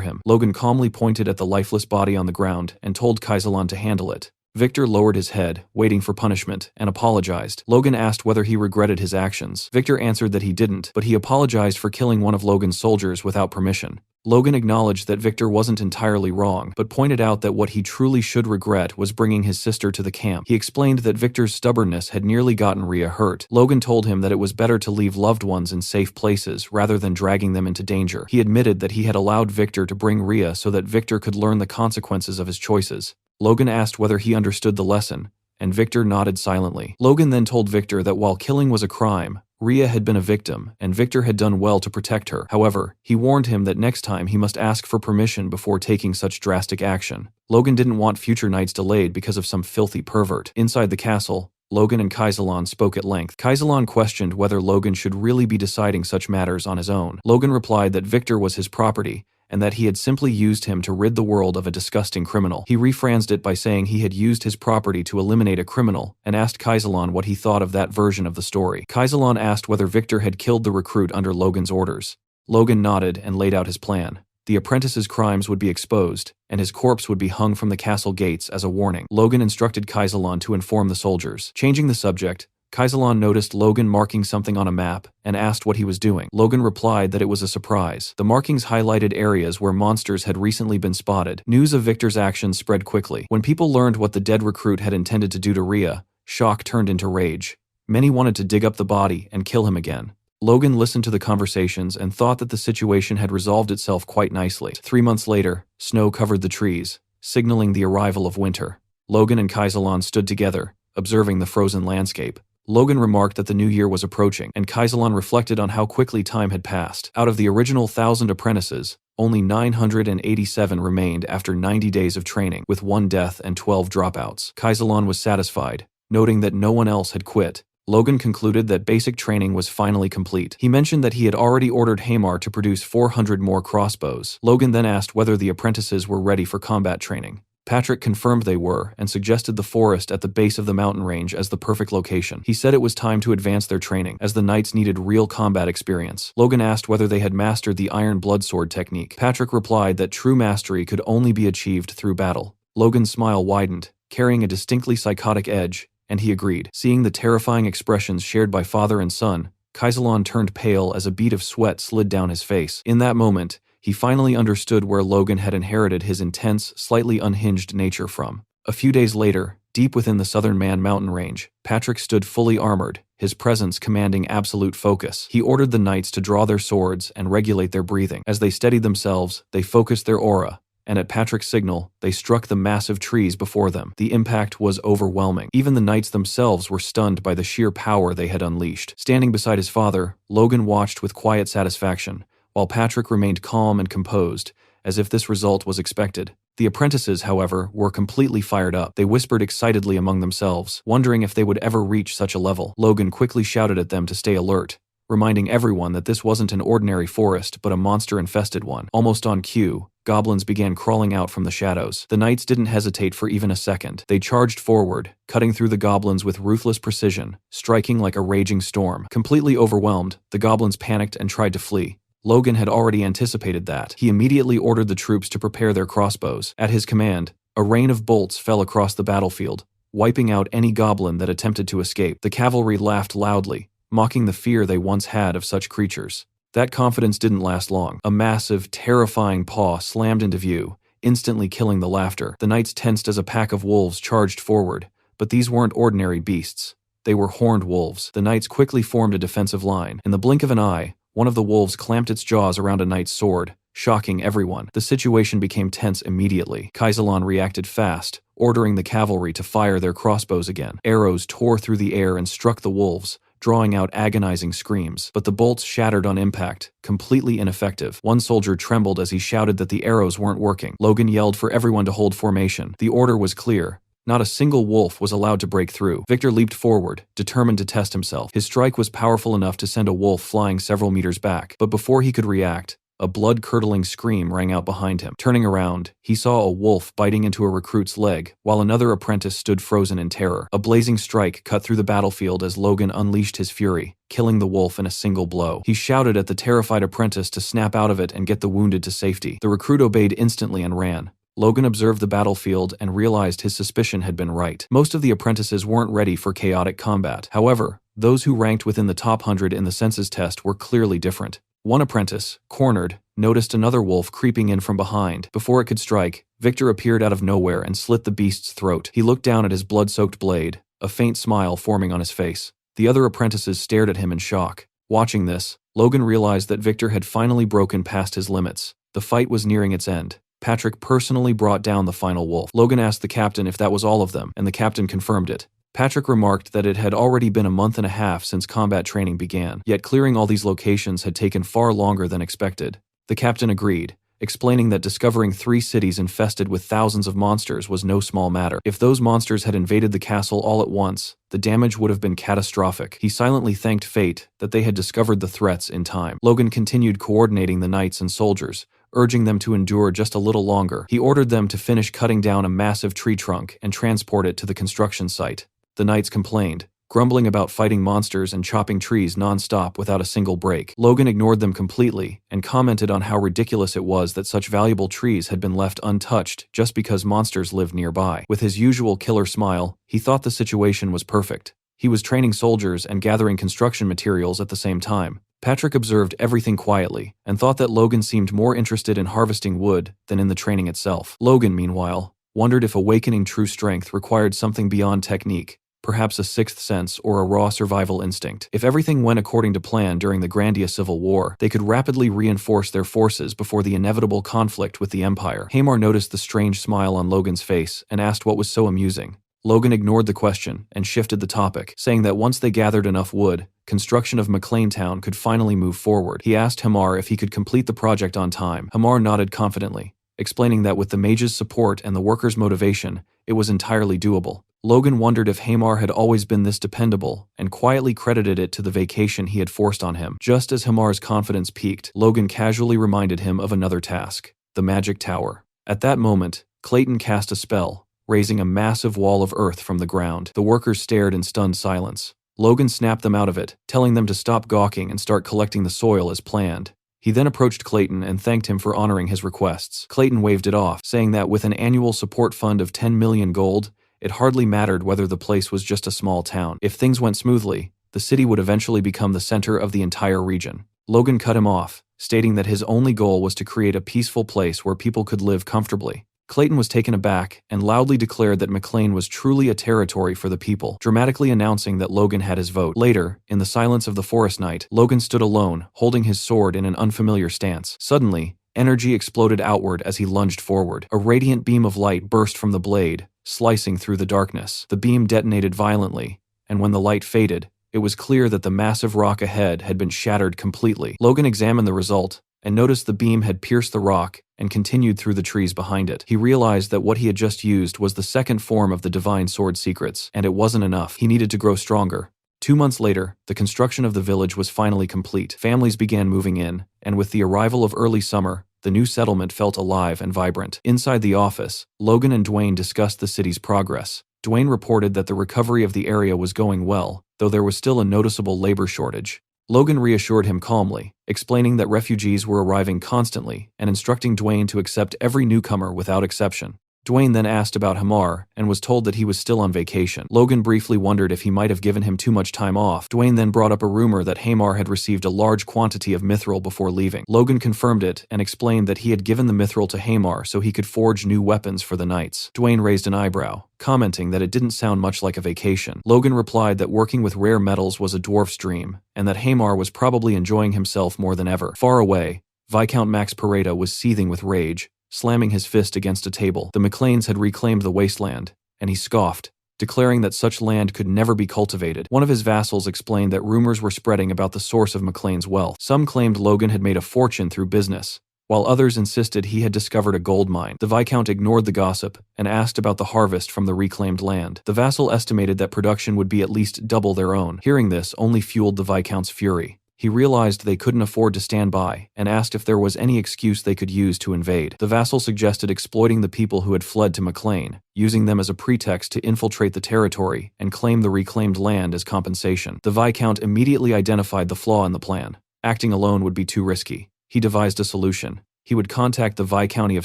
him. Logan calmly pointed at the lifeless body on the ground and told Kaisalon to handle it. Victor lowered his head, waiting for punishment, and apologized. Logan asked whether he regretted his actions. Victor answered that he didn't, but he apologized for killing one of Logan's soldiers without permission. Logan acknowledged that Victor wasn't entirely wrong, but pointed out that what he truly should regret was bringing his sister to the camp. He explained that Victor's stubbornness had nearly gotten Rhea hurt. Logan told him that it was better to leave loved ones in safe places rather than dragging them into danger. He admitted that he had allowed Victor to bring Rhea so that Victor could learn the consequences of his choices. Logan asked whether he understood the lesson, and Victor nodded silently. Logan then told Victor that while killing was a crime, Rhea had been a victim, and Victor had done well to protect her. However, he warned him that next time he must ask for permission before taking such drastic action. Logan didn't want future nights delayed because of some filthy pervert. Inside the castle, Logan and Kaisalon spoke at length. Kaisalon questioned whether Logan should really be deciding such matters on his own. Logan replied that Victor was his property, and that he had simply used him to rid the world of a disgusting criminal. He rephrased it by saying he had used his property to eliminate a criminal, and asked Kaisalon what he thought of that version of the story. Kaisalon asked whether Victor had killed the recruit under Logan's orders. Logan nodded and laid out his plan. The apprentice's crimes would be exposed, and his corpse would be hung from the castle gates as a warning. Logan instructed Kaisalon to inform the soldiers. Changing the subject, Kaisalon noticed Logan marking something on a map and asked what he was doing. Logan replied that it was a surprise. The markings highlighted areas where monsters had recently been spotted. News of Victor's actions spread quickly. When people learned what the dead recruit had intended to do to Rhea, shock turned into rage. Many wanted to dig up the body and kill him again. Logan listened to the conversations and thought that the situation had resolved itself quite nicely. 3 months later, snow covered the trees, signaling the arrival of winter. Logan and Kaisalon stood together, observing the frozen landscape. Logan remarked that the new year was approaching, and Kaisalon reflected on how quickly time had passed. Out of the original 1,000 apprentices, only 987 remained after 90 days of training, with 1 death and 12 dropouts. Kaisalon was satisfied, noting that no one else had quit. Logan concluded that basic training was finally complete. He mentioned that he had already ordered Hamar to produce 400 more crossbows. Logan then asked whether the apprentices were ready for combat training. Patrick confirmed they were and suggested the forest at the base of the mountain range as the perfect location. He said it was time to advance their training, as the knights needed real combat experience. Logan asked whether they had mastered the iron bloodsword technique. Patrick replied that true mastery could only be achieved through battle. Logan's smile widened, carrying a distinctly psychotic edge, and he agreed. Seeing the terrifying expressions shared by father and son, Kaisalon turned pale as a bead of sweat slid down his face. In that moment, he finally understood where Logan had inherited his intense, slightly unhinged nature from. A few days later, deep within the Southern Man mountain range, Patrick stood fully armored, his presence commanding absolute focus. He ordered the knights to draw their swords and regulate their breathing. As they steadied themselves, they focused their aura, and at Patrick's signal, they struck the massive trees before them. The impact was overwhelming. Even the knights themselves were stunned by the sheer power they had unleashed. Standing beside his father, Logan watched with quiet satisfaction, while Patrick remained calm and composed, as if this result was expected. The apprentices, however, were completely fired up. They whispered excitedly among themselves, wondering if they would ever reach such a level. Logan quickly shouted at them to stay alert, reminding everyone that this wasn't an ordinary forest, but a monster-infested one. Almost on cue, goblins began crawling out from the shadows. The knights didn't hesitate for even a second. They charged forward, cutting through the goblins with ruthless precision, striking like a raging storm. Completely overwhelmed, the goblins panicked and tried to flee. Logan had already anticipated that. He immediately ordered the troops to prepare their crossbows. At his command, a rain of bolts fell across the battlefield, wiping out any goblin that attempted to escape. The cavalry laughed loudly, mocking the fear they once had of such creatures. That confidence didn't last long. A massive, terrifying paw slammed into view, instantly killing the laughter. The knights tensed as a pack of wolves charged forward, but these weren't ordinary beasts. They were horned wolves. The knights quickly formed a defensive line. In the blink of an eye, one of the wolves clamped its jaws around a knight's sword, shocking everyone. The situation became tense immediately. Kaisalon reacted fast, ordering the cavalry to fire their crossbows again. Arrows tore through the air and struck the wolves, drawing out agonizing screams. But the bolts shattered on impact, completely ineffective. One soldier trembled as he shouted that the arrows weren't working. Logan yelled for everyone to hold formation. The order was clear. Not a single wolf was allowed to break through. Victor leaped forward, determined to test himself. His strike was powerful enough to send a wolf flying several meters back, but before he could react, a blood-curdling scream rang out behind him. Turning around, he saw a wolf biting into a recruit's leg, while another apprentice stood frozen in terror. A blazing strike cut through the battlefield as Logan unleashed his fury, killing the wolf in a single blow. He shouted at the terrified apprentice to snap out of it and get the wounded to safety. The recruit obeyed instantly and ran. Logan observed the battlefield and realized his suspicion had been right. Most of the apprentices weren't ready for chaotic combat. However, those who ranked within the top 100 in the census test were clearly different. One apprentice, cornered, noticed another wolf creeping in from behind. Before it could strike, Victor appeared out of nowhere and slit the beast's throat. He looked down at his blood-soaked blade, a faint smile forming on his face. The other apprentices stared at him in shock. Watching this, Logan realized that Victor had finally broken past his limits. The fight was nearing its end. Patrick personally brought down the final wolf. Logan asked the captain if that was all of them, and the captain confirmed it. Patrick remarked that it had already been a month and a half since combat training began, yet clearing all these locations had taken far longer than expected. The captain agreed, explaining that discovering 3 cities infested with thousands of monsters was no small matter. If those monsters had invaded the castle all at once, the damage would have been catastrophic. He silently thanked fate that they had discovered the threats in time. Logan continued coordinating the knights and soldiers, urging them to endure just a little longer. He ordered them to finish cutting down a massive tree trunk and transport it to the construction site. The knights complained, grumbling about fighting monsters and chopping trees non-stop without a single break. Logan ignored them completely and commented on how ridiculous it was that such valuable trees had been left untouched just because monsters lived nearby. With his usual killer smile, he thought the situation was perfect. He was training soldiers and gathering construction materials at the same time. Patrick observed everything quietly and thought that Logan seemed more interested in harvesting wood than in the training itself. Logan, meanwhile, wondered if awakening true strength required something beyond technique, perhaps a sixth sense or a raw survival instinct. If everything went according to plan during the Grandia Civil War, they could rapidly reinforce their forces before the inevitable conflict with the Empire. Hamar noticed the strange smile on Logan's face and asked what was so amusing. Logan ignored the question and shifted the topic, saying that once they gathered enough wood, construction of McLean Town could finally move forward. He asked Hamar if he could complete the project on time. Hamar nodded confidently, explaining that with the mage's support and the workers' motivation, it was entirely doable. Logan wondered if Hamar had always been this dependable, and quietly credited it to the vacation he had forced on him. Just as Hamar's confidence peaked, Logan casually reminded him of another task, the magic tower. At that moment, Clayton cast a spell, raising a massive wall of earth from the ground. The workers stared in stunned silence. Logan snapped them out of it, telling them to stop gawking and start collecting the soil as planned. He then approached Clayton and thanked him for honoring his requests. Clayton waved it off, saying that with an annual support fund of 10 million gold, it hardly mattered whether the place was just a small town. If things went smoothly, the city would eventually become the center of the entire region. Logan cut him off, stating that his only goal was to create a peaceful place where people could live comfortably. Clayton was taken aback and loudly declared that McLean was truly a territory for the people, dramatically announcing that Logan had his vote. Later, in the silence of the forest night, Logan stood alone, holding his sword in an unfamiliar stance. Suddenly, energy exploded outward as he lunged forward. A radiant beam of light burst from the blade, slicing through the darkness. The beam detonated violently, and when the light faded, it was clear that the massive rock ahead had been shattered completely. Logan examined the result and noticed the beam had pierced the rock and continued through the trees behind it. He realized that what he had just used was the second form of the divine sword secrets, and it wasn't enough. He needed to grow stronger. 2 months later, the construction of the village was finally complete. Families began moving in, and with the arrival of early summer, the new settlement felt alive and vibrant. Inside the office, Logan and Dwayne discussed the city's progress. Dwayne reported that the recovery of the area was going well, though there was still a noticeable labor shortage. Logan reassured him calmly, explaining that refugees were arriving constantly and instructing Dwayne to accept every newcomer without exception. Dwayne then asked about Hamar and was told that he was still on vacation. Logan briefly wondered if he might have given him too much time off. Dwayne then brought up a rumor that Hamar had received a large quantity of mithril before leaving. Logan confirmed it and explained that he had given the mithril to Hamar so he could forge new weapons for the knights. Dwayne raised an eyebrow, commenting that it didn't sound much like a vacation. Logan replied that working with rare metals was a dwarf's dream, and that Hamar was probably enjoying himself more than ever. Far away, Viscount Max Pareda was seething with rage, slamming his fist against a table. The McLeans had reclaimed the wasteland, and he scoffed, declaring that such land could never be cultivated. One of his vassals explained that rumors were spreading about the source of Maclean's wealth. Some claimed Logan had made a fortune through business, while others insisted he had discovered a gold mine. The Viscount ignored the gossip and asked about the harvest from the reclaimed land. The vassal estimated that production would be at least double their own. Hearing this only fueled the Viscount's fury. He realized they couldn't afford to stand by and asked if there was any excuse they could use to invade. The vassal suggested exploiting the people who had fled to Maclean, using them as a pretext to infiltrate the territory and claim the reclaimed land as compensation. The Viscount immediately identified the flaw in the plan. Acting alone would be too risky. He devised a solution. He would contact the Viscounty of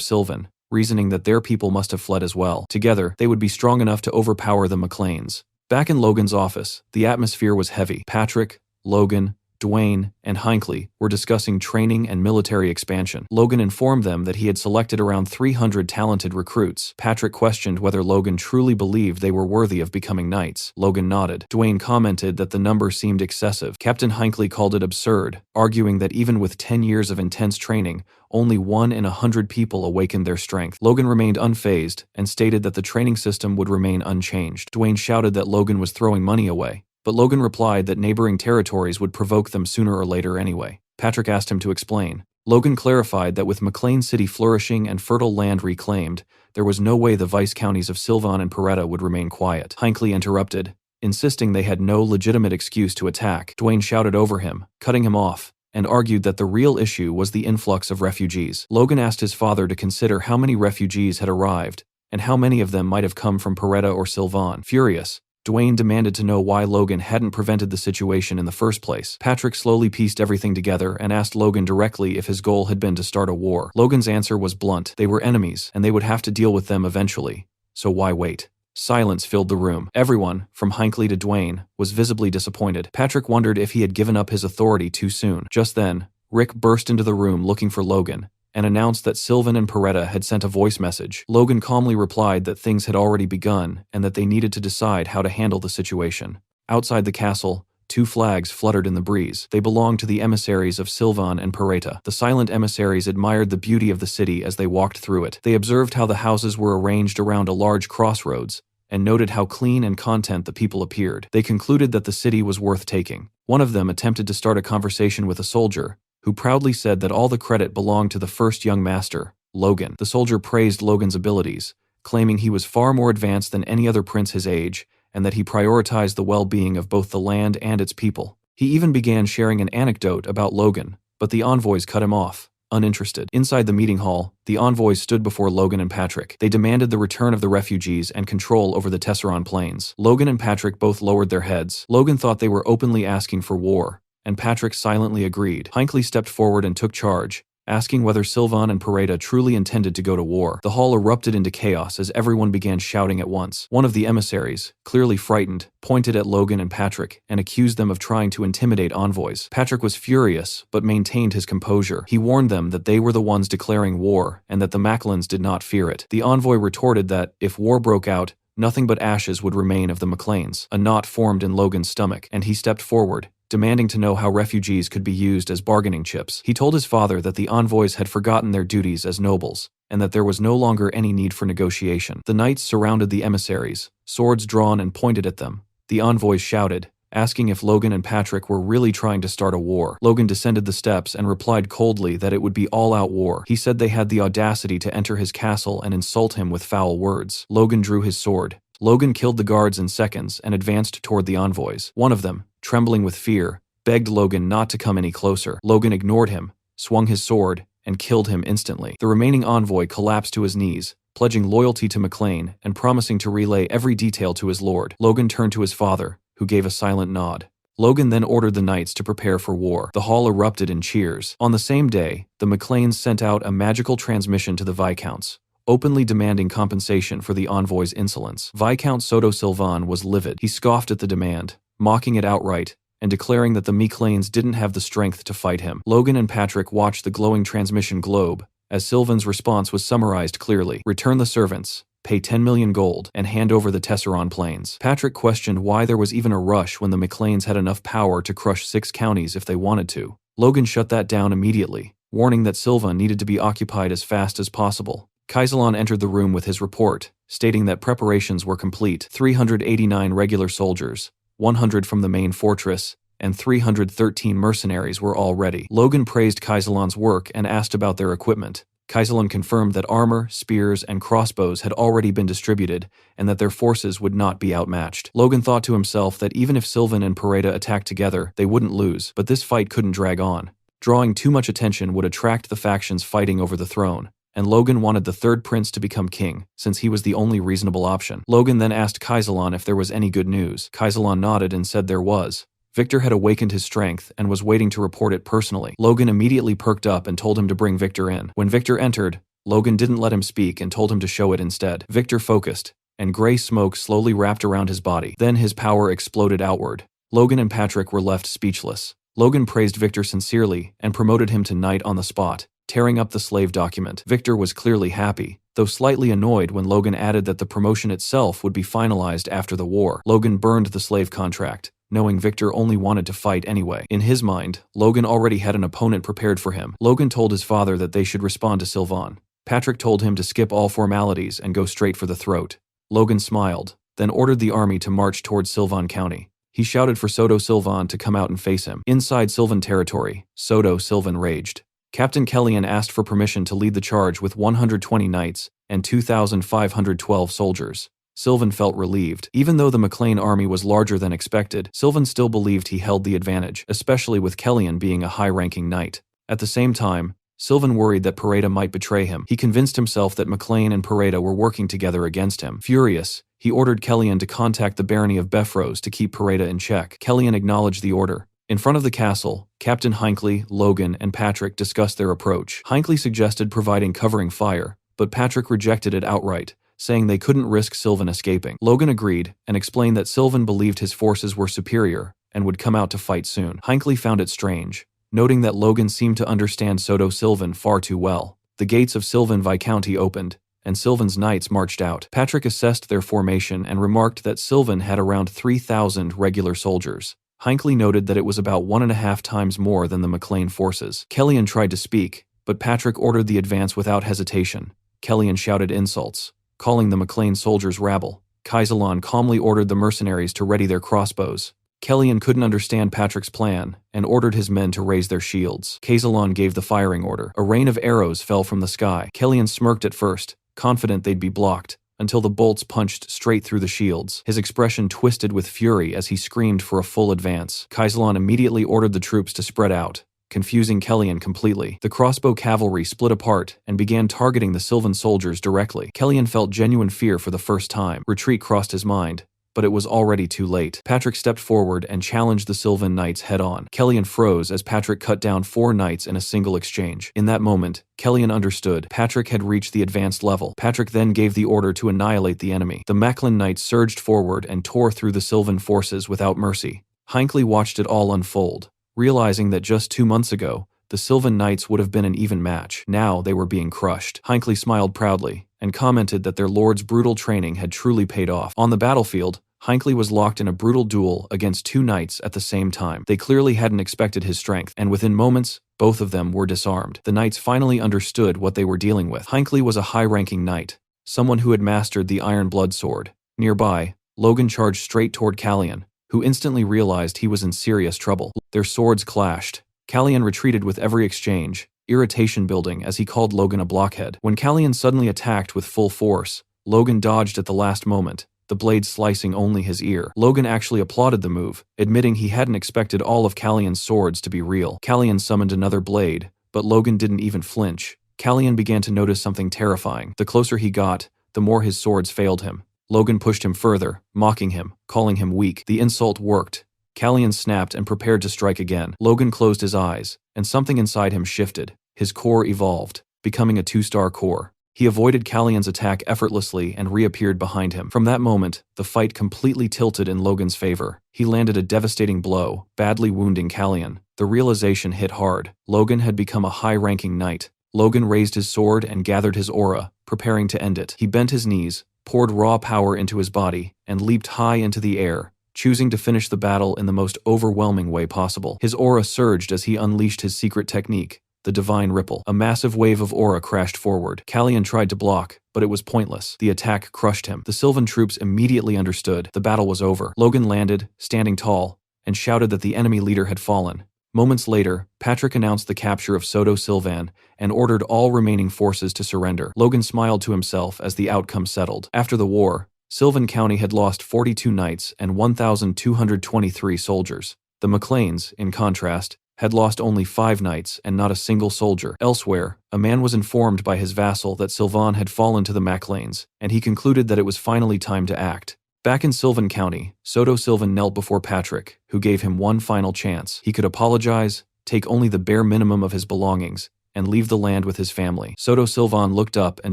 Sylvan, reasoning that their people must have fled as well. Together, they would be strong enough to overpower the Macleans. Back in Logan's office, the atmosphere was heavy. Patrick, Logan, Dwayne, and Hinckley were discussing training and military expansion. Logan informed them that he had selected around 300 talented recruits. Patrick questioned whether Logan truly believed they were worthy of becoming knights. Logan nodded. Dwayne commented that the number seemed excessive. Captain Hinckley called it absurd, arguing that even with 10 years of intense training, only 1 in 100 people awakened their strength. Logan remained unfazed and stated that the training system would remain unchanged. Dwayne shouted that Logan was throwing money away, but Logan replied that neighboring territories would provoke them sooner or later anyway. Patrick asked him to explain. Logan clarified that with Maclean City flourishing and fertile land reclaimed, there was no way the vice counties of Sylvan and Peretta would remain quiet. Hinckley interrupted, insisting they had no legitimate excuse to attack. Dwayne shouted over him, cutting him off, and argued that the real issue was the influx of refugees. Logan asked his father to consider how many refugees had arrived, and how many of them might have come from Peretta or Sylvan. Furious, Dwayne demanded to know why Logan hadn't prevented the situation in the first place. Patrick slowly pieced everything together and asked Logan directly if his goal had been to start a war. Logan's answer was blunt. They were enemies, and they would have to deal with them eventually. So why wait? Silence filled the room. Everyone, from Hinckley to Dwayne, was visibly disappointed. Patrick wondered if he had given up his authority too soon. Just then, Rick burst into the room looking for Logan, and announced that Sylvan and Peretta had sent a voice message. Logan calmly replied that things had already begun and that they needed to decide how to handle the situation. Outside the castle, 2 flags fluttered in the breeze. They belonged to the emissaries of Sylvan and Peretta. The silent emissaries admired the beauty of the city as they walked through it. They observed how the houses were arranged around a large crossroads, and noted how clean and content the people appeared. They concluded that the city was worth taking. One of them attempted to start a conversation with a soldier, who proudly said that all the credit belonged to the first young master, Logan. The soldier praised Logan's abilities, claiming he was far more advanced than any other prince his age, and that he prioritized the well-being of both the land and its people. He even began sharing an anecdote about Logan, but the envoys cut him off, uninterested. Inside the meeting hall, the envoys stood before Logan and Patrick. They demanded the return of the refugees and control over the Tesseron Plains. Logan and Patrick both lowered their heads. Logan thought they were openly asking for war, and Patrick silently agreed. Hinckley stepped forward and took charge, asking whether Sylvan and Peretta truly intended to go to war. The hall erupted into chaos as everyone began shouting at once. One of the emissaries, clearly frightened, pointed at Logan and Patrick and accused them of trying to intimidate envoys. Patrick was furious, but maintained his composure. He warned them that they were the ones declaring war and that the Macleans did not fear it. The envoy retorted that, if war broke out, nothing but ashes would remain of the Macleans. A knot formed in Logan's stomach, and he stepped forward, demanding to know how refugees could be used as bargaining chips. He told his father that the envoys had forgotten their duties as nobles, and that there was no longer any need for negotiation. The knights surrounded the emissaries, swords drawn and pointed at them. The envoys shouted, asking if Logan and Patrick were really trying to start a war. Logan descended the steps and replied coldly that it would be all-out war. He said they had the audacity to enter his castle and insult him with foul words. Logan drew his sword. Logan killed the guards in seconds and advanced toward the envoys. One of them, trembling with fear, begged Logan not to come any closer. Logan ignored him, swung his sword, and killed him instantly. The remaining envoy collapsed to his knees, pledging loyalty to Maclean and promising to relay every detail to his lord. Logan turned to his father, who gave a silent nod. Logan then ordered the knights to prepare for war. The hall erupted in cheers. On the same day, the Macleans sent out a magical transmission to the Viscounts, openly demanding compensation for the envoy's insolence. Viscount Soto Sylvan was livid. He scoffed at the demand, mocking it outright, and declaring that the Macleans didn't have the strength to fight him. Logan and Patrick watched the glowing transmission globe, as Sylvan's response was summarized clearly. Return the servants, pay 10 million gold, and hand over the Tesseron Plains. Patrick questioned why there was even a rush when the Macleans had enough power to crush 6 counties if they wanted to. Logan shut that down immediately, warning that Sylvan needed to be occupied as fast as possible. Kaisalon entered the room with his report, stating that preparations were complete: 389 regular soldiers, 100 from the main fortress, and 313 mercenaries were all ready. Logan praised Kaisalon's work and asked about their equipment. Kaisalon confirmed that armor, spears, and crossbows had already been distributed, and that their forces would not be outmatched. Logan thought to himself that even if Sylvan and Pareda attacked together, they wouldn't lose, but this fight couldn't drag on. Drawing too much attention would attract the factions fighting over the throne, and Logan wanted the third prince to become king, since he was the only reasonable option. Logan then asked Kaisalon if there was any good news. Kaisalon nodded and said there was. Victor had awakened his strength and was waiting to report it personally. Logan immediately perked up and told him to bring Victor in. When Victor entered, Logan didn't let him speak and told him to show it instead. Victor focused, and gray smoke slowly wrapped around his body. Then his power exploded outward. Logan and Patrick were left speechless. Logan praised Victor sincerely and promoted him to knight on the spot, tearing up the slave document. Victor was clearly happy, though slightly annoyed when Logan added that the promotion itself would be finalized after the war. Logan burned the slave contract, knowing Victor only wanted to fight anyway. In his mind, Logan already had an opponent prepared for him. Logan told his father that they should respond to Sylvan. Patrick told him to skip all formalities and go straight for the throat. Logan smiled, then ordered the army to march towards Sylvan County. He shouted for Soto Sylvan to come out and face him. Inside Sylvan territory, Soto Sylvan raged. Captain Kellyan asked for permission to lead the charge with 120 knights and 2,512 soldiers. Sylvan felt relieved. Even though the McLean army was larger than expected, Sylvan still believed he held the advantage, especially with Kellyan being a high-ranking knight. At the same time, Sylvan worried that Pareda might betray him. He convinced himself that McLean and Pareda were working together against him. Furious, he ordered Kellyan to contact the barony of Beffrose to keep Pareda in check. Kellyan acknowledged the order. In front of the castle, Captain Hinckley, Logan, and Patrick discussed their approach. Hinckley suggested providing covering fire, but Patrick rejected it outright, saying they couldn't risk Sylvan escaping. Logan agreed and explained that Sylvan believed his forces were superior and would come out to fight soon. Hinckley found it strange, noting that Logan seemed to understand Soto Sylvan far too well. The gates of Sylvan Viscounty opened, and Sylvan's knights marched out. Patrick assessed their formation and remarked that Sylvan had around 3,000 regular soldiers. Hinckley noted that it was about 1.5 times more than the McLean forces. Kellyan tried to speak, but Patrick ordered the advance without hesitation. Kellyan shouted insults, calling the McLean soldiers rabble. Kaisalon calmly ordered the mercenaries to ready their crossbows. Kellyan couldn't understand Patrick's plan and ordered his men to raise their shields. Kaisalon gave the firing order. A rain of arrows fell from the sky. Kellyan smirked at first, confident they'd be blocked, until the bolts punched straight through the shields. His expression twisted with fury as he screamed for a full advance. Kaisalon immediately ordered the troops to spread out, confusing Kellyan completely. The crossbow cavalry split apart and began targeting the Sylvan soldiers directly. Kellyan felt genuine fear for the first time. Retreat crossed his mind, but it was already too late. Patrick stepped forward and challenged the Sylvan knights head-on. Kellyan froze as Patrick cut down 4 knights in a single exchange. In that moment, Kellyan understood. Patrick had reached the advanced level. Patrick then gave the order to annihilate the enemy. The Macklin knights surged forward and tore through the Sylvan forces without mercy. Hinckley watched it all unfold, realizing that just 2 months ago, the Sylvan knights would have been an even match. Now they were being crushed. Hinckley smiled proudly and commented that their lord's brutal training had truly paid off. On the battlefield, Hinckley was locked in a brutal duel against 2 knights at the same time. They clearly hadn't expected his strength, and within moments, both of them were disarmed. The knights finally understood what they were dealing with. Hinckley was a high-ranking knight, someone who had mastered the iron blood sword. Nearby, Logan charged straight toward Kellyan, who instantly realized he was in serious trouble. Their swords clashed. Kellyan retreated with every exchange, irritation building as he called Logan a blockhead. When Kellyan suddenly attacked with full force, Logan dodged at the last moment, the blade slicing only his ear. Logan actually applauded the move, admitting he hadn't expected all of Kellyan's swords to be real. Kellyan summoned another blade, but Logan didn't even flinch. Kellyan began to notice something terrifying. The closer he got, the more his swords failed him. Logan pushed him further, mocking him, calling him weak. The insult worked. Kellyan snapped and prepared to strike again. Logan closed his eyes, and something inside him shifted. His core evolved, becoming a 2-star core. He avoided Kellyan's attack effortlessly and reappeared behind him. From that moment, the fight completely tilted in Logan's favor. He landed a devastating blow, badly wounding Kellyan. The realization hit hard. Logan had become a high-ranking knight. Logan raised his sword and gathered his aura, preparing to end it. He bent his knees, poured raw power into his body, and leaped high into the air, choosing to finish the battle in the most overwhelming way possible. His aura surged as he unleashed his secret technique, the the divine ripple. A massive wave of aura crashed forward. Kallian tried to block, but it was pointless. The attack crushed him. The Sylvan troops immediately understood. The battle was over. Logan landed, standing tall, and shouted that the enemy leader had fallen. Moments later, Patrick announced the capture of Soto Sylvan and ordered all remaining forces to surrender. Logan smiled to himself as the outcome settled. After the war, Sylvan County had lost 42 knights and 1,223 soldiers. The McLeans, in contrast, had lost only 5 knights and not a single soldier. Elsewhere, a man was informed by his vassal that Sylvan had fallen to the MacLanes, and he concluded that it was finally time to act. Back in Sylvan County, Soto Sylvan knelt before Patrick, who gave him one final chance. He could apologize, take only the bare minimum of his belongings, and leave the land with his family. Soto Sylvan looked up and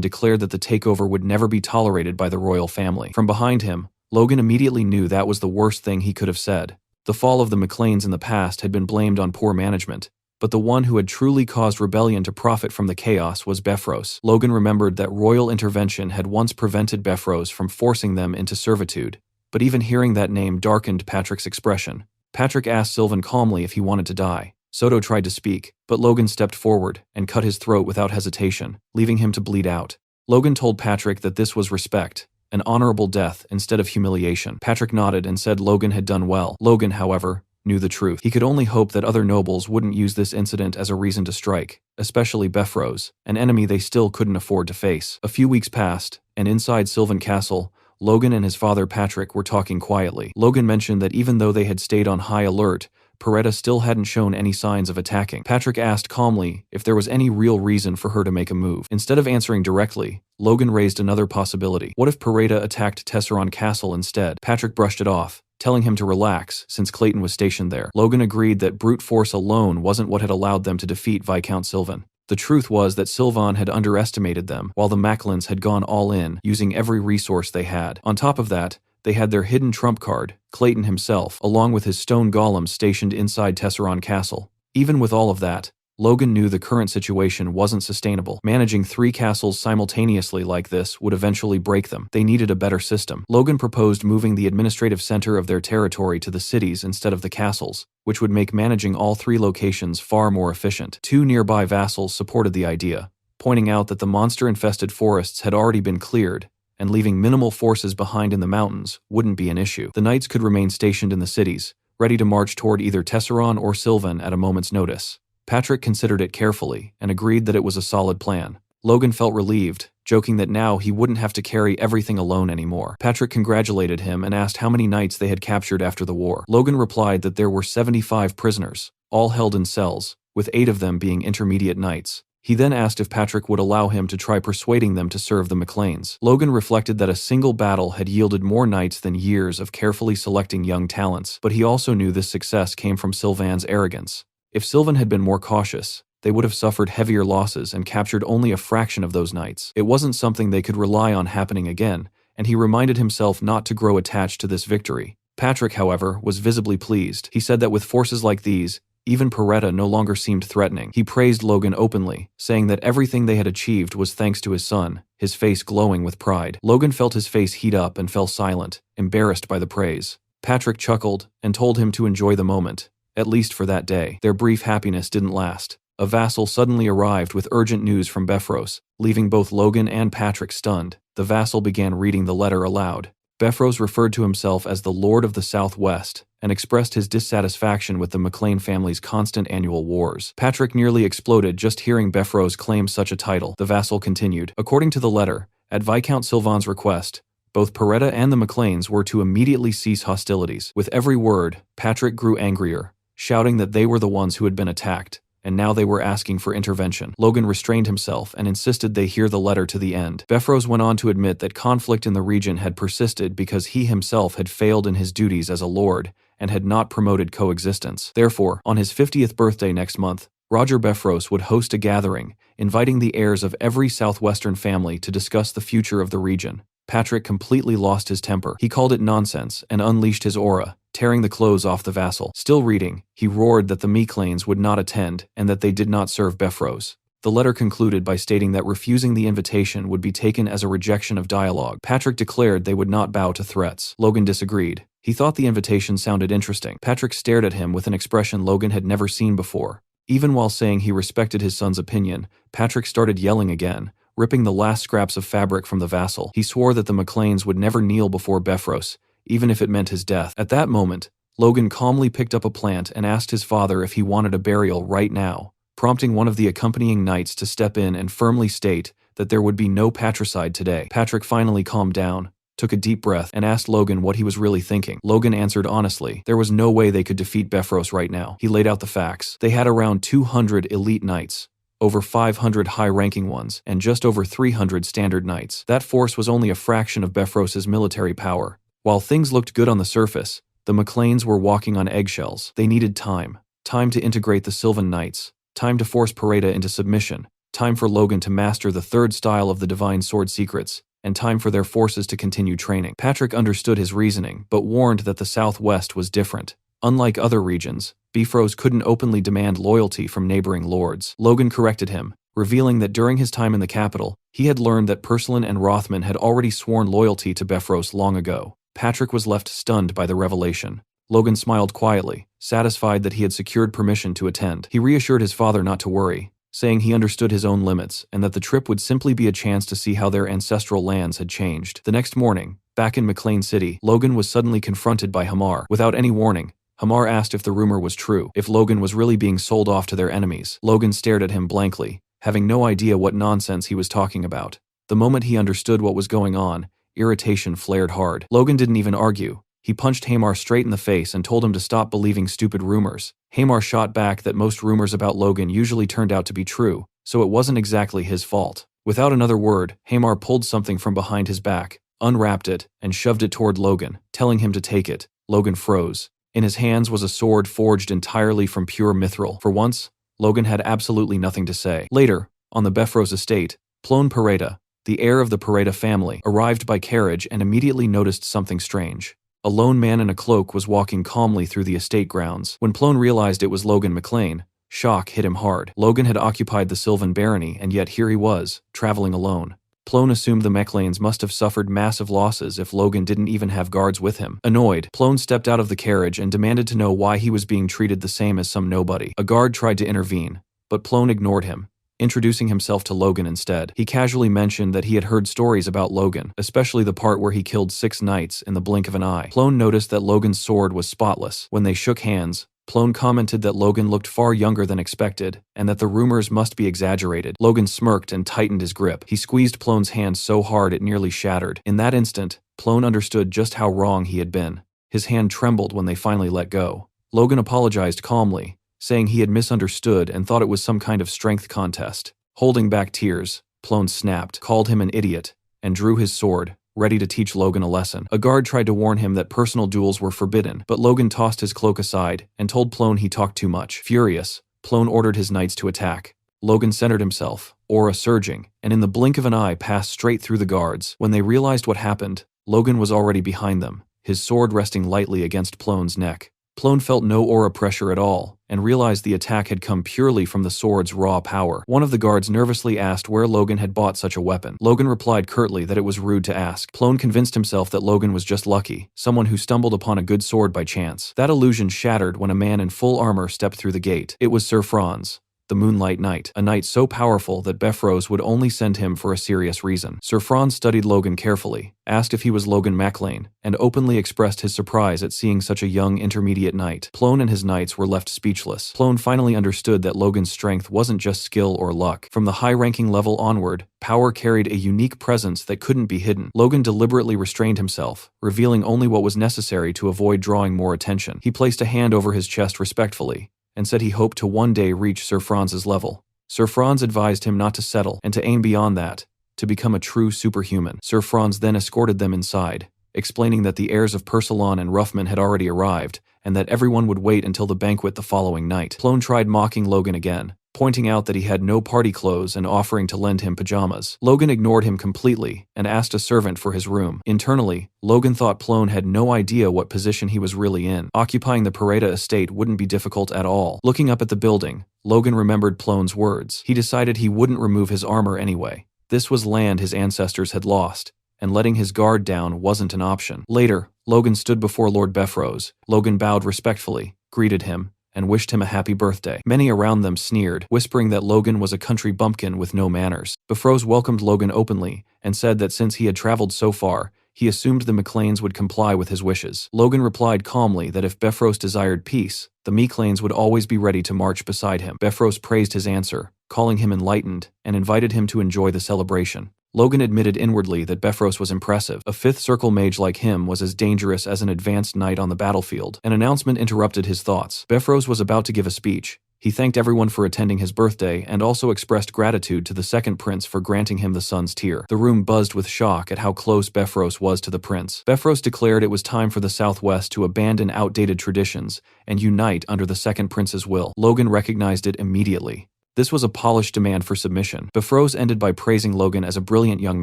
declared that the takeover would never be tolerated by the royal family. From behind him, Logan immediately knew that was the worst thing he could have said. The fall of the McLeans in the past had been blamed on poor management, but the one who had truly caused rebellion to profit from the chaos was Befros. Logan remembered that royal intervention had once prevented Befros from forcing them into servitude, but even hearing that name darkened Patrick's expression. Patrick asked Sylvan calmly if he wanted to die. Soto tried to speak, but Logan stepped forward and cut his throat without hesitation, leaving him to bleed out. Logan told Patrick that this was respect, an honorable death instead of humiliation. Patrick nodded and said Logan had done well. Logan, however, knew the truth. He could only hope that other nobles wouldn't use this incident as a reason to strike, especially Befros, an enemy they still couldn't afford to face. A few weeks passed, and inside Sylvan Castle, Logan and his father Patrick were talking quietly. Logan mentioned that even though they had stayed on high alert, Peretta still hadn't shown any signs of attacking. Patrick asked calmly if there was any real reason for her to make a move. Instead of answering directly, Logan raised another possibility. What if Peretta attacked Tesseron Castle instead? Patrick brushed it off, telling him to relax since Clayton was stationed there. Logan agreed that brute force alone wasn't what had allowed them to defeat Viscount Sylvan. The truth was that Sylvan had underestimated them, while the Macklins had gone all in, using every resource they had. On top of that, they had their hidden trump card, Clayton himself, along with his stone golems stationed inside Tesseron Castle. Even with all of that, Logan knew the current situation wasn't sustainable. Managing 3 castles simultaneously like this would eventually break them. They needed a better system. Logan proposed moving the administrative center of their territory to the cities instead of the castles, which would make managing all 3 locations far more efficient. 2 nearby vassals supported the idea, pointing out that the monster-infested forests had already been cleared, and leaving minimal forces behind in the mountains wouldn't be an issue. The knights could remain stationed in the cities, ready to march toward either Tesseron or Sylvan at a moment's notice. Patrick considered it carefully and agreed that it was a solid plan. Logan felt relieved, joking that now he wouldn't have to carry everything alone anymore. Patrick congratulated him and asked how many knights they had captured after the war. Logan replied that there were 75 prisoners, all held in cells, with 8 of them being intermediate knights. He then asked if Patrick would allow him to try persuading them to serve the McLeans. Logan reflected that a single battle had yielded more knights than years of carefully selecting young talents, but he also knew this success came from Sylvan's arrogance. If Sylvan had been more cautious, they would have suffered heavier losses and captured only a fraction of those knights. It wasn't something they could rely on happening again, and he reminded himself not to grow attached to this victory. Patrick, however, was visibly pleased. He said that with forces like these, even Peretta no longer seemed threatening. He praised Logan openly, saying that everything they had achieved was thanks to his son, his face glowing with pride. Logan felt his face heat up and fell silent, embarrassed by the praise. Patrick chuckled and told him to enjoy the moment, at least for that day. Their brief happiness didn't last. A vassal suddenly arrived with urgent news from Befros, leaving both Logan and Patrick stunned. The vassal began reading the letter aloud. Befros referred to himself as the Lord of the Southwest and expressed his dissatisfaction with the McLean family's constant annual wars. Patrick nearly exploded just hearing Befros claim such a title. The vassal continued. According to the letter, at Viscount Sylvan's request, both Peretta and the McLeans were to immediately cease hostilities. With every word, Patrick grew angrier, shouting that they were the ones who had been attacked, and now they were asking for intervention. Logan restrained himself and insisted they hear the letter to the end. Befros went on to admit that conflict in the region had persisted because he himself had failed in his duties as a lord and had not promoted coexistence. Therefore, on his 50th birthday next month, Roger Befros would host a gathering, inviting the heirs of every southwestern family to discuss the future of the region. Patrick completely lost his temper. He called it nonsense and unleashed his aura, tearing the clothes off the vassal. Still reading, he roared that the McLeans would not attend and that they did not serve Befros. The letter concluded by stating that refusing the invitation would be taken as a rejection of dialogue. Patrick declared they would not bow to threats. Logan disagreed. He thought the invitation sounded interesting. Patrick stared at him with an expression Logan had never seen before. Even while saying he respected his son's opinion, Patrick started yelling again, ripping the last scraps of fabric from the vassal. He swore that the McLeans would never kneel before Beffros, even if it meant his death. At that moment, Logan calmly picked up a plant and asked his father if he wanted a burial right now, prompting one of the accompanying knights to step in and firmly state that there would be no patricide today. Patrick finally calmed down, took a deep breath, and asked Logan what he was really thinking. Logan answered honestly. There was no way they could defeat Beffros right now. He laid out the facts. They had around 200 elite knights, over 500 high-ranking ones, and just over 300 standard knights. That force was only a fraction of Beffros's military power. While things looked good on the surface, the McLeans were walking on eggshells. They needed time. Time to integrate the Sylvan Knights. Time to force Pareda into submission. Time for Logan to master the third style of the Divine Sword secrets. And time for their forces to continue training. Patrick understood his reasoning, but warned that the Southwest was different. Unlike other regions, Beffros couldn't openly demand loyalty from neighboring lords. Logan corrected him, revealing that during his time in the capital, he had learned that Purslin and Rothman had already sworn loyalty to Beffros long ago. Patrick was left stunned by the revelation. Logan smiled quietly, satisfied that he had secured permission to attend. He reassured his father not to worry, saying he understood his own limits and that the trip would simply be a chance to see how their ancestral lands had changed. The next morning, back in McLean City, Logan was suddenly confronted by Hamar. Without any warning, Hamar asked if the rumor was true, if Logan was really being sold off to their enemies. Logan stared at him blankly, having no idea what nonsense he was talking about. The moment he understood what was going on, irritation flared hard. Logan didn't even argue. He punched Hamar straight in the face and told him to stop believing stupid rumors. Hamar shot back that most rumors about Logan usually turned out to be true, so it wasn't exactly his fault. Without another word, Hamar pulled something from behind his back, unwrapped it, and shoved it toward Logan, telling him to take it. Logan froze. In his hands was a sword forged entirely from pure mithril. For once, Logan had absolutely nothing to say. Later, on the Beffros estate, Plone Pareda, the heir of the Pareda family, arrived by carriage and immediately noticed something strange. A lone man in a cloak was walking calmly through the estate grounds. When Plone realized it was Logan McLean, shock hit him hard. Logan had occupied the Sylvan barony, and yet here he was, traveling alone. Plone assumed the McLeans must have suffered massive losses if Logan didn't even have guards with him. Annoyed, Plone stepped out of the carriage and demanded to know why he was being treated the same as some nobody. A guard tried to intervene, but Plone ignored him, introducing himself to Logan instead. He casually mentioned that he had heard stories about Logan, especially the part where he killed 6 knights in the blink of an eye. Plone noticed that Logan's sword was spotless. When they shook hands, Plone commented that Logan looked far younger than expected, and that the rumors must be exaggerated. Logan smirked and tightened his grip. He squeezed Plone's hand so hard it nearly shattered. In that instant, Plone understood just how wrong he had been. His hand trembled when they finally let go. Logan apologized calmly, saying he had misunderstood and thought it was some kind of strength contest. Holding back tears, Plone snapped, called him an idiot, and drew his sword, ready to teach Logan a lesson. A guard tried to warn him that personal duels were forbidden, but Logan tossed his cloak aside and told Plone he talked too much. Furious, Plone ordered his knights to attack. Logan centered himself, aura surging, and in the blink of an eye passed straight through the guards. When they realized what happened, Logan was already behind them, his sword resting lightly against Plone's neck. Plone felt no aura pressure at all, and realized the attack had come purely from the sword's raw power. One of the guards nervously asked where Logan had bought such a weapon. Logan replied curtly that it was rude to ask. Plone convinced himself that Logan was just lucky, someone who stumbled upon a good sword by chance. That illusion shattered when a man in full armor stepped through the gate. It was Sir Franz, the Moonlight Knight, a knight so powerful that Beffros would only send him for a serious reason. Sir Franz studied Logan carefully, asked if he was Logan MacLean, and openly expressed his surprise at seeing such a young intermediate knight. Plone and his knights were left speechless. Plone finally understood that Logan's strength wasn't just skill or luck. From the high-ranking level onward, power carried a unique presence that couldn't be hidden. Logan deliberately restrained himself, revealing only what was necessary to avoid drawing more attention. He placed a hand over his chest respectfully, and said he hoped to one day reach Sir Franz's level. Sir Franz advised him not to settle and to aim beyond that, to become a true superhuman. Sir Franz then escorted them inside, explaining that the heirs of Pursalon and Ruffman had already arrived, and that everyone would wait until the banquet the following night. Plone tried mocking Logan again, pointing out that he had no party clothes and offering to lend him pajamas. Logan ignored him completely and asked a servant for his room. Internally, Logan thought Plone had no idea what position he was really in. Occupying the Pareda estate wouldn't be difficult at all. Looking up at the building, Logan remembered Plone's words. He decided he wouldn't remove his armor anyway. This was land his ancestors had lost, and letting his guard down wasn't an option. Later, Logan stood before Lord Beffros. Logan bowed respectfully, greeted him, and wished him a happy birthday. Many around them sneered, whispering that Logan was a country bumpkin with no manners. Befros welcomed Logan openly and said that since he had traveled so far, he assumed the McLeans would comply with his wishes. Logan replied calmly that if Befros desired peace, the McLeans would always be ready to march beside him. Befros praised his answer, calling him enlightened, and invited him to enjoy the celebration. Logan admitted inwardly that Befros was impressive. A fifth circle mage like him was as dangerous as an advanced knight on the battlefield. An announcement interrupted his thoughts. Befros was about to give a speech. He thanked everyone for attending his birthday and also expressed gratitude to the second prince for granting him the sun's tear. The room buzzed with shock at how close Befros was to the prince. Befros declared it was time for the Southwest to abandon outdated traditions and unite under the second prince's will. Logan recognized it immediately. This was a polished demand for submission. Befros ended by praising Logan as a brilliant young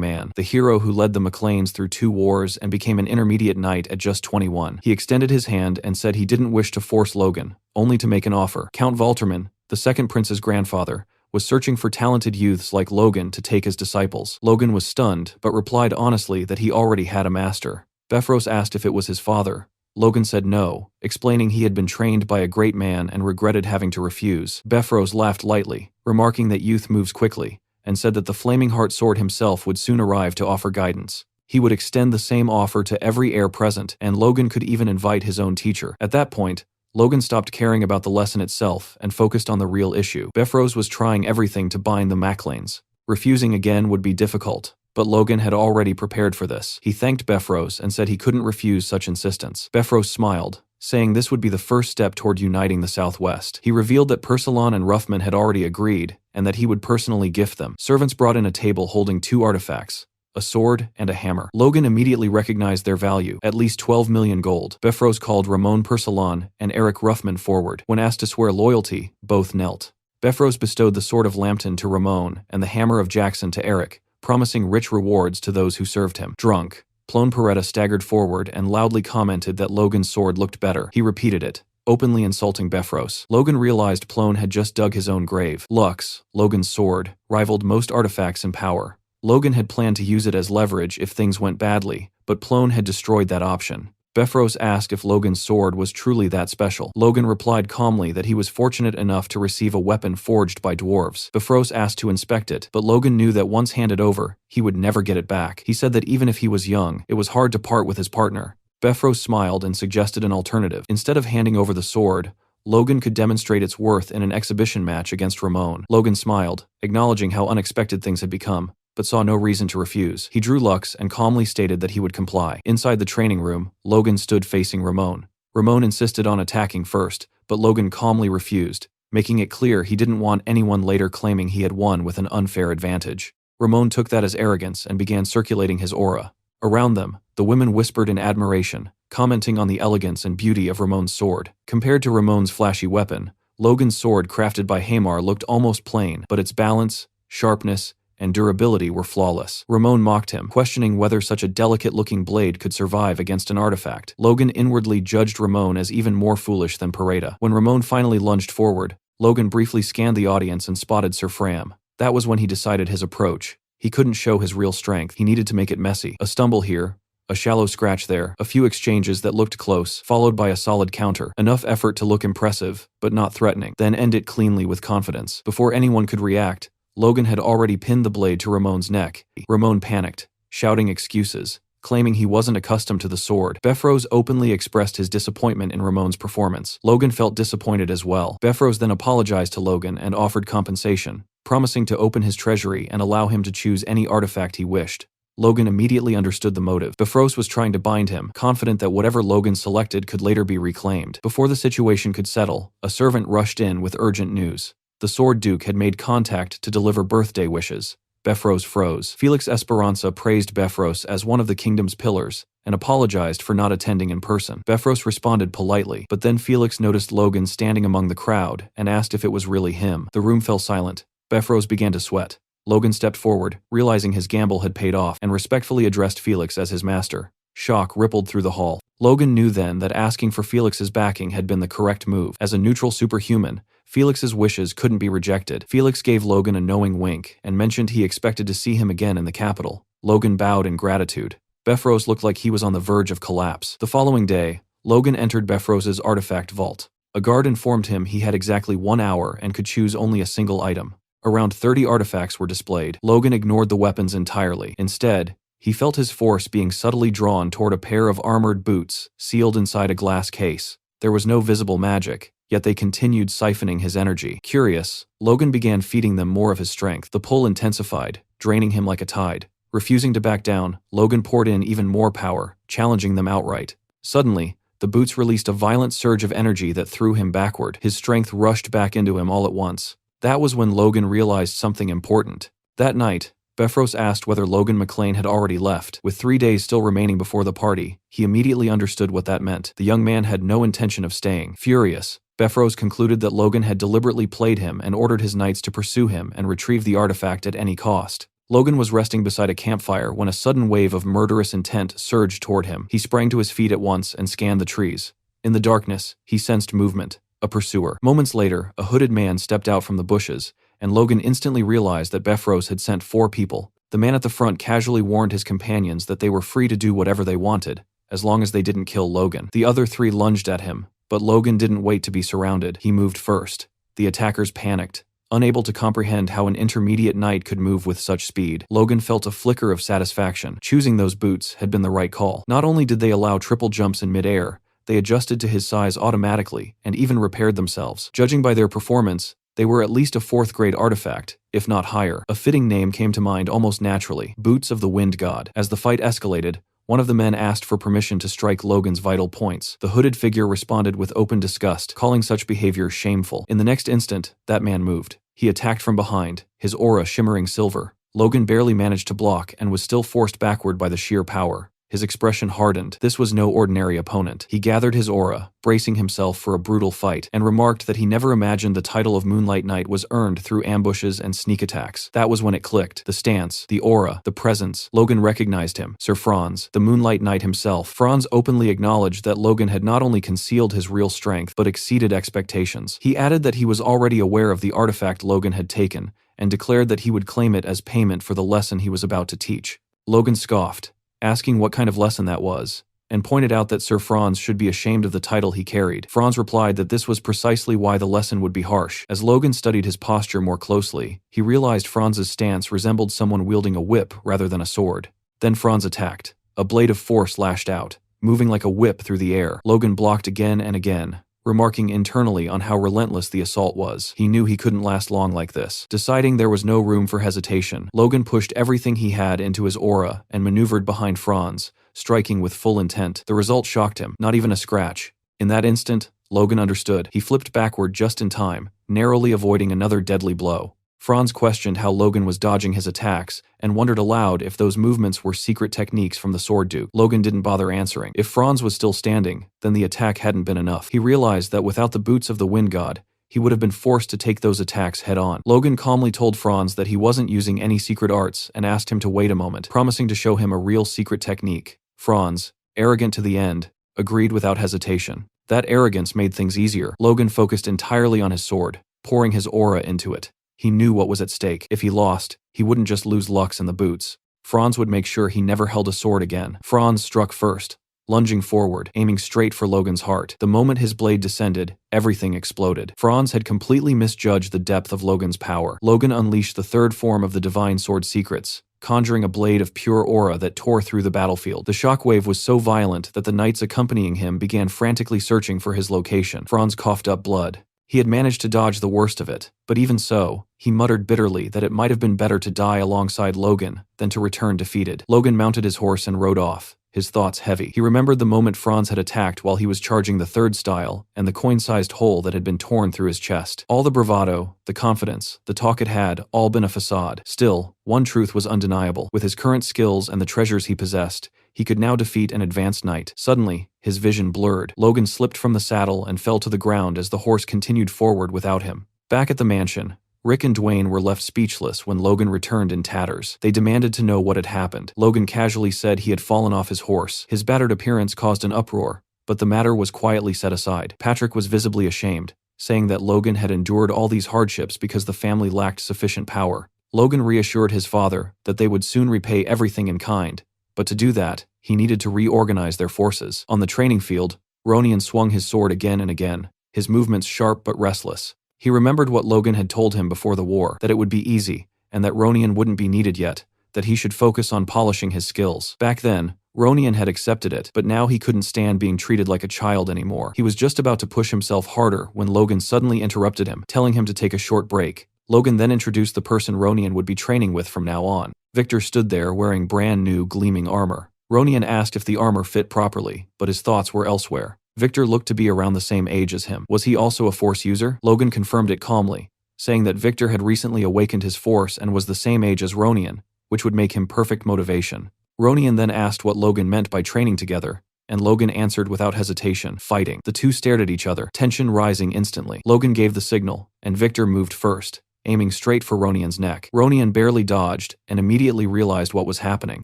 man, the hero who led the McLeans through 2 wars and became an intermediate knight at just 21. He extended his hand and said he didn't wish to force Logan, only to make an offer. Count Valterman, the second prince's grandfather, was searching for talented youths like Logan to take as disciples. Logan was stunned, but replied honestly that he already had a master. Befros asked if it was his father. Logan said no, explaining he had been trained by a great man and regretted having to refuse. Befros laughed lightly, remarking that youth moves quickly, and said that the Flaming Heart Sword himself would soon arrive to offer guidance. He would extend the same offer to every heir present, and Logan could even invite his own teacher. At that point, Logan stopped caring about the lesson itself and focused on the real issue. Befros was trying everything to bind the McLeans. Refusing again would be difficult, but Logan had already prepared for this. He thanked Befros and said he couldn't refuse such insistence. Befros smiled, saying this would be the first step toward uniting the Southwest. He revealed that Persilon and Ruffman had already agreed, and that he would personally gift them. Servants brought in a table holding 2 artifacts, a sword and a hammer. Logan immediately recognized their value, at least 12 million gold. Befros called Ramon Persilon and Eric Ruffman forward. When asked to swear loyalty, both knelt. Befros bestowed the sword of Lambton to Ramon and the hammer of Jackson to Eric, promising rich rewards to those who served him. Drunk, Plone Peretta staggered forward and loudly commented that Logan's sword looked better. He repeated it, openly insulting Befros. Logan realized Plone had just dug his own grave. Lux, Logan's sword, rivaled most artifacts in power. Logan had planned to use it as leverage if things went badly, but Plone had destroyed that option. Befros asked if Logan's sword was truly that special. Logan replied calmly that he was fortunate enough to receive a weapon forged by dwarves. Befros asked to inspect it, but Logan knew that once handed over, he would never get it back. He said that even if he was young, it was hard to part with his partner. Befros smiled and suggested an alternative. Instead of handing over the sword, Logan could demonstrate its worth in an exhibition match against Ramon. Logan smiled, acknowledging how unexpected things had become, but saw no reason to refuse. He drew Lux and calmly stated that he would comply. Inside the training room, Logan stood facing Ramon. Ramon insisted on attacking first, but Logan calmly refused, making it clear he didn't want anyone later claiming he had won with an unfair advantage. Ramon took that as arrogance and began circulating his aura. Around them, the women whispered in admiration, commenting on the elegance and beauty of Ramon's sword. Compared to Ramon's flashy weapon, Logan's sword crafted by Hamar looked almost plain, but its balance, sharpness, and durability were flawless. Ramon mocked him, questioning whether such a delicate-looking blade could survive against an artifact. Logan inwardly judged Ramon as even more foolish than Peretta. When Ramon finally lunged forward, Logan briefly scanned the audience and spotted Sir Fram. That was when he decided his approach. He couldn't show his real strength. He needed to make it messy. A stumble here, a shallow scratch there, a few exchanges that looked close, followed by a solid counter. Enough effort to look impressive, but not threatening. Then end it cleanly with confidence. Before anyone could react, Logan had already pinned the blade to Ramon's neck. Ramon panicked, shouting excuses, claiming he wasn't accustomed to the sword. Befros openly expressed his disappointment in Ramon's performance. Logan felt disappointed as well. Befros then apologized to Logan and offered compensation, promising to open his treasury and allow him to choose any artifact he wished. Logan immediately understood the motive. Befros was trying to bind him, confident that whatever Logan selected could later be reclaimed. Before the situation could settle, a servant rushed in with urgent news. The Sword Duke had made contact to deliver birthday wishes. Befros froze. Felix Esperanza praised Befros as one of the kingdom's pillars and apologized for not attending in person. Befros responded politely, but then Felix noticed Logan standing among the crowd and asked if it was really him. The room fell silent. Befros began to sweat. Logan stepped forward, realizing his gamble had paid off, and respectfully addressed Felix as his master. Shock rippled through the hall. Logan knew then that asking for Felix's backing had been the correct move. As a neutral superhuman, Felix's wishes couldn't be rejected. Felix gave Logan a knowing wink and mentioned he expected to see him again in the capital. Logan bowed in gratitude. Befros looked like he was on the verge of collapse. The following day, Logan entered Befros's artifact vault. A guard informed him he had exactly 1 hour and could choose only a single item. Around 30 artifacts were displayed. Logan ignored the weapons entirely. Instead, he felt his force being subtly drawn toward a pair of armored boots, sealed inside a glass case. There was no visible magic, yet they continued siphoning his energy. Curious, Logan began feeding them more of his strength. The pull intensified, draining him like a tide. Refusing to back down, Logan poured in even more power, challenging them outright. Suddenly, the boots released a violent surge of energy that threw him backward. His strength rushed back into him all at once. That was when Logan realized something important. That night, Befros asked whether Logan McClane had already left. With 3 days still remaining before the party, he immediately understood what that meant. The young man had no intention of staying. Furious, Befros concluded that Logan had deliberately played him and ordered his knights to pursue him and retrieve the artifact at any cost. Logan was resting beside a campfire when a sudden wave of murderous intent surged toward him. He sprang to his feet at once and scanned the trees. In the darkness, he sensed movement. A pursuer. Moments later, a hooded man stepped out from the bushes, and Logan instantly realized that Befros had sent 4 people. The man at the front casually warned his companions that they were free to do whatever they wanted, as long as they didn't kill Logan. The other 3 lunged at him, but Logan didn't wait to be surrounded. He moved first. The attackers panicked. Unable to comprehend how an intermediate knight could move with such speed, Logan felt a flicker of satisfaction. Choosing those boots had been the right call. Not only did they allow triple jumps in midair, they adjusted to his size automatically and even repaired themselves. Judging by their performance, they were at least a 4th-grade artifact, if not higher. A fitting name came to mind almost naturally: Boots of the Wind God. As the fight escalated, one of the men asked for permission to strike Logan's vital points. The hooded figure responded with open disgust, calling such behavior shameful. In the next instant, that man moved. He attacked from behind, his aura shimmering silver. Logan barely managed to block and was still forced backward by the sheer power. His expression hardened. This was no ordinary opponent. He gathered his aura, bracing himself for a brutal fight, and remarked that he never imagined the title of Moonlight Knight was earned through ambushes and sneak attacks. That was when it clicked. The stance, the aura, the presence. Logan recognized him. Sir Franz, the Moonlight Knight himself. Franz openly acknowledged that Logan had not only concealed his real strength, but exceeded expectations. He added that he was already aware of the artifact Logan had taken, and declared that he would claim it as payment for the lesson he was about to teach. Logan scoffed, asking what kind of lesson that was, and pointed out that Sir Franz should be ashamed of the title he carried. Franz replied that this was precisely why the lesson would be harsh. As Logan studied his posture more closely, he realized Franz's stance resembled someone wielding a whip rather than a sword. Then Franz attacked. A blade of force lashed out, moving like a whip through the air. Logan blocked again and again, remarking internally on how relentless the assault was. He knew he couldn't last long like this. Deciding there was no room for hesitation, Logan pushed everything he had into his aura and maneuvered behind Franz, striking with full intent. The result shocked him. Not even a scratch. In that instant, Logan understood. He flipped backward just in time, narrowly avoiding another deadly blow. Franz questioned how Logan was dodging his attacks, and wondered aloud if those movements were secret techniques from the Sword Duke. Logan didn't bother answering. If Franz was still standing, then the attack hadn't been enough. He realized that without the boots of the Wind God, he would have been forced to take those attacks head-on. Logan calmly told Franz that he wasn't using any secret arts and asked him to wait a moment, promising to show him a real secret technique. Franz, arrogant to the end, agreed without hesitation. That arrogance made things easier. Logan focused entirely on his sword, pouring his aura into it. He knew what was at stake. If he lost, he wouldn't just lose Lux and the boots. Franz would make sure he never held a sword again. Franz struck first, lunging forward, aiming straight for Logan's heart. The moment his blade descended, everything exploded. Franz had completely misjudged the depth of Logan's power. Logan unleashed the 3rd form of the Divine Sword secrets, conjuring a blade of pure aura that tore through the battlefield. The shockwave was so violent that the knights accompanying him began frantically searching for his location. Franz coughed up blood. He had managed to dodge the worst of it, but even so, he muttered bitterly that it might have been better to die alongside Logan than to return defeated. Logan mounted his horse and rode off, his thoughts heavy. He remembered the moment Franz had attacked while he was charging the 3rd style, and the coin-sized hole that had been torn through his chest. All the bravado, the confidence, the talk it had all been a facade. Still, one truth was undeniable. With his current skills and the treasures he possessed, he could now defeat an advanced knight. Suddenly, his vision blurred. Logan slipped from the saddle and fell to the ground as the horse continued forward without him. Back at the mansion, Rick and Dwayne were left speechless when Logan returned in tatters. They demanded to know what had happened. Logan casually said he had fallen off his horse. His battered appearance caused an uproar, but the matter was quietly set aside. Patrick was visibly ashamed, saying that Logan had endured all these hardships because the family lacked sufficient power. Logan reassured his father that they would soon repay everything in kind, but to do that, he needed to reorganize their forces. On the training field, Ronian swung his sword again and again, his movements sharp but restless. He remembered what Logan had told him before the war, that it would be easy, and that Ronian wouldn't be needed yet, that he should focus on polishing his skills. Back then, Ronian had accepted it, but now he couldn't stand being treated like a child anymore. He was just about to push himself harder when Logan suddenly interrupted him, telling him to take a short break. Logan then introduced the person Ronian would be training with from now on. Victor stood there wearing brand new, gleaming armor. Ronian asked if the armor fit properly, but his thoughts were elsewhere. Victor looked to be around the same age as him. Was he also a Force user? Logan confirmed it calmly, saying that Victor had recently awakened his Force and was the same age as Ronian, which would make him perfect motivation. Ronian then asked what Logan meant by training together, and Logan answered without hesitation, fighting. The two stared at each other, tension rising instantly. Logan gave the signal, and Victor moved first, aiming straight for Ronian's neck. Ronian barely dodged and immediately realized what was happening.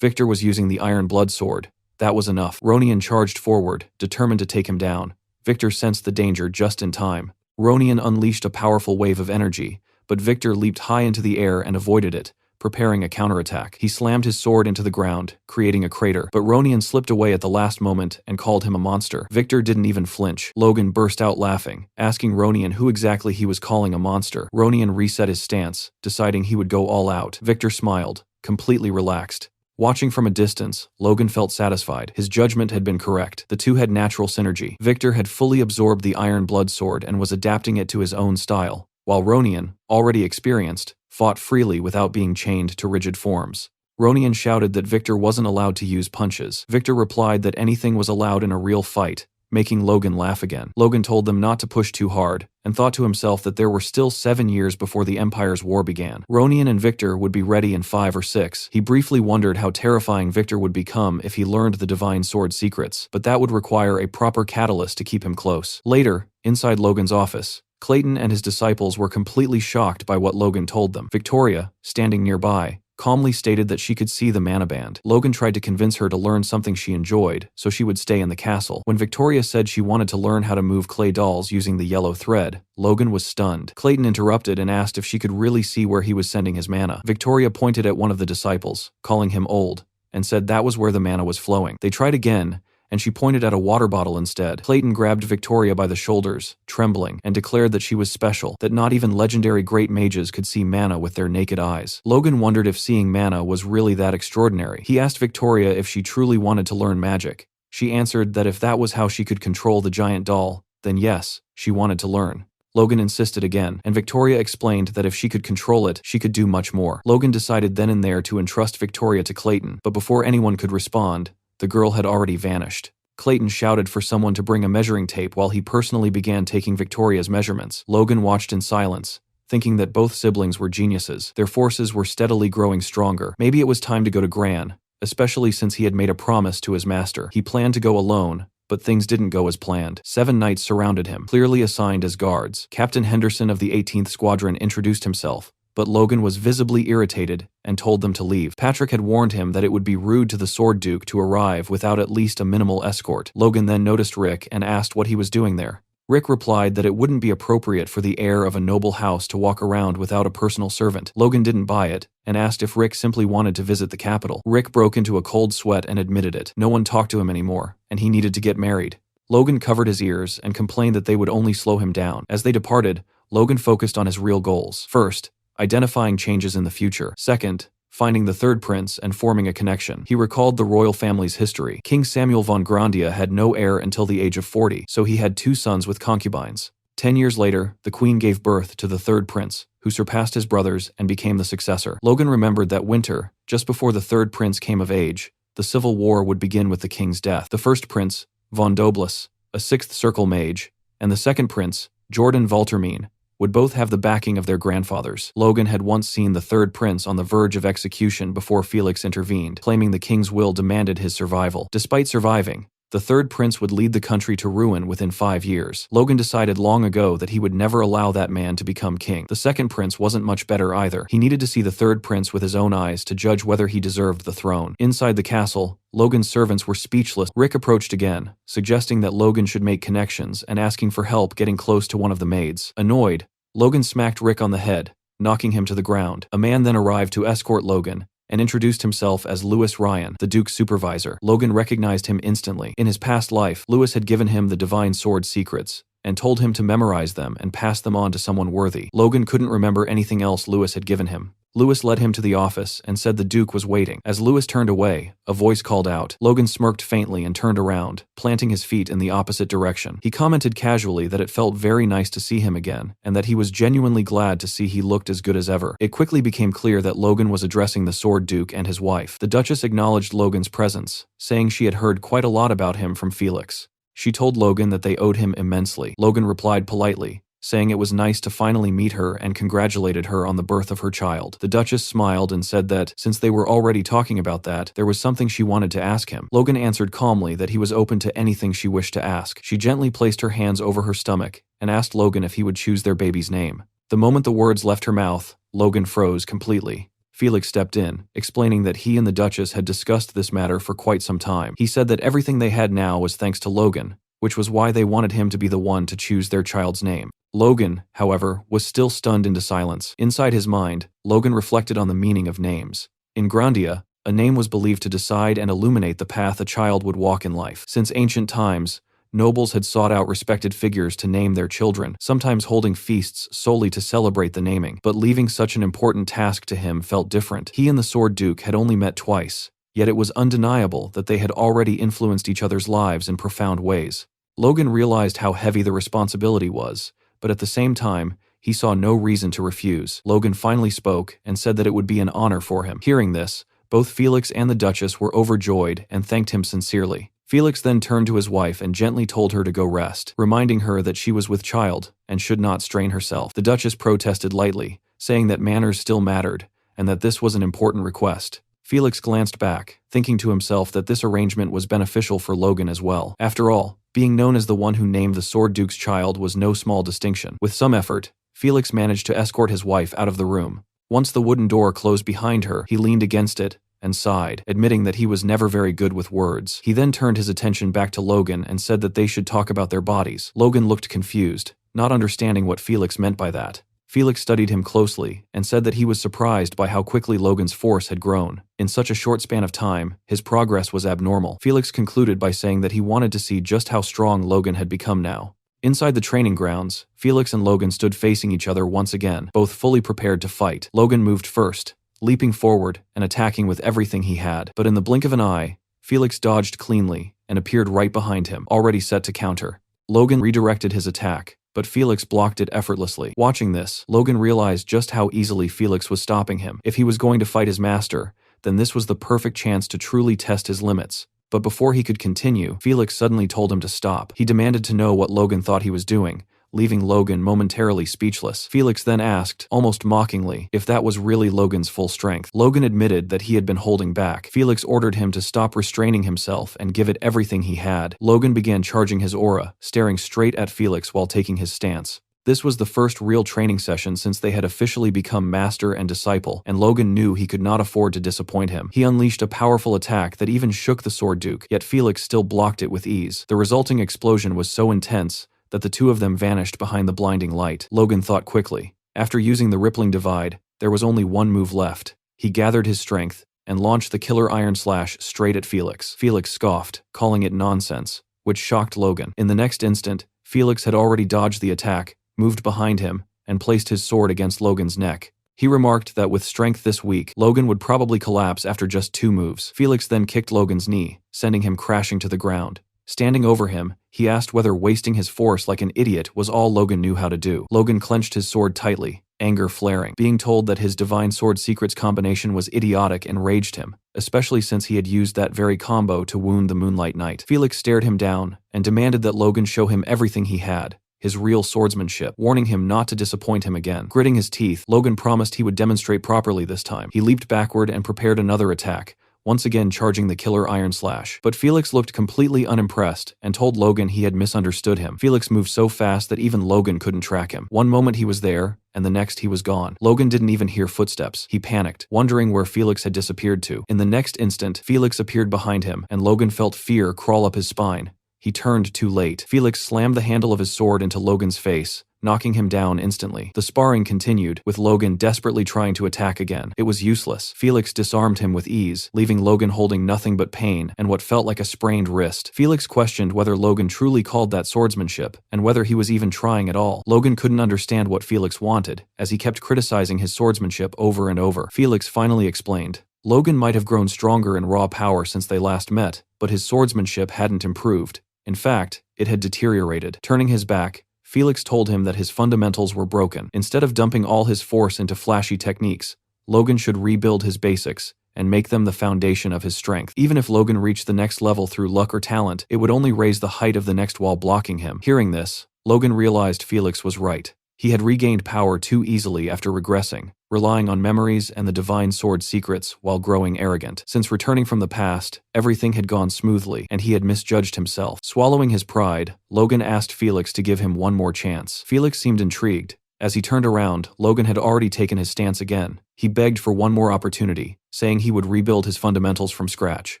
Victor was using the Iron Blood Sword. That was enough. Ronian charged forward, determined to take him down. Victor sensed the danger just in time. Ronian unleashed a powerful wave of energy, but Victor leaped high into the air and avoided it, preparing a counterattack. He slammed his sword into the ground, creating a crater, but Ronian slipped away at the last moment and called him a monster. Victor didn't even flinch. Logan burst out laughing, asking Ronian who exactly he was calling a monster. Ronian reset his stance, deciding he would go all out. Victor smiled, completely relaxed. Watching from a distance, Logan felt satisfied. His judgment had been correct. The two had natural synergy. Victor had fully absorbed the Iron Blood Sword and was adapting it to his own style, while Ronian, already experienced, fought freely without being chained to rigid forms. Ronian shouted that Victor wasn't allowed to use punches. Victor replied that anything was allowed in a real fight, making Logan laugh again. Logan told them not to push too hard, and thought to himself that there were still 7 years before the Empire's war began. Ronian and Victor would be ready in 5 or 6. He briefly wondered how terrifying Victor would become if he learned the Divine Sword secrets, but that would require a proper catalyst to keep him close. Later, inside Logan's office, Clayton and his disciples were completely shocked by what Logan told them. Victoria, standing nearby, calmly stated that she could see the mana band. Logan tried to convince her to learn something she enjoyed, so she would stay in the castle. When Victoria said she wanted to learn how to move clay dolls using the yellow thread, Logan was stunned. Clayton interrupted and asked if she could really see where he was sending his mana. Victoria pointed at one of the disciples, calling him old, and said that was where the mana was flowing. They tried again, and she pointed at a water bottle instead. Clayton grabbed Victoria by the shoulders, trembling, and declared that she was special, that not even legendary great mages could see mana with their naked eyes. Logan wondered if seeing mana was really that extraordinary. He asked Victoria if she truly wanted to learn magic. She answered that if that was how she could control the giant doll, then yes, she wanted to learn. Logan insisted again, and Victoria explained that if she could control it, she could do much more. Logan decided then and there to entrust Victoria to Clayton, but before anyone could respond, the girl had already vanished. Clayton shouted for someone to bring a measuring tape while he personally began taking Victoria's measurements. Logan watched in silence, thinking that both siblings were geniuses. Their forces were steadily growing stronger. Maybe it was time to go to Gran, especially since he had made a promise to his master. He planned to go alone, but things didn't go as planned. 7 knights surrounded him, clearly assigned as guards. Captain Henderson of the 18th Squadron introduced himself, but Logan was visibly irritated and told them to leave. Patrick had warned him that it would be rude to the Sword Duke to arrive without at least a minimal escort. Logan then noticed Rick and asked what he was doing there. Rick replied that it wouldn't be appropriate for the heir of a noble house to walk around without a personal servant. Logan didn't buy it, and asked if Rick simply wanted to visit the capital. Rick broke into a cold sweat and admitted it. No one talked to him anymore, and he needed to get married. Logan covered his ears and complained that they would only slow him down. As they departed, Logan focused on his real goals. First, identifying changes in the future. Second, finding the third prince and forming a connection. He recalled the royal family's history. King Samuel von Grandia had no heir until the age of 40, so he had 2 sons with concubines. 10 years later, the queen gave birth to the third prince, who surpassed his brothers and became the successor. Logan remembered that winter, just before the third prince came of age, the civil war would begin with the king's death. The first prince, von Doblus, a 6th circle mage, and the second prince, Jordan Valtermine, would both have the backing of their grandfathers. Logan had once seen the third prince on the verge of execution before Felix intervened, claiming the king's will demanded his survival. Despite surviving, the third prince would lead the country to ruin within 5 years. Logan decided long ago that he would never allow that man to become king. The second prince wasn't much better either. He needed to see the third prince with his own eyes to judge whether he deserved the throne. Inside the castle, Logan's servants were speechless. Rick approached again, suggesting that Logan should make connections and asking for help getting close to one of the maids. Annoyed, Logan smacked Rick on the head, knocking him to the ground. A man then arrived to escort Logan and introduced himself as Lewis Ryan, the Duke's supervisor. Logan recognized him instantly. In his past life, Lewis had given him the Divine Sword secrets, and told him to memorize them and pass them on to someone worthy. Logan couldn't remember anything else Lewis had given him. Lewis led him to the office and said the Duke was waiting. As Lewis turned away, a voice called out. Logan smirked faintly and turned around, planting his feet in the opposite direction. He commented casually that it felt very nice to see him again, and that he was genuinely glad to see he looked as good as ever. It quickly became clear that Logan was addressing the Sword Duke and his wife. The Duchess acknowledged Logan's presence, saying she had heard quite a lot about him from Felix. She told Logan that they owed him immensely. Logan replied politely, saying it was nice to finally meet her and congratulated her on the birth of her child. The Duchess smiled and said that, since they were already talking about that, there was something she wanted to ask him. Logan answered calmly that he was open to anything she wished to ask. She gently placed her hands over her stomach and asked Logan if he would choose their baby's name. The moment the words left her mouth, Logan froze completely. Felix stepped in, explaining that he and the Duchess had discussed this matter for quite some time. He said that everything they had now was thanks to Logan, which was why they wanted him to be the one to choose their child's name. Logan, however, was still stunned into silence. Inside his mind, Logan reflected on the meaning of names. In Grandia, a name was believed to decide and illuminate the path a child would walk in life. Since ancient times, nobles had sought out respected figures to name their children, sometimes holding feasts solely to celebrate the naming. But leaving such an important task to him felt different. He and the Sword Duke had only met twice, yet it was undeniable that they had already influenced each other's lives in profound ways. Logan realized how heavy the responsibility was, but at the same time, he saw no reason to refuse. Logan finally spoke and said that it would be an honor for him. Hearing this, both Felix and the Duchess were overjoyed and thanked him sincerely. Felix then turned to his wife and gently told her to go rest, reminding her that she was with child and should not strain herself. The Duchess protested lightly, saying that manners still mattered and that this was an important request. Felix glanced back, thinking to himself that this arrangement was beneficial for Logan as well. After all, being known as the one who named the Sword Duke's child was no small distinction. With some effort, Felix managed to escort his wife out of the room. Once the wooden door closed behind her, he leaned against it and sighed, admitting that he was never very good with words. He then turned his attention back to Logan and said that they should talk about their bodies. Logan looked confused, not understanding what Felix meant by that. Felix studied him closely and said that he was surprised by how quickly Logan's force had grown. In such a short span of time, his progress was abnormal. Felix concluded by saying that he wanted to see just how strong Logan had become now. Inside the training grounds, Felix and Logan stood facing each other once again, both fully prepared to fight. Logan moved first, leaping forward and attacking with everything he had. But in the blink of an eye, Felix dodged cleanly and appeared right behind him, already set to counter. Logan redirected his attack, but Felix blocked it effortlessly. Watching this, Logan realized just how easily Felix was stopping him. If he was going to fight his master, then this was the perfect chance to truly test his limits. But before he could continue, Felix suddenly told him to stop. He demanded to know what Logan thought he was doing, leaving Logan momentarily speechless. Felix then asked, almost mockingly, if that was really Logan's full strength. Logan admitted that he had been holding back. Felix ordered him to stop restraining himself and give it everything he had. Logan began charging his aura, staring straight at Felix while taking his stance. This was the first real training session since they had officially become master and disciple, and Logan knew he could not afford to disappoint him. He unleashed a powerful attack that even shook the Sword Duke, yet Felix still blocked it with ease. The resulting explosion was so intense that the two of them vanished behind the blinding light. Logan thought quickly. After using the rippling divide, there was only one move left. He gathered his strength and launched the killer iron slash straight at Felix. Felix scoffed, calling it nonsense, which shocked Logan. In the next instant, Felix had already dodged the attack, moved behind him, and placed his sword against Logan's neck. He remarked that with strength this weak, Logan would probably collapse after just 2 moves. Felix then kicked Logan's knee, sending him crashing to the ground. Standing over him, he asked whether wasting his force like an idiot was all Logan knew how to do. Logan clenched his sword tightly, anger flaring. Being told that his Divine Sword Secrets combination was idiotic enraged him, especially since he had used that very combo to wound the Moonlight Knight. Felix stared him down and demanded that Logan show him everything he had, his real swordsmanship, warning him not to disappoint him again. Gritting his teeth, Logan promised he would demonstrate properly this time. He leaped backward and prepared another attack, once again charging the killer iron slash. But Felix looked completely unimpressed and told Logan he had misunderstood him. Felix moved so fast that even Logan couldn't track him. One moment he was there, and the next he was gone. Logan didn't even hear footsteps. He panicked, wondering where Felix had disappeared to. In the next instant, Felix appeared behind him, and Logan felt fear crawl up his spine. He turned too late. Felix slammed the handle of his sword into Logan's face, knocking him down instantly. The sparring continued, with Logan desperately trying to attack again. It was useless. Felix disarmed him with ease, leaving Logan holding nothing but pain and what felt like a sprained wrist. Felix questioned whether Logan truly called that swordsmanship, and whether he was even trying at all. Logan couldn't understand what Felix wanted, as he kept criticizing his swordsmanship over and over. Felix finally explained. Logan might have grown stronger in raw power since they last met, but his swordsmanship hadn't improved. In fact, it had deteriorated. Turning his back, Felix told him that his fundamentals were broken. Instead of dumping all his force into flashy techniques, Logan should rebuild his basics and make them the foundation of his strength. Even if Logan reached the next level through luck or talent, it would only raise the height of the next wall blocking him. Hearing this, Logan realized Felix was right. He had regained power too easily after regressing, relying on memories and the divine sword secrets while growing arrogant. Since returning from the past, everything had gone smoothly, and he had misjudged himself. Swallowing his pride, Logan asked Felix to give him one more chance. Felix seemed intrigued. As he turned around, Logan had already taken his stance again. He begged for one more opportunity, saying he would rebuild his fundamentals from scratch.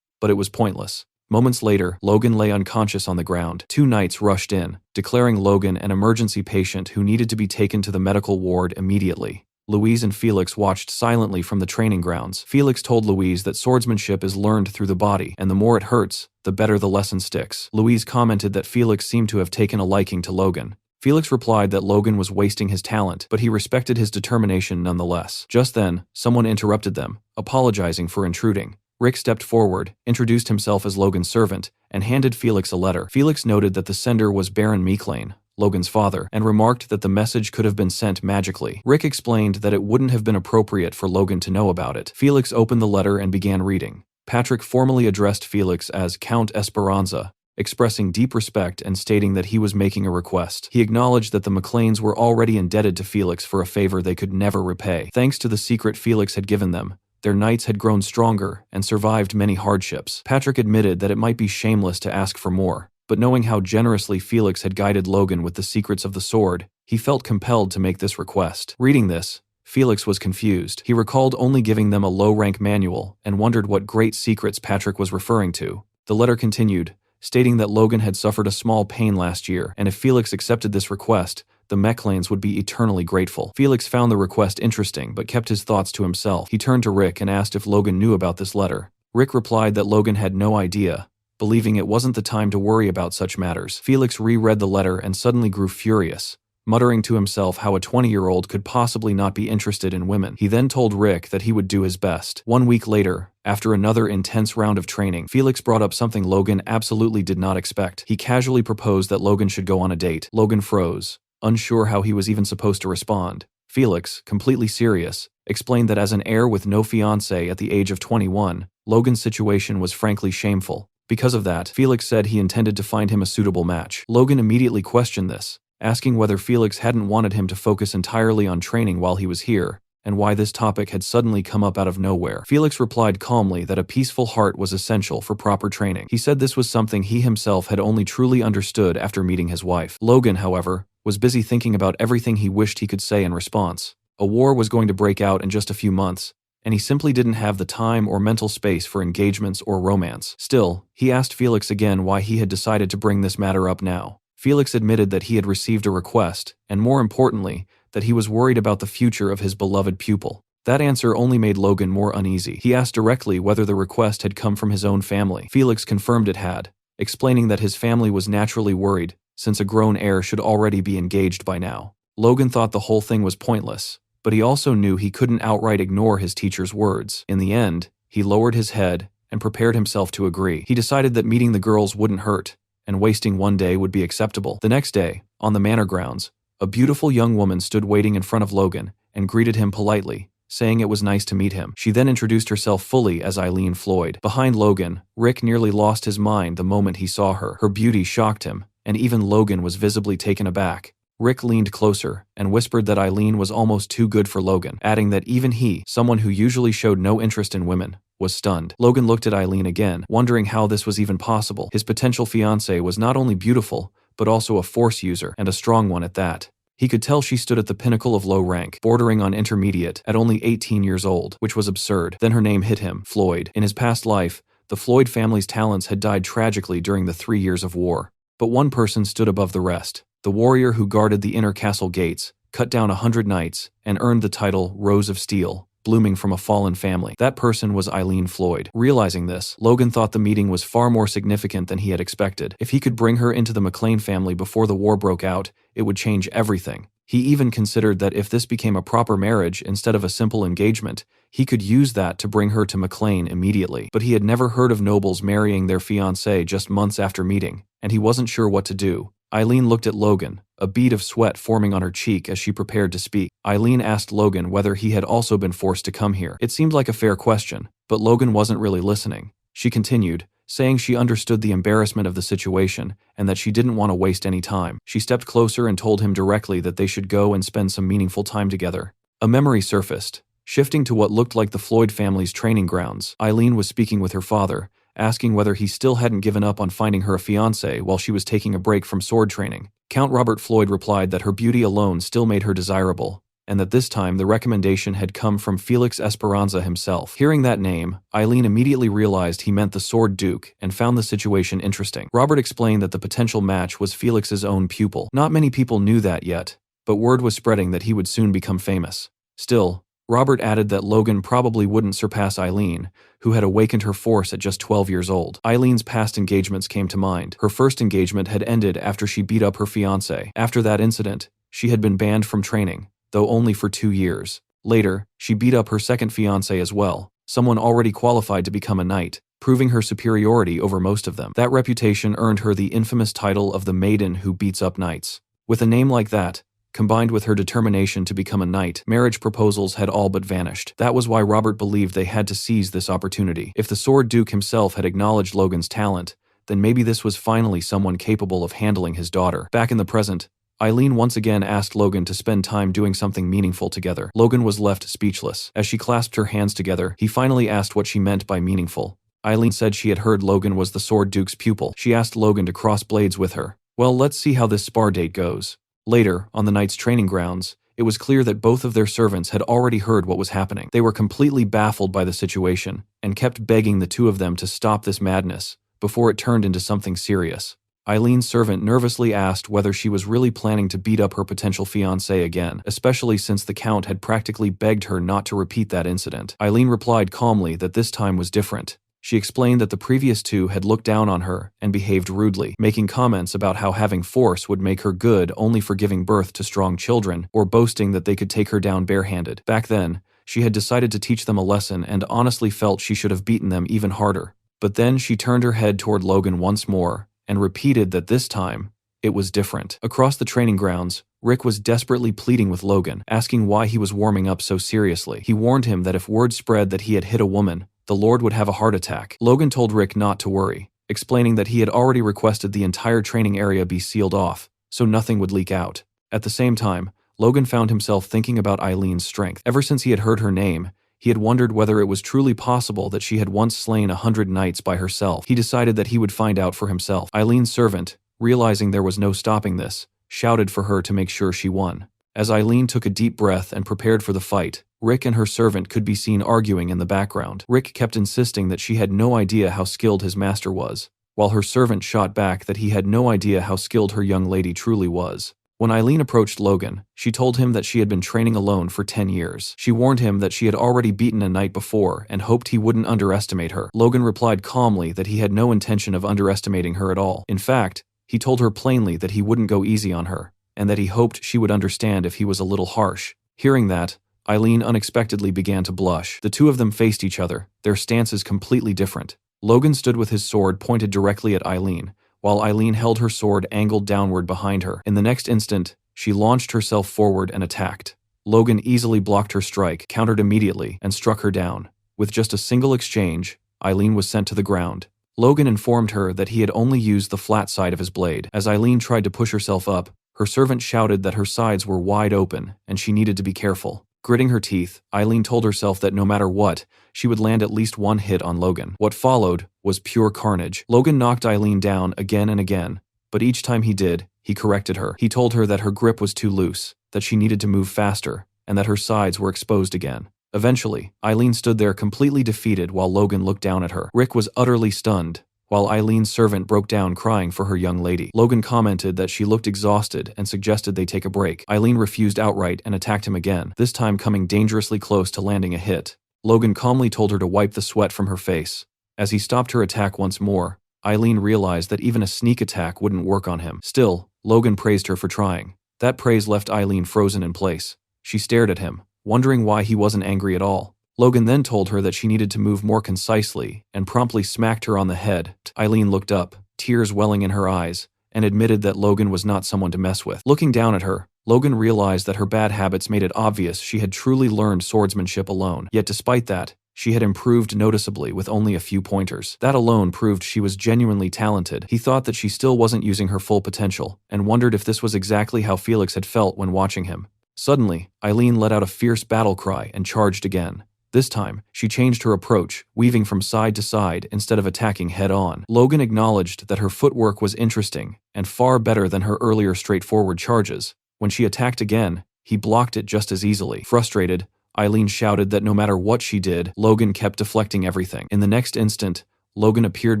But it was pointless. Moments later, Logan lay unconscious on the ground. Two knights rushed in, declaring Logan an emergency patient who needed to be taken to the medical ward immediately. Louise and Felix watched silently from the training grounds. Felix told Louise that swordsmanship is learned through the body, and the more it hurts, the better the lesson sticks. Louise commented that Felix seemed to have taken a liking to Logan. Felix replied that Logan was wasting his talent, but he respected his determination nonetheless. Just then, someone interrupted them, apologizing for intruding. Rick stepped forward, introduced himself as Logan's servant, and handed Felix a letter. Felix noted that the sender was Baron Meeklane, Logan's father, and remarked that the message could have been sent magically. Rick explained that it wouldn't have been appropriate for Logan to know about it. Felix opened the letter and began reading. Patrick formally addressed Felix as Count Esperanza, expressing deep respect and stating that he was making a request. He acknowledged that the McLeans were already indebted to Felix for a favor they could never repay. Thanks to the secret Felix had given them, their knights had grown stronger and survived many hardships. Patrick admitted that it might be shameless to ask for more, but knowing how generously Felix had guided Logan with the secrets of the sword, he felt compelled to make this request. Reading this, Felix was confused. He recalled only giving them a low-rank manual and wondered what great secrets Patrick was referring to. The letter continued, stating that Logan had suffered a small pain last year, and if Felix accepted this request, the McLeans would be eternally grateful. Felix found the request interesting, but kept his thoughts to himself. He turned to Rick and asked if Logan knew about this letter. Rick replied that Logan had no idea, believing it wasn't the time to worry about such matters. Felix reread the letter and suddenly grew furious, muttering to himself how a 20-year-old could possibly not be interested in women. He then told Rick that he would do his best. 1 week later, after another intense round of training, Felix brought up something Logan absolutely did not expect. He casually proposed that Logan should go on a date. Logan froze, unsure how he was even supposed to respond. Felix, completely serious, explained that as an heir with no fiancé at the age of 21, Logan's situation was frankly shameful. Because of that, Felix said he intended to find him a suitable match. Logan immediately questioned this, asking whether Felix hadn't wanted him to focus entirely on training while he was here, and why this topic had suddenly come up out of nowhere. Felix replied calmly that a peaceful heart was essential for proper training. He said this was something he himself had only truly understood after meeting his wife. Logan, however, was busy thinking about everything he wished he could say in response. A war was going to break out in just a few months, and he simply didn't have the time or mental space for engagements or romance. Still, he asked Felix again why he had decided to bring this matter up now. Felix admitted that he had received a request, and more importantly, that he was worried about the future of his beloved pupil. That answer only made Logan more uneasy. He asked directly whether the request had come from his own family. Felix confirmed it had, explaining that his family was naturally worried, since a grown heir should already be engaged by now. Logan thought the whole thing was pointless, but he also knew he couldn't outright ignore his teacher's words. In the end, he lowered his head and prepared himself to agree. He decided that meeting the girls wouldn't hurt, and wasting one day would be acceptable. The next day, on the manor grounds, a beautiful young woman stood waiting in front of Logan and greeted him politely, saying it was nice to meet him. She then introduced herself fully as Eileen Floyd. Behind Logan, Rick nearly lost his mind the moment he saw her. Her beauty shocked him, and even Logan was visibly taken aback. Rick leaned closer and whispered that Eileen was almost too good for Logan, adding that even he, someone who usually showed no interest in women, was stunned. Logan looked at Eileen again, wondering how this was even possible. His potential fiancée was not only beautiful, but also a force user, and a strong one at that. He could tell she stood at the pinnacle of low rank, bordering on intermediate, at only 18 years old, which was absurd. Then her name hit him, Floyd. In his past life, the Floyd family's talents had died tragically during the 3 years of war. But one person stood above the rest, the warrior who guarded the inner castle gates, cut down 100 knights, and earned the title Rose of Steel, blooming from a fallen family. That person was Eileen Floyd. Realizing this, Logan thought the meeting was far more significant than he had expected. If he could bring her into the McLean family before the war broke out, it would change everything. He even considered that if this became a proper marriage instead of a simple engagement, he could use that to bring her to McLean immediately. But he had never heard of nobles marrying their fiancée just months after meeting, and he wasn't sure what to do. Eileen looked at Logan, a bead of sweat forming on her cheek as she prepared to speak. Eileen asked Logan whether he had also been forced to come here. It seemed like a fair question, but Logan wasn't really listening. She continued, saying she understood the embarrassment of the situation and that she didn't want to waste any time. She stepped closer and told him directly that they should go and spend some meaningful time together. A memory surfaced. Shifting to what looked like the Floyd family's training grounds, Eileen was speaking with her father, asking whether he still hadn't given up on finding her a fiancé while she was taking a break from sword training. Count Robert Floyd replied that her beauty alone still made her desirable, and that this time the recommendation had come from Felix Esperanza himself. Hearing that name, Eileen immediately realized he meant the Sword Duke and found the situation interesting. Robert explained that the potential match was Felix's own pupil. Not many people knew that yet, but word was spreading that he would soon become famous. Still, Robert added that Logan probably wouldn't surpass Eileen, who had awakened her force at just 12 years old. Eileen's past engagements came to mind. Her first engagement had ended after she beat up her fiancé. After that incident, she had been banned from training, though only for 2 years. Later, she beat up her second fiancé as well, someone already qualified to become a knight, proving her superiority over most of them. That reputation earned her the infamous title of the Maiden Who Beats Up Knights. With a name like that, combined with her determination to become a knight, marriage proposals had all but vanished. That was why Robert believed they had to seize this opportunity. If the Sword Duke himself had acknowledged Logan's talent, then maybe this was finally someone capable of handling his daughter. Back in the present, Eileen once again asked Logan to spend time doing something meaningful together. Logan was left speechless. As she clasped her hands together, he finally asked what she meant by meaningful. Eileen said she had heard Logan was the Sword Duke's pupil. She asked Logan to cross blades with her. Well, let's see how this spar date goes. Later, on the knight's training grounds, it was clear that both of their servants had already heard what was happening. They were completely baffled by the situation, and kept begging the two of them to stop this madness, before it turned into something serious. Eileen's servant nervously asked whether she was really planning to beat up her potential fiancé again, especially since the Count had practically begged her not to repeat that incident. Eileen replied calmly that this time was different. She explained that the previous two had looked down on her and behaved rudely, making comments about how having force would make her good only for giving birth to strong children, or boasting that they could take her down barehanded. Back then, she had decided to teach them a lesson and honestly felt she should have beaten them even harder. But then she turned her head toward Logan once more, and repeated that this time, it was different. Across the training grounds, Rick was desperately pleading with Logan, asking why he was warming up so seriously. He warned him that if word spread that he had hit a woman, the Lord would have a heart attack. Logan told Rick not to worry, explaining that he had already requested the entire training area be sealed off, so nothing would leak out. At the same time, Logan found himself thinking about Eileen's strength. Ever since he had heard her name, he had wondered whether it was truly possible that she had once slain 100 knights by herself. He decided that he would find out for himself. Eileen's servant, realizing there was no stopping this, shouted for her to make sure she won. As Eileen took a deep breath and prepared for the fight, Rick and her servant could be seen arguing in the background. Rick kept insisting that she had no idea how skilled his master was, while her servant shot back that he had no idea how skilled her young lady truly was. When Eileen approached Logan, she told him that she had been training alone for 10 years. She warned him that she had already beaten a knight before and hoped he wouldn't underestimate her. Logan replied calmly that he had no intention of underestimating her at all. In fact, he told her plainly that he wouldn't go easy on her, and that he hoped she would understand if he was a little harsh. Hearing that, Eileen unexpectedly began to blush. The two of them faced each other, their stances completely different. Logan stood with his sword pointed directly at Eileen, while Eileen held her sword angled downward behind her. In the next instant, she launched herself forward and attacked. Logan easily blocked her strike, countered immediately, and struck her down. With just a single exchange, Eileen was sent to the ground. Logan informed her that he had only used the flat side of his blade. As Eileen tried to push herself up, her servant shouted that her sides were wide open and she needed to be careful. Gritting her teeth, Eileen told herself that no matter what, she would land at least one hit on Logan. What followed was pure carnage. Logan knocked Eileen down again and again, but each time he did, he corrected her. He told her that her grip was too loose, that she needed to move faster, and that her sides were exposed again. Eventually, Eileen stood there completely defeated while Logan looked down at her. Rick was utterly stunned, while Eileen's servant broke down crying for her young lady. Logan commented that she looked exhausted and suggested they take a break. Eileen refused outright and attacked him again, this time coming dangerously close to landing a hit. Logan calmly told her to wipe the sweat from her face. As he stopped her attack once more, Eileen realized that even a sneak attack wouldn't work on him. Still, Logan praised her for trying. That praise left Eileen frozen in place. She stared at him, wondering why he wasn't angry at all. Logan then told her that she needed to move more concisely and promptly smacked her on the head. Eileen looked up, tears welling in her eyes, and admitted that Logan was not someone to mess with. Looking down at her, Logan realized that her bad habits made it obvious she had truly learned swordsmanship alone. Yet despite that, she had improved noticeably with only a few pointers. That alone proved she was genuinely talented. He thought that she still wasn't using her full potential, and wondered if this was exactly how Felix had felt when watching him. Suddenly, Eileen let out a fierce battle cry and charged again. This time, she changed her approach, weaving from side to side instead of attacking head-on. Logan acknowledged that her footwork was interesting and far better than her earlier straightforward charges. When she attacked again, he blocked it just as easily. Frustrated, Eileen shouted that no matter what she did, Logan kept deflecting everything. In the next instant, Logan appeared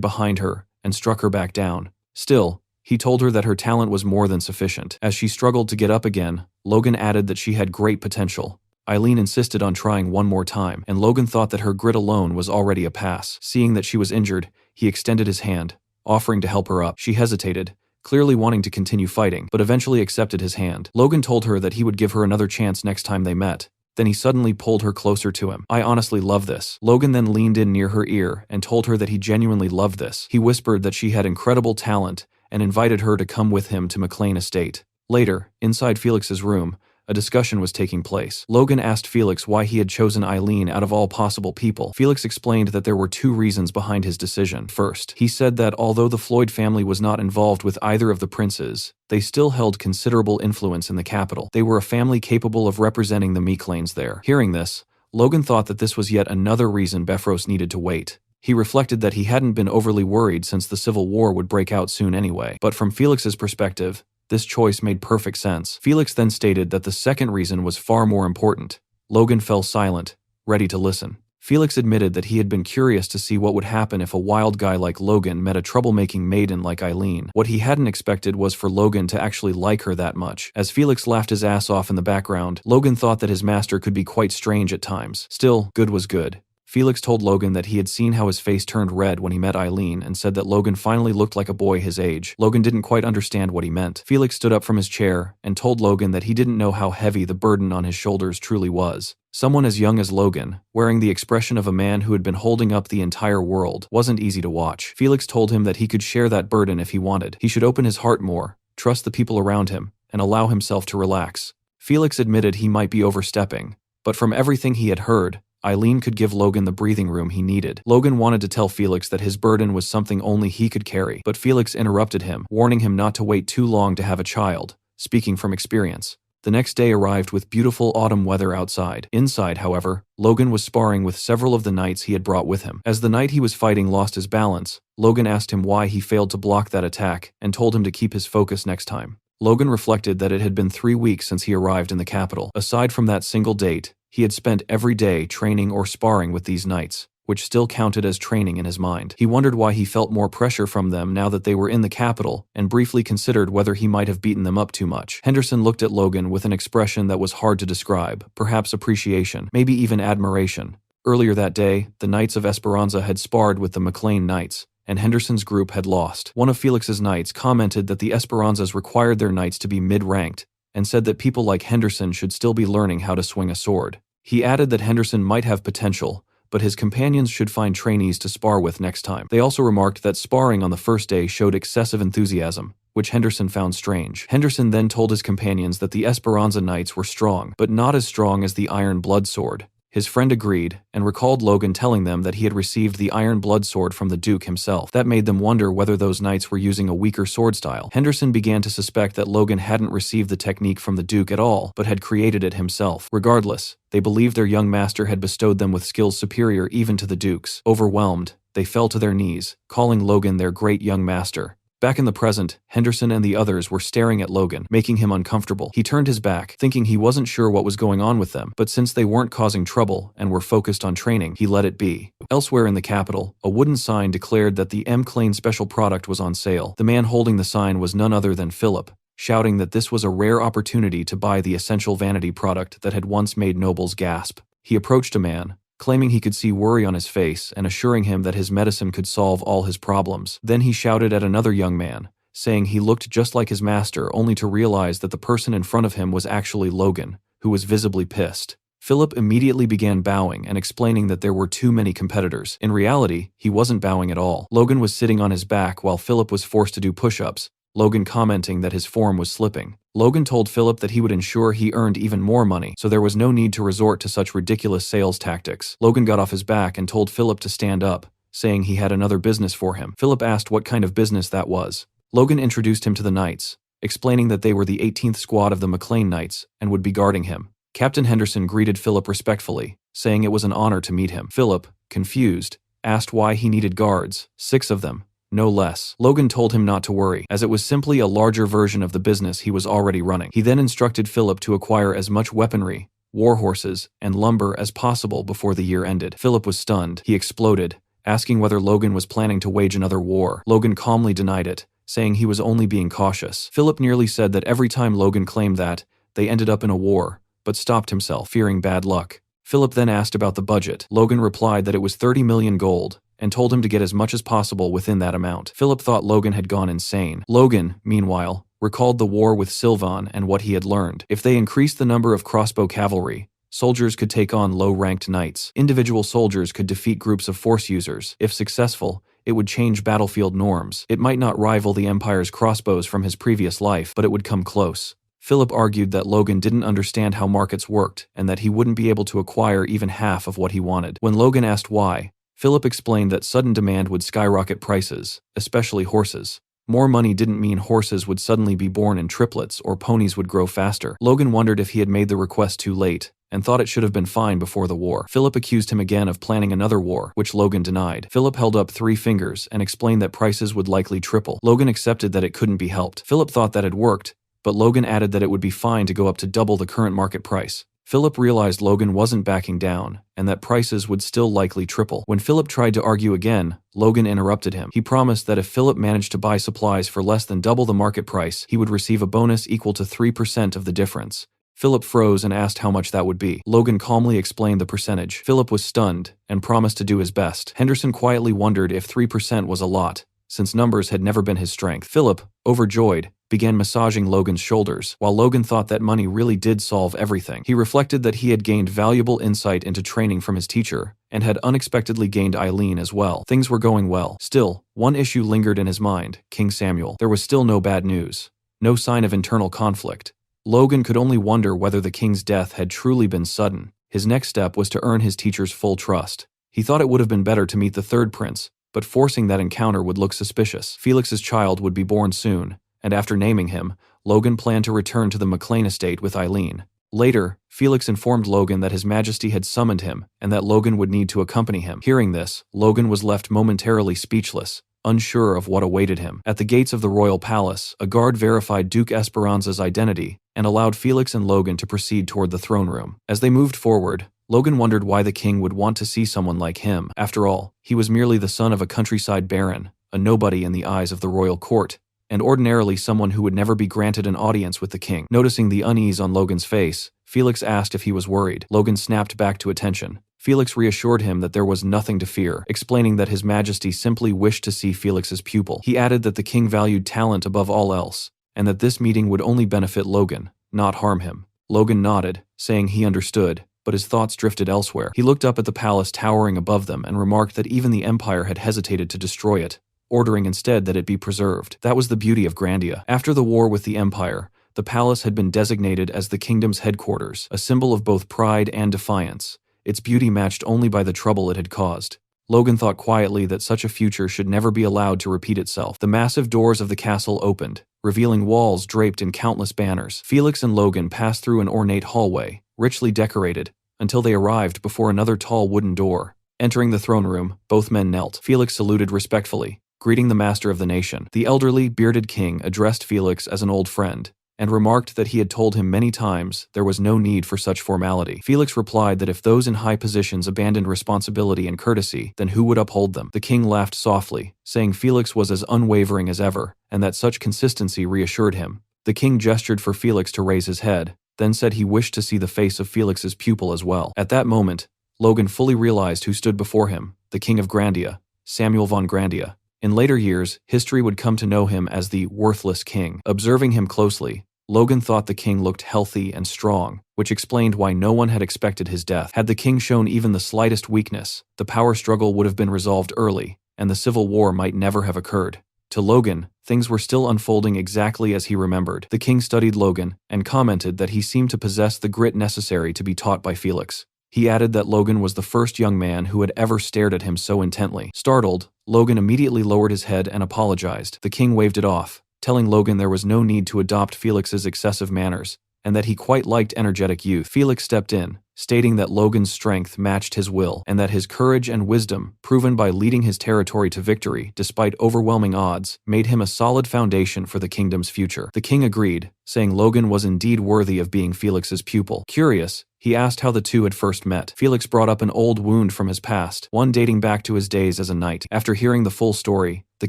behind her and struck her back down. Still, he told her that her talent was more than sufficient. As she struggled to get up again, Logan added that she had great potential. Eileen insisted on trying one more time, and Logan thought that her grit alone was already a pass. Seeing that she was injured, he extended his hand, offering to help her up. She hesitated, clearly wanting to continue fighting, but eventually accepted his hand. Logan told her that he would give her another chance next time they met. Then he suddenly pulled her closer to him. "I honestly love this." Logan then leaned in near her ear and told her that he genuinely loved this. He whispered that she had incredible talent and invited her to come with him to McLean Estate. Later, inside Felix's room, a discussion was taking place. Logan asked Felix why he had chosen Eileen out of all possible people. Felix explained that there were two reasons behind his decision. First, he said that although the Floyd family was not involved with either of the princes, they still held considerable influence in the capital. They were a family capable of representing the McLeans there. Hearing this, Logan thought that this was yet another reason Befros needed to wait. He reflected that he hadn't been overly worried since the Civil War would break out soon anyway. But from Felix's perspective, this choice made perfect sense. Felix then stated that the second reason was far more important. Logan fell silent, ready to listen. Felix admitted that he had been curious to see what would happen if a wild guy like Logan met a troublemaking maiden like Eileen. What he hadn't expected was for Logan to actually like her that much. As Felix laughed his ass off in the background, Logan thought that his master could be quite strange at times. Still, good was good. Felix told Logan that he had seen how his face turned red when he met Eileen and said that Logan finally looked like a boy his age. Logan didn't quite understand what he meant. Felix stood up from his chair and told Logan that he didn't know how heavy the burden on his shoulders truly was. Someone as young as Logan, wearing the expression of a man who had been holding up the entire world, wasn't easy to watch. Felix told him that he could share that burden if he wanted. He should open his heart more, trust the people around him, and allow himself to relax. Felix admitted he might be overstepping, but from everything he had heard, Eileen could give Logan the breathing room he needed. Logan wanted to tell Felix that his burden was something only he could carry, but Felix interrupted him, warning him not to wait too long to have a child, speaking from experience. The next day arrived with beautiful autumn weather outside. Inside, however, Logan was sparring with several of the knights he had brought with him. As the knight he was fighting lost his balance, Logan asked him why he failed to block that attack and told him to keep his focus next time. Logan reflected that it had been 3 weeks since he arrived in the capital. Aside from that single date, he had spent every day training or sparring with these knights, which still counted as training in his mind. He wondered why he felt more pressure from them now that they were in the capital, and briefly considered whether he might have beaten them up too much. Henderson looked at Logan with an expression that was hard to describe, perhaps appreciation, maybe even admiration. Earlier that day, the Knights of Esperanza had sparred with the McLean Knights, and Henderson's group had lost. One of Felix's knights commented that the Esperanzas required their knights to be mid-ranked, and said that people like Henderson should still be learning how to swing a sword. He added that Henderson might have potential, but his companions should find trainees to spar with next time. They also remarked that sparring on the first day showed excessive enthusiasm, which Henderson found strange. Henderson then told his companions that the Esperanza Knights were strong, but not as strong as the Iron Blood Sword. His friend agreed, and recalled Logan telling them that he had received the Iron Blood Sword from the Duke himself. That made them wonder whether those knights were using a weaker sword style. Henderson began to suspect that Logan hadn't received the technique from the Duke at all, but had created it himself. Regardless, they believed their young master had bestowed them with skills superior even to the Duke's. Overwhelmed, they fell to their knees, calling Logan their great young master. Back in the present, Henderson and the others were staring at Logan, making him uncomfortable. He turned his back, thinking he wasn't sure what was going on with them, but since they weren't causing trouble and were focused on training, he let it be. Elsewhere in the capital, a wooden sign declared that the McLean special product was on sale. The man holding the sign was none other than Philip, shouting that this was a rare opportunity to buy the essential vanity product that had once made nobles gasp. He approached a man, claiming he could see worry on his face and assuring him that his medicine could solve all his problems. Then he shouted at another young man, saying he looked just like his master, only to realize that the person in front of him was actually Logan, who was visibly pissed. Philip immediately began bowing and explaining that there were too many competitors. In reality, he wasn't bowing at all. Logan was sitting on his back while Philip was forced to do push-ups, Logan commenting that his form was slipping. Logan told Philip that he would ensure he earned even more money, so there was no need to resort to such ridiculous sales tactics. Logan got off his back and told Philip to stand up, saying he had another business for him. Philip asked what kind of business that was. Logan introduced him to the Knights, explaining that they were the 18th squad of the McLean Knights and would be guarding him. Captain Henderson greeted Philip respectfully, saying it was an honor to meet him. Philip, confused, asked why he needed guards, 6 of them, no less. Logan told him not to worry, as it was simply a larger version of the business he was already running. He then instructed Philip to acquire as much weaponry, war horses, and lumber as possible before the year ended. Philip was stunned. He exploded, asking whether Logan was planning to wage another war. Logan calmly denied it, saying he was only being cautious. Philip nearly said that every time Logan claimed that, they ended up in a war, but stopped himself, fearing bad luck. Philip then asked about the budget. Logan replied that it was 30 million gold, and told him to get as much as possible within that amount. Philip thought Logan had gone insane. Logan, meanwhile, recalled the war with Sylvan and what he had learned. If they increased the number of crossbow cavalry, soldiers could take on low-ranked knights. Individual soldiers could defeat groups of force users. If successful, it would change battlefield norms. It might not rival the Empire's crossbows from his previous life, but it would come close. Philip argued that Logan didn't understand how markets worked and that he wouldn't be able to acquire even half of what he wanted. When Logan asked why, Philip explained that sudden demand would skyrocket prices, especially horses. More money didn't mean horses would suddenly be born in triplets or ponies would grow faster. Logan wondered if he had made the request too late, and thought it should have been fine before the war. Philip accused him again of planning another war, which Logan denied. Philip held up 3 fingers and explained that prices would likely triple. Logan accepted that it couldn't be helped. Philip thought that had worked, but Logan added that it would be fine to go up to double the current market price. Philip realized Logan wasn't backing down, and that prices would still likely triple. When Philip tried to argue again, Logan interrupted him. He promised that if Philip managed to buy supplies for less than double the market price, he would receive a bonus equal to 3% of the difference. Philip froze and asked how much that would be. Logan calmly explained the percentage. Philip was stunned, and promised to do his best. Henderson quietly wondered if 3% was a lot, since numbers had never been his strength. Philip, overjoyed, began massaging Logan's shoulders, while Logan thought that money really did solve everything. He reflected that he had gained valuable insight into training from his teacher, and had unexpectedly gained Eileen as well. Things were going well. Still, one issue lingered in his mind: King Samuel. There was still no bad news. No sign of internal conflict. Logan could only wonder whether the king's death had truly been sudden. His next step was to earn his teacher's full trust. He thought it would have been better to meet the third prince, but forcing that encounter would look suspicious. Felix's child would be born soon, and after naming him, Logan planned to return to the McLean estate with Eileen. Later, Felix informed Logan that His Majesty had summoned him and that Logan would need to accompany him. Hearing this, Logan was left momentarily speechless, unsure of what awaited him. At the gates of the royal palace, a guard verified Duke Esperanza's identity and allowed Felix and Logan to proceed toward the throne room. As they moved forward, Logan wondered why the king would want to see someone like him. After all, he was merely the son of a countryside baron, a nobody in the eyes of the royal court, and ordinarily someone who would never be granted an audience with the king. Noticing the unease on Logan's face, Felix asked if he was worried. Logan snapped back to attention. Felix reassured him that there was nothing to fear, explaining that His Majesty simply wished to see Felix's pupil. He added that the king valued talent above all else, and that this meeting would only benefit Logan, not harm him. Logan nodded, saying he understood, but his thoughts drifted elsewhere. He looked up at the palace towering above them and remarked that even the Empire had hesitated to destroy it, ordering instead that it be preserved. That was the beauty of Grandia. After the war with the Empire, the palace had been designated as the kingdom's headquarters, a symbol of both pride and defiance, its beauty matched only by the trouble it had caused. Logan thought quietly that such a future should never be allowed to repeat itself. The massive doors of the castle opened, revealing walls draped in countless banners. Felix and Logan passed through an ornate hallway, richly decorated, until they arrived before another tall wooden door. Entering the throne room, both men knelt. Felix saluted respectfully, greeting the master of the nation. The elderly, bearded king addressed Felix as an old friend, and remarked that he had told him many times there was no need for such formality. Felix replied that if those in high positions abandoned responsibility and courtesy, then who would uphold them? The king laughed softly, saying Felix was as unwavering as ever, and that such consistency reassured him. The king gestured for Felix to raise his head, then said he wished to see the face of Felix's pupil as well. At that moment, Logan fully realized who stood before him, the King of Grandia, Samuel von Grandia. In later years, history would come to know him as the worthless king. Observing him closely, Logan thought the king looked healthy and strong, which explained why no one had expected his death. Had the king shown even the slightest weakness, the power struggle would have been resolved early, and the civil war might never have occurred. To Logan, things were still unfolding exactly as he remembered. The king studied Logan and commented that he seemed to possess the grit necessary to be taught by Felix. He added that Logan was the first young man who had ever stared at him so intently. Startled, Logan immediately lowered his head and apologized. The king waved it off, telling Logan there was no need to adopt Felix's excessive manners, and that he quite liked energetic youth. Felix stepped in, stating that Logan's strength matched his will, and that his courage and wisdom, proven by leading his territory to victory despite overwhelming odds, made him a solid foundation for the kingdom's future. The king agreed, saying Logan was indeed worthy of being Felix's pupil. Curious, he asked how the two had first met. Felix brought up an old wound from his past, one dating back to his days as a knight. After hearing the full story, the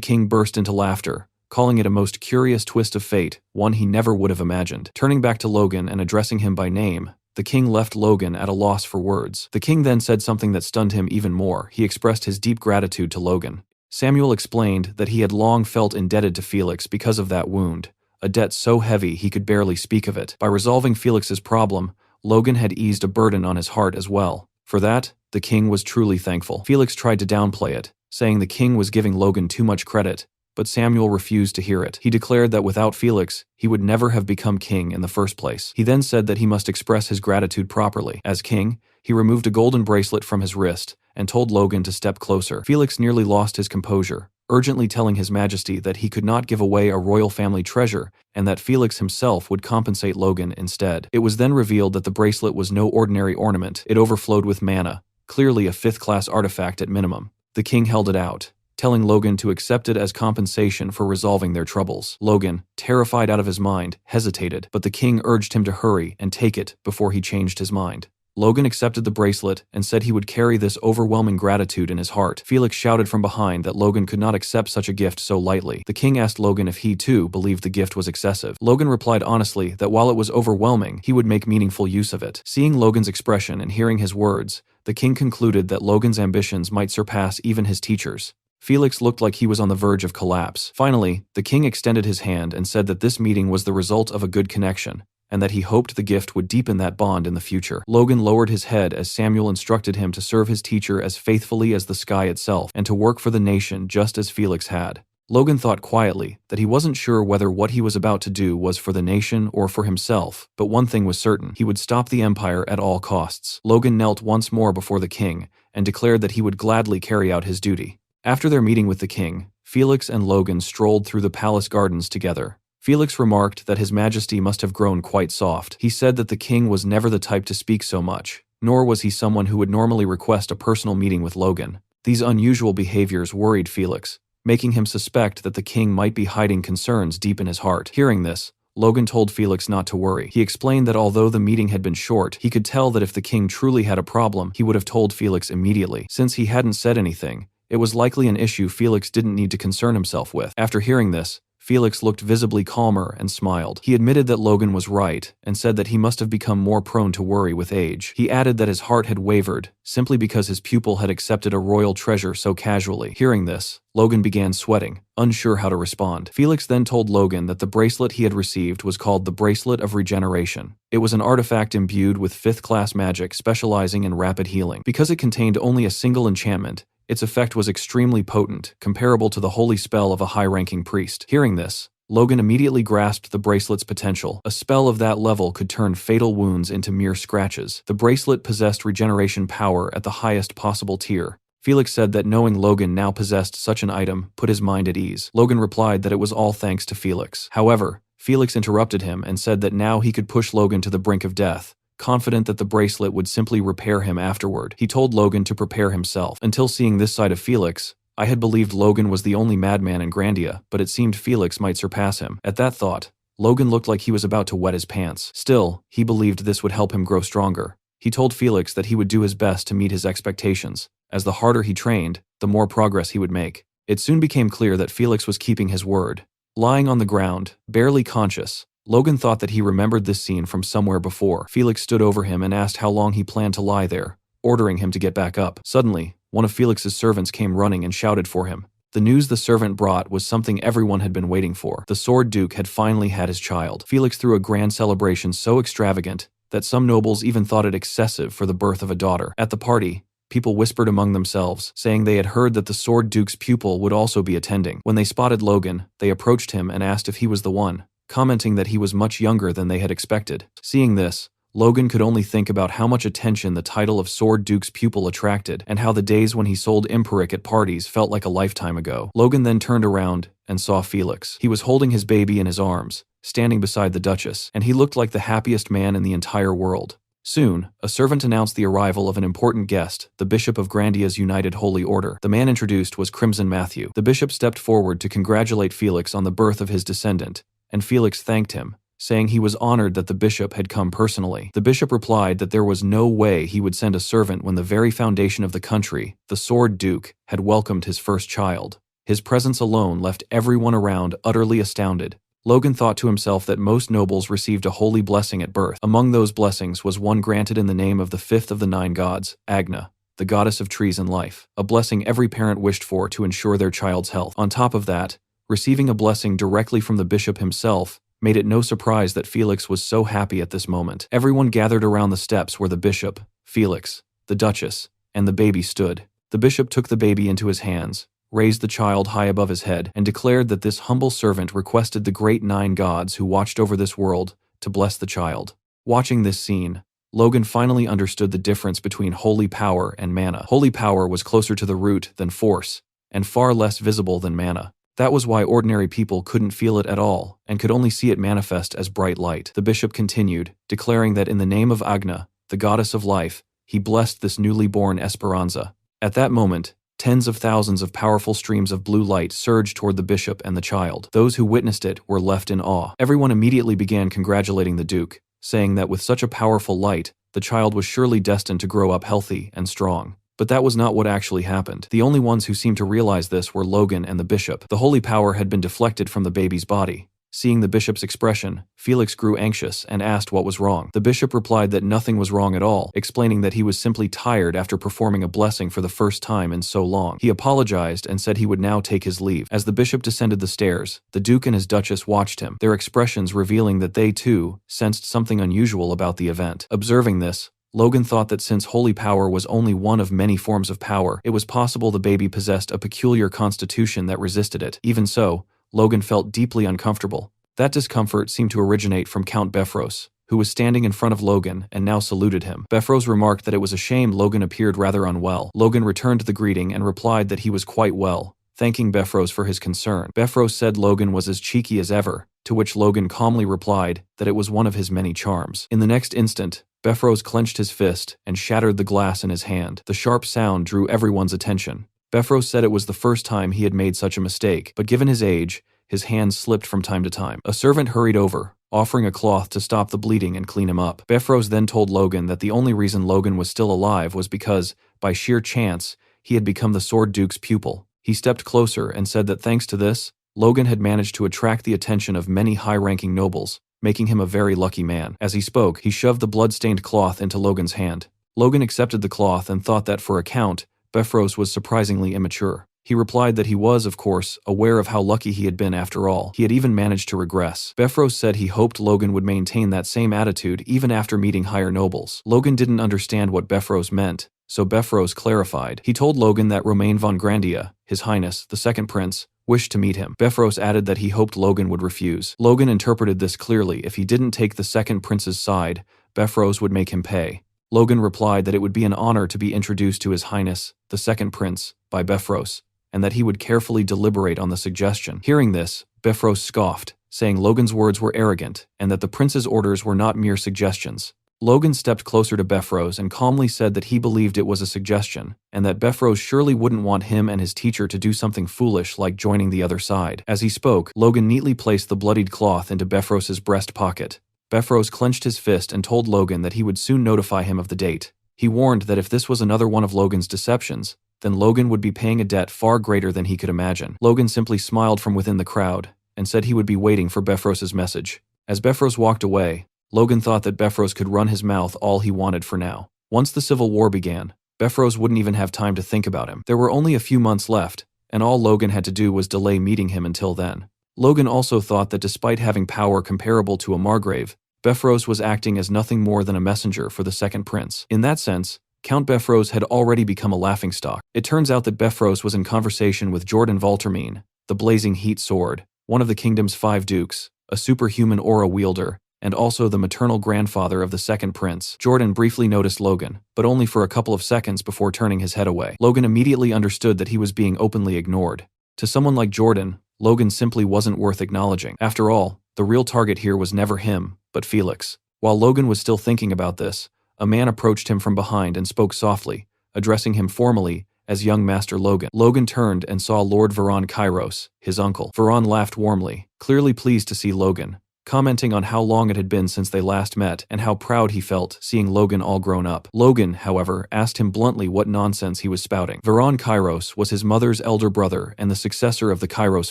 king burst into laughter, calling it a most curious twist of fate, one he never would have imagined. Turning back to Logan and addressing him by name, the king left Logan at a loss for words. The king then said something that stunned him even more. He expressed his deep gratitude to Logan. Samuel explained that he had long felt indebted to Felix because of that wound, a debt so heavy he could barely speak of it. By resolving Felix's problem, Logan had eased a burden on his heart as well. For that, the king was truly thankful. Felix tried to downplay it, saying the king was giving Logan too much credit, but Samuel refused to hear it. He declared that without Felix, he would never have become king in the first place. He then said that he must express his gratitude properly. As king, he removed a golden bracelet from his wrist and told Logan to step closer. Felix nearly lost his composure, urgently telling His Majesty that he could not give away a royal family treasure and that Felix himself would compensate Logan instead. It was then revealed that the bracelet was no ordinary ornament. It overflowed with mana, clearly a fifth-class artifact at minimum. The king held it out, telling Logan to accept it as compensation for resolving their troubles. Logan, terrified out of his mind, hesitated, but the king urged him to hurry and take it before he changed his mind. Logan accepted the bracelet and said he would carry this overwhelming gratitude in his heart. Felix shouted from behind that Logan could not accept such a gift so lightly. The king asked Logan if he too believed the gift was excessive. Logan replied honestly that while it was overwhelming, he would make meaningful use of it. Seeing Logan's expression and hearing his words, the king concluded that Logan's ambitions might surpass even his teachers. Felix looked like he was on the verge of collapse. Finally, the king extended his hand and said that this meeting was the result of a good connection, and that he hoped the gift would deepen that bond in the future. Logan lowered his head as Samuel instructed him to serve his teacher as faithfully as the sky itself and to work for the nation just as Felix had. Logan thought quietly that he wasn't sure whether what he was about to do was for the nation or for himself, but one thing was certain: he would stop the empire at all costs. Logan knelt once more before the king and declared that he would gladly carry out his duty. After their meeting with the king, Felix and Logan strolled through the palace gardens together. Felix remarked that His Majesty must have grown quite soft. He said that the king was never the type to speak so much, nor was he someone who would normally request a personal meeting with Logan. These unusual behaviors worried Felix, making him suspect that the king might be hiding concerns deep in his heart. Hearing this, Logan told Felix not to worry. He explained that although the meeting had been short, he could tell that if the king truly had a problem, he would have told Felix immediately. Since he hadn't said anything, it was likely an issue Felix didn't need to concern himself with. After hearing this, Felix looked visibly calmer and smiled. He admitted that Logan was right and said that he must have become more prone to worry with age. He added that his heart had wavered, simply because his pupil had accepted a royal treasure so casually. Hearing this, Logan began sweating, unsure how to respond. Felix then told Logan that the bracelet he had received was called the Bracelet of Regeneration. It was an artifact imbued with fifth-class magic specializing in rapid healing. Because it contained only a single enchantment, its effect was extremely potent, comparable to the holy spell of a high-ranking priest. Hearing this, Logan immediately grasped the bracelet's potential. A spell of that level could turn fatal wounds into mere scratches. The bracelet possessed regeneration power at the highest possible tier. Felix said that knowing Logan now possessed such an item put his mind at ease. Logan replied that it was all thanks to Felix. However, Felix interrupted him and said that now he could push Logan to the brink of death, confident that the bracelet would simply repair him afterward. He told Logan to prepare himself. Until seeing this side of Felix, I had believed Logan was the only madman in Grandia, but it seemed Felix might surpass him. At that thought, Logan looked like he was about to wet his pants. Still, he believed this would help him grow stronger. He told Felix that he would do his best to meet his expectations, as the harder he trained, the more progress he would make. It soon became clear that Felix was keeping his word. Lying on the ground, barely conscious, Logan thought that he remembered this scene from somewhere before. Felix stood over him and asked how long he planned to lie there, ordering him to get back up. Suddenly, one of Felix's servants came running and shouted for him. The news the servant brought was something everyone had been waiting for. The Sword Duke had finally had his child. Felix threw a grand celebration so extravagant that some nobles even thought it excessive for the birth of a daughter. At the party, people whispered among themselves, saying they had heard that the Sword Duke's pupil would also be attending. When they spotted Logan, they approached him and asked if he was the one, commenting that he was much younger than they had expected. Seeing this, Logan could only think about how much attention the title of Sword Duke's pupil attracted and how the days when he sold Imperic at parties felt like a lifetime ago. Logan then turned around and saw Felix. He was holding his baby in his arms, standing beside the Duchess, and he looked like the happiest man in the entire world. Soon, a servant announced the arrival of an important guest, the Bishop of Grandia's United Holy Order. The man introduced was Crimson Matthew. The bishop stepped forward to congratulate Felix on the birth of his descendant, and Felix thanked him, saying he was honored that the bishop had come personally. The bishop replied that there was no way he would send a servant when the very foundation of the country, the Sword Duke, had welcomed his first child. His presence alone left everyone around utterly astounded. Logan thought to himself that most nobles received a holy blessing at birth. Among those blessings was one granted in the name of the fifth of the 9 gods, Agna, the goddess of trees and life, a blessing every parent wished for to ensure their child's health. On top of that, receiving a blessing directly from the bishop himself made it no surprise that Felix was so happy at this moment. Everyone gathered around the steps where the bishop, Felix, the Duchess, and the baby stood. The bishop took the baby into his hands, raised the child high above his head, and declared that this humble servant requested the great 9 gods who watched over this world to bless the child. Watching this scene, Logan finally understood the difference between holy power and mana. Holy power was closer to the root than force, and far less visible than mana. That was why ordinary people couldn't feel it at all, and could only see it manifest as bright light. The bishop continued, declaring that in the name of Agna, the goddess of life, he blessed this newly born Esperanza. At that moment, tens of thousands of powerful streams of blue light surged toward the bishop and the child. Those who witnessed it were left in awe. Everyone immediately began congratulating the Duke, saying that with such a powerful light, the child was surely destined to grow up healthy and strong. But that was not what actually happened. The only ones who seemed to realize this were Logan and the bishop. The holy power had been deflected from the baby's body. Seeing the bishop's expression, Felix grew anxious and asked what was wrong. The bishop replied that nothing was wrong at all, explaining that he was simply tired after performing a blessing for the first time in so long. He apologized and said he would now take his leave. As the bishop descended the stairs, the Duke and his Duchess watched him, their expressions revealing that they too sensed something unusual about the event. Observing this, Logan thought that since holy power was only one of many forms of power, it was possible the baby possessed a peculiar constitution that resisted it. Even so, Logan felt deeply uncomfortable. That discomfort seemed to originate from Count Befros, who was standing in front of Logan and now saluted him. Befros remarked that it was a shame Logan appeared rather unwell. Logan returned the greeting and replied that he was quite well, thanking Befros for his concern. Befros said Logan was as cheeky as ever, to which Logan calmly replied that it was one of his many charms. In the next instant, Befros clenched his fist and shattered the glass in his hand. The sharp sound drew everyone's attention. Befros said it was the first time he had made such a mistake, but given his age, his hands slipped from time to time. A servant hurried over, offering a cloth to stop the bleeding and clean him up. Befros then told Logan that the only reason Logan was still alive was because, by sheer chance, he had become the Sword Duke's pupil. He stepped closer and said that thanks to this, Logan had managed to attract the attention of many high-ranking nobles, making him a very lucky man. As he spoke, he shoved the blood-stained cloth into Logan's hand. Logan accepted the cloth and thought that for a count, Befros was surprisingly immature. He replied that he was, of course, aware of how lucky he had been after all. He had even managed to regress. Befros said he hoped Logan would maintain that same attitude even after meeting higher nobles. Logan didn't understand what Befros meant, so Befros clarified. He told Logan that Romain von Grandia, His Highness, the second prince, wished to meet him. Befros added that he hoped Logan would refuse. Logan interpreted this clearly. If he didn't take the second prince's side, Befros would make him pay. Logan replied that it would be an honor to be introduced to His Highness, the second prince, by Befros, and that he would carefully deliberate on the suggestion. Hearing this, Befros scoffed, saying Logan's words were arrogant and that the prince's orders were not mere suggestions. Logan stepped closer to Befrose and calmly said that he believed it was a suggestion, and that Befrose surely wouldn't want him and his teacher to do something foolish like joining the other side. As he spoke, Logan neatly placed the bloodied cloth into Befrose's breast pocket. Befrose clenched his fist and told Logan that he would soon notify him of the date. He warned that if this was another one of Logan's deceptions, then Logan would be paying a debt far greater than he could imagine. Logan simply smiled from within the crowd and said he would be waiting for Befrose's message. As Befrose walked away, Logan thought that Befrose could run his mouth all he wanted for now. Once the Civil War began, Befrose wouldn't even have time to think about him. There were only a few months left, and all Logan had to do was delay meeting him until then. Logan also thought that despite having power comparable to a Margrave, Befrose was acting as nothing more than a messenger for the second prince. In that sense, Count Befrose had already become a laughingstock. It turns out that Befrose was in conversation with Jordan Valtermine, the Blazing Heat Sword, one of the kingdom's 5 dukes, a superhuman aura wielder, and also the maternal grandfather of the second prince. Jordan briefly noticed Logan, but only for a couple of seconds before turning his head away. Logan immediately understood that he was being openly ignored. To someone like Jordan, Logan simply wasn't worth acknowledging. After all, the real target here was never him, but Felix. While Logan was still thinking about this, a man approached him from behind and spoke softly, addressing him formally as young Master Logan. Logan turned and saw Lord Veron Kairos, his uncle. Veron laughed warmly, clearly pleased to see Logan, commenting on how long it had been since they last met and how proud he felt seeing Logan all grown up. Logan, however, asked him bluntly what nonsense he was spouting. Veron Kairos was his mother's elder brother and the successor of the Kairos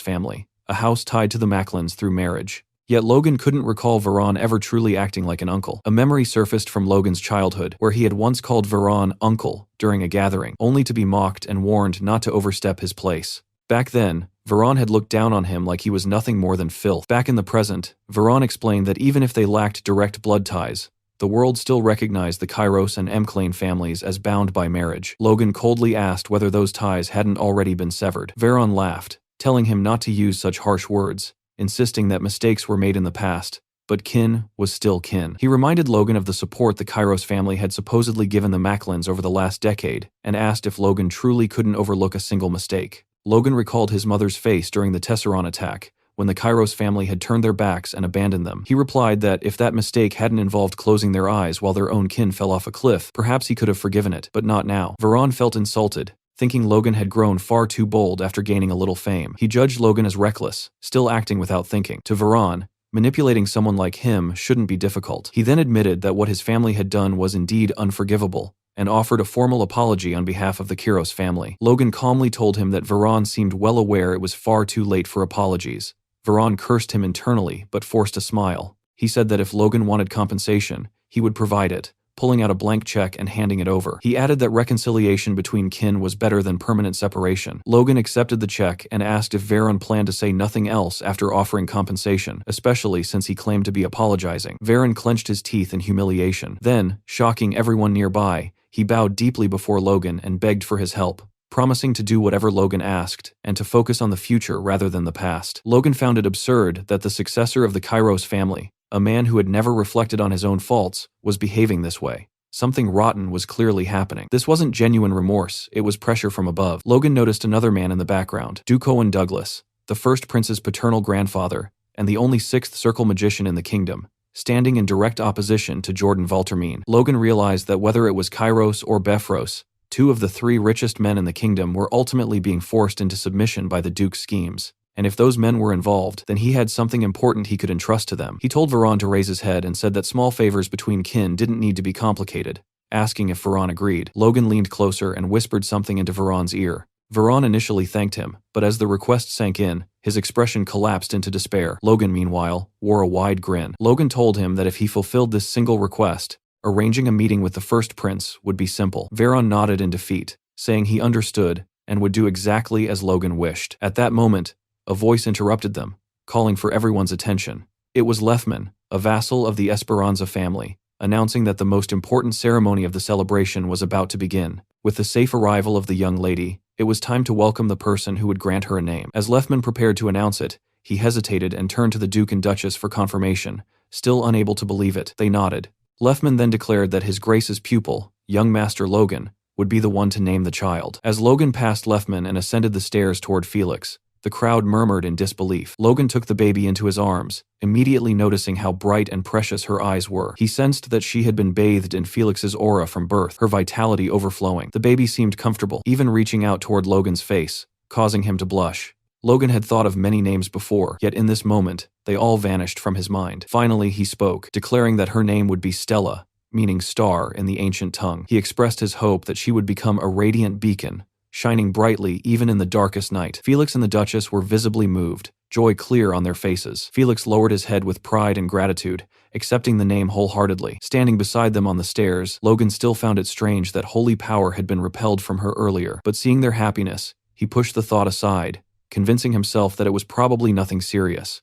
family, a house tied to the Macklins through marriage. Yet Logan couldn't recall Veron ever truly acting like an uncle. A memory surfaced from Logan's childhood, where he had once called Veron uncle during a gathering, only to be mocked and warned not to overstep his place. Back then, Veron had looked down on him like he was nothing more than filth. Back in the present, Veron explained that even if they lacked direct blood ties, the world still recognized the Kairos and Emclane families as bound by marriage. Logan coldly asked whether those ties hadn't already been severed. Veron laughed, telling him not to use such harsh words, insisting that mistakes were made in the past, but kin was still kin. He reminded Logan of the support the Kairos family had supposedly given the Macklins over the last decade, and asked if Logan truly couldn't overlook a single mistake. Logan recalled his mother's face during the Tesseron attack, when the Kairos family had turned their backs and abandoned them. He replied that if that mistake hadn't involved closing their eyes while their own kin fell off a cliff, perhaps he could have forgiven it, but not now. Veron felt insulted, thinking Logan had grown far too bold after gaining a little fame. He judged Logan as reckless, still acting without thinking. To Veron, manipulating someone like him shouldn't be difficult. He then admitted that what his family had done was indeed unforgivable, and offered a formal apology on behalf of the Kairos family. Logan calmly told him that Veron seemed well aware it was far too late for apologies. Veron cursed him internally, but forced a smile. He said that if Logan wanted compensation, he would provide it, pulling out a blank check and handing it over. He added that reconciliation between kin was better than permanent separation. Logan accepted the check and asked if Veron planned to say nothing else after offering compensation, especially since he claimed to be apologizing. Veron clenched his teeth in humiliation. Then, shocking everyone nearby, he bowed deeply before Logan and begged for his help, promising to do whatever Logan asked and to focus on the future rather than the past. Logan found it absurd that the successor of the Kairos family, a man who had never reflected on his own faults, was behaving this way. Something rotten was clearly happening. This wasn't genuine remorse, it was pressure from above. Logan noticed another man in the background, Duke Owen Douglas, the first prince's paternal grandfather, and the only 6th circle magician in the kingdom, standing in direct opposition to Jordan Valtermine. Logan realized that whether it was Kairos or Befrose, 2 of the 3 richest men in the kingdom were ultimately being forced into submission by the Duke's schemes. And if those men were involved, then he had something important he could entrust to them. He told Veron to raise his head and said that small favors between kin didn't need to be complicated, asking if Veron agreed. Logan leaned closer and whispered something into Veron's ear. Veron initially thanked him, but as the request sank in, his expression collapsed into despair. Logan, meanwhile, wore a wide grin. Logan told him that if he fulfilled this single request, arranging a meeting with the first prince would be simple. Veron nodded in defeat, saying he understood and would do exactly as Logan wished. At that moment, a voice interrupted them, calling for everyone's attention. It was Lefman, a vassal of the Esperanza family, announcing that the most important ceremony of the celebration was about to begin. With the safe arrival of the young lady, it was time to welcome the person who would grant her a name. As Lefman prepared to announce it, he hesitated and turned to the Duke and Duchess for confirmation, still unable to believe it. They nodded. Lefman then declared that His Grace's pupil, young Master Logan, would be the one to name the child. As Logan passed Lefman and ascended the stairs toward Felix, the The crowd murmured in disbelief. Logan took the baby into his arms, immediately noticing how bright and precious her eyes were. He sensed that she had been bathed in Felix's aura from birth, her vitality overflowing. The baby seemed comfortable, even reaching out toward Logan's face, causing him to blush. Logan had thought of many names before, yet in this moment, they all vanished from his mind. Finally, he spoke, declaring that her name would be Stella, meaning star in the ancient tongue. He expressed his hope that she would become a radiant beacon, shining brightly even in the darkest night. Felix and the Duchess were visibly moved, joy clear on their faces. Felix lowered his head with pride and gratitude, accepting the name wholeheartedly. Standing beside them on the stairs, Logan still found it strange that holy power had been repelled from her earlier. But seeing their happiness, he pushed the thought aside, convincing himself that it was probably nothing serious.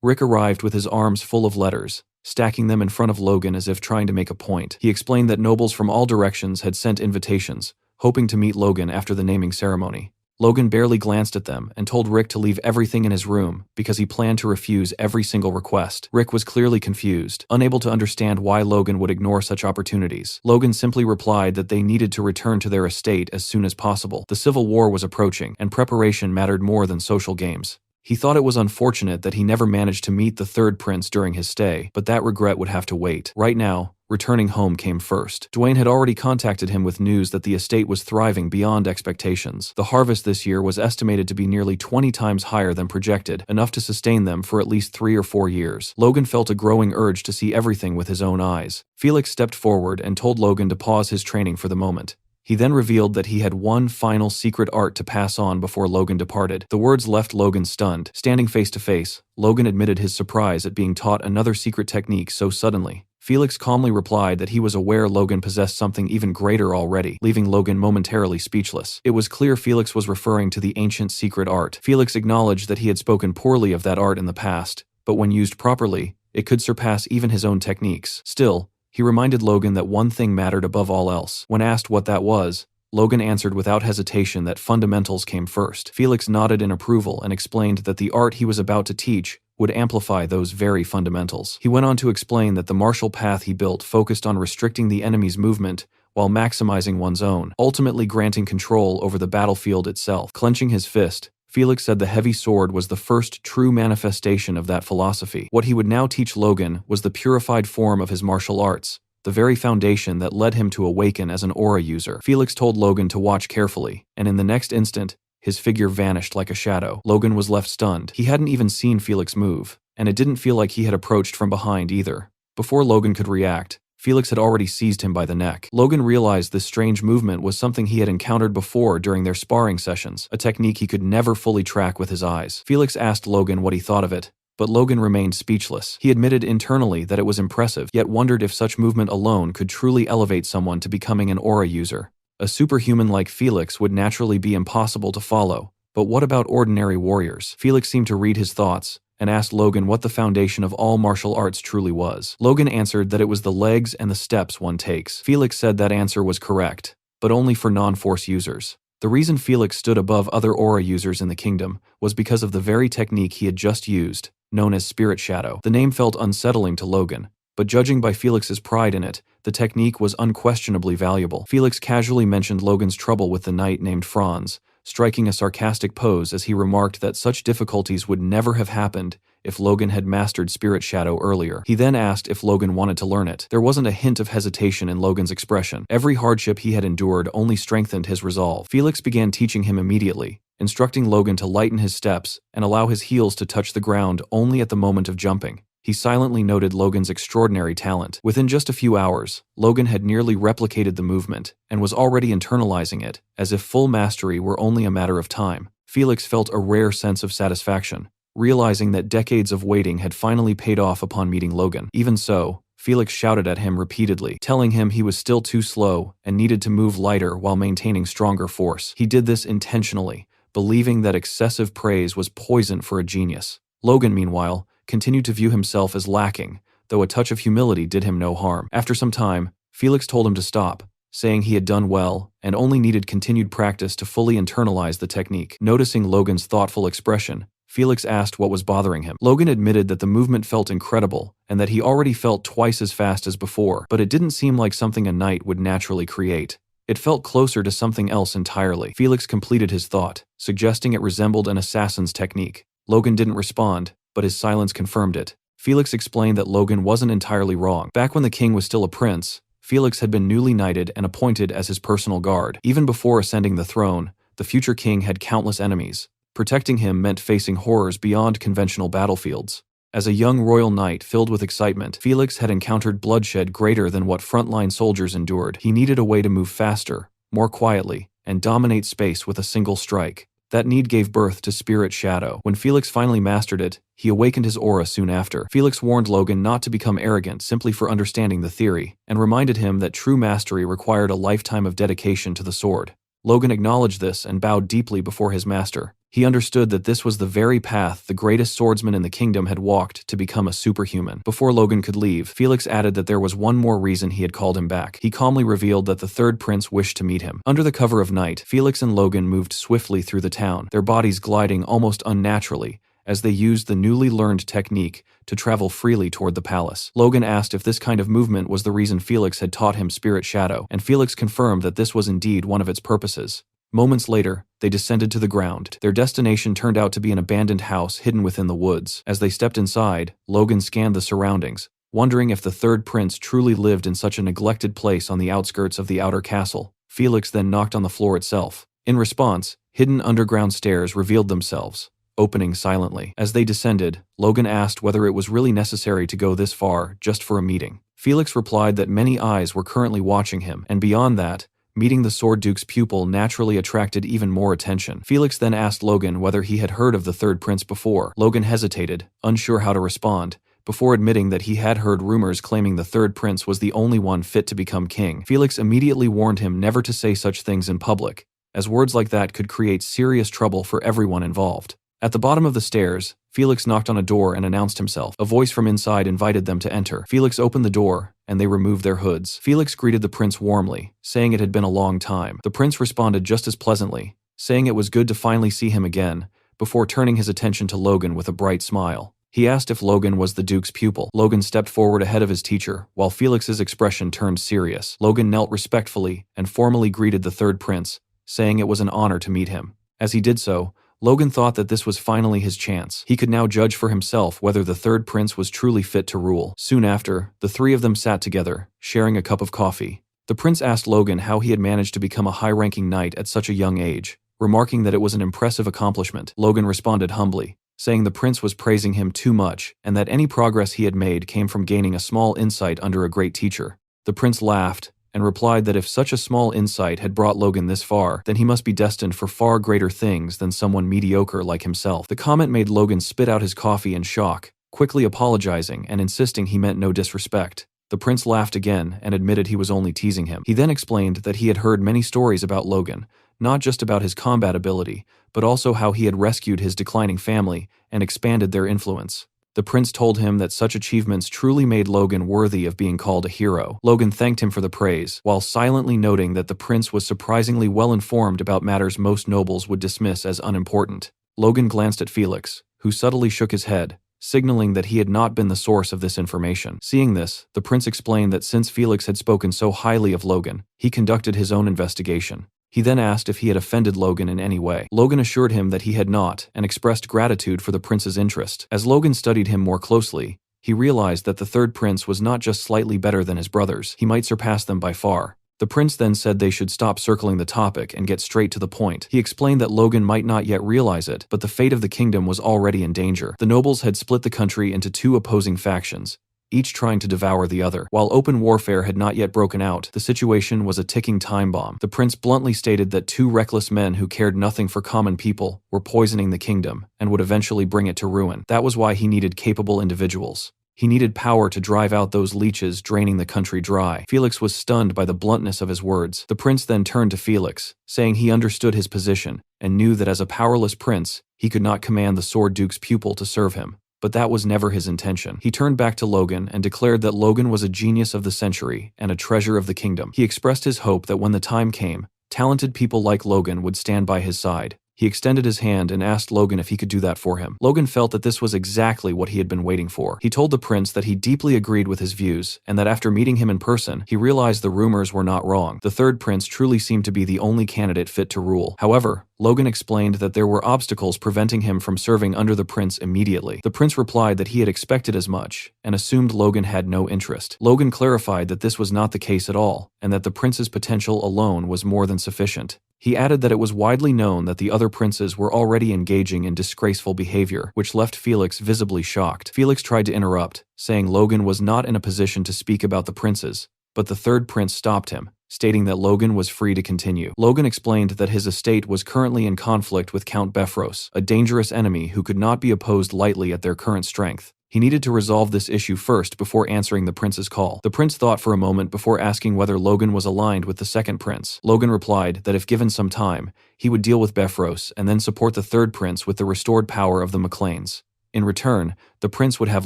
Rick arrived with his arms full of letters, stacking them in front of Logan as if trying to make a point. He explained that nobles from all directions had sent invitations, hoping to meet Logan after the naming ceremony. Logan barely glanced at them and told Rick to leave everything in his room because he planned to refuse every single request. Rick was clearly confused, unable to understand why Logan would ignore such opportunities. Logan simply replied that they needed to return to their estate as soon as possible. The Civil War was approaching, and preparation mattered more than social games. He thought it was unfortunate that he never managed to meet the third prince during his stay, but that regret would have to wait. Right now, returning home came first. Dwayne had already contacted him with news that the estate was thriving beyond expectations. The harvest this year was estimated to be nearly 20 times higher than projected, enough to sustain them for at least 3 or 4 years. Logan felt a growing urge to see everything with his own eyes. Felix stepped forward and told Logan to pause his training for the moment. He then revealed that he had one final secret art to pass on before Logan departed. The words left Logan stunned. Standing face to face, Logan admitted his surprise at being taught another secret technique so suddenly. Felix calmly replied that he was aware Logan possessed something even greater already, leaving Logan momentarily speechless. It was clear Felix was referring to the ancient secret art. Felix acknowledged that he had spoken poorly of that art in the past, but when used properly, it could surpass even his own techniques. Still, he reminded Logan that one thing mattered above all else. When asked what that was, Logan answered without hesitation that fundamentals came first. Felix nodded in approval and explained that the art he was about to teach would amplify those very fundamentals. He went on to explain that the martial path he built focused on restricting the enemy's movement while maximizing one's own, ultimately granting control over the battlefield itself. Clenching his fist, Felix said the heavy sword was the first true manifestation of that philosophy. What he would now teach Logan was the purified form of his martial arts, the very foundation that led him to awaken as an aura user. Felix told Logan to watch carefully, and in the next instant, his figure vanished like a shadow. Logan was left stunned. He hadn't even seen Felix move, and it didn't feel like he had approached from behind either. Before Logan could react, Felix had already seized him by the neck. Logan realized this strange movement was something he had encountered before during their sparring sessions, a technique he could never fully track with his eyes. Felix asked Logan what he thought of it, but Logan remained speechless. He admitted internally that it was impressive, yet wondered if such movement alone could truly elevate someone to becoming an aura user. A superhuman like Felix would naturally be impossible to follow, but what about ordinary warriors? Felix seemed to read his thoughts, and asked Logan what the foundation of all martial arts truly was. Logan answered that it was the legs and the steps one takes. Felix said that answer was correct, but only for non-force users. The reason Felix stood above other aura users in the kingdom was because of the very technique he had just used, known as Spirit Shadow. The name felt unsettling to Logan, but judging by Felix's pride in it, the technique was unquestionably valuable. Felix casually mentioned Logan's trouble with the knight named Franz, striking a sarcastic pose as he remarked that such difficulties would never have happened if Logan had mastered Spirit Shadow earlier. He then asked if Logan wanted to learn it. There wasn't a hint of hesitation in Logan's expression. Every hardship he had endured only strengthened his resolve. Felix began teaching him immediately, instructing Logan to lighten his steps and allow his heels to touch the ground only at the moment of jumping. He silently noted Logan's extraordinary talent. Within just a few hours, Logan had nearly replicated the movement and was already internalizing it, as if full mastery were only a matter of time. Felix felt a rare sense of satisfaction, realizing that decades of waiting had finally paid off upon meeting Logan. Even so, Felix shouted at him repeatedly, telling him he was still too slow and needed to move lighter while maintaining stronger force. He did this intentionally, believing that excessive praise was poison for a genius. Logan, meanwhile, continued to view himself as lacking, though a touch of humility did him no harm. After some time, Felix told him to stop, saying he had done well and only needed continued practice to fully internalize the technique. Noticing Logan's thoughtful expression, Felix asked what was bothering him. Logan admitted that the movement felt incredible and that he already felt twice as fast as before, but it didn't seem like something a knight would naturally create. It felt closer to something else entirely. Felix completed his thought, suggesting it resembled an assassin's technique. Logan didn't respond, but his silence confirmed it. Felix explained that Logan wasn't entirely wrong. Back when the king was still a prince, Felix had been newly knighted and appointed as his personal guard. Even before ascending the throne, the future king had countless enemies. Protecting him meant facing horrors beyond conventional battlefields. As a young royal knight filled with excitement, Felix had encountered bloodshed greater than what frontline soldiers endured. He needed a way to move faster, more quietly, and dominate space with a single strike. That need gave birth to Spirit Shadow. When Felix finally mastered it, he awakened his aura soon after. Felix warned Logan not to become arrogant simply for understanding the theory, and reminded him that true mastery required a lifetime of dedication to the sword. Logan acknowledged this and bowed deeply before his master. He understood that this was the very path the greatest swordsman in the kingdom had walked to become a superhuman. Before Logan could leave, Felix added that there was one more reason he had called him back. He calmly revealed that the third prince wished to meet him. Under the cover of night, Felix and Logan moved swiftly through the town, their bodies gliding almost unnaturally, as they used the newly learned technique to travel freely toward the palace. Logan asked if this kind of movement was the reason Felix had taught him Spirit Shadow, and Felix confirmed that this was indeed one of its purposes. Moments later, they descended to the ground. Their destination turned out to be an abandoned house hidden within the woods. As they stepped inside, Logan scanned the surroundings, wondering if the third prince truly lived in such a neglected place on the outskirts of the outer castle. Felix then knocked on the floor itself. In response, hidden underground stairs revealed themselves, opening silently. As they descended, Logan asked whether it was really necessary to go this far just for a meeting. Felix replied that many eyes were currently watching him, and beyond that, meeting the Sword Duke's pupil naturally attracted even more attention. Felix then asked Logan whether he had heard of the third prince before. Logan hesitated, unsure how to respond, before admitting that he had heard rumors claiming the third prince was the only one fit to become king. Felix immediately warned him never to say such things in public, as words like that could create serious trouble for everyone involved. At the bottom of the stairs, Felix knocked on a door and announced himself. A voice from inside invited them to enter. Felix opened the door, and they removed their hoods. Felix greeted the prince warmly, saying it had been a long time. The prince responded just as pleasantly, saying it was good to finally see him again, before turning his attention to Logan with a bright smile. He asked if Logan was the Duke's pupil. Logan stepped forward ahead of his teacher, while Felix's expression turned serious. Logan knelt respectfully and formally greeted the third prince, saying it was an honor to meet him. As he did so, Logan thought that this was finally his chance. He could now judge for himself whether the third prince was truly fit to rule. Soon after, the three of them sat together, sharing a cup of coffee. The prince asked Logan how he had managed to become a high-ranking knight at such a young age, remarking that it was an impressive accomplishment. Logan responded humbly, saying the prince was praising him too much and that any progress he had made came from gaining a small insight under a great teacher. The prince laughed and replied that if such a small insight had brought Logan this far, then he must be destined for far greater things than someone mediocre like himself. The comment made Logan spit out his coffee in shock, quickly apologizing and insisting he meant no disrespect. The prince laughed again and admitted he was only teasing him. He then explained that he had heard many stories about Logan, not just about his combat ability, but also how he had rescued his declining family and expanded their influence. The prince told him that such achievements truly made Logan worthy of being called a hero. Logan thanked him for the praise, while silently noting that the prince was surprisingly well informed about matters most nobles would dismiss as unimportant. Logan glanced at Felix, who subtly shook his head, signaling that he had not been the source of this information. Seeing this, the prince explained that since Felix had spoken so highly of Logan, he conducted his own investigation. He then asked if he had offended Logan in any way. Logan assured him that he had not and expressed gratitude for the prince's interest. As Logan studied him more closely, he realized that the third prince was not just slightly better than his brothers, he might surpass them by far. The prince then said they should stop circling the topic and get straight to the point. He explained that Logan might not yet realize it, but the fate of the kingdom was already in danger. The nobles had split the country into two opposing factions, each trying to devour the other. While open warfare had not yet broken out, the situation was a ticking time bomb. The prince bluntly stated that two reckless men who cared nothing for common people were poisoning the kingdom and would eventually bring it to ruin. That was why he needed capable individuals. He needed power to drive out those leeches draining the country dry. Felix was stunned by the bluntness of his words. The prince then turned to Felix, saying he understood his position and knew that as a powerless prince, he could not command the Sword Duke's pupil to serve him. But that was never his intention. He turned back to Logan and declared that Logan was a genius of the century and a treasure of the kingdom. He expressed his hope that when the time came, talented people like Logan would stand by his side. He extended his hand and asked Logan if he could do that for him. Logan felt that this was exactly what he had been waiting for. He told the prince that he deeply agreed with his views, and that after meeting him in person, he realized the rumors were not wrong. The third prince truly seemed to be the only candidate fit to rule. However, Logan explained that there were obstacles preventing him from serving under the prince immediately. The prince replied that he had expected as much, and assumed Logan had no interest. Logan clarified that this was not the case at all, and that the prince's potential alone was more than sufficient. He added that it was widely known that the other princes were already engaging in disgraceful behavior, which left Felix visibly shocked. Felix tried to interrupt, saying Logan was not in a position to speak about the princes, but the third prince stopped him, stating that Logan was free to continue. Logan explained that his estate was currently in conflict with Count Befros, a dangerous enemy who could not be opposed lightly at their current strength. He needed to resolve this issue first before answering the prince's call. The prince thought for a moment before asking whether Logan was aligned with the second prince. Logan replied that if given some time, he would deal with Befros and then support the third prince with the restored power of the McLeans. In return, the prince would have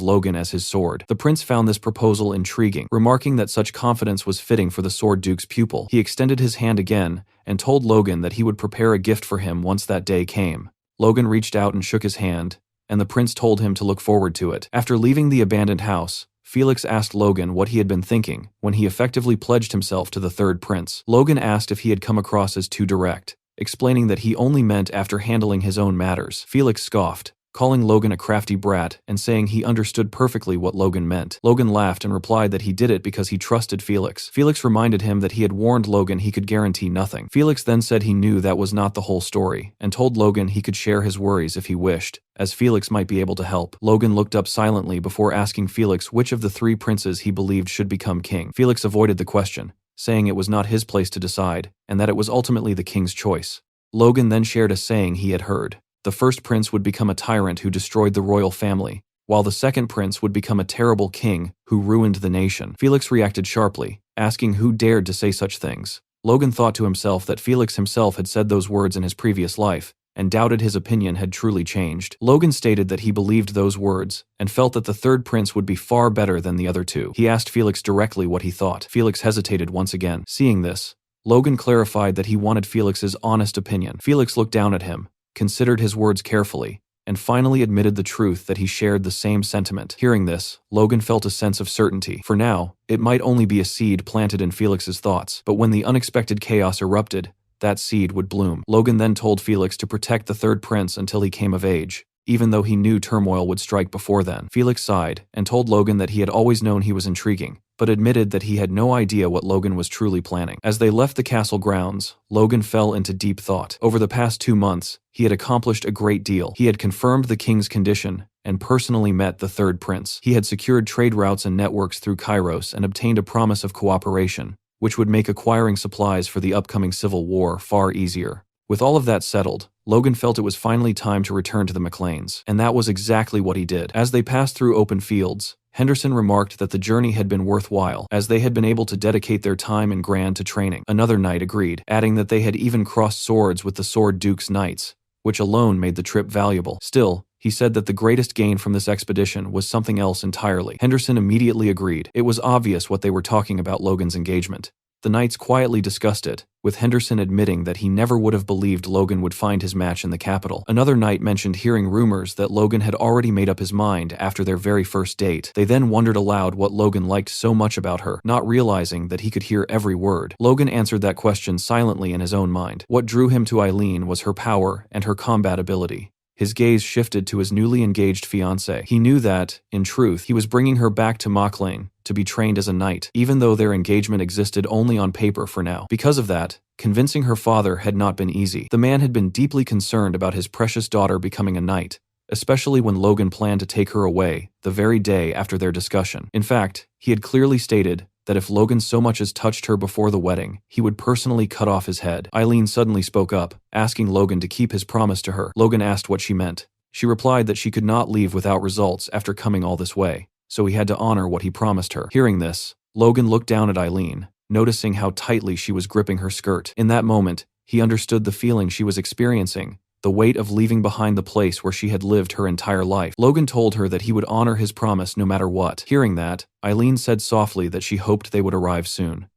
Logan as his sword. The prince found this proposal intriguing, remarking that such confidence was fitting for the Sword Duke's pupil. He extended his hand again and told Logan that he would prepare a gift for him once that day came. Logan reached out and shook his hand, and the prince told him to look forward to it. After leaving the abandoned house, Felix asked Logan what he had been thinking when he effectively pledged himself to the third prince. Logan asked if he had come across as too direct, explaining that he only meant after handling his own matters. Felix scoffed, calling Logan a crafty brat and saying he understood perfectly what Logan meant. Logan laughed and replied that he did it because he trusted Felix. Felix reminded him that he had warned Logan he could guarantee nothing. Felix then said he knew that was not the whole story, and told Logan he could share his worries if he wished, as Felix might be able to help. Logan looked up silently before asking Felix which of the three princes he believed should become king. Felix avoided the question, saying it was not his place to decide, and that it was ultimately the king's choice. Logan then shared a saying he had heard. The first prince would become a tyrant who destroyed the royal family, while the second prince would become a terrible king who ruined the nation. Felix reacted sharply, asking who dared to say such things. Logan thought to himself that Felix himself had said those words in his previous life, and doubted his opinion had truly changed. Logan stated that he believed those words, and felt that the third prince would be far better than the other two. He asked Felix directly what he thought. Felix hesitated once again. Seeing this, Logan clarified that he wanted Felix's honest opinion. Felix looked down at him, considered his words carefully, and finally admitted the truth that he shared the same sentiment. Hearing this, Logan felt a sense of certainty. For now, it might only be a seed planted in Felix's thoughts, but when the unexpected chaos erupted, that seed would bloom. Logan then told Felix to protect the third prince until he came of age, even though he knew turmoil would strike before then. Felix sighed, and told Logan that he had always known he was intriguing, but admitted that he had no idea what Logan was truly planning. As they left the castle grounds, Logan fell into deep thought. Over the past 2 months, he had accomplished a great deal. He had confirmed the king's condition, and personally met the third prince. He had secured trade routes and networks through Kairos and obtained a promise of cooperation, which would make acquiring supplies for the upcoming civil war far easier. With all of that settled, Logan felt it was finally time to return to the McLeans, and that was exactly what he did. As they passed through open fields, Henderson remarked that the journey had been worthwhile, as they had been able to dedicate their time in Grand to training. Another knight agreed, adding that they had even crossed swords with the Sword Duke's knights, which alone made the trip valuable. Still, he said that the greatest gain from this expedition was something else entirely. Henderson immediately agreed. It was obvious what they were talking about Logan's engagement. The knights quietly discussed it, with Henderson admitting that he never would have believed Logan would find his match in the capital. Another knight mentioned hearing rumors that Logan had already made up his mind after their very first date. They then wondered aloud what Logan liked so much about her, not realizing that he could hear every word. Logan answered that question silently in his own mind. What drew him to Eileen was her power and her combat ability. His gaze shifted to his newly engaged fiancée. He knew that, in truth, he was bringing her back to Mauchline to be trained as a knight, even though their engagement existed only on paper for now. Because of that, convincing her father had not been easy. The man had been deeply concerned about his precious daughter becoming a knight, especially when Logan planned to take her away the very day after their discussion. In fact, he had clearly stated that if Logan so much as touched her before the wedding, he would personally cut off his head. Eileen suddenly spoke up, asking Logan to keep his promise to her. Logan asked what she meant. She replied that she could not leave without results after coming all this way, so he had to honor what he promised her. Hearing this, Logan looked down at Eileen, noticing how tightly she was gripping her skirt. In that moment, he understood the feeling she was experiencing, the weight of leaving behind the place where she had lived her entire life. Logan told her that he would honor his promise no matter what. Hearing that, Eileen said softly that she hoped they would arrive soon.